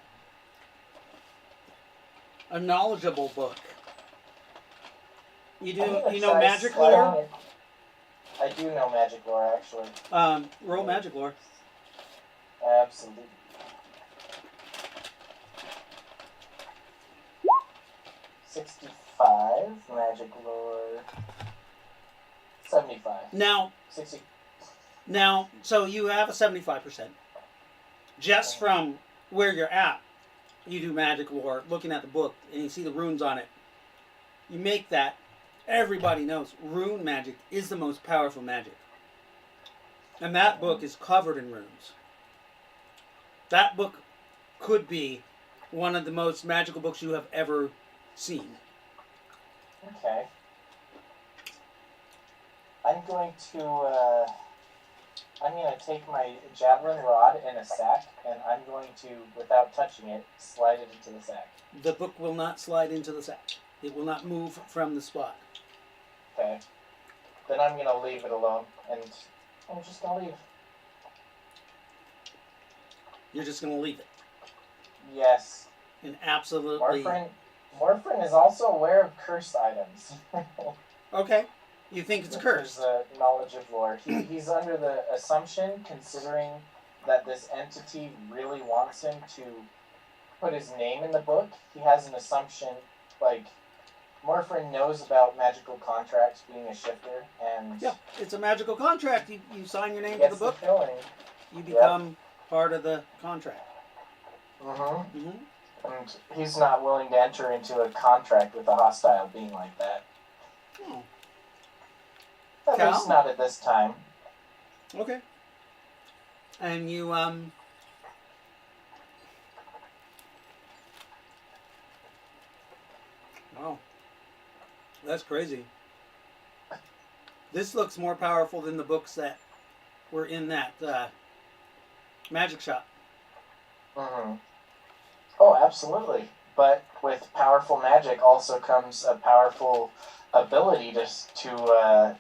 S1: A knowledgeable book. You
S2: I'm gonna
S1: know
S2: try
S1: magic
S2: sliding
S1: lore?
S2: it. I do know magic lore, actually.
S1: Roll magic lore.
S2: Absolutely. $65 magic lore. 75.
S1: Now,
S2: 60.
S1: so you have a 75%. Just from where you're at, you do magic lore, looking at the book, and you see the runes on it. You make that. Everybody knows rune magic is the most powerful magic. And that book is covered in runes. That book could be one of the most magical books you have ever seen.
S2: Okay. I'm going to take my javelin rod in a sack, and I'm going to, without touching it, slide it into the sack.
S1: The book will not slide into the sack. It will not move from the spot.
S2: Okay. Then I'm going to leave it alone, and I'm just going to leave.
S1: You're just going to leave it.
S2: Yes.
S1: And absolutely...
S2: Morphin is also aware of cursed items.
S1: Okay. You think it's cursed?
S2: His knowledge of lore. He's under the assumption, considering that this entity really wants him to put his name in the book, he has an assumption, like, Morphin knows about magical contracts being a shifter, and...
S1: Yeah, it's a magical contract. You sign your name to
S2: gets
S1: the book,
S2: feeling.
S1: you become part of the contract.
S2: Mm-hmm.
S1: Mm-hmm.
S2: And he's not willing to enter into a contract with a hostile being like that.
S1: Oh,
S2: At
S1: Cal?
S2: least not at this time.
S1: okay. And you, Wow. That's crazy. This looks more powerful than the books that were in that magic shop.
S2: Mm-hmm. Oh, absolutely. But with powerful magic also comes a powerful ability to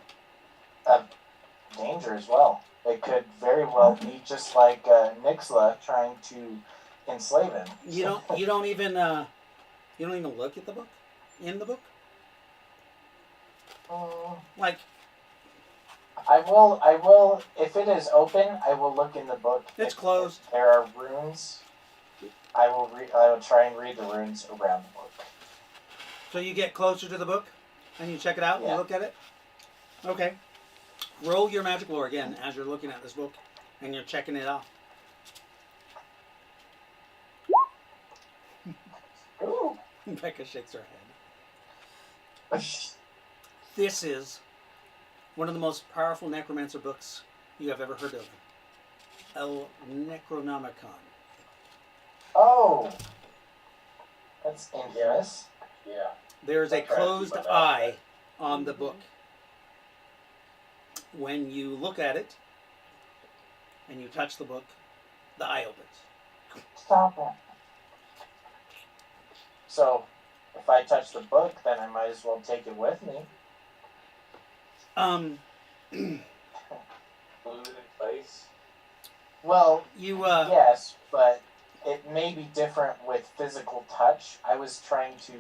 S2: danger as well. It could very well be just like Nixla trying to enslave him.
S1: You don't even look at the book? In the book? Like,
S2: I will, if it is open, I will look in the book.
S1: It's
S2: If
S1: closed.
S2: there are runes, I will try and read the runes around the book.
S1: so you get closer to the book and you check it out and
S2: Yeah.
S1: you look at it? Okay. Roll your magic lore again as you're looking at this book and you're checking it out.
S2: Ooh.
S1: Becca shakes her head. This is one of the most powerful necromancer books you have ever heard of. El Necronomicon.
S2: Oh, that's infamous.
S5: Yeah.
S1: There's a
S5: I'm trying to
S1: closed
S5: keep my mouth
S1: eye on the book. When you look at it and you touch the book, the eye opens.
S4: Stop it.
S2: So, if I touch the book, then I might as well take it with me.
S5: Glued in place.
S2: Well,
S1: You
S2: yes, but it may be different with physical touch. I was trying to,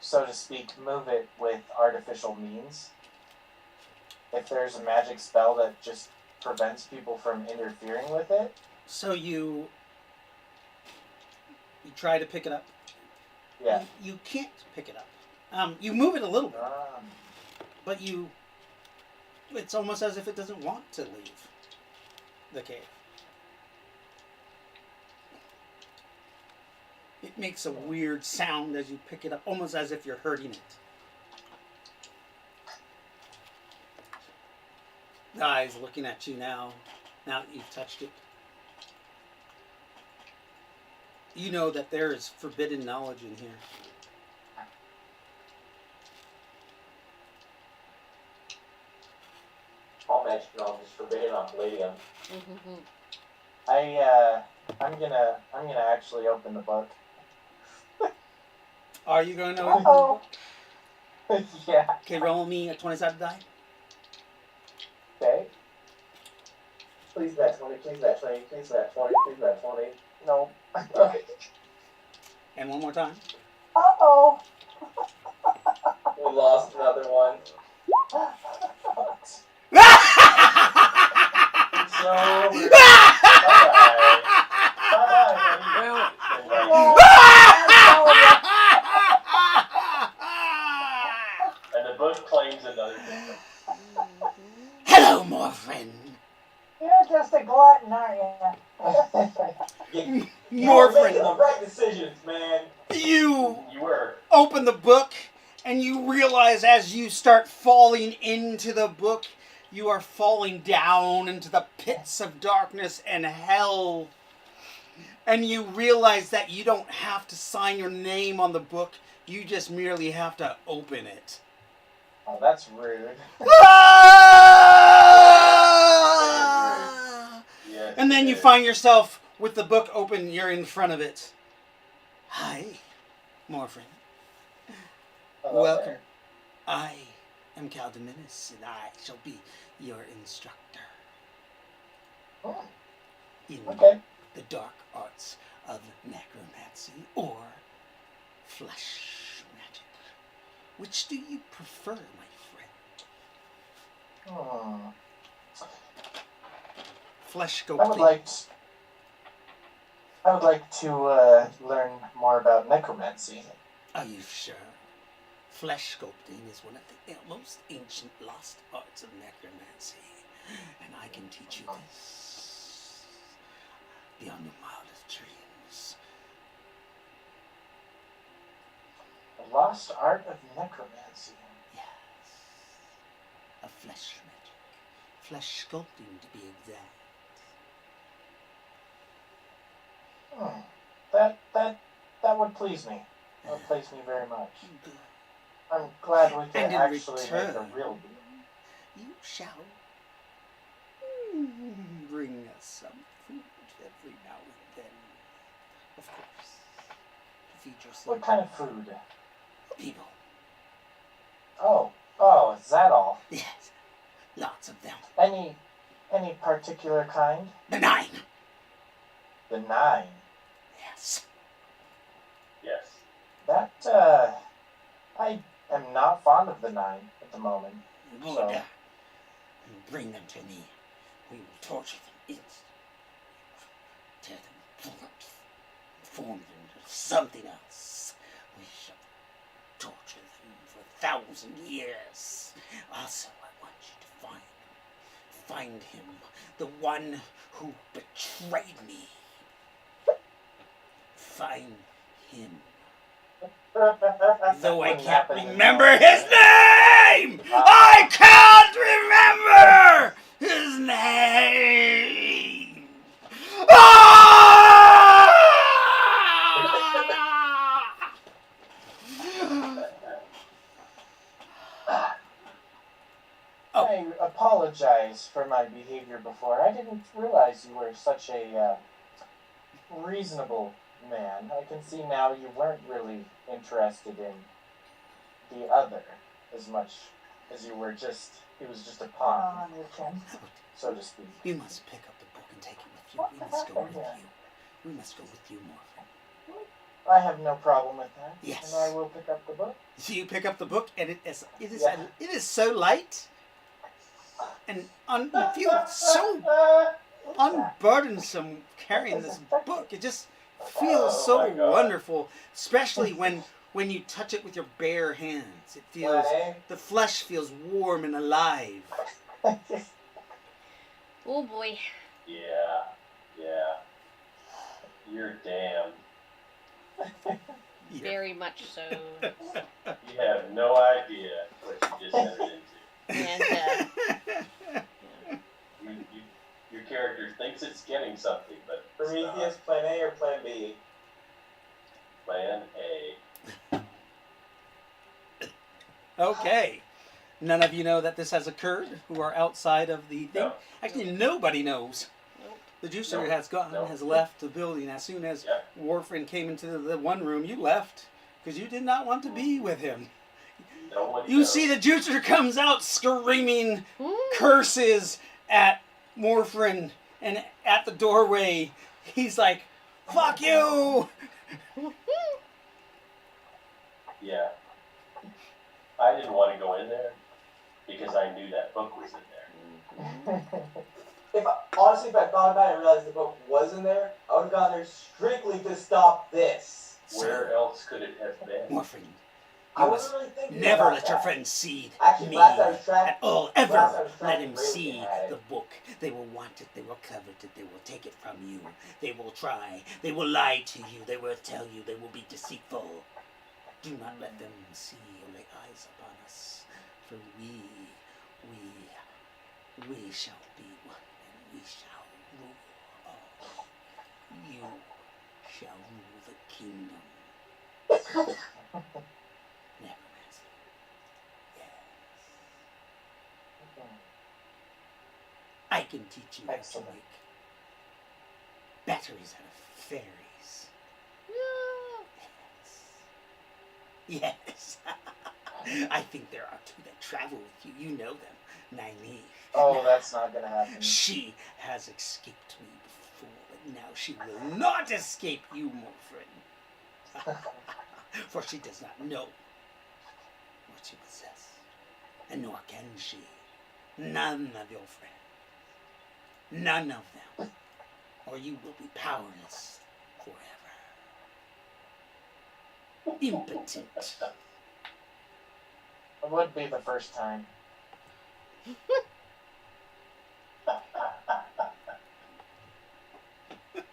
S2: so to speak, move it with artificial means. If there's a magic spell that just prevents people from interfering with it.
S1: so you try to pick it up.
S2: Yeah.
S1: You can't pick it up. You move it a little bit,
S2: Ah.
S1: but it's almost as if it doesn't want to leave the cave. It makes a weird sound as you pick it up, almost as if you're hurting it. The eye's looking at you now that you've touched it. You know that there is forbidden knowledge in here.
S5: All magic knowledge is forbidden on Palladium.
S2: I'm gonna actually open the book.
S1: Are you going to?
S4: Uh-oh.
S2: Yeah.
S1: Okay, roll me a 20-sided die.
S2: Okay.
S5: Please that 20, please that 20, please that 20, please that 20.
S2: No.
S1: And one more time.
S4: Uh-oh.
S5: Only
S7: lost another one. So rude. Bye-bye. Bye-bye, buddy. And the book claims another victim.
S8: Hello, Morphin.
S4: You're just a glutton, aren't you?
S7: You're making
S8: Morphin,
S7: the right decisions, man.
S8: you
S5: You were.
S8: open the book and you realize as you start falling into the book, you are falling down into the pits of darkness and hell. And you realize that you don't have to sign your name on the book. You just merely have to open it.
S2: Oh, that's rude.
S5: Yes,
S8: And then
S5: it
S8: you
S5: is.
S8: find yourself with the book open. You're in front of it. Hi, Morphin.
S2: Hello
S8: Welcome.
S2: there.
S8: I am Caldeminus, and I shall be your instructor
S2: Oh,
S8: in
S2: okay.
S8: the dark arts of necromancy or flesh magic. Which do you prefer, my friend? Flesh
S2: I would
S8: sculpting.
S2: like to learn more about necromancy.
S8: Are you sure? Flesh sculpting is one of the most ancient lost arts of necromancy, and I can teach you this beyond your wildest dreams.
S2: The lost art of necromancy.
S8: Yes, a flesh magic, flesh sculpting to be exact.
S2: That would please me. That would please me very much.
S8: Good.
S2: I'm glad we can
S8: And in
S2: actually make a
S8: return,
S2: real deal.
S8: You shall bring us some food every now and then. Of course. To feed yourself.
S2: What kind of food?
S8: People.
S2: Oh, is that all?
S8: Yes. Lots of them.
S2: Any particular kind?
S8: The 9.
S2: The 9.
S8: Yes.
S5: Yes.
S2: That, I am not fond of the 9 at the moment.
S8: Good.
S2: So-
S8: Bring them to me. We will torture them instantly. Tear them apart. Form them into something else. We shall torture them for 1,000 years. Also, I want you to find him, the one who betrayed me. Find him. Though I
S2: Wouldn't
S8: can't
S2: happen in
S8: remember
S2: all-
S8: his name! I can't remember his name! Oh.
S2: I apologize for my behavior before. I didn't realize you were such a reasonable man. I can see now you weren't really interested in the other as much as you were just, he was just a pawn,
S4: On your chin.
S2: so to speak.
S8: You must pick up the book and take it with you.
S4: What
S8: We must go
S4: happened
S8: with
S4: here?
S8: you. We must go with you, Morphin.
S2: I have no problem with that.
S8: Yes.
S2: And I will pick up the book.
S8: So you pick up the book, and it is
S2: Yeah.
S8: it is so light, and you feel so unburdensome carrying this book. It just feels
S5: Oh
S8: so
S5: my God.
S8: wonderful, especially when you touch it with your bare hands. It feels
S2: Right?
S8: the flesh feels warm and alive.
S3: Oh boy.
S5: Yeah. Yeah. You're damned.
S8: Yeah.
S3: Very much so.
S5: You have no idea what you just entered into.
S3: And
S5: Your character thinks it's getting something, but it's
S7: Prometheus,
S5: not.
S7: plan A or plan B?
S5: Plan A.
S8: Okay. None of you know that this has occurred who are outside of the thing.
S5: No.
S8: Actually, nobody knows.
S3: Nope.
S8: The juicer
S5: Nope.
S8: has gone,
S5: Nope.
S8: has left the building. As soon as
S5: Yeah.
S8: Warfrin came into the one room, you left because you did not want to be with him.
S5: No one
S8: You
S5: knows.
S8: see the juicer comes out screaming
S3: Ooh.
S8: curses at Morfrin, and at the doorway, he's like, "Fuck you!"
S5: Yeah. I didn't want to go in there because I knew that book was in there.
S7: Honestly, if I thought about it and realized the book was in there, I would have gone there strictly to stop this.
S5: Where else could it have been?
S8: Morphin,
S7: I
S8: you
S7: wasn't
S8: must
S7: really thinking
S8: never
S7: about
S8: let your
S7: that.
S8: friends see
S7: Actually,
S8: me
S7: last I was tracked-
S8: at all.
S7: last I
S8: Ever
S7: was
S8: let
S7: tracked,
S8: him
S7: Ry-lo-kin
S8: see
S7: had it.
S8: the book. They will want it. They will covet it. They will take it from you. They will try. They will lie to you. They will tell you. They will be deceitful. Do not let them see or lay eyes upon us, for we shall be one, and we shall rule all. You shall rule the kingdom. Never, master. Yes. I can teach you how to
S2: Excellent.
S8: make batteries out of fairies. Yes. Yes. I think there are two that travel with you. You know them. Nyneave.
S2: Oh, that's not gonna happen.
S8: She has escaped me before, but now she will not escape you, Morphin. For she does not know what you possess. And nor can she. None of your friends. None of them. Or you will be powerless forever. Impotent.
S2: It would be the first time.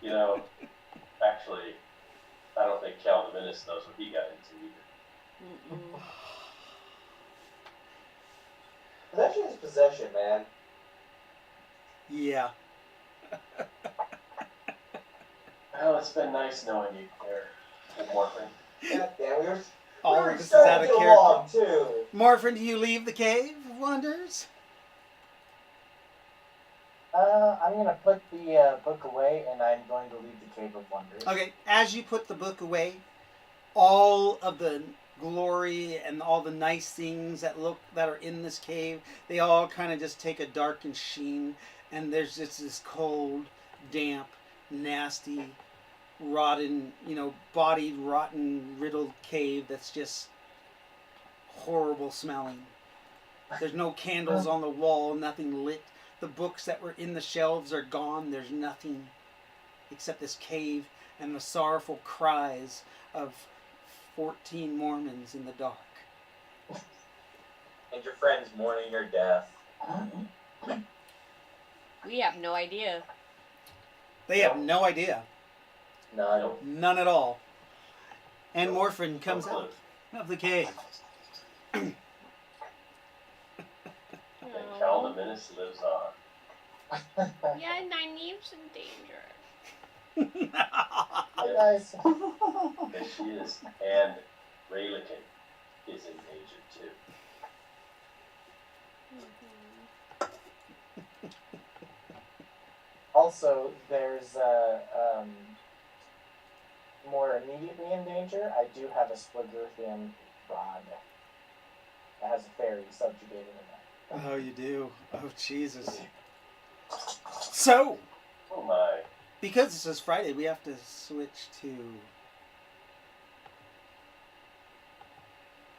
S5: You know, actually, I don't think Calvinus knows what he got into either.
S7: Possession is possession, man.
S8: Yeah.
S5: Well, it's been nice knowing you here, Morphin.
S7: God damn, we
S8: All
S7: were
S8: of this is
S7: starting
S8: out
S7: to
S8: of
S7: get
S8: character.
S7: along, too.
S8: Morphin, do you leave the Cave of Wonders?
S2: I'm gonna put the book away, and I'm going to leave the Cave of Wonders.
S8: Okay, as you put the book away, all of the glory and all the nice things that are in this cave, they all kind of just take a darkened sheen, and there's just this cold, damp, nasty, rotten, bodied, rotten, riddled cave that's just horrible smelling. There's no candles on the wall, nothing lit. The books that were in the shelves are gone. There's nothing except this cave and the sorrowful cries of 14 Mormons in the dark.
S7: And your friends mourning your death.
S3: We have no idea.
S8: They have no idea.
S7: None.
S8: None at all. And Morphin comes out of the cave.
S5: And Calvinus lives on.
S3: Yeah, Nyneave's in danger.
S2: Hi, guys.
S5: Yes, she is. And Ry-lo-kin is in danger, too.
S2: Also, there's more immediately in danger. I do have a Splagurthian rod that has a fairy subjugated in it.
S8: Oh, you do? Oh, Jesus. So,
S5: Oh, my.
S8: because this is Friday, we have to switch to...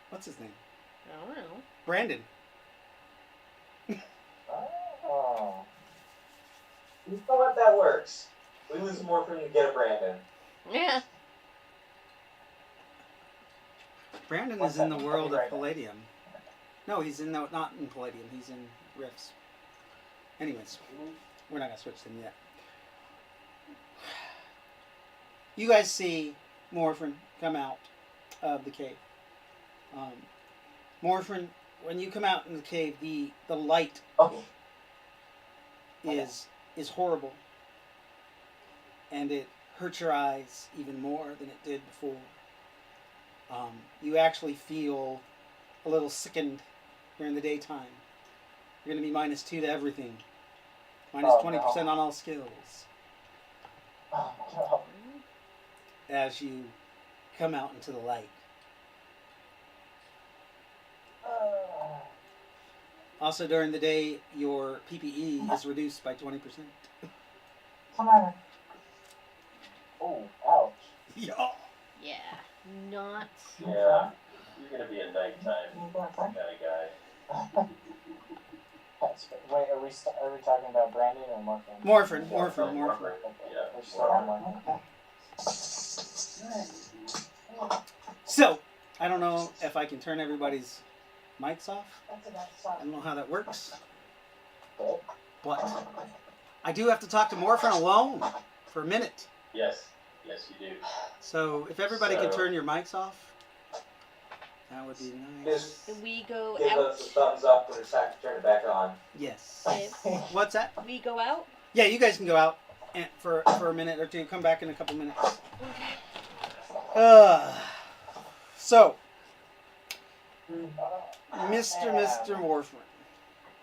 S8: What's his name?
S3: I don't know.
S8: Brandon.
S2: Oh.
S7: You know what? That works. We lose more from you get a Brandon.
S3: Yeah.
S8: Brandon
S2: One
S8: is in the
S2: second,
S8: world
S2: I'll be
S8: of
S2: right back.
S8: Palladium. No, he's in not in Palladium. He's in Rifts. Anyways, we're not gonna switch them yet. You guys see Morphin come out of the cave. Morphin, when you come out in the cave, the light
S2: Okay.
S8: is horrible, and it hurts your eyes even more than it did before. You actually feel a little sickened during the daytime. You're going to be -2 to everything. Minus
S2: Oh,
S8: 20%
S2: no.
S8: on all skills
S2: Oh, no.
S8: as you come out into the light. Also, during the day, your PPE is reduced by 20%.
S4: Come on.
S2: Oh, ouch.
S8: Yeah.
S3: Yeah. Not.
S5: Yeah. He's gonna be a nighttime kind of guy.
S2: Wait, are we talking about Brandon or Morphin?
S1: Morphin.
S2: Okay,
S5: Yeah.
S2: we're still on Morphin.
S1: So, I don't know if I can turn everybody's mics off.
S4: That's enough
S1: I
S4: sun.
S1: don't know how that works.
S2: Okay.
S1: But I do have to talk to Morphin alone for a minute.
S5: Yes, you do.
S1: So, if everybody can
S5: So-
S1: turn your mics off, that would be nice.
S7: Just
S3: We go
S7: give
S3: out.
S7: us a thumbs up when it's time to turn it back on.
S1: Yes.
S3: If
S1: What's that?
S3: we go out.
S1: Yeah, you guys can go out and for a minute or two. Come back in a couple minutes. So, Mr. Morphin.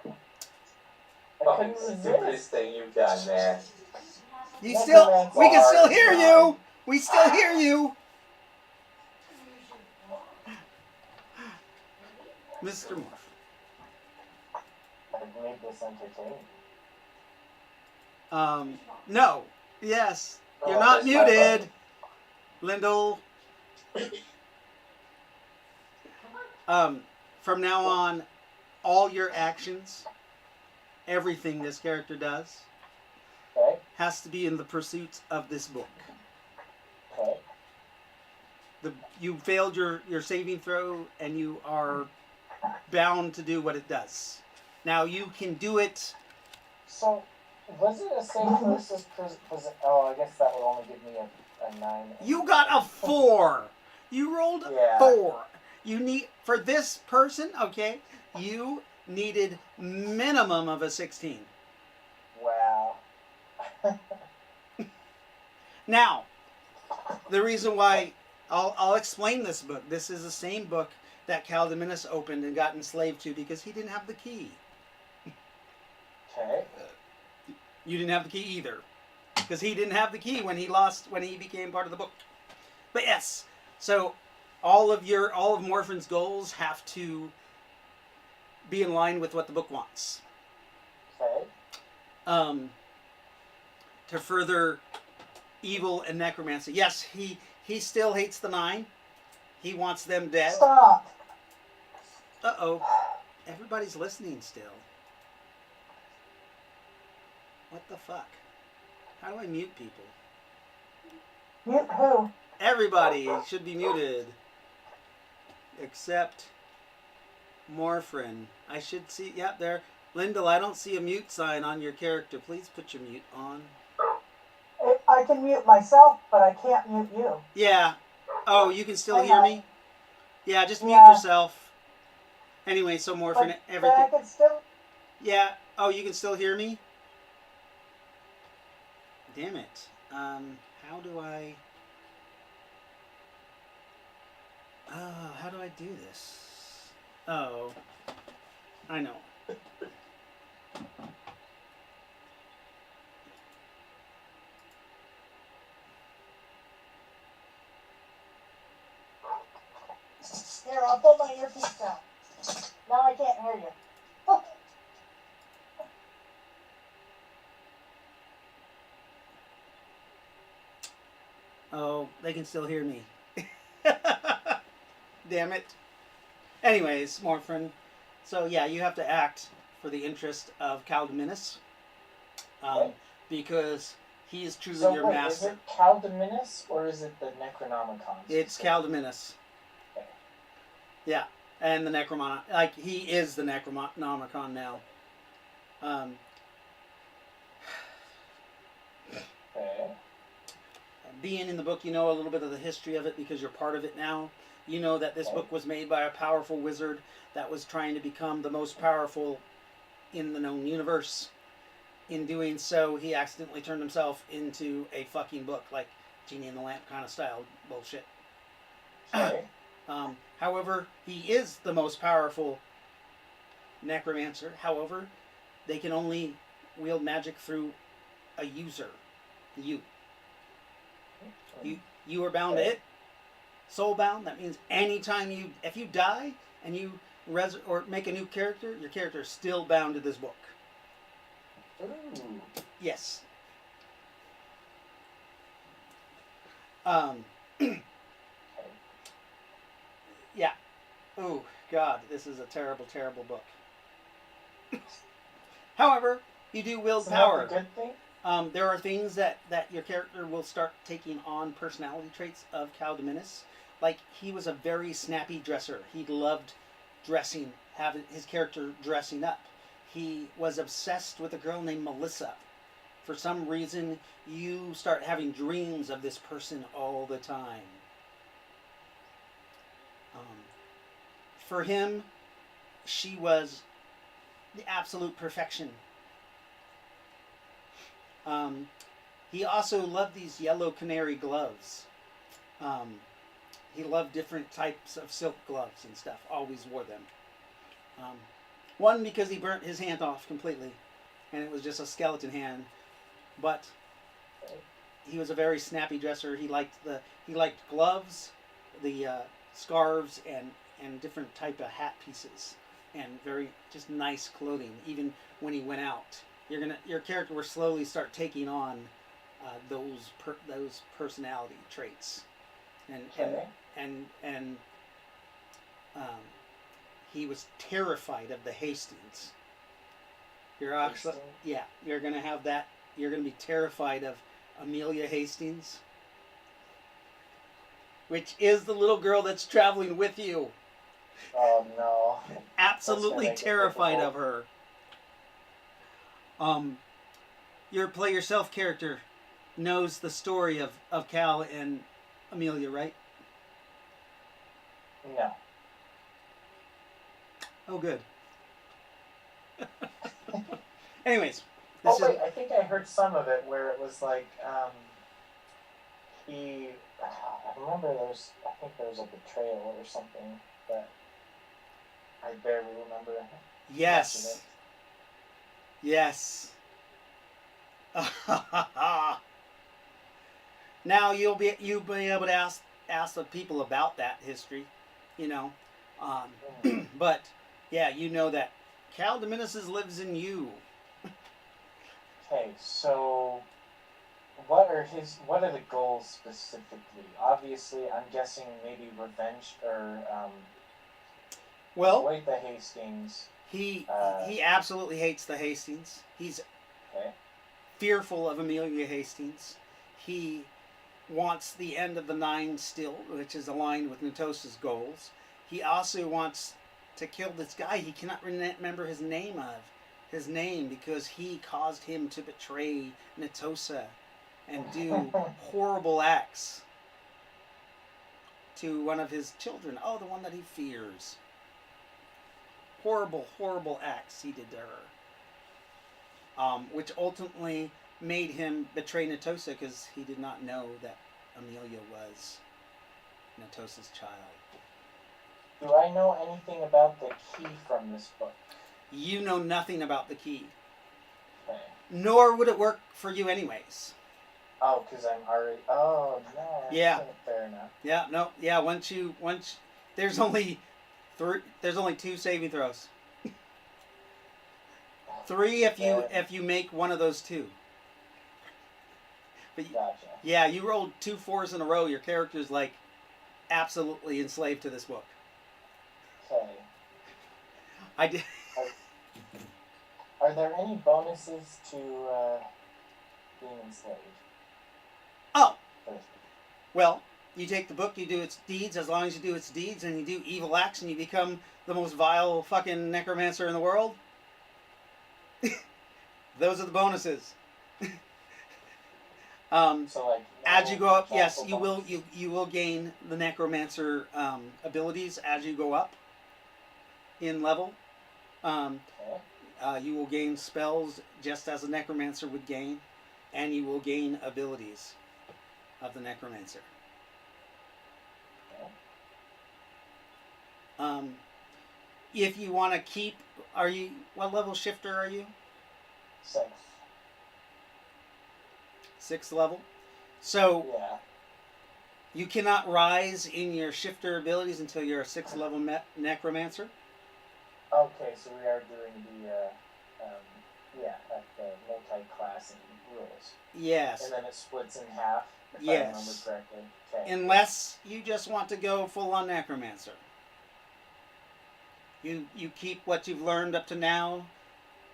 S2: I
S7: Fucking
S2: couldn't resist.
S7: stupidest thing you've done, man.
S1: We can still hear you. We still hear you. Mr. Morphin.
S2: I've made this entertaining.
S1: No. Yes. You're
S7: Oh,
S1: not
S7: that's my
S1: muted. Lyndall. From now on, all your actions, everything this character does,
S2: Okay.
S1: has to be in the pursuit of this book.
S2: Okay.
S1: You failed your saving throw, and you are bound to do what it does. Now you can do it.
S2: So, was it a safe versus? Oh, I guess that would only give me a 9.
S1: You got a 4. You rolled
S2: Yeah.
S1: 4. You need for this person, okay? You needed minimum of a 16.
S2: Wow.
S1: Now, the reason why I'll explain this book. This is the same book that Caldeminus opened and got enslaved to because he didn't have the key.
S2: Okay.
S1: You didn't have the key either, because he didn't have the key when he became part of the book. But yes, so all of Morphin's goals have to be in line with what the book wants.
S2: Okay.
S1: To further evil and necromancy. Yes, he still hates the 9. He wants them dead.
S4: Stop.
S1: Uh-oh. Everybody's listening still. What the fuck? How do I mute people?
S4: Mute who?
S1: Everybody should be muted. Except Morphin. I should see... Yep, there. Lyndall, I don't see a mute sign on your character. Please put your mute on.
S4: I can mute myself, but I can't mute you.
S1: Yeah. Oh, you can still
S4: Hang
S1: hear
S4: on.
S1: me? Yeah, just mute
S4: Yeah.
S1: yourself. Anyway, so Morphin,
S4: But I
S1: everything...
S4: can still.
S1: Yeah. Oh, you can still hear me? Damn it. How do I... Oh, how do I do this? Oh. I know.
S4: Here, I'll pull my earpiece down. Now I can't hear you.
S1: Oh, they can still hear me. Damn it. Anyways, Morphin. So yeah, you have to act for the interest of Caldeminus.
S2: Okay.
S1: Because he is truly
S2: So
S1: your
S2: wait,
S1: master.
S2: is it Caldeminus or is it the Necronomicon?
S1: It's Caldeminus.
S2: Okay.
S1: Yeah, and the Necromon. Like, he is the Necronomicon now.
S2: Okay.
S1: Being in the book, you know a little bit of the history of it because you're part of it now. You know that this book was made by a powerful wizard that was trying to become the most powerful in the known universe. In doing so, he accidentally turned himself into a fucking book, like Genie in the Lamp kind of style bullshit.
S2: Okay.
S1: However, he is the most powerful necromancer. However, they can only wield magic through a user. You are bound to it. Soul bound. That means anytime if you die and you or make a new character, your character is still bound to this book.
S2: Ooh.
S1: Yes. Yeah. Oh, God, this is a terrible, terrible book. However, you do wield
S2: Isn't
S1: power.
S2: that a good thing?
S1: There are things that your character will start taking on personality traits of Cal Dominus. Like, he was a very snappy dresser. He loved dressing, having his character dressing up. He was obsessed with a girl named Melissa. For some reason, you start having dreams of this person all the time. For him, she was the absolute perfection. He also loved these yellow canary gloves. He loved different types of silk gloves and stuff. Always wore them. One, because he burnt his hand off completely, and it was just a skeleton hand. But he was a very snappy dresser. He liked gloves, the scarves, and different type of hat pieces, and very just nice clothing. Even when he went out, your character will slowly start taking on those personality traits, and he was terrified of the Hastings. You're actually you're gonna have that. You're gonna be terrified of Amelia Hastings, which is the little girl that's traveling with you.
S2: Oh no.
S1: Absolutely terrified of her. Your play yourself character knows the story of Cal and Amelia, right?
S2: No.
S1: Oh, good. Anyways,
S2: I think I heard some of it where it was like, I remember I think there was a betrayal or something, but I barely remember.
S1: Yes. Yes. Now you'll be able to ask the people about that history, you know. But yeah, you know that Cal Dominus lives in you.
S2: Okay, so what are the goals specifically? Obviously, I'm guessing maybe revenge or
S1: Well,
S2: avoid the Hastings.
S1: He absolutely hates the Hastings. He's fearful of Amelia Hastings. He wants the end of the Nine still, which is aligned with Natosa's goals. He also wants to kill this guy he cannot remember his name because he caused him to betray Natosa and do horrible acts to one of his children. Oh, the one that he fears. Horrible, horrible acts he did to her. Which ultimately made him betray Natosa because he did not know that Amelia was Natosa's child.
S2: Do I know anything about the key from this book?
S1: You know nothing about the key.
S2: Okay.
S1: Nor would it work for you anyways.
S2: Oh, because I'm already... Oh, no.
S1: Yeah.
S2: Fair enough.
S1: Yeah, no. Yeah, once there's only 2 saving throws. 3 if you make one of those 2. But
S2: gotcha.
S1: Yeah, you rolled 2 4s in a row. Your character's like absolutely enslaved to this book.
S2: Okay.
S1: I did.
S2: Are there any bonuses to being enslaved?
S1: Oh. Well, you take the book, you do its deeds. As long as you do its deeds and you do evil acts and you become the most vile fucking necromancer in the world. Those are the bonuses.
S2: So like
S1: as you go up, yes, you will gain the necromancer abilities as you go up in level. You will gain spells just as a necromancer would gain, and you will gain abilities of the necromancer. If you want to keep, what level shifter are you? 6th level. So
S2: yeah.
S1: You cannot rise in your shifter abilities until you're a 6th level necromancer.
S2: Okay, so we are doing the multi-class rules.
S1: Yes.
S2: And then it splits in half, if I remember correctly. Okay.
S1: Unless you just want to go full on necromancer. You keep what you've learned up to now,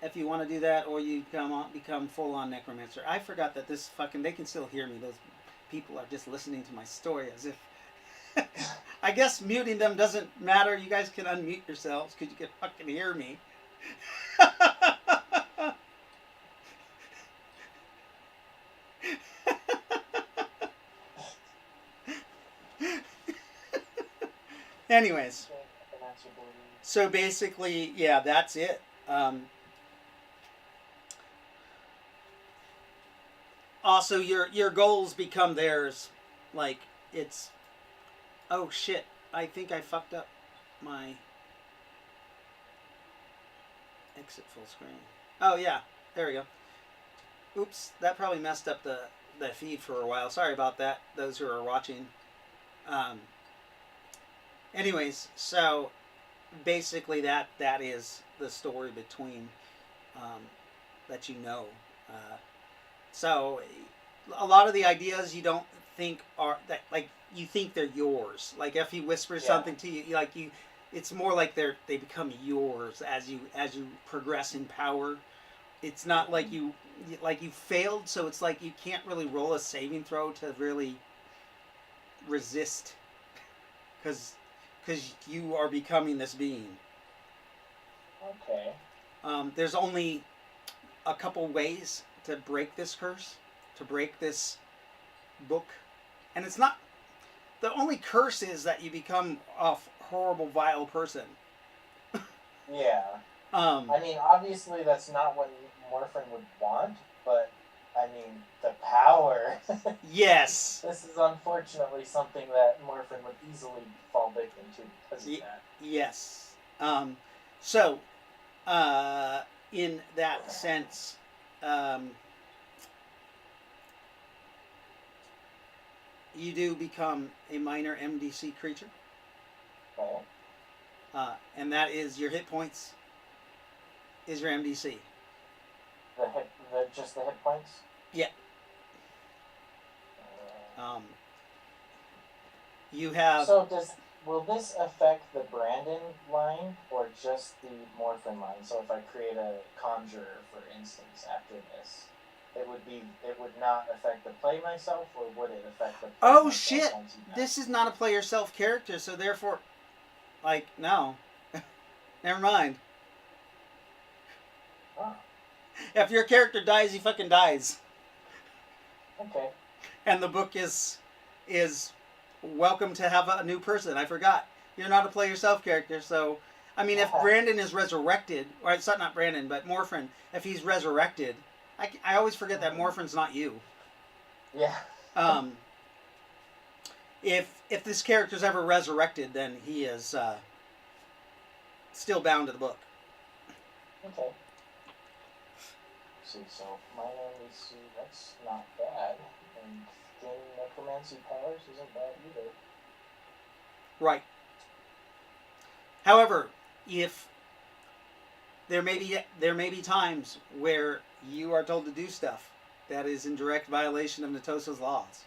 S1: if you want to do that, or you become full on necromancer. I forgot that this fucking they can still hear me. Those people are just listening to my story as if. I guess muting them doesn't matter. You guys can unmute yourselves because you can fucking hear me. Anyways, so basically, yeah, that's it. Also, your goals become theirs. Like, it's... Oh, shit. I think I fucked up my... Exit full screen. Oh, yeah. There we go. Oops. That probably messed up the feed for a while. Sorry about that, those who are watching. Anyways, so... Basically, that is the story between... that you know. So, a lot of the ideas you don't think are that like you think they're yours. Like if he whispers something to you, like you, it's more like they become yours as you progress in power. It's not like you failed, so it's like you can't really roll a saving throw to really resist, because you are becoming this being.
S2: Okay.
S1: There's only a couple ways to break this curse, to break this book. And it's not... The only curse is that you become a horrible, vile person.
S2: Yeah. I mean, obviously that's not what Morphin would want, but, I mean, the power...
S1: Yes!
S2: This is unfortunately something that Morphin would easily fall victim to because of that.
S1: Yes. So, in that sense... you do become a minor MDC creature.
S2: Oh.
S1: And that is your hit points is your MDC.
S2: Just the hit points?
S1: Yeah. You have...
S2: So will this affect the Brandon line or just the Morphin line? So if I create a conjurer, for instance, after this, it would not affect the play myself, or would it affect the play
S1: Oh
S2: myself
S1: shit!
S2: once you die?
S1: This is not a play yourself character, so therefore, like, no. Never mind.
S2: Oh,
S1: If your character dies, he fucking dies.
S2: okay.
S1: And the book is welcome to have a new person. I forgot. You're not a play yourself character, so... I mean, if Brandon is resurrected, or it's not Brandon, but Morphin, if he's resurrected... I always forget that Morphin's not you.
S2: Yeah.
S1: If this character's ever resurrected, then he is still bound to the book.
S2: Okay. See, so minor MDC, that's not bad. And gaining necromancy powers isn't bad either.
S1: Right. However, if there may be times where you are told to do stuff that is in direct violation of Natosa's laws.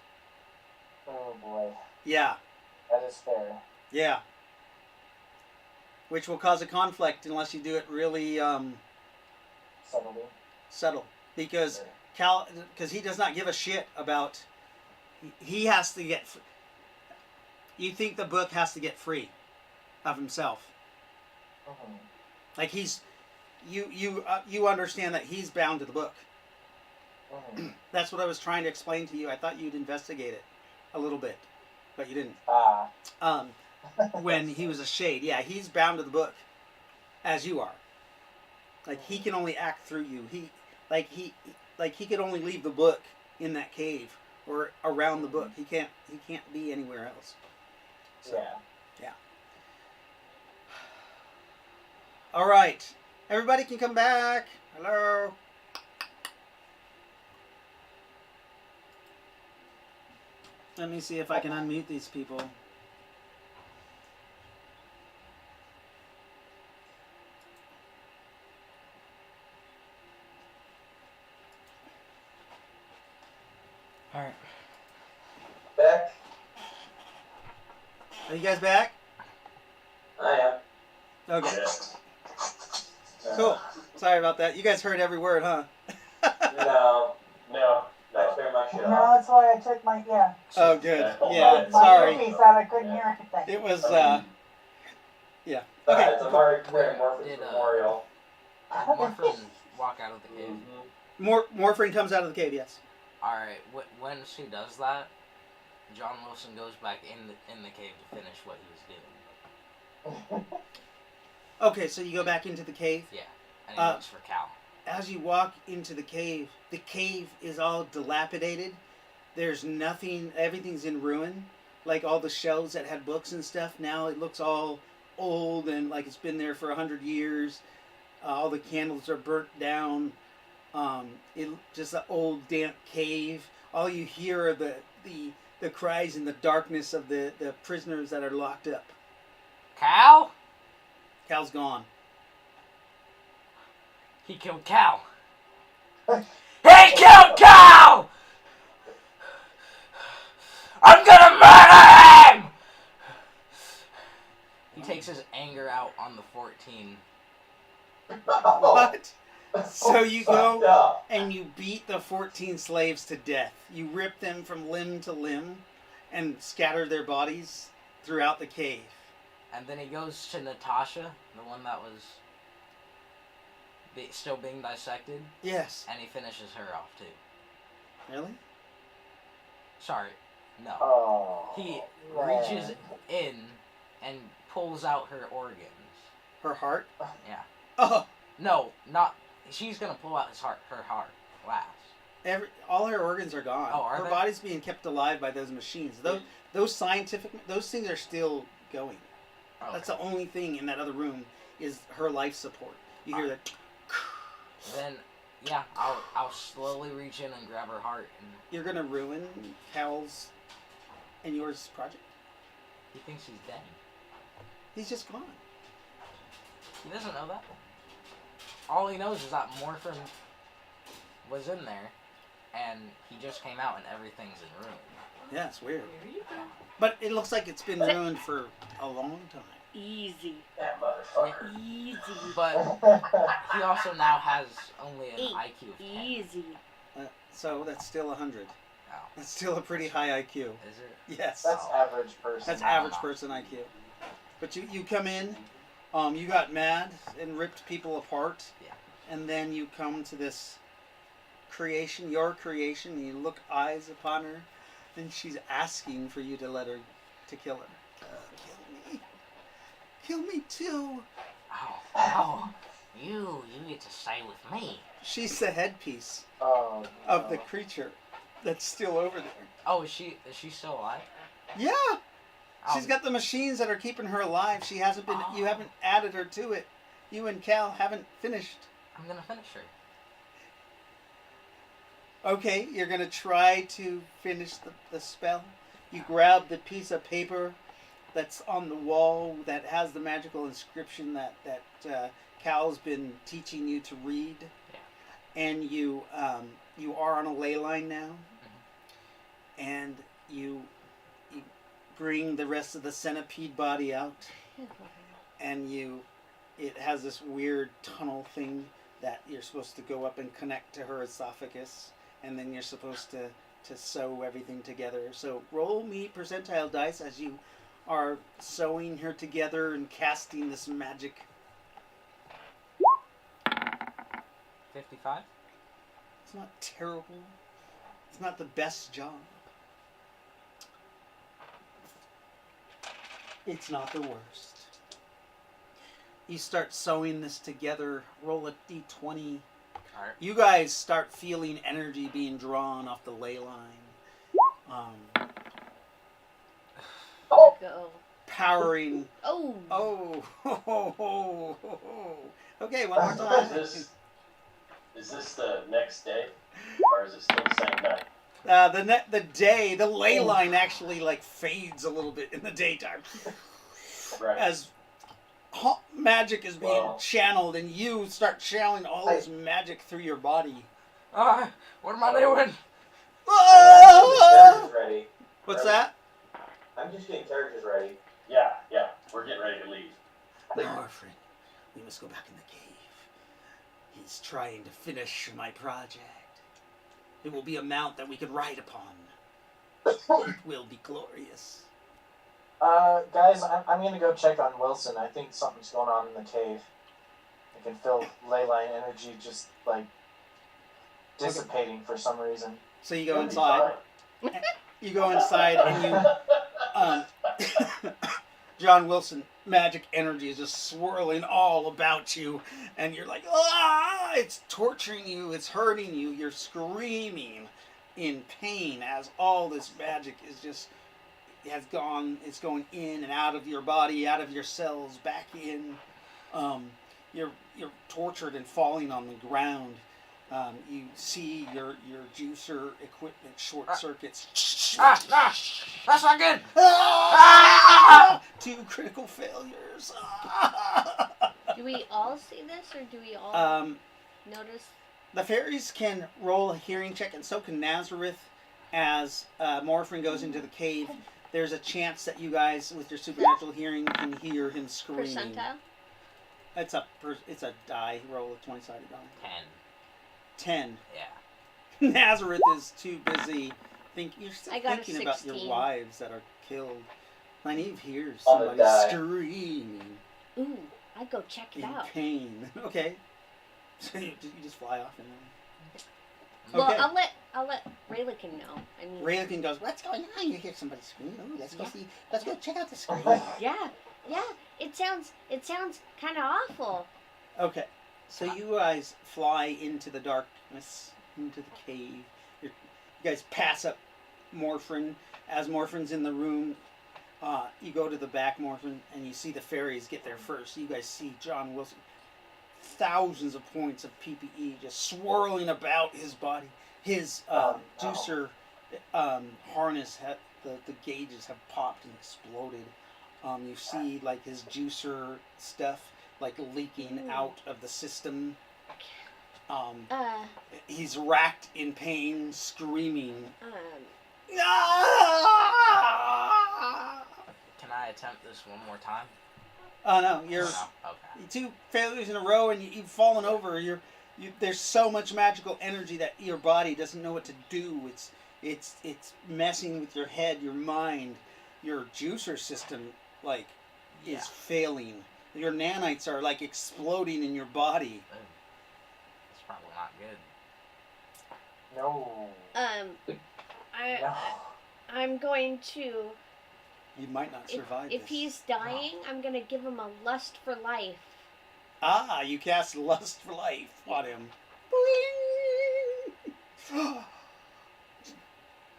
S2: Oh boy.
S1: Yeah.
S2: That is fair.
S1: Yeah. Which will cause a conflict unless you do it really
S2: Subtly.
S1: subtle. Because because he does not give a shit about... He has to get... You think the book has to get free of himself.
S2: Mm-hmm.
S1: Like he's... You understand that he's bound to the book.
S2: Mm-hmm.
S1: That's what I was trying to explain to you. I thought you'd investigate it a little bit, but you didn't. When he was a shade, yeah, he's bound to the book, as you are. Like he can only act through you. He could only leave the book in that cave or around the book. He can't be anywhere else. So, yeah. All right. Everybody can come back. Hello. Let me see if I can unmute these people. All right.
S7: Back.
S1: Are you guys back?
S7: I am.
S1: Okay.
S5: Yeah.
S1: Cool. Sorry about that. You guys heard every word, huh?
S7: No,
S5: No.
S7: I
S5: No.
S7: turned my shit
S4: No,
S7: off.
S4: that's why I took my, yeah.
S1: Oh, good.
S5: Yeah.
S1: Yeah.
S4: My
S1: Sorry.
S4: earpiece out, I couldn't hear anything.
S1: It was. Yeah.
S7: Okay,
S1: Okay.
S7: it's a
S1: Cool.
S7: Mark Morphin's memorial.
S6: Did Morphin walk out of the cave?
S1: Morphine comes out of the cave. Yes.
S6: Alright, when she does that, John Wilson goes back in the cave to finish what he was doing.
S1: Okay. So you go back into the cave.
S6: Yeah, and he looks for Cal.
S1: As you walk into the cave is all dilapidated. There's nothing, everything's in ruin. Like all the shelves that had books and stuff, now it looks all old and like it's been there for 100 years. All the candles are burnt down. Just an old damp cave. All you hear are the cries in the darkness of the prisoners that are locked up.
S6: Cal?
S1: Cal's gone.
S6: He killed Cal. He killed Cal! I'm gonna murder him! He takes his anger out on the 14.
S1: What? So you
S7: Fucked
S1: go
S7: up.
S1: and you beat the 14 slaves to death. You rip them from limb to limb and scatter their bodies throughout the cave.
S6: And then he goes to Natasha, the one that was still being dissected,
S1: Yes.
S6: and he finishes her off too.
S1: Really?
S6: Sorry, no.
S2: Oh.
S6: He
S2: man.
S6: reaches in and pulls out her organs.
S1: Her heart?
S6: Yeah.
S1: Oh,
S6: No, not. She's gonna pull out her heart last.
S1: all her organs are gone.
S6: Oh, are
S1: her
S6: they?
S1: body's being kept alive by those machines. Those those things are still going.
S6: Okay.
S1: That's the only thing in that other room is her life support. You hear that.
S6: Then, yeah, I'll slowly reach in and grab her heart, and
S1: You're gonna ruin Cal's and yours project.
S6: he thinks he's dead.
S1: He's just gone.
S6: He doesn't know that. All he knows is that Morphin was in there, and he just came out, and everything's in ruin.
S1: Yeah, it's weird. But it looks like it's been ruined for a long time.
S3: Easy.
S7: That motherfucker.
S3: Easy.
S6: But he also now has only an IQ of 10.
S3: Easy.
S1: So that's still 100.
S6: Oh.
S1: That's still a pretty high IQ.
S6: Is it?
S1: Yes.
S2: That's average person.
S1: That's
S6: I don't
S1: average
S6: know.
S1: person IQ. But you come in, you got mad and ripped people apart.
S6: Yeah.
S1: And then you come to this creation, your creation, and you look eyes upon her, and she's asking for you to kill her. Kill me. Kill me too.
S6: Oh, you get to stay with me.
S1: She's the headpiece
S2: Oh, no.
S1: of the creature that's still over there.
S6: Oh, is she still alive?
S1: Yeah.
S6: Oh,
S1: She's got the machines that are keeping her alive. She hasn't been. You haven't added her to it. You and Cal haven't finished.
S6: I'm gonna finish her.
S1: Okay, you're gonna try to finish the spell. You grab the piece of paper that's on the wall that has the magical inscription that Cal's been teaching you to read, and you are on a ley line now, and you bring the rest of the centipede body out, and it has this weird tunnel thing that you're supposed to go up and connect to her esophagus, and then you're supposed to sew everything together. So roll me percentile dice as you are sewing her together and casting this magic.
S6: 55?
S1: It's not terrible. It's not the best job. It's not the worst. You start sewing this together. Roll a d20.
S6: Alright.
S1: You guys start feeling energy being drawn off the ley line.
S3: Go.
S1: Powering.
S3: Oh.
S1: Oh. Okay, one more time.
S5: Is this the next day, or is it still the same night?
S1: The ley line actually like fades a little bit in the daytime
S5: Right.
S1: as magic is being
S5: Wow.
S1: channeled, and you start channeling all this magic through your body.
S6: What am I doing?
S7: Characters ready.
S1: What's that?
S7: I'm just getting characters ready.
S5: Yeah, we're getting ready to leave.
S1: Morphine.
S8: We must go back in the cave. He's trying to finish my project. It will be a mount that we can ride upon. It will be glorious.
S2: Guys, I'm gonna go check on Wilson. I think something's going on in the cave. I can feel ley line energy just like dissipating for some reason.
S8: So you go inside. You go inside and you, John Wilson, magic energy is just swirling all about you, and you're like, ah! It's torturing you. It's hurting you. You're screaming in pain as all this magic is just has gone. It's going in and out of your body, out of your cells, back in. You're tortured and falling on the ground. You see your juicer equipment short circuits.
S6: That's not good.
S8: Ah! 2 critical failures.
S3: Do we all see this, or do we all notice?
S8: The fairies can roll a hearing check, and so can Nazareth. As Morphin goes into the cave, there's a chance that you guys, with your supernatural hearing, can hear him screaming.
S3: Percentile?
S8: It's a die. Roll a 20-sided die.
S6: 10.
S8: 10.
S6: Yeah.
S8: Nazareth is too busy you're still
S3: I got a
S8: thinking about your
S3: 16.
S8: wives that are killed. Nyneave hears
S7: On the
S8: somebody
S7: die.
S8: screaming
S3: Ooh, I'd go check it
S8: in
S3: out.
S8: pain. Okay. So you just fly off and then.
S3: Well,
S8: Okay.
S3: I'll let Ry-lo-kin know. I mean,
S8: Ry-lo-kin goes, "What's going on? You hear somebody scream? Ooh, let's go see. Let's go check out the scream."
S3: yeah. It sounds kind of awful.
S8: Okay. So you guys fly into the darkness, into the cave. You guys pass up Morphin. As Morphin's in the room, you go to the back, Morphin, and you see the fairies get there first. You guys see John Wilson. Thousands of points of PPE just swirling about his body. His juicer harness, the gauges have popped and exploded. You see like his juicer stuff like leaking out of the system. He's racked in pain, screaming.
S6: Can I attempt this one more time?
S8: Oh no, you're
S6: No? Okay.
S8: 2 failures in a row, and you've fallen over. There's so much magical energy that your body doesn't know what to do. It's messing with your head, your mind, your juicer system is failing. Your nanites are like exploding in your body.
S6: It's probably not good.
S2: No. No.
S3: I'm going to.
S8: You might not survive
S3: If
S8: this.
S3: he's dying, I'm gonna give him a lust for life.
S8: You cast lust for life on him.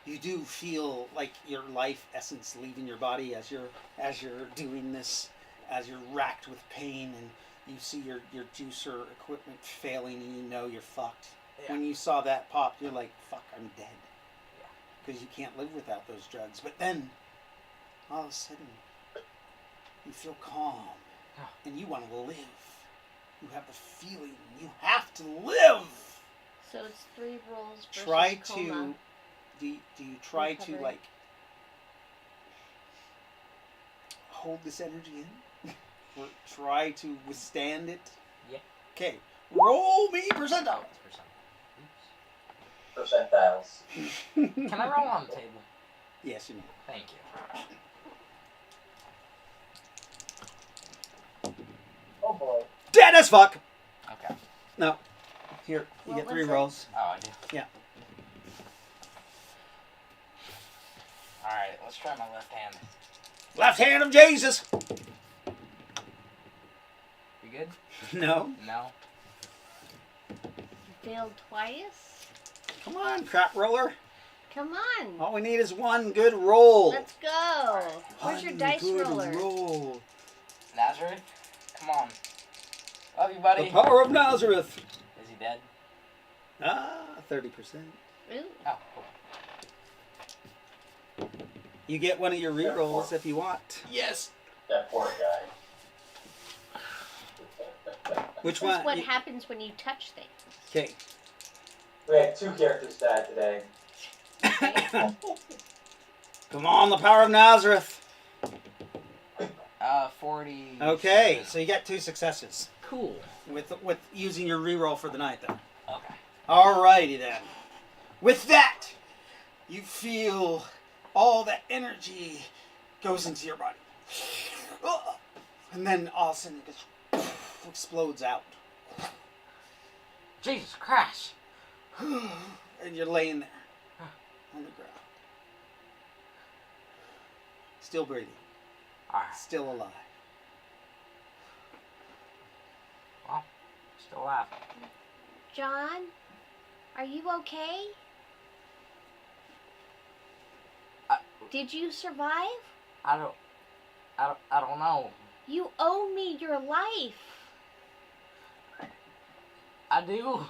S8: You do feel like your life essence leaving your body as you're doing this, as you're racked with pain, and you see your juicer equipment failing, and you know you're fucked.
S6: Yeah.
S8: When you saw that pop, you're like, "Fuck, I'm dead," because you can't live without those drugs. But then, all of a sudden, you feel calm, and you want to live. You have the feeling you have to live.
S3: So it's 3 rolls versus
S8: Try
S3: coma.
S8: do you try to
S3: Recovery.
S8: hold this energy in? Or try to withstand it?
S6: Yeah.
S8: Okay. Roll me percentile.
S7: Percentiles.
S6: Can I roll on the table?
S8: Yes, you may.
S6: Thank you.
S2: Oh boy.
S8: Dead as fuck.
S6: Okay.
S8: No. Here, you
S3: What
S8: get 3
S3: was it?
S8: rolls.
S6: Oh, I do.
S8: Yeah.
S6: All right. Let's try my left hand.
S8: Left hand of Jesus.
S6: You good?
S8: No.
S6: No.
S3: You failed twice.
S8: Come on, crap roller.
S3: Come on.
S8: All we need is 1 good roll.
S3: Let's go. Where's your
S8: One
S3: dice
S8: good
S3: roller?
S8: roll.
S6: Nazareth, come on. Love you, buddy.
S8: The power of Nazareth.
S6: Is he dead?
S8: 30%.
S3: Ooh.
S6: Oh, cool.
S8: You get one of your rerolls if you want.
S6: Yes.
S5: That poor guy.
S8: Which
S3: This
S8: one?
S3: is what happens when you touch things.
S8: Okay.
S7: We had 2 characters die today.
S8: Come on, the power of Nazareth.
S6: 40.
S8: Okay, so you got 2 successes.
S6: Cool.
S1: with using your reroll for the night, though.
S6: Okay.
S1: Alrighty then. With that, you feel all that energy goes into your body, and then all of a sudden it just explodes out,
S6: Jesus Christ.
S1: and you're laying there on the ground, still breathing,
S6: Alright.
S1: still alive.
S6: Well, still alive.
S3: John, are you okay? Did you survive?
S6: I don't know.
S3: You owe me your life.
S6: I do.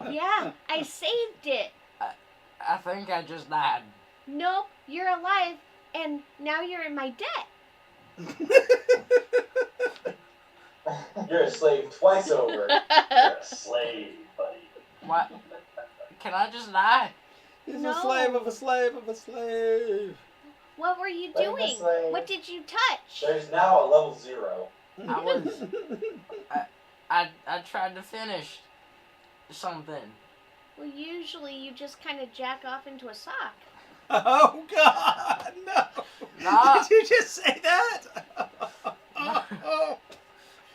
S3: Yeah, I saved it.
S6: I think I just died.
S3: Nope, you're alive, and now you're in my debt.
S7: You're a slave twice over.
S5: You're a slave, buddy.
S6: What? Can I just die?
S1: He's
S3: No.
S1: a slave of a slave of a slave.
S3: What were you
S2: Like a
S3: doing?
S2: slave.
S3: What did you touch?
S7: There's now a level 0.
S6: I was. I tried to finish something.
S3: Well, usually you just kind of jack off into a sock.
S1: Oh God, no!
S6: No.
S1: Did you just say that? Oh.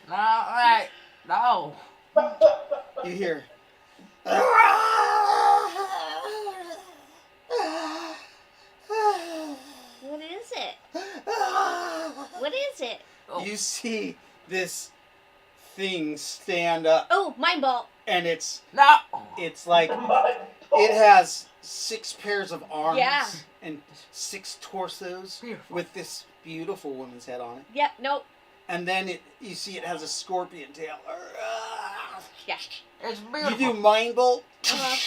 S6: No, right. No.
S1: You hear?
S3: What is it? What is it?
S6: Oh.
S1: You see this thing stand up,
S3: Oh, mind ball.
S1: and it's
S6: No.
S1: like it has 6 pairs of arms
S3: Yeah.
S1: and 6 torsos
S6: Beautiful.
S1: with this beautiful woman's head on it,
S3: Yeah, nope.
S1: and then you see it has a scorpion tail.
S3: Yeah.
S6: It's
S1: You
S6: beautiful.
S1: do mind bolt,
S3: Uh-huh.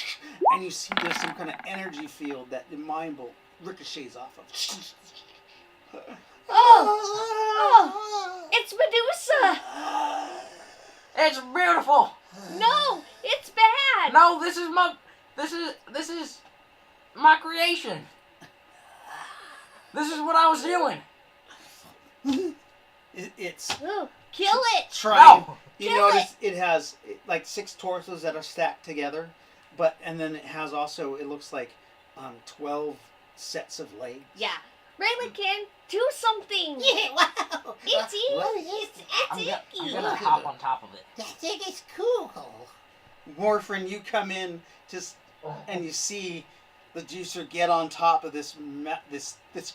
S1: and you see there's some kind of energy field that the mind bolt ricochets off of.
S3: Oh, it's Medusa.
S6: It's beautiful.
S3: No, it's bad.
S6: No, this is my creation. This is what I was doing.
S1: It's
S3: Ooh, kill it.
S1: trying.
S6: No.
S1: You
S3: Kill
S1: notice it has like 6 torsos that are stacked together, and then it has also, it looks like 12 sets of legs.
S3: Yeah. Ry-lo-kin, do something.
S8: Yeah, wow.
S3: It's
S8: What
S3: icky.
S8: is
S6: I'm
S3: It's
S6: gonna
S3: icky.
S6: hop on top of it.
S8: I think it's cool.
S1: Morphin, you come in and you see the juicer get on top of this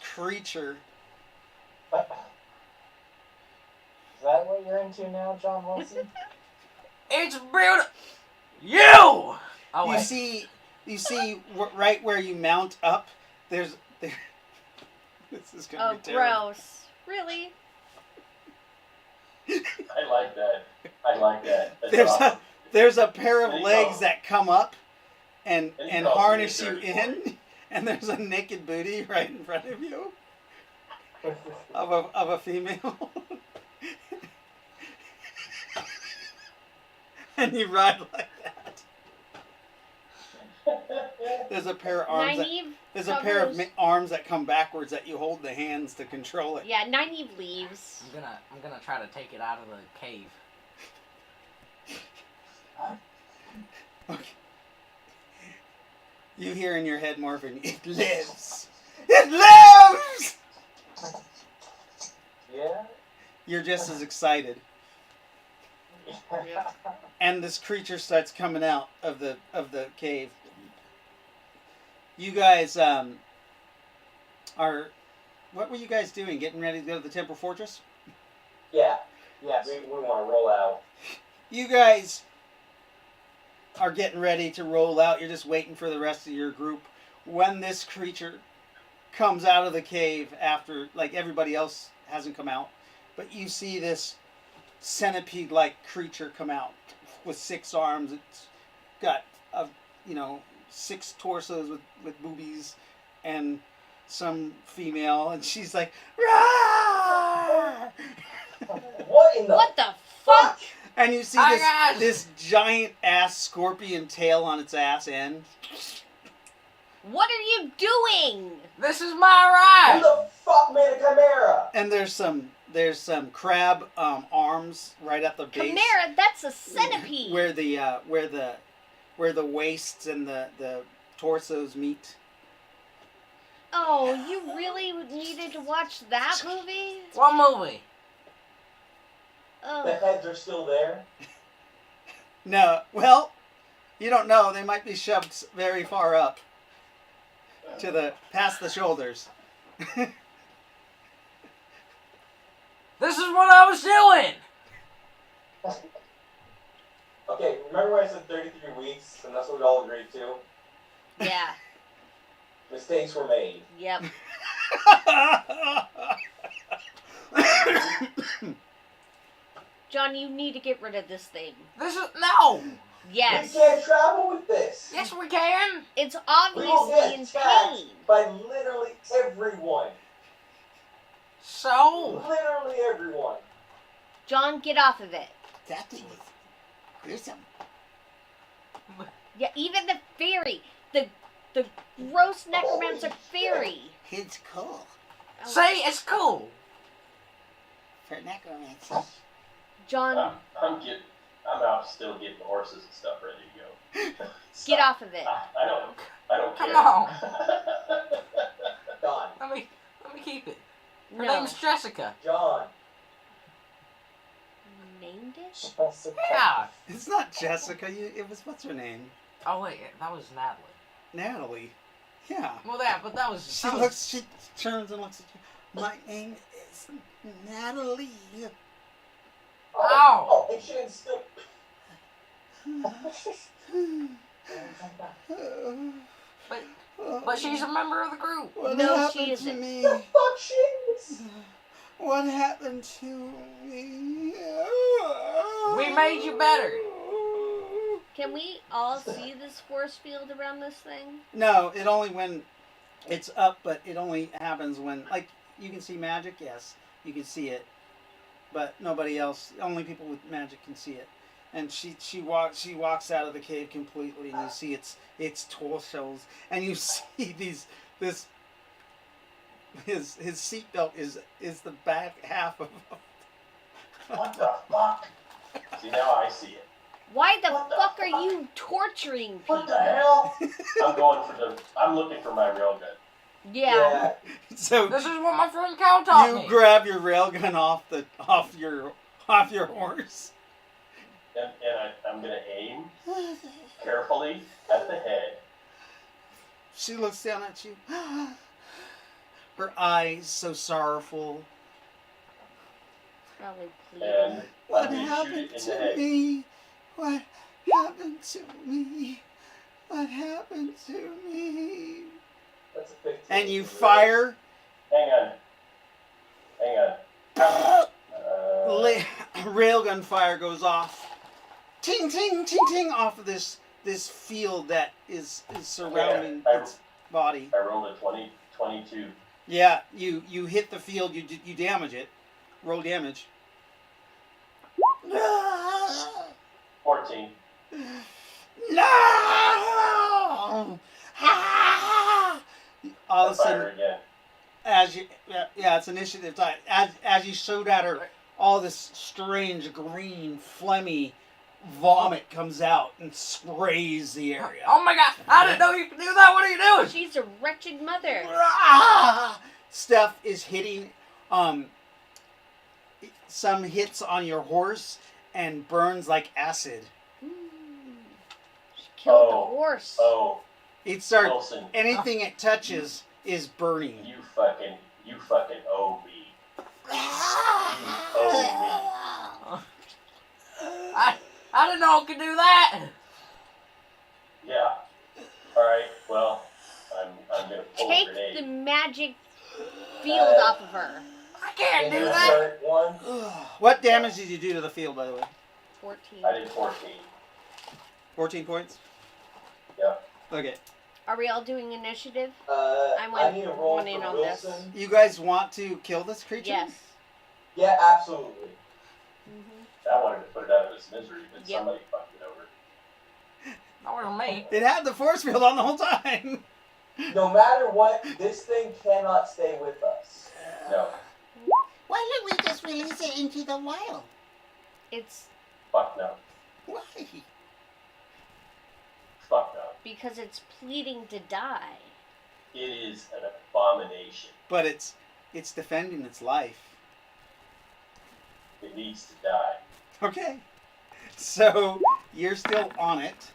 S1: creature.
S2: Is that what you're into now, John Wilson?
S6: It's beautiful. You. Oh
S1: You
S6: wait.
S1: see right where you mount up. This is gonna
S3: Oh,
S1: be terrible.
S3: gross. Really?
S5: I like that. I like that. That's
S1: There's
S5: awesome.
S1: There's a pair of
S5: There you
S1: legs
S5: go.
S1: that come up and
S5: There you go.
S1: harness you
S5: Dirty
S1: in, and there's a naked booty right in front of you of a female. And you ride like that. There's a pair of arms.
S3: Nyneave
S1: There's a pair of
S3: covers-
S1: arms that come backwards that you hold the hands to control it.
S3: Yeah, Nyneave leaves.
S6: I'm gonna try to take it out of the cave.
S1: Okay. You hear in your head, Morphin, it lives! It lives!
S2: Yeah?
S1: You're just as excited. And this creature starts coming out of the cave. You guys are... What were you guys doing? Getting ready to go to the Temporal Fortress?
S7: Yeah,
S2: Yes.
S7: we want to roll out.
S1: You guys are getting ready to roll out. You're just waiting for the rest of your group. When this creature comes out of the cave after, like, everybody else hasn't come out, but you see this centipede-like creature come out with 6 arms. It's got, 6 torsos with boobies and some female, and she's like, "Rawr!"
S7: What in the
S3: What the fuck?
S1: And you see
S6: Hi, guys.
S1: this giant ass scorpion tail on its ass end.
S3: What are you doing?
S6: This is my
S7: Who
S6: ride.
S7: the fuck made a chimera?
S1: And there's some there's some crab arms right at the base.
S3: Chimera, that's a centipede.
S1: Where the waists and the torsos meet.
S3: Oh, you really needed to watch that movie?
S6: What movie?
S7: The
S3: Oh,
S7: heads are still there.
S1: No, well, you don't know. They might be shoved very far up to past the shoulders.
S6: This is what I was doing!
S7: Okay, remember when I said 33 weeks, and that's what we all agreed to?
S3: yeah.
S7: Mistakes were made.
S3: Yep. John, you need to get rid of this thing.
S6: This is... No!
S3: Yes.
S7: We can't travel with this.
S6: Yes, we can!
S3: It's
S7: We will
S3: obviously
S7: get
S3: in
S7: attacked
S3: pain.
S7: by literally everyone.
S6: So?
S7: Literally everyone.
S3: John, get off of it.
S8: That thing is gruesome.
S3: Yeah, even the fairy. The gross necromancer fairy.
S8: It's cool
S6: Say it's cool!
S8: for necromancy.
S3: John,
S5: I'm out still getting horses and stuff ready to go.
S3: get off of it.
S5: I don't
S6: Come
S5: care.
S6: on.
S7: John.
S6: Let me keep it. Her
S3: No.
S6: name's Jessica.
S7: John.
S3: Named it?
S2: Jessica.
S6: Yeah.
S1: It's not Jessica. It was, what's her name?
S6: Oh wait, that was Natalie.
S1: Natalie. Yeah.
S6: Well, that was...
S1: She
S6: that was-
S1: looks. She turns and looks at you. My name is Natalie.
S6: Ow.
S7: Oh, and she didn't still.
S6: But she's a member of the group.
S1: What
S3: No,
S1: happened
S3: she
S1: to
S3: isn't.
S1: me?
S7: The fuck she is.
S1: What happened to me?
S6: We made you better.
S3: Can we all see this force field around this thing?
S1: No, it only when it's up, but it only happens when, like, you can see magic. Yes, you can see it, but nobody else. Only people with magic can see it. And she walks out of the cave completely, and you see its torsos, and you see his seatbelt is the back half of.
S5: What the fuck? See, now I see it.
S3: Why the
S7: What the
S3: fuck are
S7: fuck?
S3: you torturing people?
S7: What the hell?
S5: I'm looking for my railgun.
S3: Yeah.
S1: So
S6: This is what my friend Cal taught me.
S1: you grab your railgun off your horse.
S5: And I'm gonna aim carefully at the head.
S1: She looks down at you. Her eyes so sorrowful.
S3: Probably
S5: And
S3: please.
S1: What
S5: I'm gonna shoot
S1: happened
S5: it in the
S1: to
S5: head.
S1: me? What happened to me? What happened to me?
S7: That's a 15.
S1: And you fire.
S5: Hang on.
S1: Railgun fire goes off. Ting ting ting ting off of this field that is surrounding
S5: Yeah,
S1: its body.
S5: I rolled a 22.
S1: Yeah, you hit the field. You damage it. Roll damage.
S5: 14.
S1: No! All of a
S5: I fire
S1: sudden,
S5: again.
S1: as you it's initiative time. As you shoot at her, all this strange green phlegmy vomit comes out and sprays the area.
S6: Oh my god, I didn't know you could do that. What are you doing?
S3: She's a wretched mother.
S1: Stuff is hitting. Some hits on your horse and burns like acid.
S3: She killed the
S5: Oh.
S3: horse.
S5: Oh,
S1: It starts.
S5: Wilson,
S1: Anything it touches is burning.
S5: you fucking owe me.
S6: I didn't know I could do that.
S5: Yeah. All right. Well, I'm gonna pull
S3: Take
S5: a grenade.
S3: the magic field off of her.
S6: I can't do
S7: Insert
S6: that.
S7: one.
S1: What damage did you do to the field, by the way?
S3: 14.
S5: I did 14.
S1: 14 points?
S5: Yeah.
S1: Okay.
S3: Are we all doing initiative?
S7: I
S3: went
S7: need a roll
S3: one in
S7: for
S3: on this.
S7: Wilson.
S1: You guys want to kill this creature?
S3: Yes.
S7: Yeah, absolutely.
S3: Mm-hmm.
S5: I wanted to put it out of its misery, but
S3: Yep.
S5: somebody fucked it over.
S6: That wasn't me.
S1: It had the force field on the whole time.
S7: No matter what, this thing cannot stay with us.
S5: No.
S8: Why don't we just release it into the wild?
S3: It's
S5: Fuck no.
S8: Why?
S5: Fuck no.
S3: because it's pleading to die.
S5: It is an abomination.
S8: But it's defending its life.
S5: It needs to die.
S8: Okay. So you're still on it,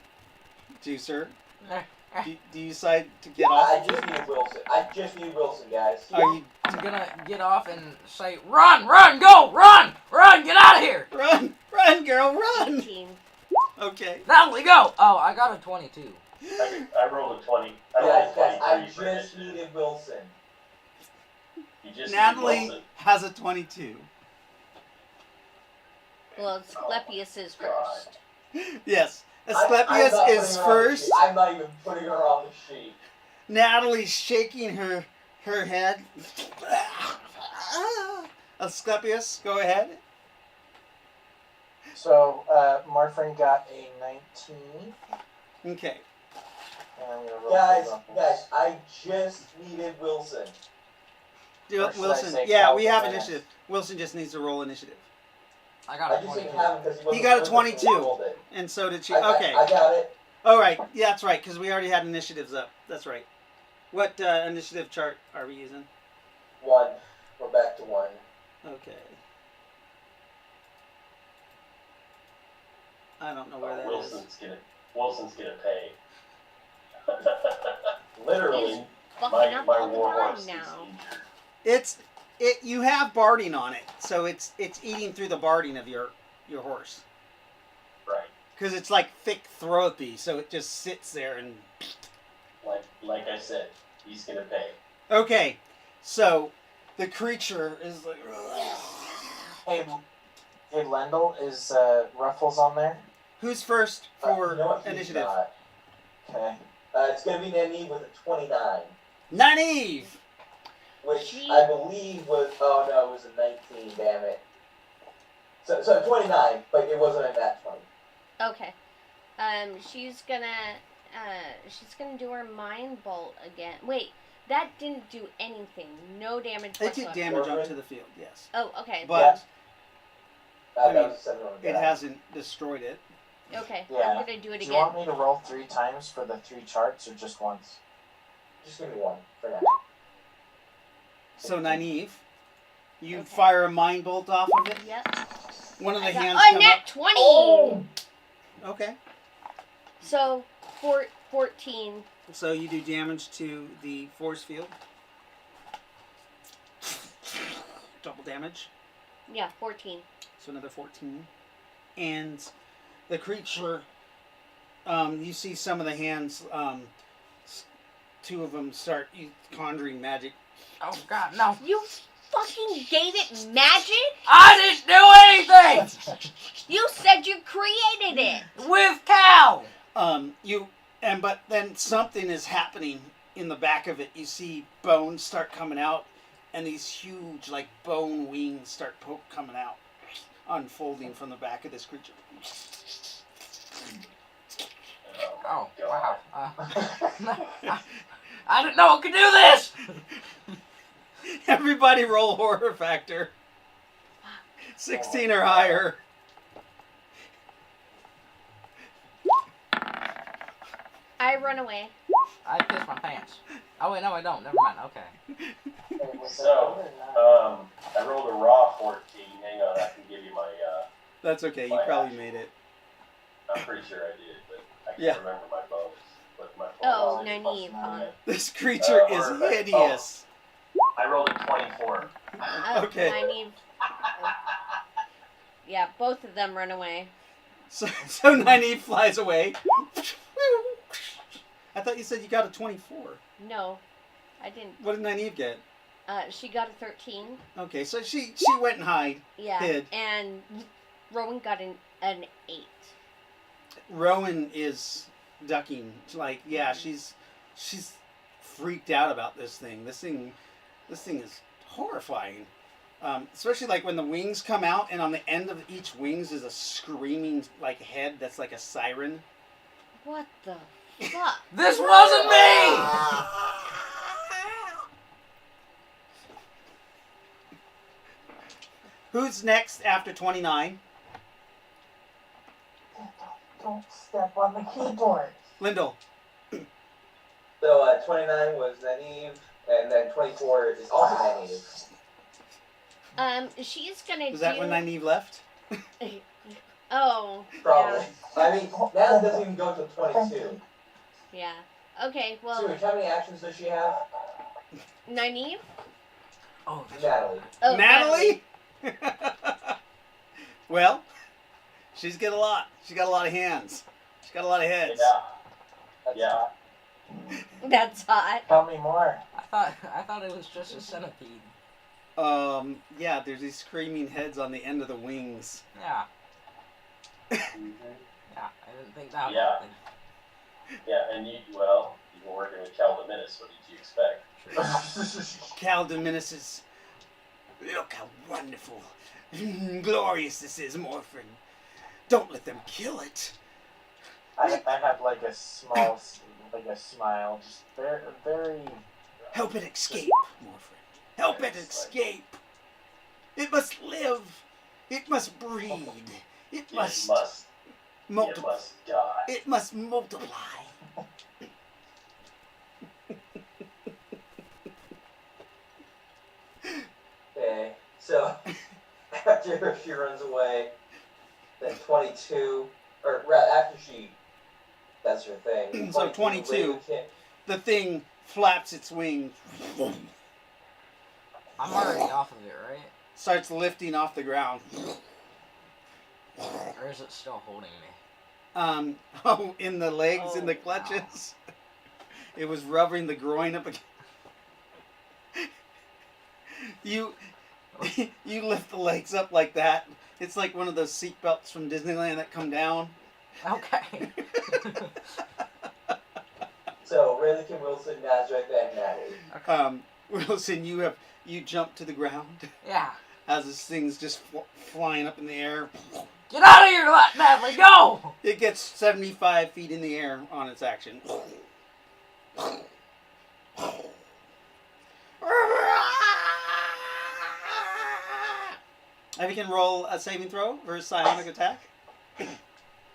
S8: Juicer. Do you decide to get off?
S7: I just need Wilson. I just need Wilson, guys.
S8: Are you
S6: I'm gonna get off and say, run, run, go, run, run, get out of here.
S8: run, girl, run?
S3: 18.
S8: Okay.
S6: Natalie, go. Oh, I got a 22.
S5: I rolled a 20. I rolled
S7: Guys,
S5: a
S7: I
S5: 23 for
S7: just
S5: initiative.
S7: needed Wilson.
S5: You just
S8: Natalie
S5: need Wilson.
S8: has a 22.
S3: Well, Asclepius is
S5: God.
S3: first.
S8: Yes.
S7: I'm not
S8: Asclepius
S7: putting
S8: is
S7: her on the
S8: first.
S7: sheet. I'm not even putting her on the sheet.
S8: Natalie's shaking her head. Asclepius, go ahead.
S2: So, Marfrin got a 19.
S8: Okay.
S2: And I'm gonna roll
S7: Guys,
S2: for ruffles.
S7: guys, I just needed Wilson.
S8: Do
S2: Or should I
S8: Wilson.
S2: say
S8: Yeah, we
S2: Calvin
S8: have
S2: Vance?
S8: initiative. Wilson just needs to roll initiative.
S6: I got
S7: I
S6: a
S7: just
S6: 22.
S7: didn't have him because he wasn't
S8: got a
S7: with us when we
S8: 22.
S7: rolled it.
S8: And so did she.
S7: I
S8: Okay.
S7: got it.
S8: All right. Yeah, that's right, because we already had initiatives up. That's right. What initiative chart are we using?
S7: 1. We're back to 1.
S8: Okay. I don't know where that is.
S5: Wilson's gonna pay.
S3: He's
S5: Literally,
S3: fucking up
S5: my
S3: all the
S5: warhorse is
S3: time now.
S5: injured.
S8: You have barding on it, so it's eating through the barding of your horse.
S5: Right.
S8: Because it's like thick throaty, so it just sits there and.
S5: Like I said, he's gonna pay.
S8: Okay, so the creature is like.
S2: Hey, Lendl, is Ruffles on there?
S8: Who's first for
S7: You know what? He's
S8: initiative?
S7: not.
S2: Okay.
S7: It's going to be Nyneave with a 29,
S8: Nyneave!
S7: which I believe was. Oh no, it was a 19. Damn it. So 29, but it wasn't a nat 20.
S3: Okay. She's gonna do her mind bolt again. Wait, that didn't do anything. No damage
S8: It did
S3: whatsoever.
S8: damage onto the field, yes.
S3: Oh, okay.
S8: But I
S7: That
S8: mean,
S7: was a 7 on the
S8: it
S7: die.
S8: hasn't destroyed it.
S3: Okay,
S2: Yeah.
S3: I'm gonna do it
S2: Do you
S3: again.
S2: want me to roll 3 times for the 3 charts or just once?
S7: Just give me 1 for now.
S8: So, Nyneave, you
S3: Okay.
S8: fire a mind bolt off of it.
S3: Yep.
S8: One of the
S3: I got
S8: hands
S3: a
S8: come
S3: nat
S8: up.
S3: 20!
S7: Oh!
S8: Okay.
S3: So, 14.
S8: So you do damage to the force field. Double damage.
S3: Yeah, 14.
S8: So another 14. And the creature, you see some of the hands, 2 of them start conjuring magic.
S6: Oh, God, no.
S3: You fucking gave it magic?
S6: I didn't do anything
S3: You said you created it!
S6: with Cal.
S8: But then something is happening in the back of it. You see bones start coming out, and these huge, like, bone wings start coming out, unfolding from the back of this creature.
S6: Oh, wow. I didn't know I could do this.
S8: Everybody roll horror factor. 16 or higher.
S3: I run away.
S6: I pissed my pants. Oh, wait, no, I don't. Never mind. Okay.
S2: Hey, was
S5: So,
S2: that or not?
S5: I rolled a raw 14. Hang on, I can give you my.
S8: That's okay. You probably made it.
S5: I'm pretty sure I did, but I can't
S8: Yeah.
S5: remember my bonus. What my
S3: Oh,
S5: bonus is.
S3: Nyneave, huh?
S8: This creature is
S5: Horror factor.
S8: hideous.
S5: I rolled a 24.
S8: Okay.
S3: Nyneave. Yeah, both of them run away.
S8: So Nyneave flies away. I thought you said you got a 24.
S3: No, I didn't.
S8: What did Nyneave get?
S3: She got a 13.
S8: Okay, so she went and hid.
S3: Yeah.
S8: Hid.
S3: And Rowan got an 8.
S8: Rowan is ducking. Like, yeah, she's freaked out about this thing. This thing is horrifying. Especially like when the wings come out, and on the end of each wings is a screaming like head that's like a siren.
S3: What the fuck?
S6: This wasn't me.
S1: Who's next after 29?
S4: Don't step on the keyboard.
S1: Lyndall.
S7: So 29 was Nyneave, and then 24 is also Nyneave.
S3: She's gonna
S1: Was that when Nyneave left?
S3: Oh.
S7: Probably. I mean, now it doesn't even go to 22.
S3: Yeah. Okay, well,
S7: Sewage, how many actions does she have?
S3: Nyneave?
S6: Oh,
S7: Natalie.
S3: Oh,
S1: Natalie? Well, she's got a lot. She's got a lot of hands. She's got a lot of heads.
S2: That's
S5: Yeah.
S2: hot.
S3: That's hot.
S2: Tell me more.
S6: I thought it was just a centipede.
S1: Yeah, there's these screaming heads on the end of the wings.
S6: Yeah.
S5: Mhm.
S6: Yeah, I didn't think that
S5: Yeah.
S6: happened.
S5: Yeah, and you were working with Cal Dominus. What did you expect?
S1: Cal Dominus, look how wonderful, glorious this is, Morphin. Don't let them kill it.
S2: I have like a small, like a smile, just very, very.
S1: Help it escape, Morphin. Help it escape. It must live. It must breed. It must
S5: It
S1: multiply.
S5: must die.
S1: It must multiply.
S7: Okay, so after she runs away, then 22, or after she, that's her thing.
S1: So 22.
S7: Ry-lo-kin.
S1: The thing flaps its wings,
S6: I'm already off of it, right?
S1: starts lifting off the ground.
S6: Or is it still holding me?
S1: Oh, in the legs, in the
S3: Oh,
S1: clutches. It was rubbing the groin up again. You lift the legs up like that. It's like one of those seat belts from Disneyland that come down.
S6: Okay.
S7: So Ry-lo-kin, Wilson, Nazareth, and Natalie.
S1: Wilson, you jump to the ground
S6: Yeah.
S1: as this thing's just flying up in the air.
S6: Get out of here, Natalie, go!
S1: It gets 75 feet in the air on its action. If you can roll a saving throw for a psionic attack.
S6: I didn't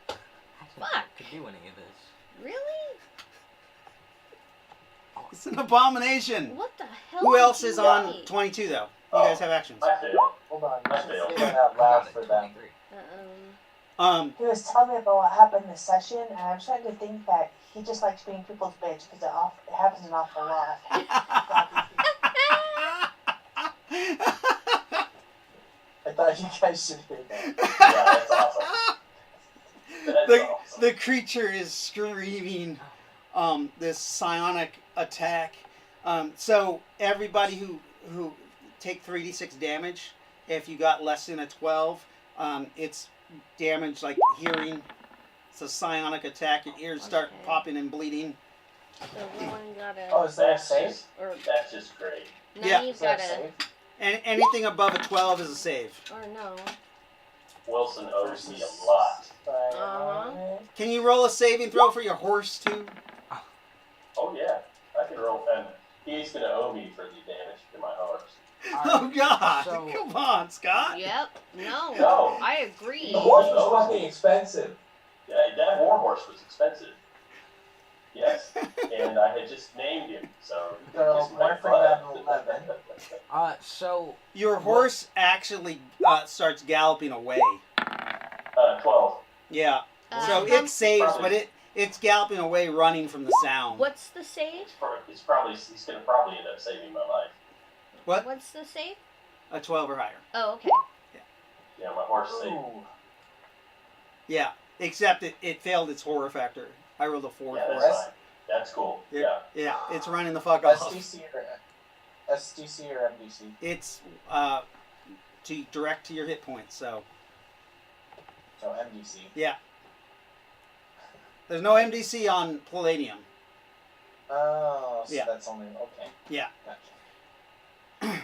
S6: think
S3: Fuck.
S6: I could do any of this.
S3: Really?
S1: It's an abomination.
S3: What the hell?
S1: Who
S3: did
S1: else
S3: you
S1: is on
S3: say?
S1: 22 though? You guys have actions.
S5: I failed.
S2: Hold on,
S5: I
S2: you should
S5: failed.
S2: say that out
S6: I
S2: loud
S6: got
S2: for
S6: it,
S2: them.
S6: 23.
S4: He was telling me about what happened this session, and I'm starting to think that he just likes being people's bitch because it happens an awful lot.
S2: I thought you guys should hear that.
S5: Yeah, that's awesome. That's awesome.
S1: The creature is screaming this psionic attack. So everybody who take 3d6 damage, if you got less than a 12, it's damage like hearing. It's a psionic attack. Your ears start
S3: Okay.
S1: popping and bleeding.
S3: So one got a.
S2: Oh, is there a
S5: That's
S2: save?
S5: just,
S3: Or
S5: that's just great.
S1: Yeah.
S3: Nyneave's
S2: Is there
S3: got
S2: a
S3: a.
S2: save?
S1: And anything above a 12 is a save.
S3: Or no.
S5: Wilson owes me a lot.
S1: Can you roll a saving throw for your horse too?
S5: Oh yeah, I can roll, and he's gonna owe me for the damage to my horse.
S1: Oh God!
S6: So-
S1: Come on, Scott.
S3: Yep. No.
S5: No.
S3: I agree.
S7: The horse was fucking expensive.
S5: Yeah, that war horse was expensive. Yes, and I had just named him, so
S2: So,
S5: kiss my
S2: Morphin
S5: butt.
S2: got an 11.
S6: So
S1: Your horse actually starts galloping away.
S5: 12.
S1: Yeah. So
S3: Um,
S1: it saves, but it's galloping away, running from the sound.
S3: What's the save?
S5: He's gonna probably end up saving my life.
S1: What?
S3: What's the save?
S1: A 12 or higher.
S3: Oh, okay.
S5: Yeah, my horse saved.
S2: Ooh.
S1: Yeah. Except it failed its horror factor. I rolled a 4
S5: Yeah,
S1: for
S5: that's
S1: it.
S5: fine. That's cool.
S1: Yeah.
S5: Yeah.
S1: Yeah. It's running the fuck off.
S2: SDC or MDC?
S1: It's to direct to your hit points. So
S2: So MDC.
S1: yeah. There's no MDC on Palladium.
S2: Oh, so
S1: Yeah.
S2: that's only okay.
S1: Yeah.
S2: Gotcha.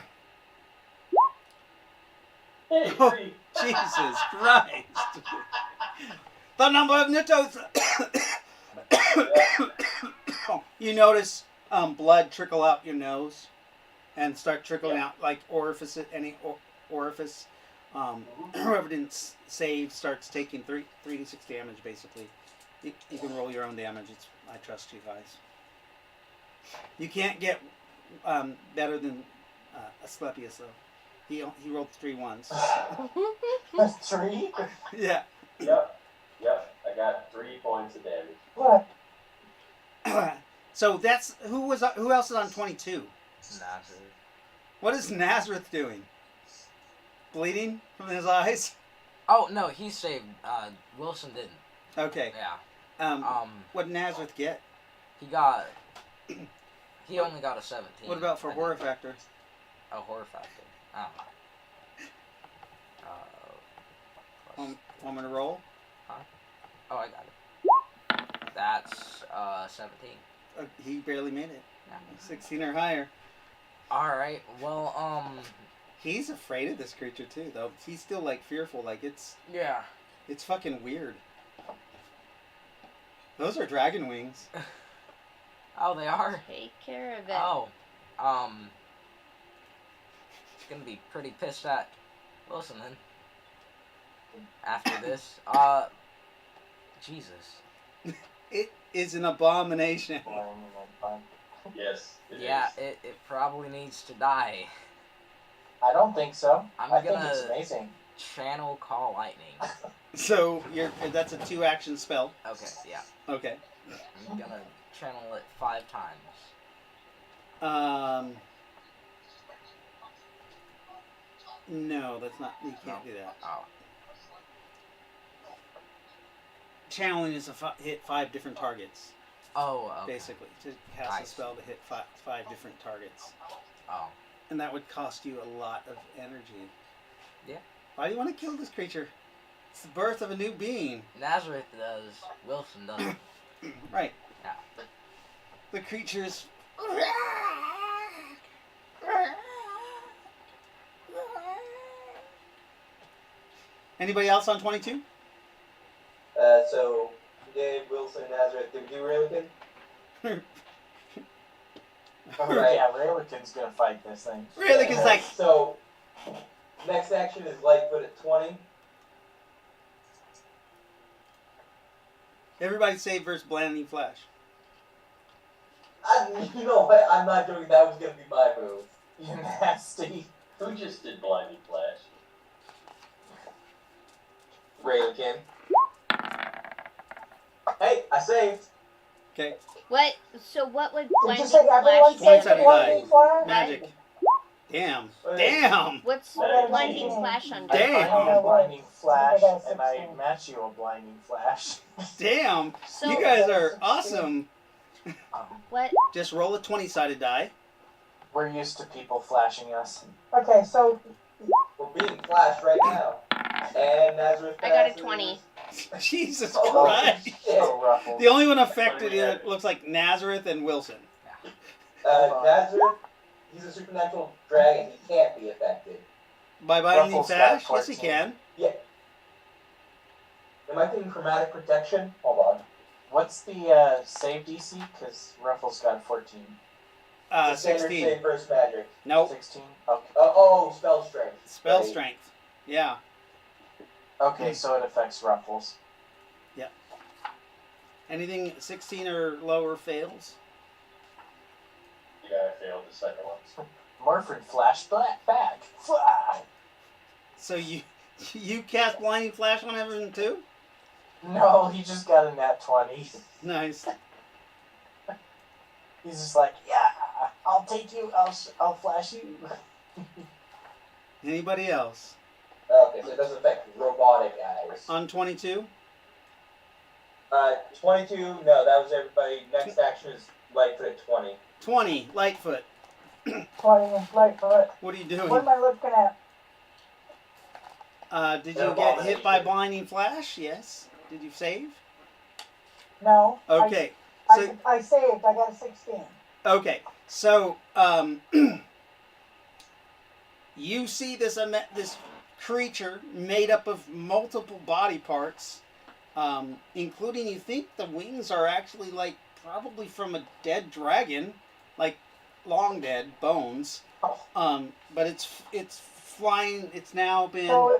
S5: Hey,
S1: Oh.
S5: free.
S1: Jesus Christ. The number of Newtons. You notice blood trickle out your nose and start trickling out like any orifice. Whoever didn't save starts taking 3d6 damage. Basically, you can roll your own damage. I trust you guys. You can't get better than Asclepius though. He rolled 3 ones.
S2: That's 3?
S1: Yeah.
S5: Yep. I got 3 points of damage.
S4: What?
S1: So that's who else is on 22?
S6: Nazareth.
S1: What is Nazareth doing? Bleeding from his eyes?
S6: Oh no, he saved. Wilson didn't.
S1: Okay.
S6: Yeah.
S1: What did Nazareth get?
S6: He got. He only got a 17.
S1: What about for
S6: I
S1: horror
S6: think.
S1: factor?
S6: Oh, horror factor. I don't know.
S1: Want me to roll?
S6: Oh, I got it. That's 17.
S1: He barely made it.
S6: Yeah.
S1: 16 or higher.
S6: All right. Well,
S1: He's afraid of this creature too, though. He's still like fearful. Like it's
S6: yeah.
S1: fucking weird. Those are dragon wings.
S6: Oh, they are.
S3: Take care of it.
S6: Oh, gonna be pretty pissed at Wilson then. After this, Jesus.
S1: It is an abomination.
S5: Yes. It
S6: Yeah,
S5: is.
S6: it probably needs to die.
S2: I don't think so.
S6: I'm
S2: I think
S6: gonna-
S2: it's amazing.
S6: Channel Call Lightning.
S1: So that's a 2-action spell.
S6: Okay, yeah.
S1: Okay.
S6: I'm gonna channel it 5 times.
S1: No, that's not. You can't do that.
S6: Oh.
S1: Channeling is hit 5 different targets,
S6: Oh, okay.
S1: basically. To cast
S6: I
S1: a spell to hit 5 different targets.
S6: Oh.
S1: And that would cost you a lot of energy.
S6: Yeah.
S1: Why do you want to kill this creature? It's the birth of a new being.
S6: Nazareth does. Wilson doesn't.
S1: Right.
S6: Yeah.
S1: The creature's... Anybody else on 22?
S7: So Dave, Wilson, Nazareth. Did we do Ry-lo-kin?
S2: Oh,
S7: Right.
S2: yeah, Ry-lo-kin's gonna fight this thing.
S1: Ry-lo-kin's like...
S7: So next action is Lightfoot at 20.
S1: Everybody save versus Blinding Flash.
S7: You know what? I'm not doing that. Was gonna be my move.
S2: You nasty.
S5: Who just did Blinding Flash?
S7: Ry-lo-kin. Hey, I saved.
S1: Okay.
S3: What? So what would
S4: Did you
S3: blinding
S4: say everyone
S3: flash
S1: One
S4: saved
S3: do?
S4: the
S1: sided
S4: blinding
S1: die.
S4: flash?
S1: Magic. Damn.
S7: Okay.
S1: Damn!
S3: What's
S2: Nice.
S3: blinding flash on?
S2: I
S1: Damn.
S2: find you a blinding flash,
S4: I got
S2: and I
S4: 16.
S2: match you a blinding flash.
S1: Damn!
S3: So
S1: You guys are awesome.
S3: what?
S1: Just roll a 20-sided die.
S2: We're used to people flashing us.
S4: Okay, so
S7: We're being flashed right now. And Nazareth.
S3: I got a
S7: passes.
S3: 20.
S1: Jesus
S7: Oh,
S1: Christ.
S7: shit.
S2: So ruffled.
S1: The only one affected it looks like Nazareth and Wilson.
S7: Nazareth, he's a supernatural dragon. He can't be affected.
S1: By Binding
S2: Ruffles
S1: Flash?
S2: got
S1: Yes, he
S2: 14.
S1: can.
S7: Yeah. Am I thinking chromatic protection? Hold on.
S2: What's the save DC? Because Ruffles got a 14.
S7: It's a standard
S1: 16.
S7: save versus magic.
S1: Nope.
S2: 16? Okay.
S7: Oh, spell strength.
S1: Spell
S7: Right.
S1: strength. Yeah.
S2: Okay, so it affects Ruffles.
S1: Anything 16 or lower fails.
S5: Yeah, I failed the second one.
S2: Morphin flash back. Flash!
S1: So you cast Blinding Flash on everyone too?
S2: No, he just got a nat 20.
S1: Nice.
S2: He's just like, yeah, I'll take you. I'll flash you.
S1: Anybody else?
S7: Okay, so it doesn't affect robotic eyes.
S1: On 22?
S7: 22, no, that was everybody. Next action is Lightfoot at 20.
S1: 20. Lightfoot.
S4: 20 is Lightfoot.
S1: What are you
S4: What
S1: doing?
S4: am I looking at?
S1: Did you get hit by Blinding Flash? Yes. Did you save?
S4: No.
S1: Okay. So
S4: I saved. I got a 16.
S1: okay. So you see this creature made up of multiple body parts, including, you think the wings are actually like probably from a dead dragon, like long dead bones. But it's flying. It's now been.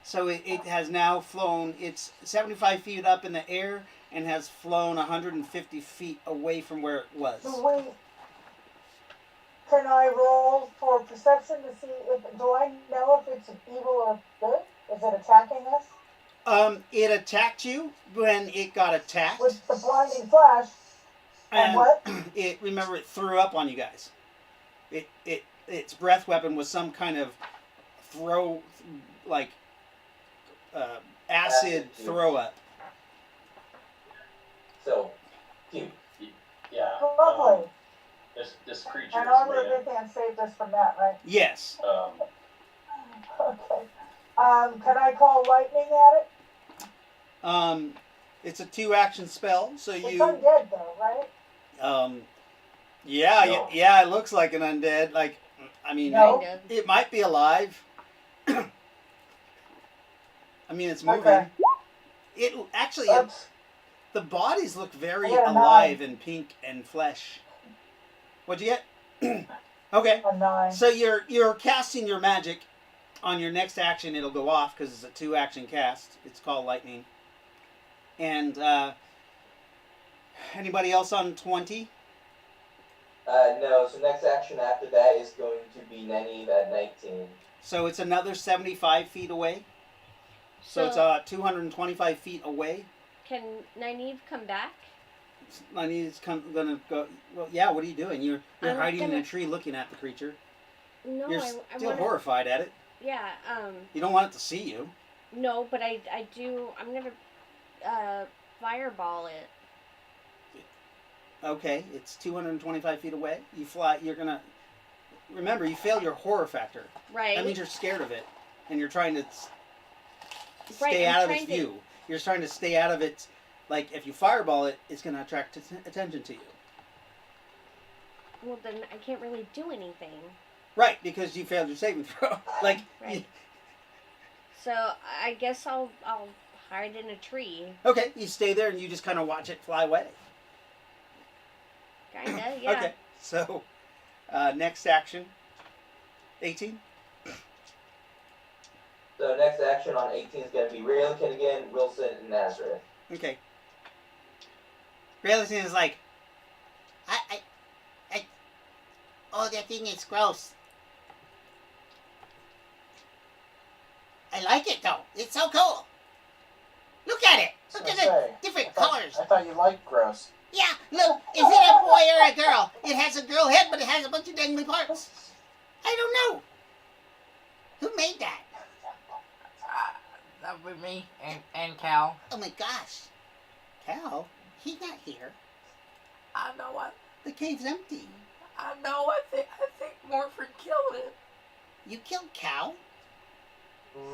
S4: So
S1: It has now flown. It's 75 feet up in the air and has flown 150 feet away from where it was.
S4: can I roll for perception to see do I know if it's evil or good? Is it attacking us?
S1: It attacked you when it got attacked.
S4: With the blinding flash. And what?
S1: It threw up on you guys. Its breath weapon was some kind of acid throw up.
S7: So, cute.
S5: Yeah.
S4: Lovely.
S5: This creature
S4: And
S5: is
S4: armor
S5: made
S4: can save us from that, right?
S1: Yes.
S5: of.
S4: Okay. Can I call lightning at it?
S1: It's a 2-action spell, so
S4: It's
S1: you.
S4: undead though, right?
S1: Yeah,
S5: No.
S1: yeah, it looks like an undead. Like, I mean,
S4: No.
S3: Kind of.
S1: it might be alive. I mean, it's moving.
S4: Okay.
S1: It actually,
S4: Oops.
S1: the bodies look very
S4: I got a
S1: alive and pink and flesh. What'd you get? Okay,
S4: A 9.
S1: so you're casting your magic. On your next action, it'll go off because it's a 2-action cast. It's called lightning. And anybody else on 20?
S7: No, so next action after that is going to be Nyneave at 19.
S1: So it's another 75 feet away. So it's 225 feet away.
S3: Can Nyneave come back?
S1: Nyneave's gonna go. Well, yeah. What are you doing? You're
S3: I'm
S1: hiding in
S3: gonna-
S1: a tree, looking at the creature.
S3: No,
S1: You're
S3: I
S1: still
S3: want
S1: horrified at it.
S3: Yeah.
S1: You don't want it to see you.
S3: No, but I do. I'm gonna fireball it.
S1: Okay, it's 225 feet away. You fly. You're gonna. Remember, you failed your horror factor.
S3: Right.
S1: That means you're scared of it, and you're trying to
S3: Right,
S1: stay
S3: I'm
S1: out of its
S3: trying to-
S1: view. You're trying to stay out of its. Like, if you fireball it, it's gonna attract attention to you.
S3: Well, then I can't really do anything.
S1: Right, because you failed your saving throw. Like,
S3: Right. So I guess I'll hide in a tree.
S1: okay, you stay there and you just kind of watch it fly away.
S3: Kinda. Yeah.
S1: Okay, so next action, 18.
S7: So next action on 18 is going to be Ry-lo-kin again, Wilson, and Nazareth.
S1: Okay. Ry-lo-kin is like, oh, that thing is gross. I like it though. It's so cool. Look at it. Look at the different colors.
S2: I thought you liked gross.
S1: Yeah, look, is it a boy or a girl? It has a girl head, but it has a bunch of dangly parts. I don't know. Who made that?
S6: That would be me and Cal.
S1: Oh my gosh. Cal? He's not here.
S6: I know what.
S1: The cave's empty.
S6: I know. I think Morford killed it.
S1: You killed Cal?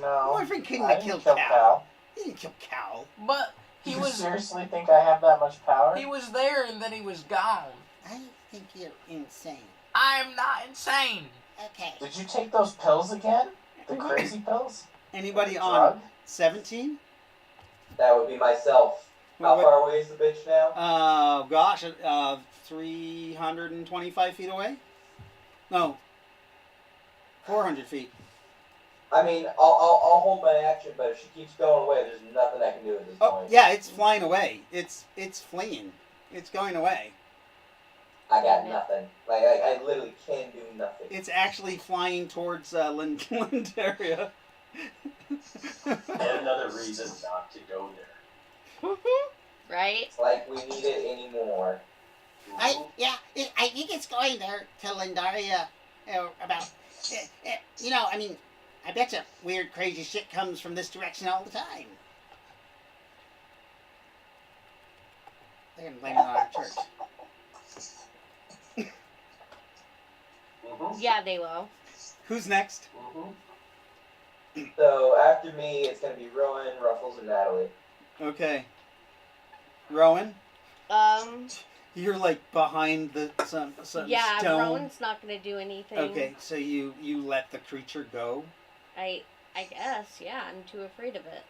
S2: No.
S1: Morford couldn't
S2: I
S1: have
S2: didn't
S1: killed
S2: kill
S1: Cal. You didn't kill Cal.
S6: But
S2: Do
S6: he
S2: you
S6: was
S2: seriously think I have that much power?
S6: he was there and then he was gone.
S1: I think you're insane.
S6: I am not insane.
S1: Okay.
S2: Did you take those pills again? The crazy pills?
S1: Anybody
S2: The
S1: on
S2: drug?
S1: 17?
S7: That would be myself. How far away is the bitch now?
S1: Oh gosh, 325 feet away? No. 400 feet.
S7: I mean, I'll hold my action, but if she keeps going away, there's nothing I can do at this
S1: Oh,
S7: point.
S1: yeah, it's flying away. It's fleeing. It's going away.
S7: I got nothing. Like, I literally can do nothing.
S1: It's actually flying towards Lindaria.
S5: Yet another reason not to go there.
S3: Right.
S7: Like we need it anymore.
S1: I think it's going there to Lindaria. About, I mean, I betcha weird, crazy shit comes from this direction all the time. They're gonna blame it on our church.
S5: Mm-hmm.
S3: Yeah, they will.
S1: Who's next?
S5: Mm-hmm.
S7: So after me, it's gonna be Rowan, Ruffles, and Natalie.
S1: Okay. Rowan,
S3: Um.
S1: you're like behind some
S3: Yeah,
S1: stone.
S3: Rowan's not gonna do anything.
S1: Okay, so you let the creature go.
S3: I guess. Yeah, I'm too afraid of it.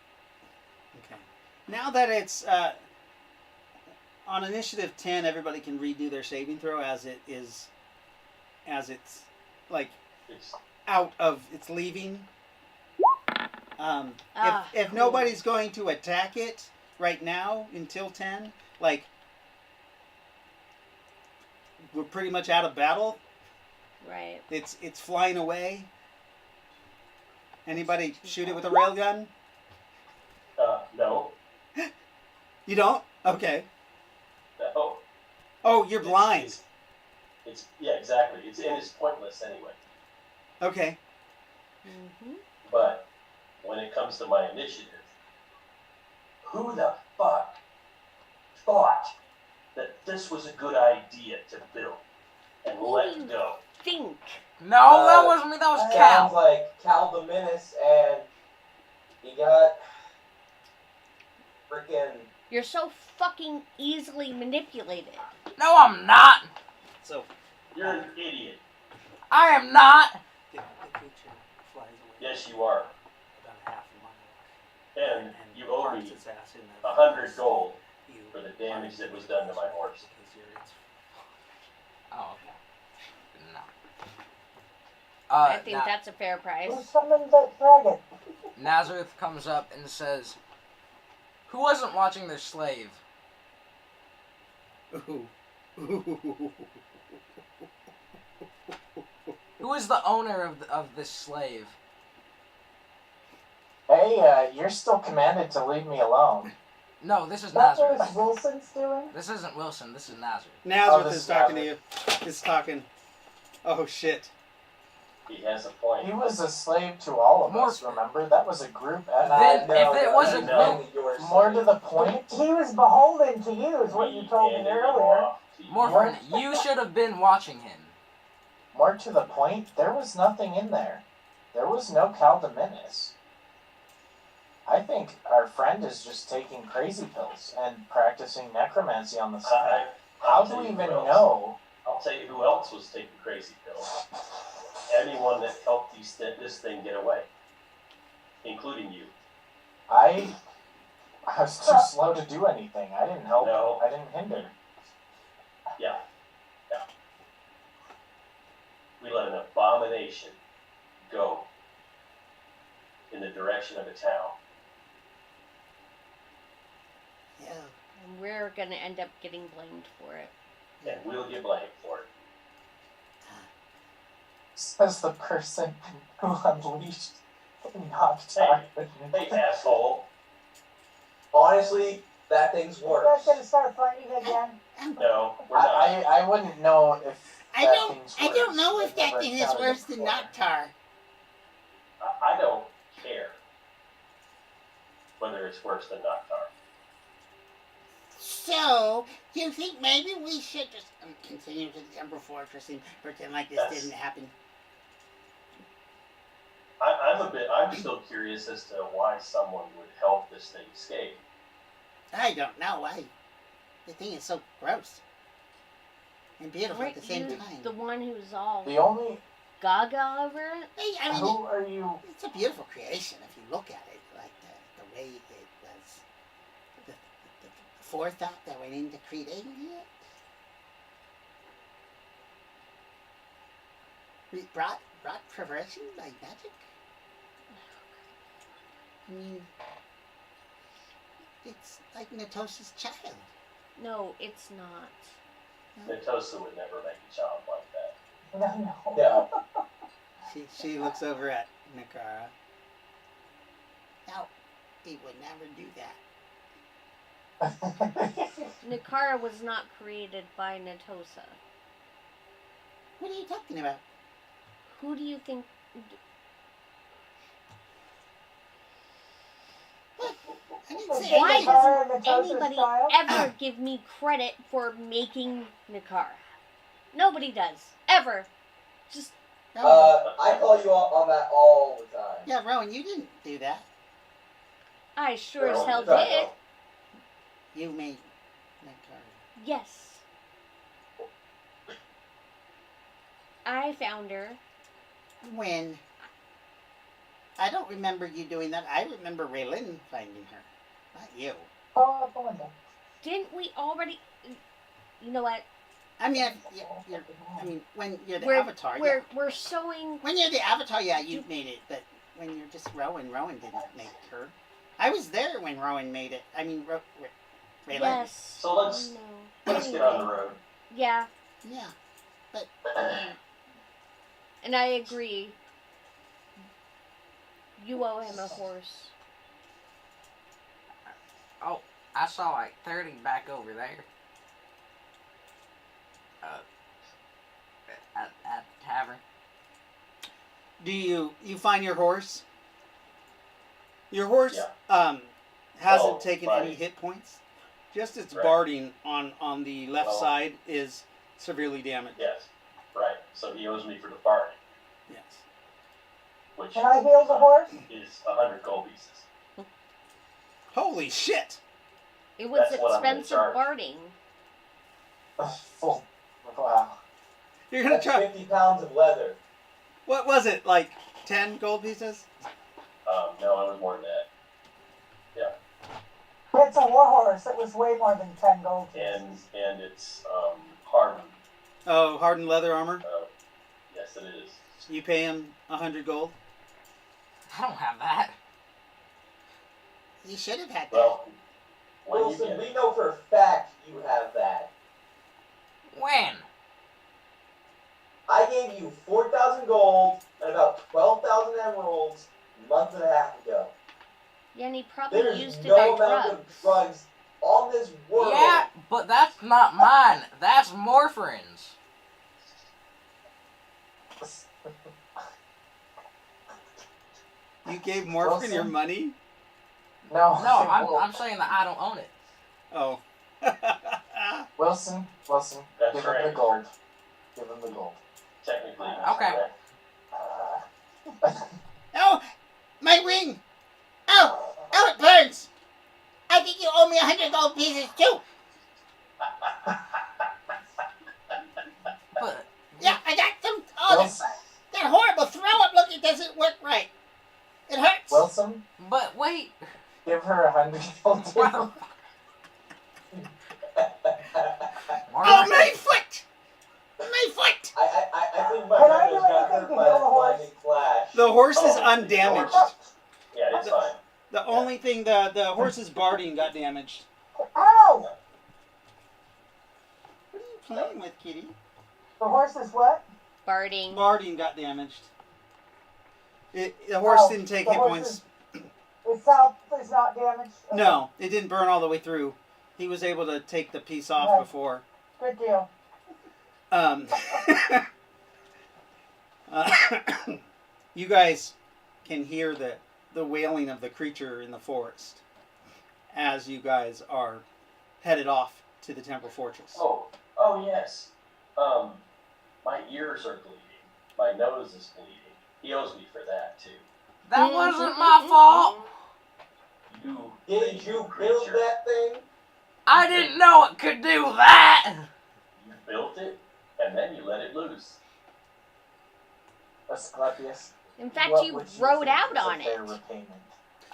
S1: Okay. Now that it's on initiative 10, everybody can redo their saving throw as it's like
S5: It's
S1: out of its leaving. If
S3: Cool.
S1: nobody's going to attack it right now until 10, like, we're pretty much out of battle.
S3: Right.
S1: It's flying away. Anybody shoot it with a railgun?
S5: No.
S1: You don't? Okay.
S5: No.
S1: Oh, you're blind.
S5: It's yeah, exactly. It's pointless anyway.
S1: Okay.
S3: Mm-hmm.
S5: But when it comes to my initiative, who the fuck thought that this was a good idea to build and let go?
S3: Think.
S6: No, that wasn't me. That was
S7: Sounds
S6: Cal.
S7: like Cal the Menace, and he got freaking.
S3: You're so fucking easily manipulated.
S6: No, I'm not.
S1: So,
S5: You're an idiot.
S6: I am not.
S1: the creature flies away
S5: Yes, you are.
S1: about half a mile.
S5: And you owe
S1: parks
S5: me
S1: its ass in the
S5: 100 gold
S1: You
S5: for the damage that was done to my horse.
S1: because you're its
S6: Oh, okay. No.
S3: I think
S6: Na-
S3: that's a fair price.
S4: Who summoned that dragon?
S6: Nazareth comes up and says, "Who wasn't watching their slave?"
S1: Ooh.
S6: Who is the owner of this slave?
S2: Hey, you're still commanded to leave me alone.
S6: No, this is
S4: That's
S6: Nazareth.
S4: what Wilson's doing?
S6: This isn't Wilson. This is Nazareth.
S1: Nazareth
S2: this
S1: is
S2: is
S1: talking
S2: Nazareth.
S1: to you. Is talking. Oh shit.
S5: He has a point.
S2: He was a slave to all of
S6: More-
S2: us, remember? That was a group
S6: Then
S2: effort.
S6: if it was a
S5: no.
S6: group,
S2: More to the point,
S4: He was beholden to you, is what you
S5: We
S4: told me
S5: handed him
S4: earlier.
S5: off to you.
S6: Morphin, you should have been watching him.
S2: more to the point, there was nothing in there. There was no Caldominus. I think our friend is just taking crazy pills and practicing necromancy on the side. How
S5: I'll
S2: do
S5: tell
S2: we
S5: you
S2: even
S5: who else.
S2: know?
S5: I'll tell you who else was taking crazy pills. Anyone that helped this thing get away, including you.
S2: I was too slow to do anything. I didn't help.
S5: No.
S2: I didn't hinder.
S5: Yeah. We let an abomination go in the direction of a town.
S1: Yeah.
S3: And we're gonna end up getting blamed for it.
S5: And we'll get blamed for it.
S2: Says the person who unleashed Noctar.
S5: Hey, asshole.
S7: Honestly, that thing's
S4: You
S7: worse.
S4: guys gonna start fighting again?
S5: No, we're not.
S2: I wouldn't know if
S8: I
S2: that
S8: don't.
S2: thing's
S8: I don't
S2: worse.
S8: know if
S2: I've
S8: that
S2: never
S8: thing is
S2: encountered
S8: worse
S2: it
S8: than
S2: before.
S8: Noctar.
S5: I don't care whether it's worse than Noctar.
S8: So, do you think maybe we should just continue to the Temporal Fortress and pretend like this
S5: Yes.
S8: didn't happen?
S5: I'm still curious as to why someone would help this thing escape.
S8: I don't know why. The thing is so gross and beautiful at the
S3: Weren't
S8: same
S3: you
S8: time.
S3: the one who's all
S2: The only
S3: gaga over it?
S8: Hey, I mean,
S2: who are you?
S8: it's a beautiful creation if you look at it, like the way it was, the forethought that went into creating it. We brought progression by magic. I mean, it's like Natos's child.
S3: No, it's not.
S5: Natosa would never make a child like that.
S4: No.
S7: Yeah.
S1: She looks over at Nikara.
S8: No, he would never do that.
S3: Nikara was not created by Natosa.
S8: What are you talking about?
S3: Who do you think?
S8: I didn't say
S3: Why
S8: anything.
S4: Nikara
S3: doesn't
S4: and Natosa's
S3: anybody
S4: child?
S3: ever give me credit for making Nikara? Nobody does. Ever. Just
S7: I call you out on that all the time.
S8: Yeah, Rowan, you didn't do that.
S3: I sure as
S7: All
S3: hell
S7: the time,
S3: did.
S8: You made Nikara.
S3: Yes. I found her.
S8: When? I don't remember you doing that. I remember Raylan finding her, not you.
S4: Oh, out the window.
S3: Didn't we already? You know what?
S8: I mean, when you're the
S3: We're
S8: avatar, yeah.
S3: we're showing.
S8: When you're the avatar, yeah, you've made it. But when you're just Rowan didn't make her. I was there when Rowan made it. I mean, Ray-lo.
S3: Yes.
S5: So let's get on the road.
S3: Yeah,
S8: Yeah, but
S3: and I agree. You owe him a horse.
S6: Oh, I saw like 30 back over there. At the tavern.
S8: do you find your horse? Your horse
S5: Yeah.
S8: hasn't
S5: Oh,
S8: taken
S5: right.
S8: any hit points. Just its
S5: Right.
S8: barding on the left
S5: Well-
S8: side is severely damaged.
S5: Yes. Right. So he owes me for the party,
S8: Yes.
S5: which
S4: Can I heal the horse?
S5: is 100 gold pieces.
S8: Holy shit!
S3: It was
S5: That's what I'm gonna
S3: expensive
S5: charge.
S3: barding.
S2: Full. Wow.
S8: You're gonna
S7: That's
S8: try.
S7: 50 pounds of leather.
S8: What was it? Like 10 gold pieces?
S5: No, it was more than that.
S4: It's a war horse. It was way more than 10 gold pieces.
S5: And it's hardened.
S8: Oh, hardened leather armor.
S5: Yes, it is.
S8: You pay him 100 gold.
S6: I don't have that.
S8: You should have had that.
S5: Well, when you
S7: Wilson,
S5: get
S7: we know for a fact you have that.
S6: When?
S7: I gave you 4,000 gold and about 12,000 emeralds a month and a half ago.
S3: Yeah, and he probably
S7: There's
S3: used to
S7: no
S3: buy
S7: amount
S3: drugs.
S7: of drugs on this world.
S6: Yeah, but that's not mine. That's Morphrin's.
S8: You gave Morphin
S2: Wilson?
S8: your money?
S2: No.
S6: No, I'm saying that I don't own it.
S8: Oh.
S2: Wilson,
S5: That's
S2: give him
S5: right.
S2: the gold. Give him the gold.
S5: technically.
S6: Okay.
S5: correct.
S8: Oh, my ring! Oh, it burns! I think you owe me 100 gold pieces too.
S6: But
S8: Yeah, I got some. Oh,
S2: Wilson,
S8: that horrible throw up look, it doesn't work right. It hurts.
S2: Wilson,
S6: but wait.
S2: give her 100 gold.
S6: What the fuck?
S8: Oh, my foot! My foot!
S7: I think my
S4: Can I
S7: friend
S4: do
S7: has got
S4: anything
S7: hurt
S4: to
S7: by
S4: heal
S7: a
S4: the horse?
S7: blinding flash.
S8: The horse is
S5: Oh,
S8: undamaged.
S5: Yeah, it's fine.
S8: The only thing, the horse's barding got damaged.
S4: Ow!
S8: What are you playing with, kitty?
S4: The horse is what?
S3: Barding.
S8: Barding got damaged. The horse
S4: Oh,
S8: didn't take
S4: the
S8: hit
S4: horse
S8: points.
S4: Itself is not damaged? Okay.
S8: No, it didn't burn all the way through. He was able to take the piece off
S4: Okay.
S8: before.
S4: Good deal.
S8: Uh, you guys can hear the wailing of the creature in the forest as you guys are headed off to the temple fortress.
S5: Oh yes. My ears are bleeding. My nose is bleeding. He owes me for that too.
S6: That wasn't my fault.
S5: You
S7: Did you
S5: creature.
S7: build that thing?
S6: I didn't know it could do that.
S5: You built it and then you let it loose.
S2: Asclepius,
S3: In fact,
S2: what
S3: you
S2: would
S3: rode
S2: think
S3: out
S2: is a
S3: on
S2: fair
S3: it.
S2: repayment?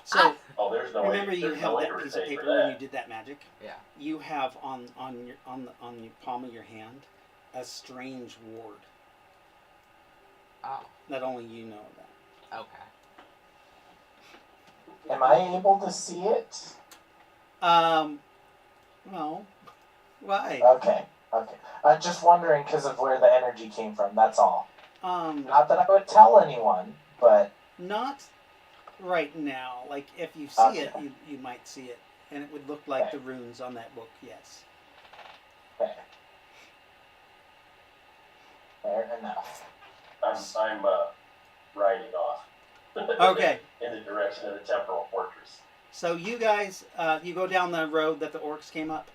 S8: So
S5: Oh, there's no
S8: remember,
S5: way.
S8: you
S5: there's
S8: held
S5: no way
S8: that
S5: to
S8: piece of
S5: repay for
S8: paper when you
S5: that.
S8: did that magic.
S6: Yeah.
S8: You have on the palm of your hand a strange ward
S6: Oh,
S8: that only you know about.
S6: okay.
S2: Am I able to see it?
S8: No. Why?
S2: Okay. I'm just wondering because of where the energy came from, that's all. Not that I would tell anyone, but
S8: Not right now. Like, if you see it,
S2: Okay.
S8: you might see it. And it would look like the runes on that book, yes.
S2: okay. Fair enough.
S5: I'm riding off.
S8: Okay.
S5: In the direction of the Temporal Fortress.
S8: So you guys, you go down the road that the orcs came up.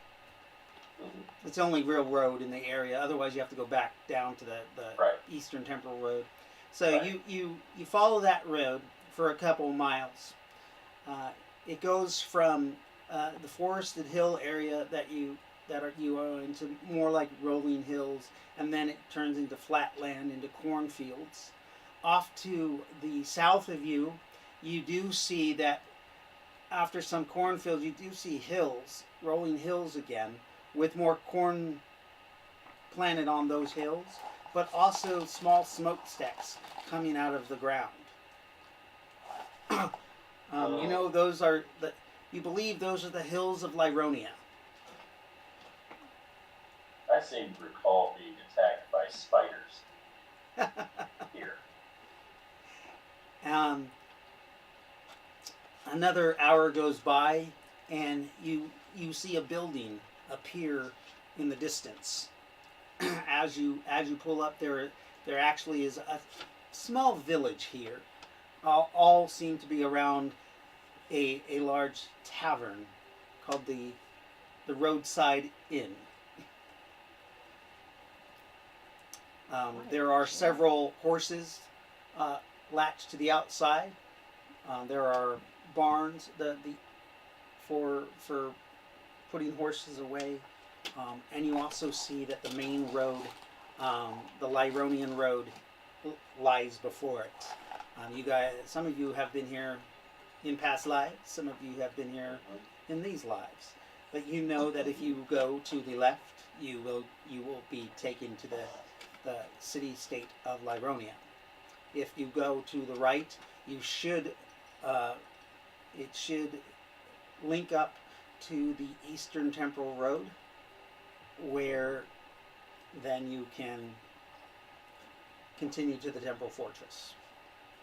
S5: Mhm.
S8: It's the only real road in the area. Otherwise, you have to go back down to the
S5: Right.
S8: eastern temporal road. So
S5: Right.
S8: you follow that road for a couple of miles. It goes from the forested hill area that you are into more like rolling hills, and then it turns into flat land, into cornfields. Off to the south of you, you do see that after some cornfields, you do see hills, rolling hills again, with more corn
S1: planted on those hills, but also small smokestacks coming out of the ground. You know, those are the. You believe those are the hills of Lyronia.
S5: I seem to recall being attacked by spiders here.
S1: Another hour goes by, and you see a building appear in the distance. As you pull up, there actually is a small village here. All seem to be around a large tavern called the Roadside Inn. There are several horses latched to the outside. There are barns for putting horses away, and you also see that the main road, the Lyronian road, lies before it. You guys, some of you have been here in past lives. Some of you have been here in these lives. But you know that if you go to the left, you will be taken to the city-state of Lyronia. If you go to the right, you should it should link up to the Eastern Temporal Road, where then you can continue to the Temporal Fortress.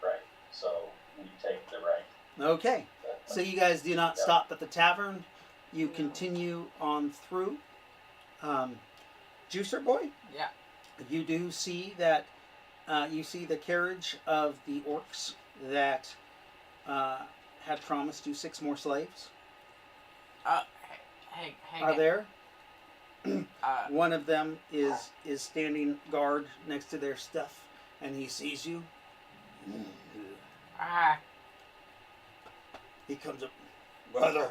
S5: Right. So we take the right.
S1: Okay. So you guys do not stop at the tavern. You continue on through. Juicer Boy?
S6: Yeah.
S1: You do see that you see the carriage of the orcs that had promised you 6 more slaves.
S6: Hang
S1: Are
S6: on.
S1: there? One of them is standing guard next to their stuff, and he sees you. He comes up, brother.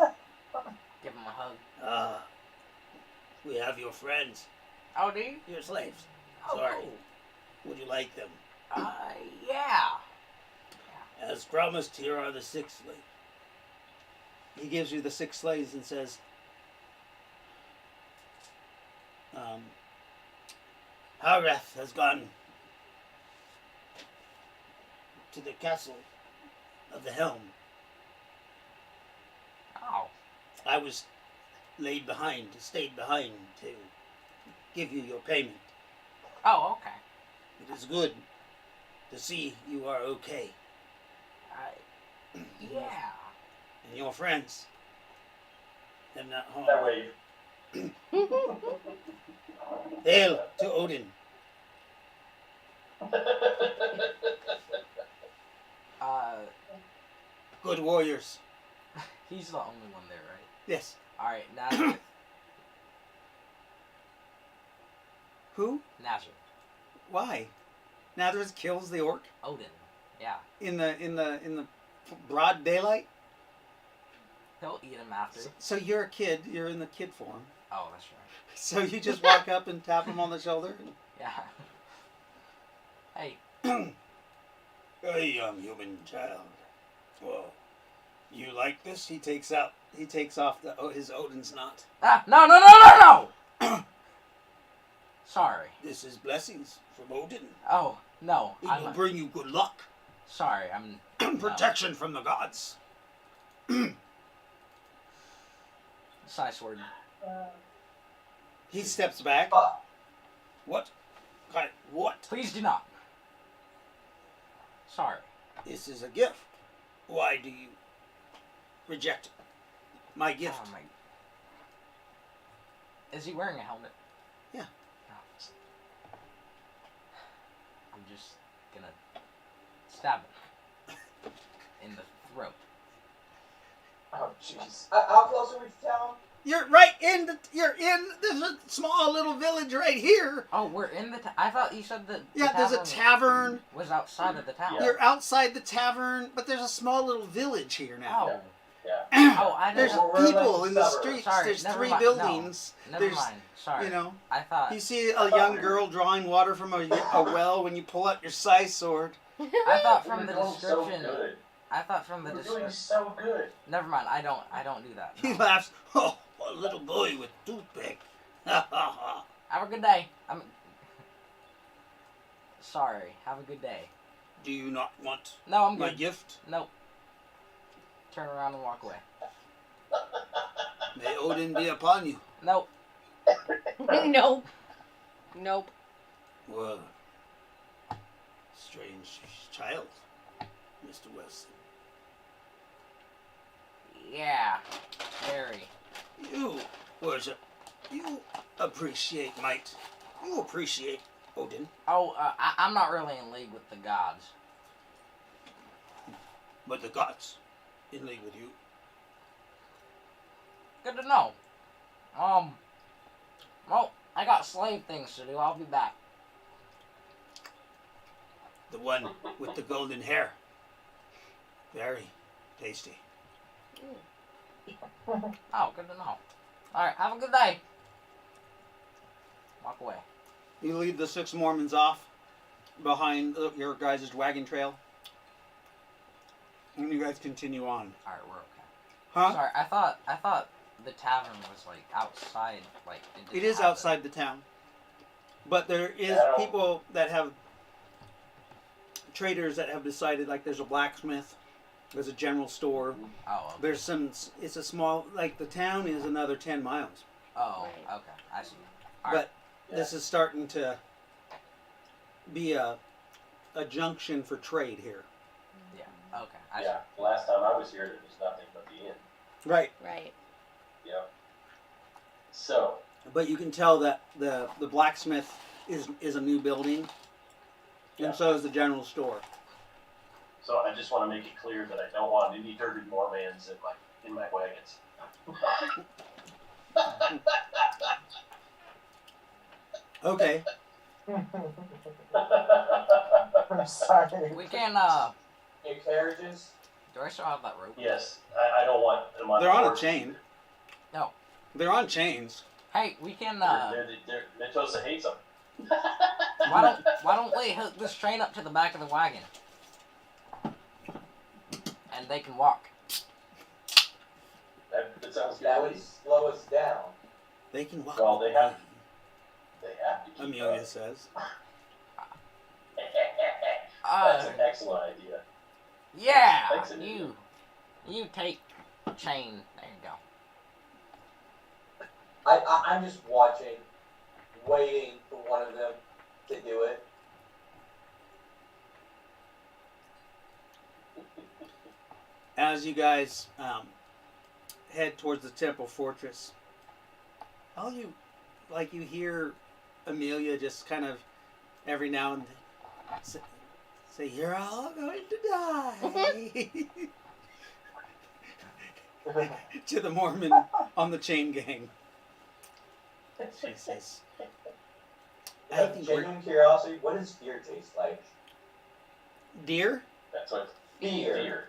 S6: Give him a hug.
S1: We have your friends,
S6: Oh, do you?
S1: your slaves.
S6: Oh,
S1: Sorry.
S6: cool.
S1: Would you like them?
S6: Yeah.
S1: As promised, here are the 6 slaves. He gives you the 6 slaves and says, Harath has gone to the castle of the Helm.
S6: Oh.
S1: I was stayed behind to give you your payment.
S6: Oh, okay.
S1: It is good to see you are okay.
S6: Yeah.
S1: And your friends have not harmed.
S5: That way.
S1: Hail to Odin. Good warriors.
S6: He's the only one there, right?
S1: Yes.
S6: Alright, Nazareth.
S1: Who?
S6: Nazareth.
S1: Why? Nazareth kills the orc
S6: Odin. Yeah.
S1: in the broad daylight.
S6: He'll eat him after.
S1: So you're a kid. You're in the kid form.
S6: Oh, that's right.
S1: So you just walk up and tap him on the shoulder.
S6: Yeah. Hey.
S1: Hey, young human child. Well, you like this? He takes off his Odin's knot.
S6: No! Sorry.
S1: This is blessings from Odin.
S6: Oh, no.
S1: It will bring you good luck.
S6: Sorry, I'm...
S1: Protection from the gods.
S6: Side sword.
S1: He steps back. What? What?
S6: Please do not. Sorry.
S1: This is a gift. Why do you reject my gift?
S6: Oh, my... Is he wearing a helmet?
S1: Yeah.
S6: No. I'm just gonna stab him in the throat.
S2: Oh, jeez.
S7: How close are we to town?
S1: You're right in there's a small little village right here.
S6: Oh, we're in the I thought you said that
S1: Yeah, there's a tavern.
S6: Was outside of the town.
S5: Yeah.
S1: You're outside the tavern, but there's a small little village here now.
S6: Oh.
S5: Yeah.
S6: Oh, I
S1: There's
S6: know.
S7: We're
S1: people
S7: like
S1: in the
S7: suburbs.
S1: streets.
S6: Sorry,
S1: There's
S6: never
S1: 3
S6: mind. No.
S1: buildings.
S6: Never
S1: There's,
S6: mind. Sorry.
S1: you know,
S6: I thought
S1: you see a young girl drawing water from a well when you pull out your scythe sword.
S6: I thought
S5: We're
S6: from the
S5: doing so
S6: description.
S5: good.
S6: I thought from the
S5: We're doing
S6: description.
S5: so good.
S6: Never mind. I don't do that.
S1: He
S6: No.
S1: laughs. Oh, a little boy with toothpick. Ha ha ha.
S6: I Have a good day. Sorry. Have a good day.
S8: Do you not want
S6: No, I'm
S8: my
S6: good.
S8: gift?
S6: Nope. Turn around and walk away.
S8: May Odin be upon you.
S6: Nope.
S3: Nope. Nope.
S8: Well, strange child, Mr. Wilson.
S6: Yeah. Very.
S8: You worship. You appreciate might. You appreciate Odin.
S6: Oh, I'm not really in league with the gods.
S8: But the gods in league with you.
S6: Good to know. Well, I got slave things to do. I'll be back.
S8: The one with the golden hair. Very tasty.
S6: Oh, good to know. Alright, have a good day. Walk away.
S8: You lead the 6 Mormons off behind your guys' wagon trail. And you guys continue on.
S6: Alright, we're okay.
S8: Huh?
S6: Sorry, I thought the tavern was like outside, like
S8: It is outside the town. But there is people that have traders that have decided, like there's a blacksmith, there's a general store.
S6: Oh, okay.
S8: There's it's a small, like the town is another 10 miles.
S6: Oh,
S3: Right.
S6: okay. I see.
S8: But this is starting to be a junction for trade here.
S6: Yeah, okay. I see.
S5: Yeah, last time I was here, there was nothing but the inn.
S8: Right.
S3: Right.
S5: Yeah. So,
S8: But you can tell that the blacksmith is a new building.
S5: Yeah.
S8: And so is the general store.
S5: so I just want to make it clear that I don't want any dirty Mormons in my wagons.
S8: Okay.
S2: I'm sorry.
S6: We can,
S7: New carriages.
S6: do I still have that rope?
S5: Yes, I don't want them on
S8: They're on a
S5: horses.
S8: chain.
S6: No.
S8: They're on chains.
S6: Hey, we can,
S5: Mendoza hates them.
S6: why don't we hook this train up to the back of the wagon? And they can walk.
S5: That sounds good.
S7: That would slow us down.
S8: They can walk.
S5: Well, they have to keep
S8: Amelia
S5: up.
S8: says.
S5: That's an excellent idea.
S6: Yeah!
S5: Thanks, Amelia.
S6: You take chain. There you go.
S7: I'm just watching, waiting for one of them to do it.
S8: As you guys head towards the temple fortress, all you hear Amelia just kind of every now and then say, "You're all going to die," to the Mormon on the chain gang. She says, "I think we're
S7: Genuine curiosity, what does fear taste like?
S8: deer."
S5: That's what
S7: Fear.
S8: Fear?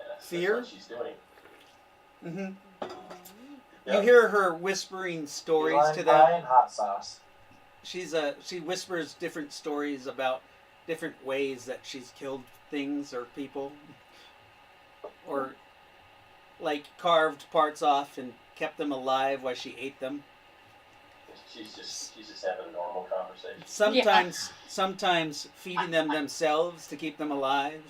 S5: That's what she's doing.
S8: Mm-hmm.
S5: Yep.
S8: You hear her whispering stories
S2: Lime
S8: to
S2: pie
S8: them.
S2: and hot sauce.
S8: She whispers different stories about different ways that she's killed things or people, or like carved parts off and kept them alive while she ate them.
S5: She's just having a normal conversation.
S8: Sometimes feeding them themselves to keep them alive.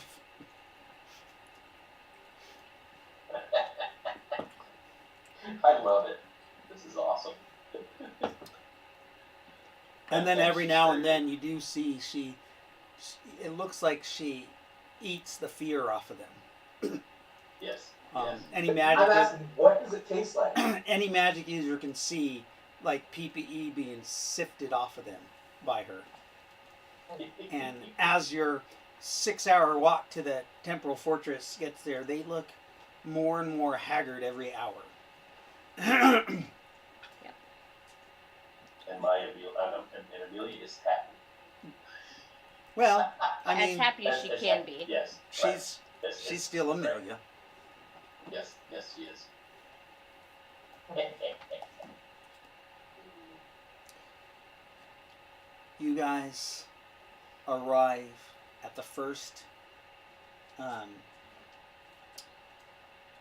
S5: I love it. This is awesome.
S8: And then every now and then you do see she it looks like she eats the fear off of them.
S5: Yes.
S8: Any
S7: I'm
S8: magic
S7: asking, what does it taste like?
S8: any magic user can see like PPE being sifted off of them by her. And as your 6-hour walk to the Temporal Fortress gets there, they look more and more haggard every hour.
S5: And Amelia is happy.
S8: Well, I
S3: As
S8: mean,
S3: happy as she
S5: As
S3: can
S5: happy.
S3: be.
S5: Yes.
S8: she's
S5: Yes,
S8: still Amelia.
S5: Yes, she is.
S8: You guys arrive at the first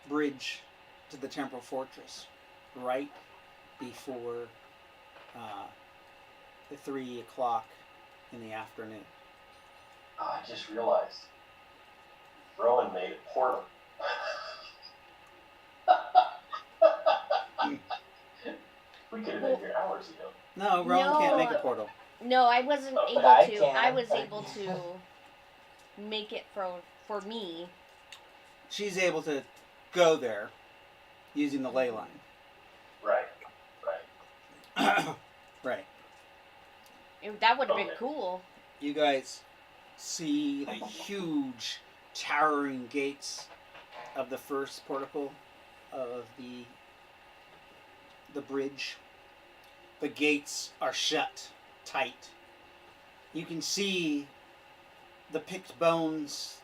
S8: bridge to the Temporal Fortress, right before
S1: 3 o'clock in the afternoon.
S5: Oh, I just realized. Rowan made a portal. We could have been here hours ago.
S1: No, Rowan can't make a portal.
S3: No, I wasn't
S5: Oh,
S3: able
S2: but I
S3: to.
S2: can.
S3: I was able to make it for me.
S1: She's able to go there using the ley line.
S5: Right.
S1: Right.
S3: That would have been
S5: Okay.
S3: cool.
S1: You guys see the huge towering gates of the first portico of the bridge. The gates are shut tight. You can see the picked bones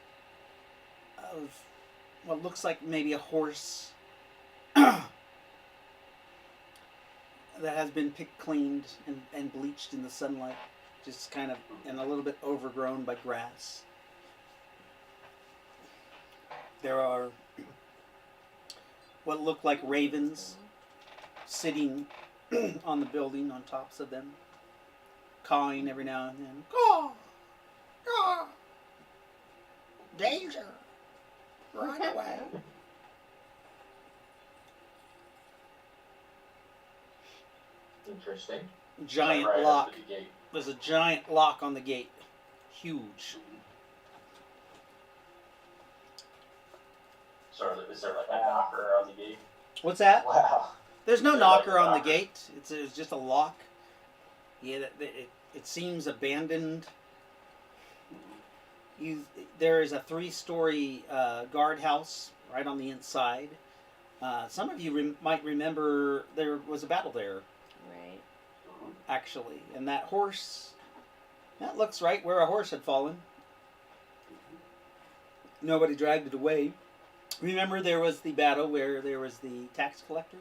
S1: of what looks like maybe a horse that has been picked, cleaned, and bleached in the sunlight, just kind of, and a little bit overgrown by grass. There are what look like ravens sitting on the building, on tops of them, cawing every now and then. Caw! Caw! Danger! Run away!
S7: Interesting.
S1: Giant
S5: Right
S1: lock.
S5: after the gate.
S1: There's a giant lock on the gate. Huge.
S5: So is there like a knocker on the gate?
S1: What's that?
S2: Wow.
S1: There's no
S5: Is there like
S1: knocker
S5: a
S1: on the
S5: knocker?
S1: gate. It's just a lock. Yeah, it seems abandoned. There is a 3-story guardhouse right on the inside. Some of you might remember there was a battle there,
S3: Right.
S1: actually, and that horse. That looks right where a horse had fallen. Nobody dragged it away. Remember, there was the battle where there was the tax collector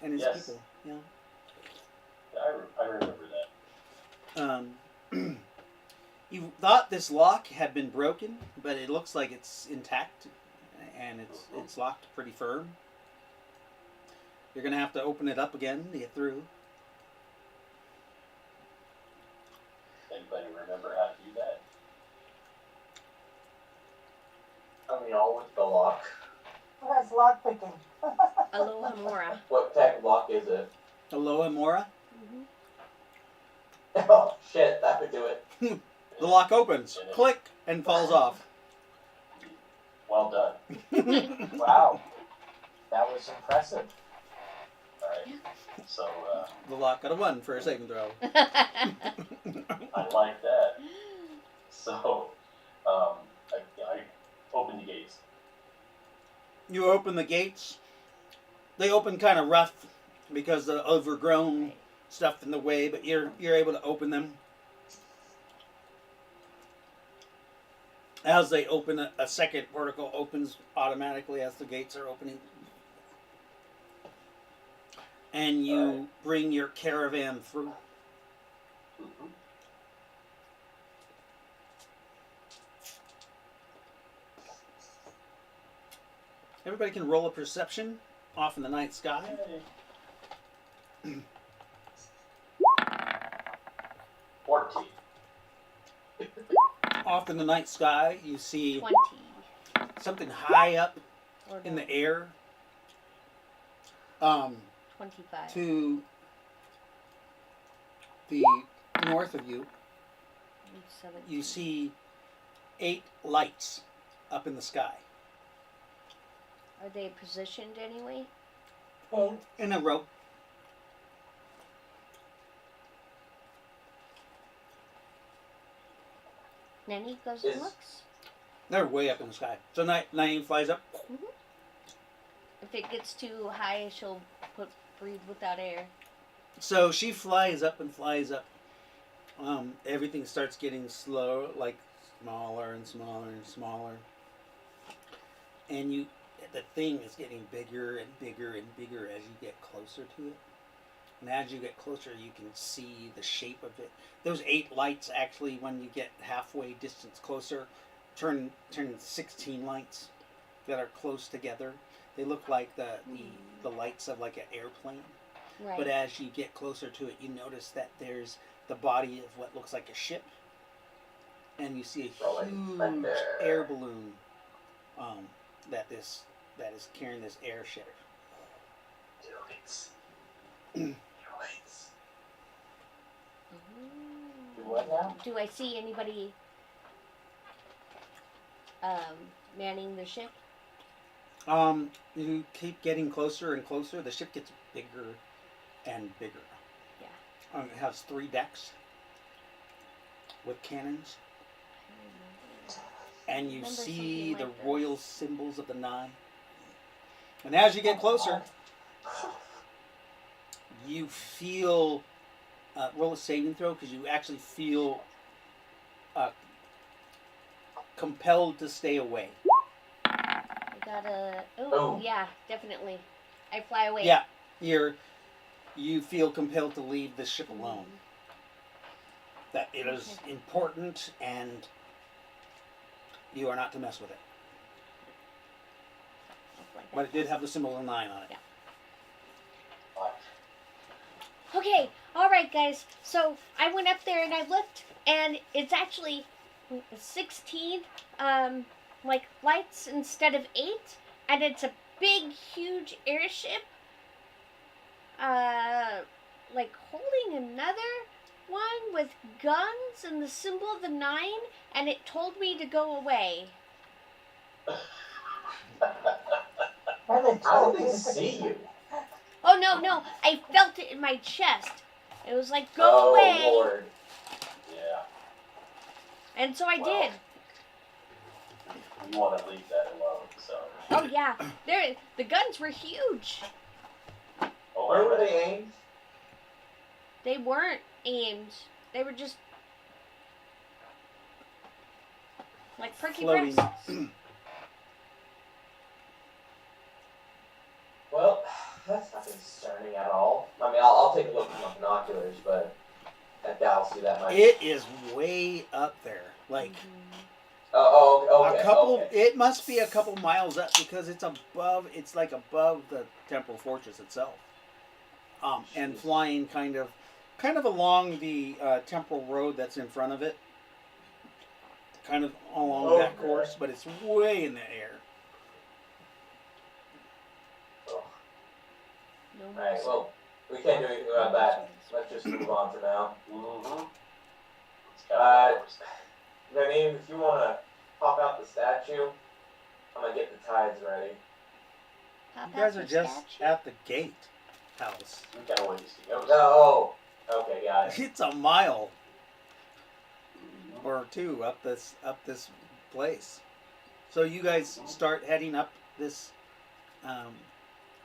S1: and his
S5: Yes.
S1: people. Yeah.
S5: I remember that.
S1: You thought this lock had been broken, but it looks like it's intact, and it's locked pretty firm. You're gonna have to open it up again to get through.
S5: Anybody remember how to do that?
S7: I mean, all with the lock.
S4: Who has lock picking?
S3: Aloha Mora.
S7: What type of lock is it?
S1: Aloha Mora.
S7: Oh, shit, that would do it.
S1: The lock opens, click, and falls off.
S5: Well done.
S2: Wow. That was impressive.
S5: All right. So
S1: The lock got a 1 for a saving throw.
S5: I like that. So I opened the gates.
S1: You open the gates. They open kind of rough because of the overgrown stuff in the way, but you're able to open them. As they open, a second portico opens automatically as the gates are opening. And you bring your caravan through.
S5: Mm-hmm.
S1: Everybody can roll a perception off in the night sky.
S5: 14.
S1: Off in the night sky, you see
S3: 20.
S1: something high up
S3: Or
S1: in
S3: no,
S1: the air.
S3: 25.
S1: To the north of you,
S3: 17.
S1: you see 8 lights up in the sky
S3: Are they positioned anyway?
S4: Okay.
S1: in a row.
S3: Nanny goes and looks.
S1: They're way up in the sky. So Nyneave flies up.
S3: If it gets too high, she'll breathe without air.
S1: So she flies up and flies up. Everything starts getting slow, like smaller and smaller and smaller. And the thing is getting bigger and bigger and bigger as you get closer to it. And as you get closer, you can see the shape of it. Those 8 lights, actually, when you get halfway distance closer, turn 16 lights that are close together. They look like the lights of like an airplane.
S3: Right.
S1: But as you get closer to it, you notice that there's the body of what looks like a ship, and you see a
S7: Rolling
S1: huge
S7: thunder.
S1: air balloon that is carrying this airship.
S2: Do what now?
S3: Do I see anybody manning the ship?
S1: You keep getting closer and closer. The ship gets bigger and bigger.
S3: Yeah.
S1: It has 3 decks with cannons, and you
S3: Remember
S1: see
S3: something
S1: the
S3: like this.
S1: royal symbols of the 9. And as you get closer, you feel roll a saving throw because you actually feel compelled to stay away.
S3: I got a. Oh,
S7: Oh.
S3: yeah, definitely. I fly away.
S1: Yeah, you feel compelled to leave the ship alone. That it is important and you are not to mess with it.
S3: Like
S1: But it did have the symbol of 9 on it.
S3: Yeah. Okay, alright guys, so I went up there and I looked, and it's actually 16, like, lights instead of 8, and it's a big, huge airship, like, holding another one with guns and the symbol of the 9, and it told me to go away.
S4: And they
S7: How
S4: told
S7: did
S4: me
S7: they
S4: to-
S7: see you?
S3: Oh, no, I felt it in my chest. It was like, go
S7: Oh,
S3: away.
S7: Lord.
S5: Yeah.
S3: And so I
S5: Wow.
S3: did.
S5: You want to leave that alone, so.
S3: Oh yeah, the guns were huge.
S5: Oh,
S7: Where were they aimed?
S3: They weren't aimed. They were just like perky
S1: Floating.
S3: breasts.
S7: Well, that's not concerning at all. I mean, I'll take a look with my binoculars, but I doubt I'll see that much.
S1: It is way up there. Like
S7: Okay,
S1: a couple
S7: okay.
S1: it must be a couple miles up because it's above the Temporal Fortress itself. And flying kind of along the temporal road that's in front of it. Kind of along that
S7: Okay.
S1: course, but it's way in the air.
S3: No
S7: Alright,
S3: more
S7: well, we can't do anything about that. Let's just move on for now.
S5: Mm-hmm.
S7: Nyneave, if you want to pop out the statue, I'm going to get the tides ready.
S3: Pop
S1: You guys
S3: out
S1: are
S3: the
S1: just
S3: statue?
S1: at the gate house.
S5: We got a ways to go.
S7: Oh, okay, got it.
S1: It's a mile or 2 up this place. So you guys start heading up this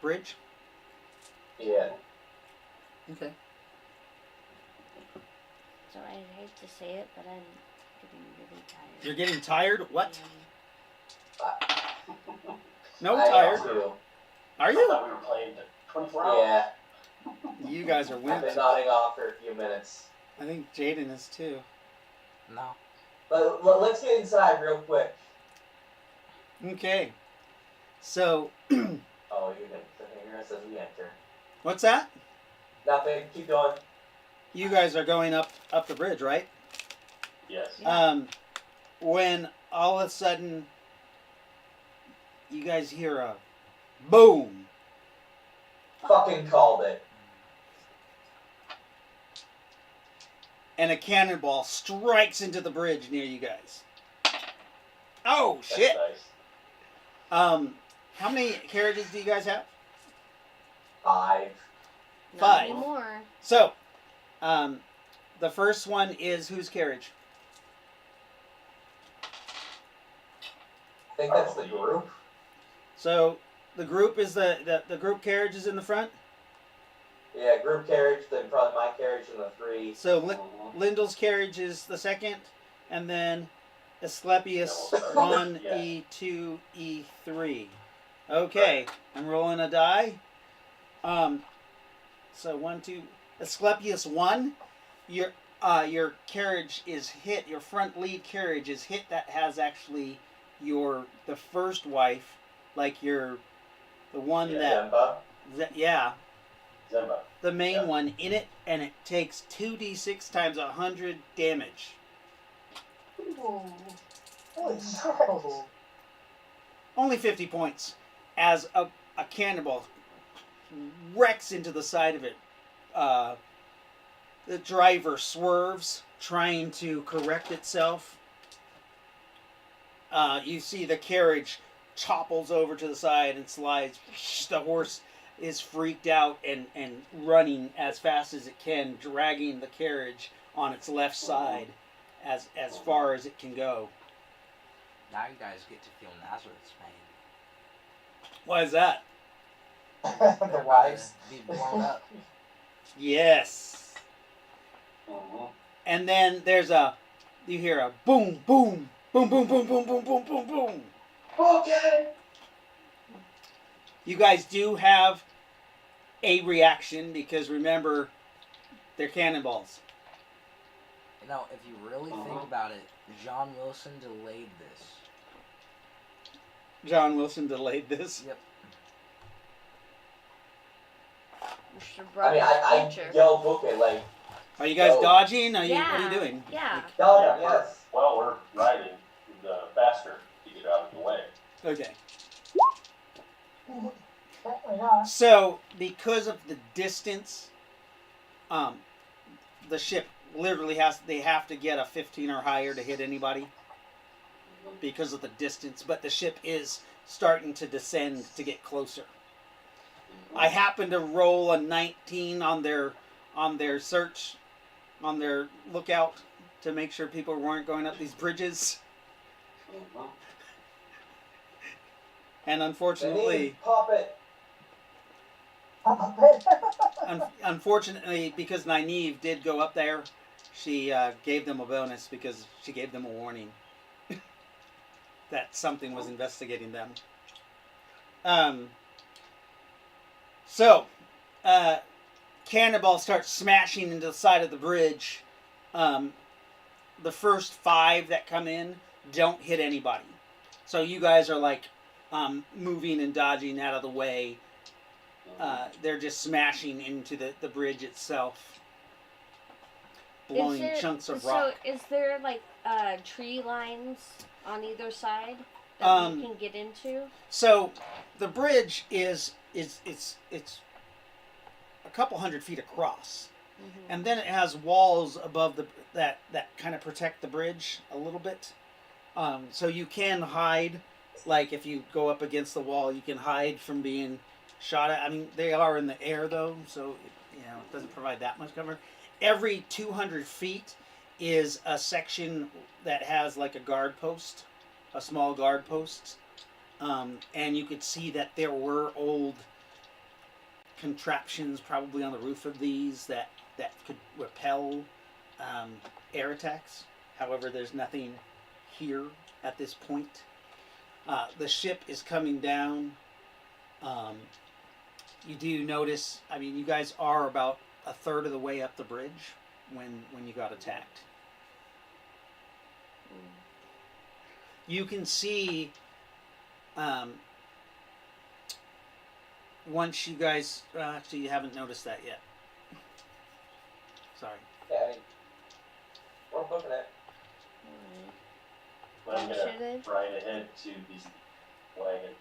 S1: bridge.
S7: Yeah.
S1: Okay.
S3: So I hate to say it, but I'm getting really tired.
S1: You're getting tired? What? No
S7: I am
S1: tired.
S7: too.
S1: Are
S5: I
S1: you?
S5: thought we were playing 24 hours.
S7: Yeah,
S1: You guys are
S7: I've been
S1: wimps.
S7: nodding off for a few minutes.
S1: I think Jaden is too.
S6: No.
S7: But let's get inside real quick.
S1: Okay. So,
S7: Oh, you're gonna says we enter.
S1: what's that?
S7: Nothing. Keep going.
S1: You guys are going up the bridge, right?
S5: Yes.
S3: Yeah.
S1: When all of a sudden you guys hear a boom.
S7: Fucking called it.
S1: And a cannonball strikes into the bridge near you guys. Oh
S5: That's
S1: shit!
S5: nice.
S1: How many carriages do you guys have?
S7: 5.
S3: Not
S1: 5.
S3: anymore.
S1: So, the first one is whose carriage?
S7: I think that's the group.
S1: So the group is the group carriage is in the front.
S7: Yeah, group carriage, then probably my carriage and the 3.
S1: So
S5: Mhm.
S1: Lyndall's carriage is the second, and then Asclepius
S5: Yeah.
S1: 1, E2, E3. Okay, I'm rolling a die. So 1, 2. Asclepius 1, your carriage is hit. Your front lead carriage is hit. That has actually the first wife, like the one
S5: Yeah.
S1: that
S7: Demba.
S1: yeah.
S5: Zemba.
S1: the main
S5: Yeah.
S1: one, in it, and it takes 2d6 times 100 damage.
S4: Ooh. Holy shit.
S2: Oh.
S1: Only 50 points, as a cannonball wrecks into the side of it. The driver swerves, trying to correct itself. You see the carriage topples over to the side and slides. The horse is freaked out and running as fast as it can, dragging the carriage on its left side as far as it can go.
S6: Now you guys get to feel Nazareth's pain.
S1: Why is that?
S2: The wives.
S6: Be blown up.
S1: Yes.
S5: Mm-hmm.
S1: And then you hear a boom, boom, boom, boom, boom, boom, boom, boom, boom, boom.
S7: Okay.
S1: You guys do have a reaction because remember, they're cannonballs.
S6: You know, if you really think about it, John Wilson delayed this.
S1: John Wilson delayed this.
S6: Yep.
S3: Mr.
S7: I mean, I
S3: Future.
S7: yell book it like,
S1: Are you guys
S7: Oh.
S1: dodging? What are
S3: Yeah.
S1: you doing?
S3: Yeah.
S7: oh, yes.
S5: Well, we're riding faster to get out of the way.
S1: Okay.
S4: Apparently not.
S1: So, because of the distance, the ship literally they have to get a 15 or higher to hit anybody because of the distance, but the ship is starting to descend to get closer. I happened to roll a 19 on their search, on their lookout, to make sure people weren't going up these bridges.
S5: Mm-hmm.
S1: And unfortunately,
S7: Pop it.
S1: unfortunately, because Nyneave did go up there, she gave them a bonus because she gave them a warning that something was investigating them. Cannonball starts smashing into the side of the bridge. The first 5 that come in don't hit anybody. So you guys are like moving and dodging out of the way. They're just smashing into the bridge itself, blowing chunks of rock.
S3: So is there like tree lines on either side that we can get into?
S1: So the bridge is it's a couple hundred feet across, and then it has walls above that kind of protect the bridge a little bit. So you can hide, like if you go up against the wall, you can hide from being shot at. I mean, they are in the air though, so it doesn't provide that much cover. Every 200 feet is a section that has like a guard post, a small guard post, and you could see that there were old contraptions probably on the roof of these that could repel air attacks. However, there's nothing here at this point. The ship is coming down. You do notice, I mean, you guys are about a third of the way up the bridge when you got attacked. You can see once you guys actually you haven't noticed that yet. Sorry.
S7: Yeah, I mean, we're booking it.
S5: I'm gonna
S3: Initiative.
S5: ride ahead to the wagon,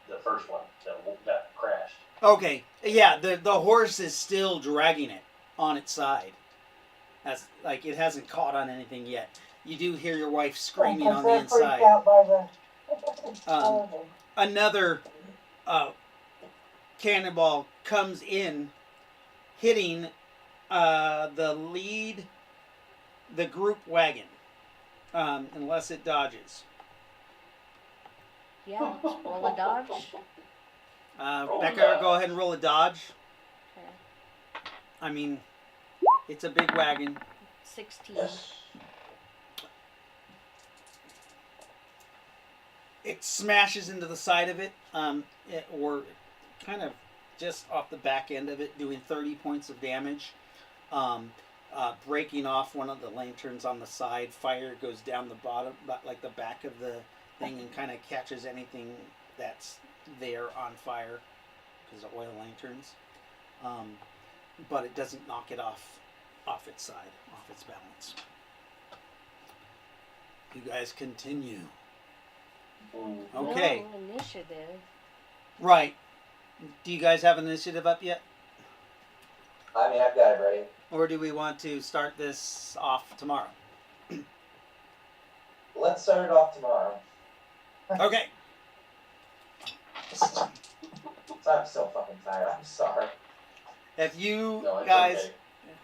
S5: the first one that got crashed.
S1: Okay, yeah, the horse is still dragging it on its side. That's like it hasn't caught on anything yet. You do hear your wife screaming on the
S4: They're
S1: inside.
S4: freaked out by the
S1: Another cannonball comes in, hitting the group wagon, unless it dodges.
S3: Yeah. Roll a dodge.
S1: Becca, go ahead and roll a dodge.
S3: Okay.
S1: I mean, it's a big wagon.
S3: 16.
S1: It smashes into the side of it, or kind of just off the back end of it, doing 30 points of damage. Breaking off one of the lanterns on the side. Fire goes down the bottom, like the back of the thing, and kind of catches anything that's there on fire because of oil lanterns. but it doesn't knock it off its side, off its balance. You guys continue. Okay.
S3: No initiative.
S1: Right. Do you guys have an initiative up yet?
S7: I mean, I've got it ready.
S1: Or do we want to start this off tomorrow?
S7: Let's start it off tomorrow.
S1: Okay.
S7: I'm so fucking tired. I'm sorry.
S1: If you
S5: No, it's
S1: guys,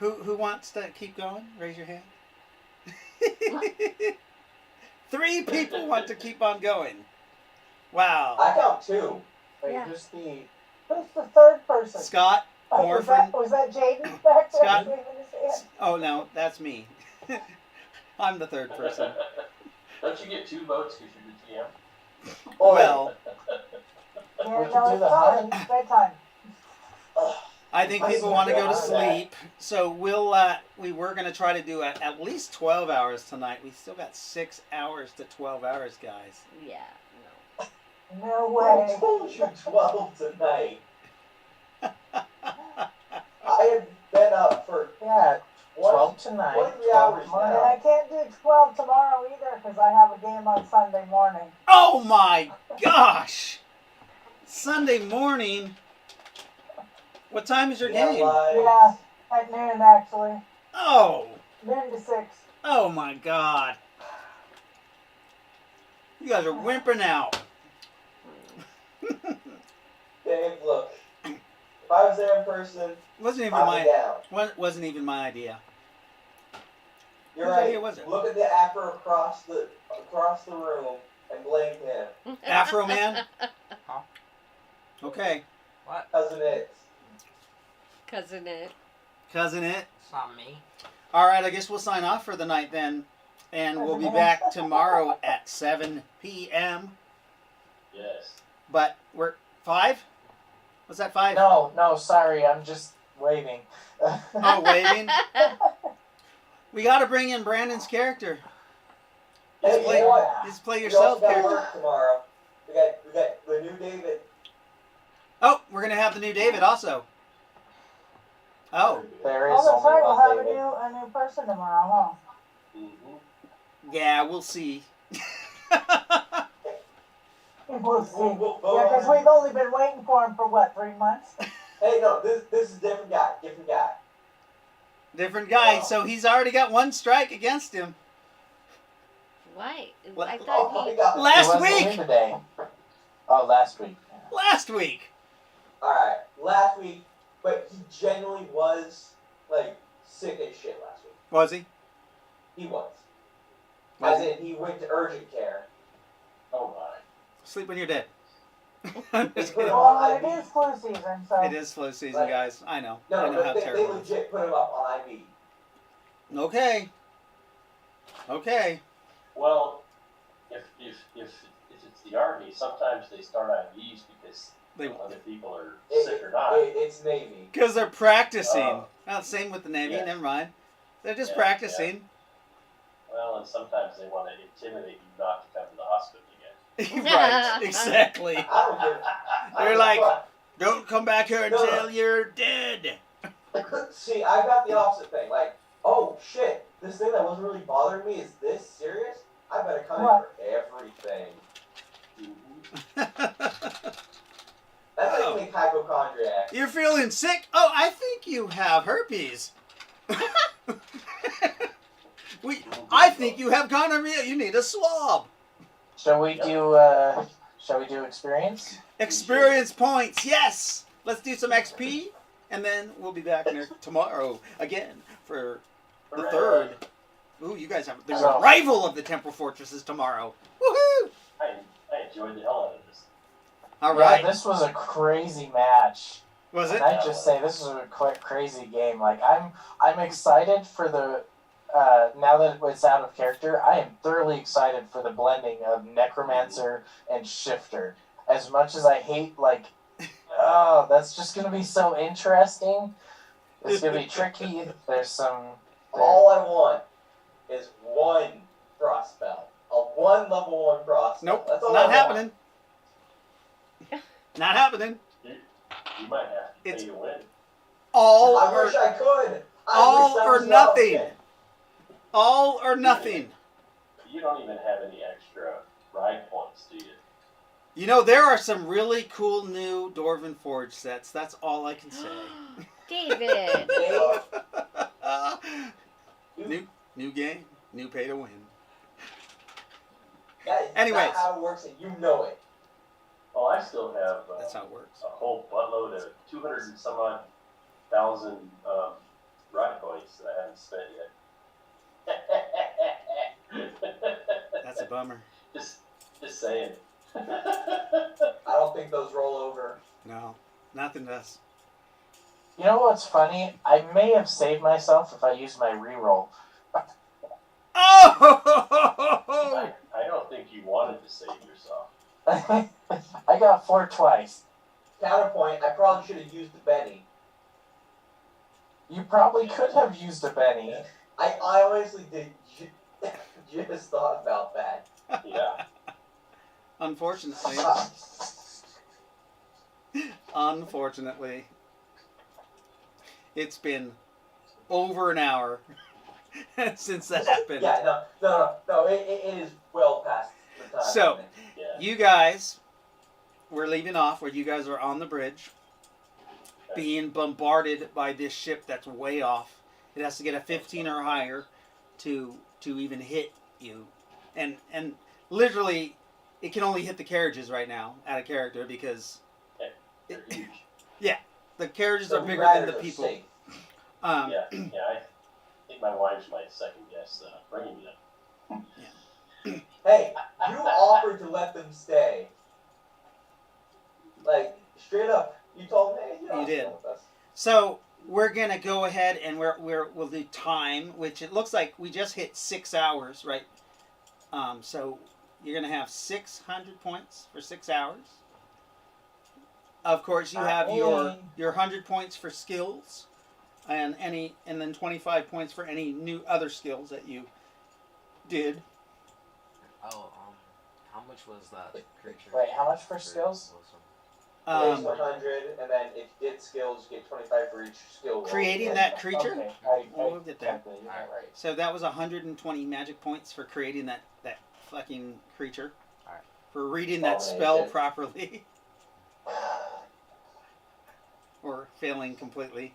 S5: okay.
S1: who wants to keep going? Raise your hand. 3 people want to keep on going. Wow.
S7: I count 2.
S2: Wait,
S3: Yeah.
S2: who's
S4: the third person?
S1: Scott,
S4: Was
S1: Morphin.
S4: that Jaden back there?
S1: Scott.
S4: waving his hand?
S1: Oh no, that's me. I'm the third person.
S5: Don't you get 2 votes because you're the GM?
S1: Well,
S4: Yeah,
S2: We can
S4: no,
S2: do
S4: it's
S2: the
S4: fine. It's bedtime.
S1: I think people want to go to sleep, so we were going to try to do at least 12 hours tonight. We still got 6 hours to 12 hours, guys.
S3: Yeah, no.
S4: No
S7: I
S4: way.
S7: told you 12 tonight. I have been up for
S2: Yeah, 12
S7: 20,
S2: tonight.
S7: 23
S2: 12
S7: hours
S2: tomorrow.
S4: And
S7: now.
S4: I can't do 12 tomorrow either because I have a game on Sunday morning.
S1: Oh my gosh! Sunday morning. What time is your
S7: We have
S1: game?
S7: lives.
S4: Yeah, at noon actually.
S1: Oh!
S4: Noon to 6.
S1: Oh my god! You guys are wimping out.
S7: Dave, look. If I was there in person,
S1: Wasn't even
S7: I'd be down.
S1: wasn't even my idea.
S7: You're
S1: Whose
S7: right.
S1: idea was it?
S7: Look at the afro across the room and blame him.
S1: Afro Man.
S6: Huh?
S1: Okay,
S6: What?
S7: Cousin it.
S3: Cousin it.
S1: cousin it.
S6: It's not me.
S1: All right, I guess we'll sign off for the night then, and we'll be back tomorrow at 7 p.m.
S5: Yes.
S1: But we're 5. Was that 5?
S2: No, sorry, I'm just waving.
S1: Oh, waving. We got to bring in Brandon's character.
S7: Hey,
S1: Just play,
S7: you know what?
S1: just play
S7: We
S1: yourself
S7: also got
S1: character.
S7: work tomorrow. We got the new David.
S1: Oh, we're gonna have the new David also. Oh,
S2: There is
S4: Oh, that's
S2: only
S4: right. We'll
S2: one
S4: have
S2: David.
S4: a new person tomorrow,
S5: Mm-hmm.
S1: yeah, we'll see.
S4: huh? We'll see.
S7: We'll
S4: Yeah, because we've only been waiting for him for what, 3 months?
S7: Hey, no, this is a different guy. Different guy.
S1: Different guy,
S7: Oh.
S1: so he's already got 1 strike against him.
S3: Why?
S1: What?
S3: I
S7: Oh
S3: thought
S7: my
S3: he.
S7: god.
S1: Last
S2: He wasn't
S1: week!
S2: here today. Oh, last week.
S1: Last week.
S7: Alright, last week, but he genuinely was, like, sick as shit last week.
S1: Was he?
S7: He was.
S1: Was
S7: As
S1: he?
S7: in, he went to urgent care.
S5: Oh my.
S1: Sleep when you're dead. I'm just kidding.
S4: Well, it is flu season, so.
S1: It is flu season, guys. I know. I
S7: No,
S1: know how
S7: but they
S1: terrible it is.
S7: legit put him up on IV.
S1: Okay. Okay.
S5: Well, if it's the Army, sometimes they start IVs because
S1: They
S5: other people are
S7: It-
S5: sick or not.
S7: It's Navy.
S1: Because they're practicing.
S5: Oh.
S1: Well, same with the Navy.
S5: Yeah.
S1: Never mind. They're just
S5: Yeah,
S1: practicing.
S5: Well, and sometimes they want to intimidate you not to come to the hospital again.
S1: Right. Exactly.
S7: I don't give
S1: They're
S7: a
S1: like-
S7: fuck.
S1: Don't come back here
S7: No.
S1: until you're dead.
S7: See, I got the opposite thing. Like, oh shit, this thing that wasn't really bothering me is this serious? I better come in
S4: What?
S7: for everything.
S5: Mm-hmm.
S7: That's
S1: Oh.
S7: like me hypochondriac.
S1: You're feeling sick? Oh, I think you have herpes. I think you have gonorrhea. You need a swab.
S2: Shall we do experience?
S1: Experience points, yes. Let's do some XP, and then we'll be back tomorrow again for the
S5: Hooray.
S1: 3rd. Ooh, you guys have the
S2: So-
S1: arrival of the Temporal Fortresses tomorrow. Woohoo!
S5: I enjoyed the hell out of this.
S1: All
S2: Yeah,
S1: right.
S2: this was a crazy match.
S1: Was it?
S2: And I just say this was a crazy game. Like I'm excited for the now that it's out of character. I am thoroughly excited for the blending of Necromancer and Shifter. As much as I hate oh, that's just gonna be so interesting. It's gonna be tricky. There's some.
S7: All I want is one frost spell. A one level 1 frost spell.
S1: Nope,
S7: That's all
S1: not
S7: I
S1: happening. Not happening.
S5: You might have to
S1: It's-
S5: pay to win.
S1: All
S7: I
S1: or
S7: wish I could.
S1: all
S7: I
S1: or
S7: wish that was
S1: nothing.
S7: option.
S1: all or nothing.
S5: You don't even have any extra ride points, do you?
S1: You know, there are some really cool new Dwarven Forge sets. That's all I can say.
S3: David.
S1: new game, new pay to win.
S7: That is
S1: Anyways.
S7: not how it works, and you know it.
S5: Well, I still have
S1: That's how it works.
S5: a whole buttload of 200 and some odd thousand ride points that I haven't spent yet.
S1: That's a bummer.
S5: Just saying.
S7: I don't think those roll over.
S1: No, nothing does.
S2: You know what's funny? I may have saved myself if I used my reroll.
S1: Oh!
S5: I don't think you wanted to save yourself.
S2: I got 4 twice.
S7: Counterpoint, I probably should have used the Benny.
S2: You probably could have used a Benny.
S7: I honestly did just thought about that.
S5: Yeah.
S1: Unfortunately, it's been over an hour since that happened.
S7: Yeah, no, it is well past the time.
S1: So,
S5: Yeah.
S1: you guys, we're leaving off where you guys are on the bridge, being bombarded by this ship that's way off. It has to get a 15 or higher to even hit you, and literally, it can only hit the carriages right now out of character because
S5: They're huge.
S1: the carriages
S7: So
S1: are bigger
S7: riders
S1: than the
S7: are
S1: people.
S7: safe.
S5: Yeah, I think my wife's my second guess bringing me them.
S7: Hey, you offered to let them stay. Like, straight up. You told me, hey,
S1: You did.
S7: stay with us.
S1: So we're gonna go ahead and we'll do time, which it looks like we just hit 6 hours, right? So you're gonna have 600 points for 6 hours. Of course, you have your 100 points for skills, and then 25 points for any new other skills that you did.
S6: Oh, how much was that creature?
S2: Wait, how much for skills?
S7: Base 100, and then if you get skills, you get 25 for each skill roll.
S1: Creating that creature.
S2: Okay,
S1: We'll get there.
S2: calculated that right.
S1: So that was 120 magic points for creating that fucking creature.
S6: Alright.
S1: For reading that spell
S7: Domination.
S1: properly. Or failing completely.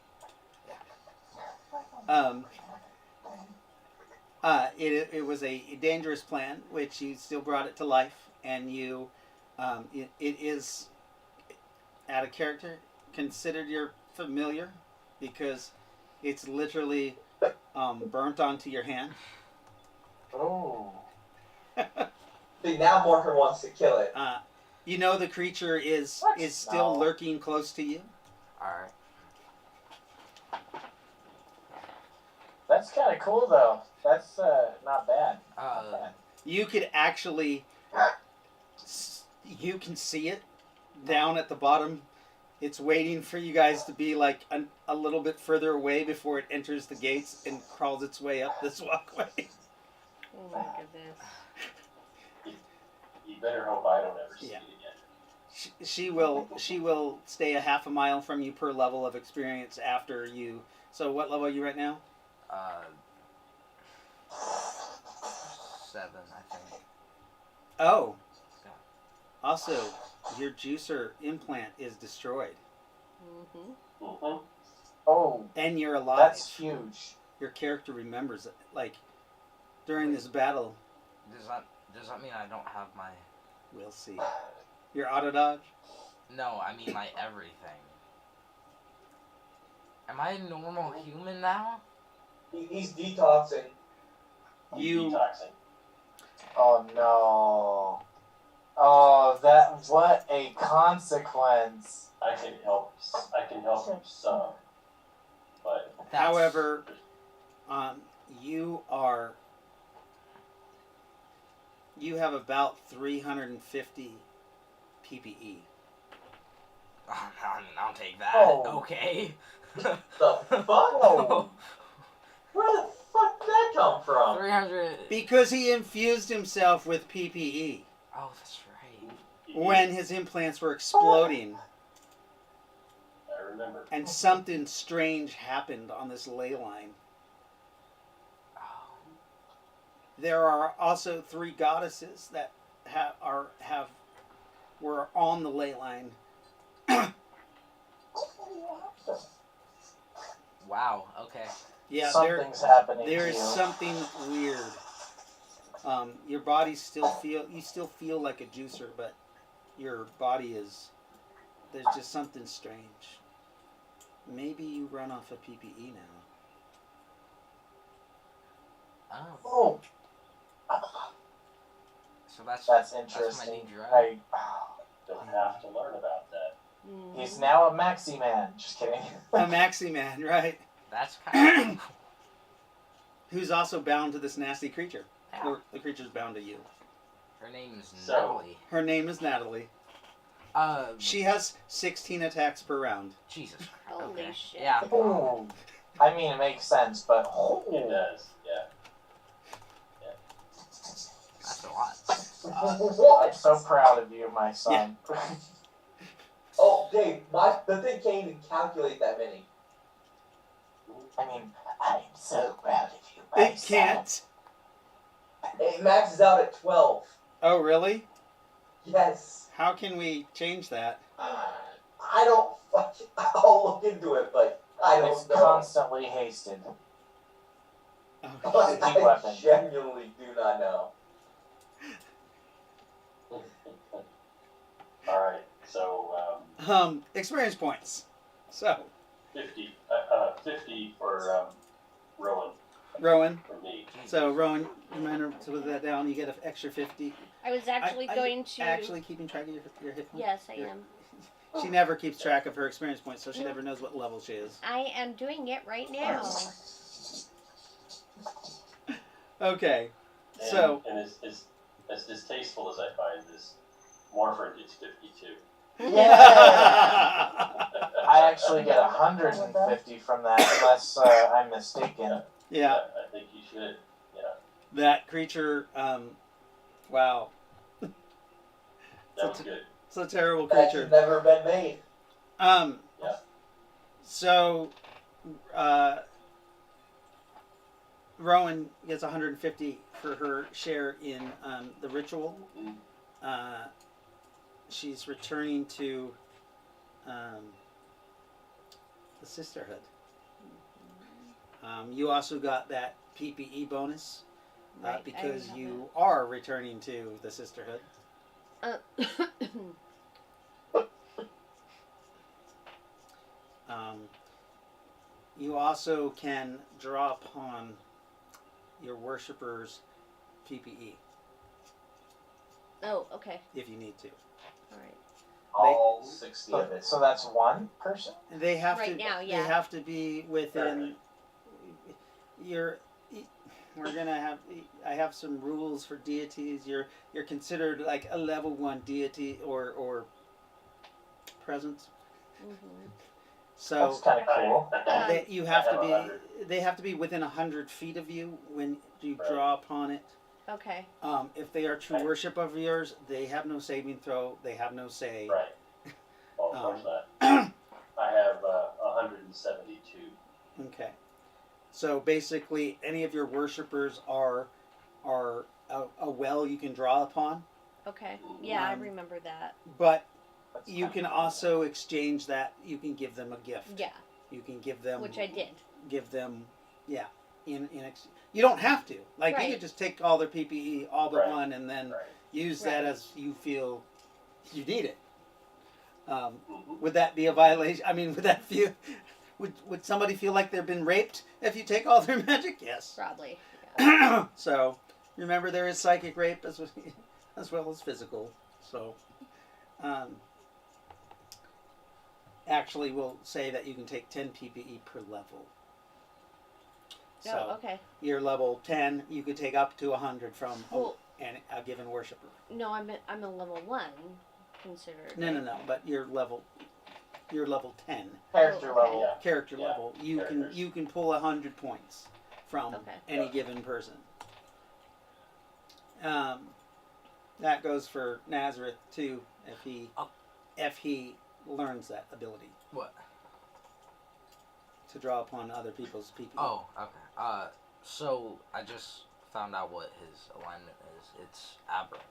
S1: It was a dangerous plan, which you still brought it to life, and you, it is, out of character, considered your familiar, because it's literally burnt onto your hand.
S2: Oh.
S7: See, now Morgan wants to kill it.
S1: You know the creature is still
S2: No.
S1: lurking close to you.
S6: Alright.
S2: That's kind of cool, though. That's not bad. Not bad.
S1: You could actually, you can see it down at the bottom. It's waiting for you guys to be like a little bit further away before it enters the gates and crawls its way up this walkway.
S3: Oh my goodness.
S5: You better hope I don't ever see
S1: Yeah.
S5: it again.
S1: She will stay a half a mile from you per level of experience after you. So what level are you right now?
S6: 7, I think.
S1: Oh.
S6: Yeah.
S1: Also, your juicer implant is destroyed.
S3: Mm-hmm.
S5: Mm-hmm.
S2: Oh,
S1: And you're alive.
S2: that's huge.
S1: Your character remembers it. Like, during this battle,
S6: Does that mean I don't have my...
S1: we'll see. Your auto dodge?
S6: No, I mean my everything. Am I a normal human now?
S7: He's detoxing.
S1: You
S5: Detoxing.
S2: Oh no. Oh, what a consequence.
S5: I can help you some, but
S1: However, you have about 350 PPE.
S6: I'll take that.
S2: Oh.
S6: Okay.
S7: The fuck?
S2: Oh.
S7: Where the fuck did that come from?
S6: 300.
S1: Because he infused himself with PPE
S6: Oh, that's right.
S1: when his implants were exploding.
S5: I remember.
S1: And something strange happened on this ley line.
S6: Oh.
S1: There are also 3 goddesses that were on the ley line.
S6: Wow. Okay.
S1: Yeah,
S2: Something's happening
S1: there
S2: to
S1: is
S2: you.
S1: something weird. Your body still feel like a juicer, but your body there's just something strange. Maybe you run off of PPE now.
S6: Oh.
S2: Oh,
S6: So that's
S2: that's
S6: when I
S2: interesting.
S6: need your eye.
S5: You'll have to learn about that.
S2: He's now a maxi man. Just kidding.
S1: A maxi man, right?
S6: That's kind of.
S1: Who's also bound to this nasty creature.
S6: Yeah.
S1: Or the creature's bound to you.
S6: Her name is
S5: So-
S6: Natalie.
S1: Her name is Natalie. She has 16 attacks per round.
S6: Jesus Christ.
S3: Holy
S6: Okay.
S3: shit.
S6: Yeah.
S2: Ooh. I mean, it makes sense, but
S5: It does, yeah.
S6: That's a lot.
S2: I'm so proud of you, my son.
S7: Oh, Dave, the thing can't even calculate that many.
S2: I mean, I'm so proud of you, my
S1: It
S2: son.
S1: can't.
S7: It maxes out at 12.
S1: Oh, really?
S7: Yes.
S1: How can we change that?
S7: I don't fucking. I'll look into it, but I
S2: It's
S7: don't know.
S2: constantly hasted.
S1: Oh,
S7: Like,
S2: Heat
S7: I
S2: weapon.
S7: genuinely do not know.
S5: Alright, so,
S1: experience points. So,
S5: 50 for, Rowan,
S1: Rowan.
S5: for me.
S1: So, Rowan, reminder to put that down. You get an extra 50.
S3: I was actually
S1: Are
S3: going
S1: you
S3: to.
S1: actually keeping track of your hit points?
S3: Yes, I
S1: Your-
S3: am.
S1: She never keeps track of her experience points, so she never knows what level she is.
S3: I am doing it right now.
S1: Okay.
S5: And,
S1: So-
S5: and as distasteful as I find this, Morford gets 52.
S2: I actually get 150 from that, unless I'm mistaken.
S1: Yeah,
S5: I think you should, yeah.
S1: that creature, wow.
S5: That was good.
S1: It's a terrible
S7: That
S1: creature.
S7: should never been made.
S5: Yeah.
S1: So, Rowan gets 150 for her share in the ritual. She's returning to the sisterhood. You also got that PPE bonus
S3: Right, I
S1: because
S3: have
S1: you are returning to the sisterhood. You also can draw upon your worshippers' PPE
S3: Oh, okay.
S1: if you need to.
S3: All right.
S7: All 60 of it.
S2: So that's one person?
S1: And they have
S3: Right
S1: to.
S3: now,
S1: They
S3: yeah.
S1: have to be within. Your. We're gonna have. I have some rules for deities. You're considered like a level 1 deity or presence.
S3: Mm-hmm.
S1: So
S2: That's kind of cool.
S1: you have
S5: I
S1: to
S5: have
S1: be.
S5: 100.
S1: They have to be within 100 feet of you when you
S5: Right.
S1: draw upon it.
S3: Okay.
S1: If they are true
S5: Right.
S1: worship of yours, they have no saving throw. They have no say.
S5: Right. Well, of course not. I have 172.
S1: Okay. So basically, any of your worshippers are a well you can draw upon,
S3: Okay. Yeah, I
S1: Um,
S3: remember that.
S1: but
S2: That's
S1: you
S2: kinda
S1: can
S2: cool.
S1: also exchange that. You can give them a gift.
S3: Yeah,
S1: You can give them.
S3: which I did.
S1: Give them, yeah. You don't have to. Like you
S3: Right.
S1: could just take all their PPE, all but
S5: Right.
S1: one, and then
S5: Right.
S1: use that
S3: Right.
S1: as you feel you need it.
S5: Mhm.
S1: Would that be a violation? I mean, would that feel? Would somebody feel like they've been raped if you take all their magic? Yes.
S3: Probably.
S1: So remember, there is psychic rape as well as physical. So actually, we'll say that you can take 10 PPE per level. So
S3: Oh, okay.
S1: you're level 10. You could take up to 100 from
S3: Well,
S1: a given worshiper.
S3: no, I'm a level 1 considered.
S1: No. But you're level 10.
S2: Character
S3: Okay.
S2: level.
S5: Yeah.
S1: Character
S5: Yeah,
S1: level.
S5: characters.
S1: You can pull 100 points from
S3: Okay.
S1: any
S5: Yeah.
S1: given person. That goes for Nazareth too, if he
S6: Oh.
S1: if he learns that ability.
S6: What?
S1: to draw upon other people's PP.
S6: Oh, okay. So I just found out what his alignment is. It's aberrant.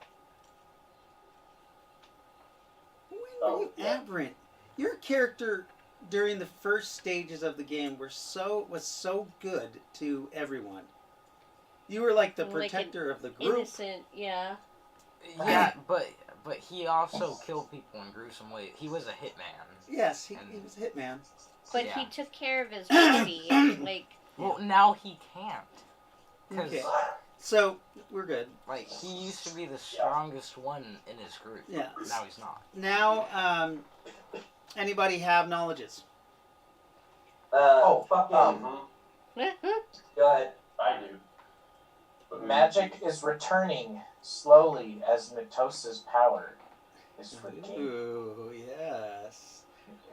S1: When were you aberrant? Your character during the first stages of the game was so good to everyone. You were like the
S3: Like
S1: protector of the group.
S3: Innocent, yeah.
S6: Yeah, but he also killed people in gruesome ways. He was a hitman.
S1: Yes, he was a hitman.
S3: But
S6: Yeah.
S3: he took care of his body. Like,
S6: Well, now he can't. Cause
S1: Okay. So we're good.
S6: like he used to be the strongest one in his group.
S1: Yeah.
S6: Now he's not.
S1: Now, anybody have knowledges?
S7: Fucking. Go ahead.
S5: I do. But
S2: Magic is returning slowly as Natosa's power is regained.
S1: Ooh, yes.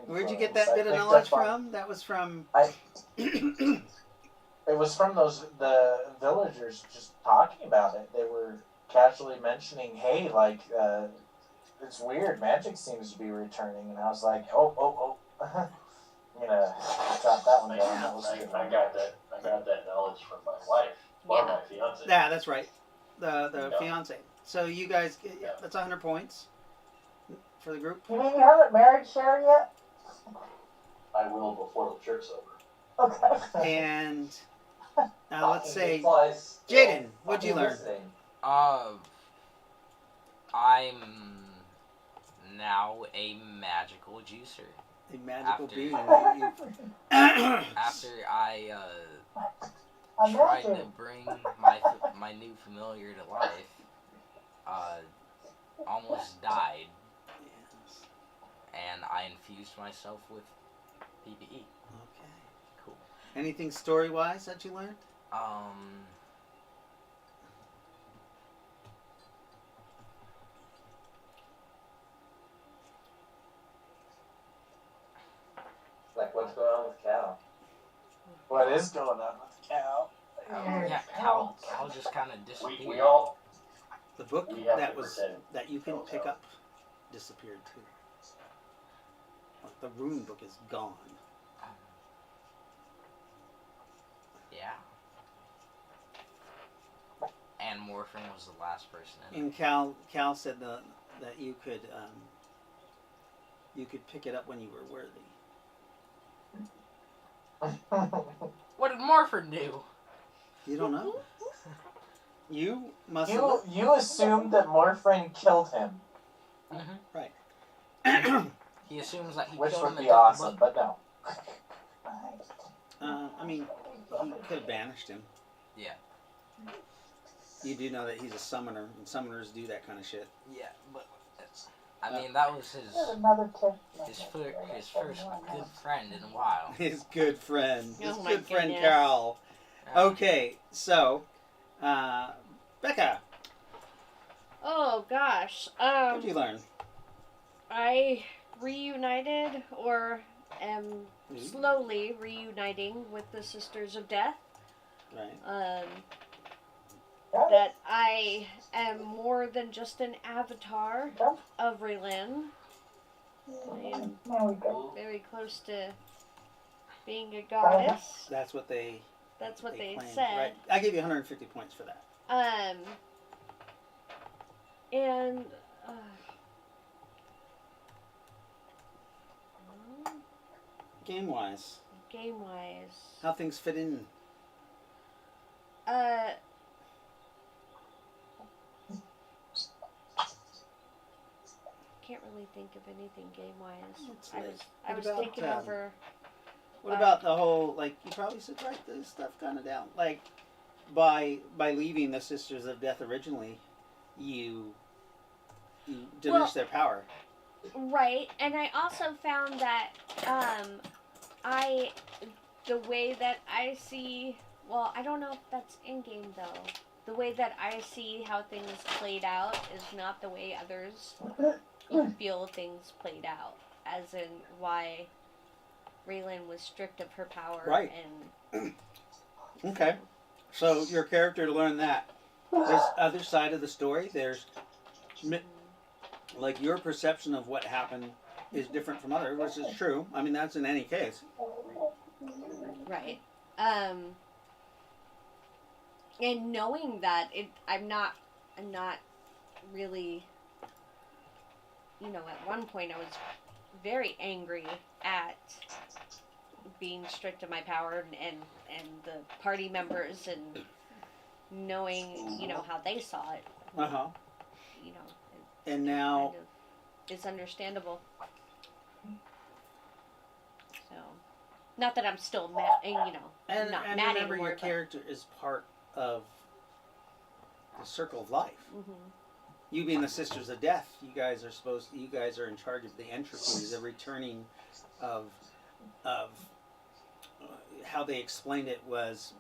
S2: in
S1: Where'd you get
S2: clothes.
S1: that
S2: I
S1: bit of
S2: picked
S1: knowledge
S2: up on-
S1: from? That was from.
S2: It was from the villagers just talking about it. They were casually mentioning, "Hey, like, it's weird. Magic seems to be returning," and I was like, "Oh." I'm gonna jot that one down. That was a good
S5: I
S2: one.
S5: got that knowledge from my wife or
S3: Yeah.
S5: my fiance.
S1: Yeah, that's right. The
S5: Yeah.
S1: fiance. So you guys, that's 100 points for the group.
S4: You mean you haven't married Sherry yet?
S5: I will before the trip's over.
S4: Okay.
S1: And now let's say,
S7: Implies-
S1: Jaden, what'd you
S7: fucking
S1: learn?
S7: listening.
S6: I'm now a magical juicer.
S1: a magical
S6: After-
S1: being.
S6: After I
S4: I'm
S6: tried to
S4: magic.
S6: bring my new familiar to life, almost died,
S1: Yes.
S6: and I infused myself with PPE.
S1: Okay.
S6: Cool.
S1: Anything story-wise that you learned?
S7: Like, what's going on with Cal?
S2: What is going on with Cal?
S6: Yeah, Cal just kind of disappeared.
S5: We all
S1: The book
S5: we have
S1: that
S5: to
S1: was
S5: pretend.
S1: that you can pick up disappeared too. Like, the rune book is gone.
S6: Yeah. And Morphin was the last person in it.
S1: And Cal said that you could pick it up when you were worthy.
S6: What did Morphin do?
S1: You don't know. You must.
S2: You assumed that Morphin killed him,
S6: He assumes that he
S2: which
S6: killed him
S2: would
S6: and
S2: be
S6: took the
S2: awesome,
S6: book.
S2: but no.
S1: I mean, he could have banished him.
S6: Yeah.
S1: You do know that he's a summoner, and summoners do that kind of shit.
S6: Yeah, but I mean that was
S4: There's another tip.
S6: his first good friend in a while.
S1: His good friend. His
S3: Oh my
S1: good friend
S3: goodness.
S1: Carl. Okay, so, Becca,
S3: oh gosh.
S1: what did you learn?
S3: I reunited, or am slowly reuniting with the Sisters of Death.
S1: Right.
S3: That I am more than just an avatar of Raylan. I am
S4: There we go.
S3: very close to being a goddess.
S1: That's what they.
S3: That's what they
S1: claimed,
S3: said.
S1: Right. I give you 150 points for that.
S3: And
S1: Game wise,
S3: game wise,
S1: how things fit in.
S3: can't really think of anything game wise.
S1: It's
S3: I
S1: like-
S3: was
S1: what
S3: I was
S1: about,
S3: taking over.
S1: What about the whole, like, you probably should write this stuff kind of down. Like, by leaving the Sisters of Death originally, you diminish their power.
S3: Right, and I also found that the way that I see, well, I don't know if that's in game though. The way that I see how things played out is not the way others feel things played out. As in why Raylan was stripped of her power.
S1: Right.
S3: And
S1: Okay. So your character learned that. There's other side of the story. There's like your perception of what happened is different from others, which is true. I mean, that's in any case.
S3: Right. And knowing that I'm not really, at one point I was very angry at being stripped of my power and the party members and knowing, how they saw it,
S1: Uh-huh.
S3: it
S1: And now,
S3: kind of is understandable. So, not that I'm still mad,
S1: and
S3: not
S1: and
S3: mad
S1: remember,
S3: anymore.
S1: your character is part of the circle of life.
S3: Mm-hmm.
S1: You being the Sisters of Death, you guys are in charge of the entropy, the returning of how they explained it was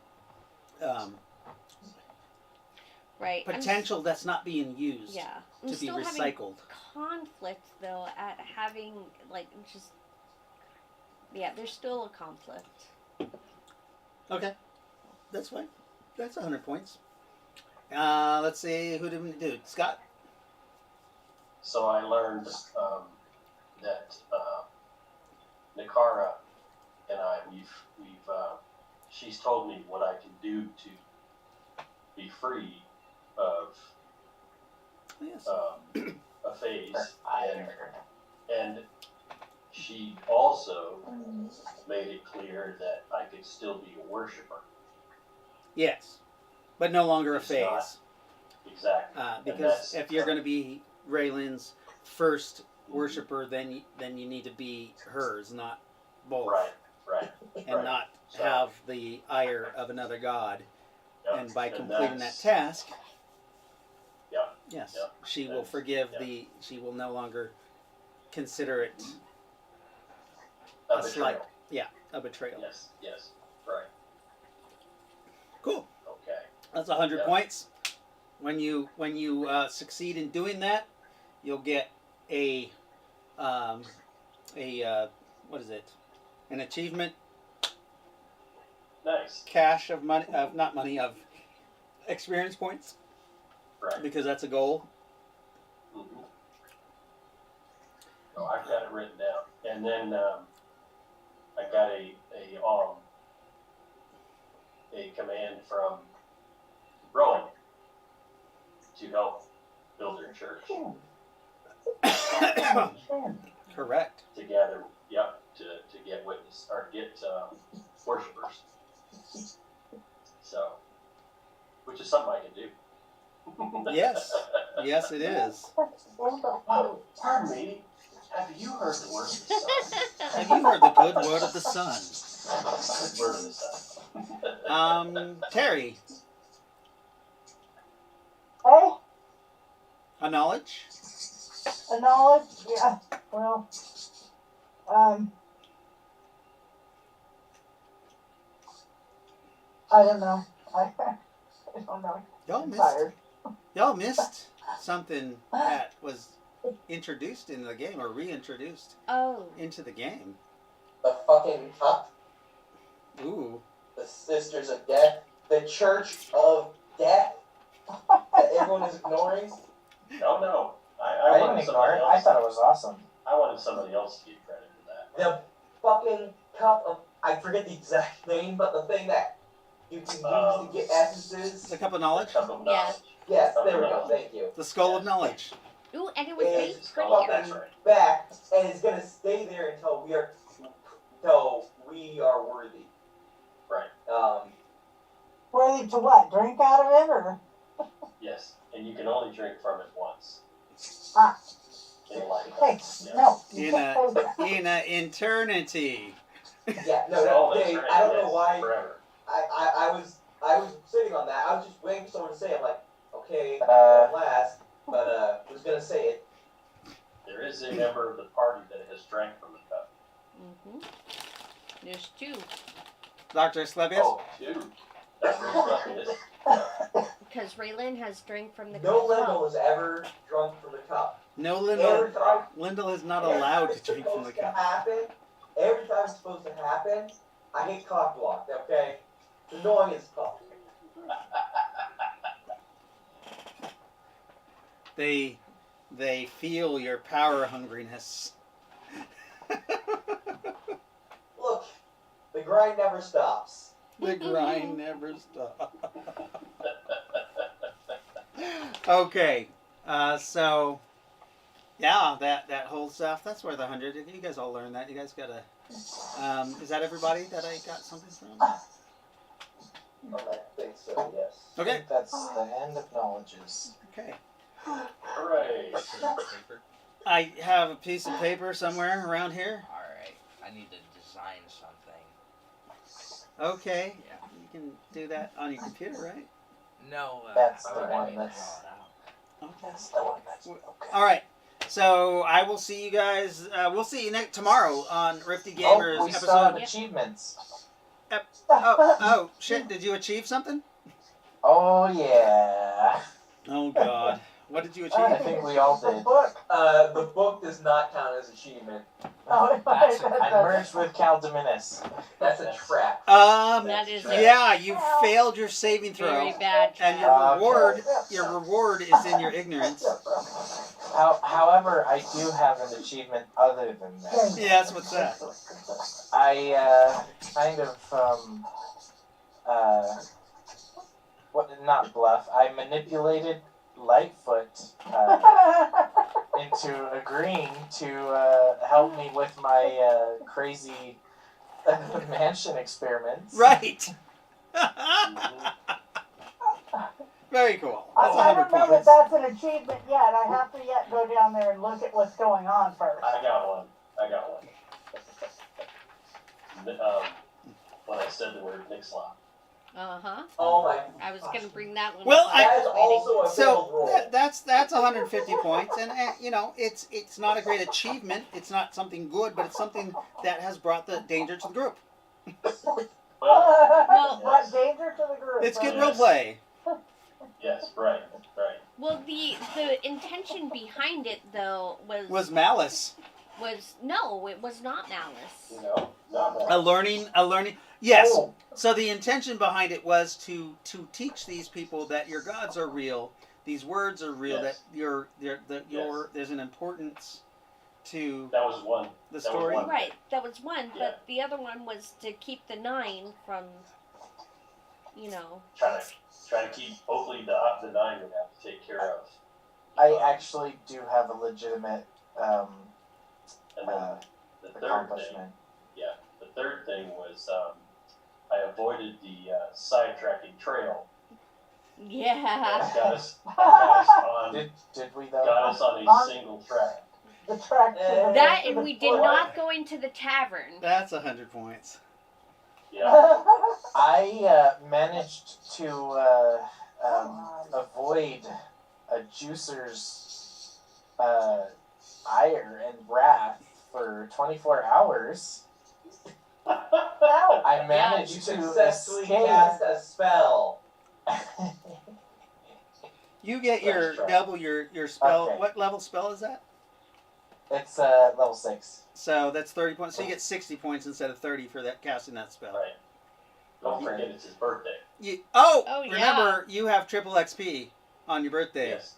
S3: Right.
S1: potential that's not being used
S3: Yeah. I'm
S1: to be
S3: still having
S1: recycled.
S3: conflict though at having there's still a conflict.
S1: Okay, that's fine. That's 100 points. Let's see, who did we do? Scott?
S5: So I learned that Nikara and I, she's told me what I can do to be free of
S1: Yes.
S5: a phase, and she also made it clear that I could still be a worshiper.
S1: Yes, but no longer a
S5: It's not.
S1: phase.
S5: Exactly.
S1: Because if you're going to be Raylan's first worshiper, then you need to be hers, not both.
S5: Right.
S1: And not have the ire of another god.
S5: Yep.
S1: And by
S5: And
S1: completing that
S5: that's-
S1: task,
S5: Yep.
S1: yes,
S5: Yep.
S1: she will
S5: And-
S1: forgive
S5: yep.
S1: she will no longer consider it
S5: A
S1: a slight,
S5: betrayal.
S1: a betrayal.
S5: Yes. Right.
S1: Cool.
S5: Okay.
S1: That's 100
S5: Yep.
S1: points. When you succeed in doing that, you'll get a what is it? An achievement
S5: Nice.
S1: cache of money, of experience points,
S5: Right.
S1: because that's a goal.
S5: Mm-hmm. Oh, I've got it written down, and then I got a command from Rowan to help build their church.
S1: Correct.
S5: To gather, to get witness or get worshipers. So, which is something I can do.
S1: Yes. Yes, it is.
S5: Oh, pardon me. Have you heard the word of the sun?
S1: Have you heard the good word of the sun?
S5: Good word of the sun.
S1: Terry,
S4: Hey,
S1: a knowledge?
S4: a knowledge, yeah. Well, I don't know. I don't know.
S1: Y'all
S4: I'm
S1: missed.
S4: tired.
S1: Y'all missed something that was introduced in the game, or reintroduced
S3: Oh.
S1: into the game.
S7: The fucking cup,
S1: Ooh.
S7: the Sisters of Death, the Church of Death that everyone is ignoring.
S5: No.
S2: I
S5: I
S2: didn't
S5: wanted
S2: ignore
S5: somebody
S2: it. I
S5: else.
S2: thought it was awesome.
S5: I wanted somebody else to get credit for that.
S7: The fucking cup of, I forget the exact name, but the thing that you can use to get essences.
S1: It's a cup of knowledge.
S5: Cup of
S3: Yeah.
S5: knowledge.
S7: Yes, there we go, thank you.
S1: The skull of knowledge.
S3: Ooh, and it was
S7: It's
S3: made
S7: fucking
S5: That's right.
S7: back, and it's gonna stay there until we are worthy.
S5: Right.
S4: Worthy to what? Drink out of it, or?
S5: Yes, and you can only drink from it once.
S4: Ah.
S5: In a lifetime.
S4: Hey,
S5: Yes.
S4: no. You
S1: In
S4: can't close that.
S1: In an eternity.
S7: Yeah, no,
S5: Oh, that's
S7: Dave,
S5: right.
S7: I don't know
S5: Yes,
S7: why.
S5: Forever.
S7: I was sitting on that. I was just waiting for someone to say it. I'm like, okay, last, but who's gonna say it?
S5: There is a member of the party that has drank from the cup.
S3: Mm-hmm. There's two.
S1: Dr. Slebius?
S5: Oh, two. That's very lucky.
S3: Because Raylan has drank from the
S7: No
S3: cup as well.
S7: Lindell has ever drunk from the cup.
S1: No,
S7: Every time,
S1: Lyndall is not allowed to drink from the
S7: It's supposed to
S1: cup.
S7: happen. Every time it's supposed to happen, I get cock blocked. Okay, it's annoying as fuck.
S1: They feel your power hungriness.
S7: Look, the grind never stops.
S8: The grind never stops. Okay, so yeah, that whole stuff. That's worth 100. You guys all learned that. You guys gotta. Is that everybody that I got something from?
S7: I think so, yes.
S2: I
S8: Okay.
S2: think that's the end of knowledges.
S8: Okay.
S5: Hooray.
S6: Paper.
S8: I have a piece of paper somewhere around here.
S6: Alright, I need to design something.
S8: Okay.
S6: Yeah.
S8: You can do that on your computer, right?
S6: No,
S2: That's
S6: I
S2: the
S6: would
S2: one
S6: need to
S2: that's-
S6: draw it out.
S8: Okay.
S2: That's the one that's okay.
S8: All right. So I will see you guys. We'll see you tomorrow on Rifty Gamers
S2: Oh, we saw
S8: episode.
S2: achievements.
S8: Oh shit! Did you achieve something?
S2: Oh yeah.
S8: Oh god. What did you
S2: I
S8: achieve?
S2: think we all
S4: The
S2: did.
S4: book.
S7: The book does not count as achievement.
S4: Oh,
S6: That's a-
S2: I merged with Cal Dominus.
S7: That's a trap.
S3: That is
S8: Yeah, you failed your saving throw,
S3: very bad.
S8: and
S3: trap.
S8: your reward is in your ignorance.
S2: However, I do have an achievement other than that.
S8: Yes, what's that?
S2: I kind of not bluff. I manipulated Lightfoot into agreeing to help me with my crazy mansion experiments.
S8: Right. Very cool. That's
S4: I
S8: 100
S4: don't know that
S8: points.
S4: that's an achievement yet. I have to yet go down there and look at what's going on first.
S5: I got one. When I said the word Nixlop.
S7: Oh my.
S3: I was gonna bring that one.
S8: Well,
S3: up.
S7: That is also a failed
S8: So
S7: roll.
S8: that's 150 points, and you know it's not a great achievement. It's not something good, but it's something that has brought the danger to the group.
S5: Well,
S4: Brought danger to the group.
S8: It's good
S4: right?
S5: Yes.
S8: roleplay.
S5: yes, right.
S3: Well, the intention behind it though
S8: Was malice
S3: no, it was not malice.
S5: No, not
S8: a
S5: more.
S8: learning? Yes.
S2: Oh,
S8: So the intention behind it was to teach these people that your gods are real. These words are real.
S5: Yes.
S8: That there's an importance to
S5: That was one.
S8: the
S5: That was
S8: story.
S5: one.
S3: Right, that was one,
S5: Yeah.
S3: but the other one was to keep the 9 from,
S5: Trying to keep. Hopefully, the 9 would have to take care of.
S2: I actually do have a legitimate
S5: And then the third thing.
S2: accomplishment.
S5: The third thing was I avoided the sidetracking trail.
S3: Yeah.
S5: Got us on.
S2: Did we though?
S5: Got us on a
S4: On-
S5: single track.
S4: The track to the
S3: That
S4: to
S3: and
S4: the
S3: we did
S4: foot.
S3: not go into the tavern.
S8: That's 100 points.
S5: Yeah.
S2: I managed to avoid a juicer's ire and wrath for 24 hours. I
S7: You
S2: managed to
S7: successfully
S2: escape.
S7: cast a spell.
S8: You get your
S5: Nice try.
S8: double your spell.
S2: Okay.
S8: What level spell is that?
S2: It's level 6.
S8: So that's 30 points. So you get 60 points instead of 30 for that casting that spell.
S5: Right. Don't forget it's his birthday.
S3: Oh, yeah.
S8: Remember you have triple XP on your birthday.
S5: Yes.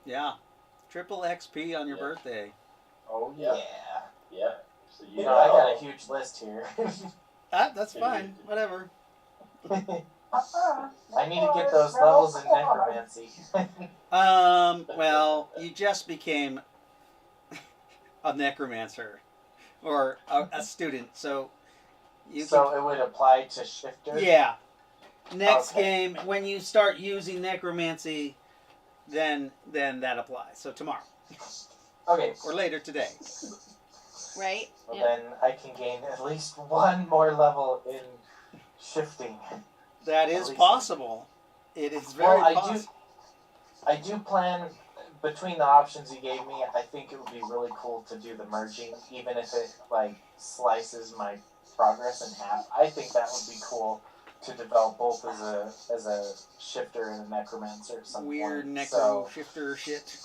S8: Yeah. Triple XP on your
S5: Yeah.
S8: birthday.
S2: Oh
S5: Yeah.
S2: yeah.
S5: Yeah. So
S2: You know, I got a huge list here.
S8: That's fine. Whatever.
S2: I need to get those levels in necromancy.
S8: Well, you just became a necromancer or a student, so you
S2: So it would apply to shifter.
S8: can, yeah. Next
S2: Okay.
S8: game, when you start using necromancy, then that applies. So tomorrow
S2: Okay.
S8: or later today.
S3: Right?
S2: Well,
S3: Yeah.
S2: then I can gain at least one more level in shifting.
S8: That
S2: At
S8: is
S2: least-
S8: possible. It is very
S2: Well,
S8: possible.
S2: I do plan between the options you gave me. I think it would be really cool to do the merging, even if it like slices my progress in half. I think that would be cool to develop both as a shifter and a necromancer at some
S8: Weird
S2: point.
S8: necro
S2: So,
S8: shifter shit.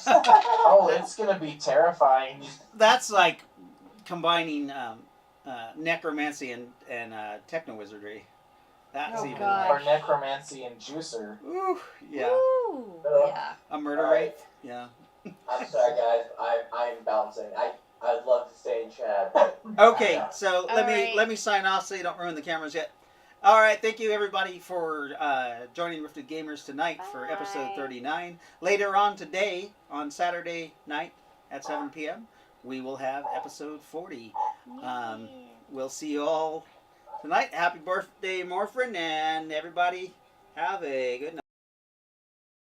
S2: oh, it's gonna be terrifying.
S8: That's like combining necromancy and techno wizardry. That's
S3: Oh,
S8: even
S3: God.
S2: Or necromancy and juicer.
S8: Ooh, yeah.
S3: Woo. Yeah.
S8: A murder
S7: Alright.
S8: rate. Yeah.
S7: I'm sorry, guys. I'm bouncing. I I'd love to stay in chat.
S1: Okay, so
S3: All
S1: let
S3: right.
S1: me sign off so you don't ruin the cameras yet. All right, thank you everybody for joining Rifted Gamers tonight for episode
S3: Bye.
S1: 39. Later on today, on Saturday night at 7 p.m., we will have episode 40.
S3: Yeah.
S1: We'll see you all tonight. Happy birthday, Morphin, and everybody have a good night.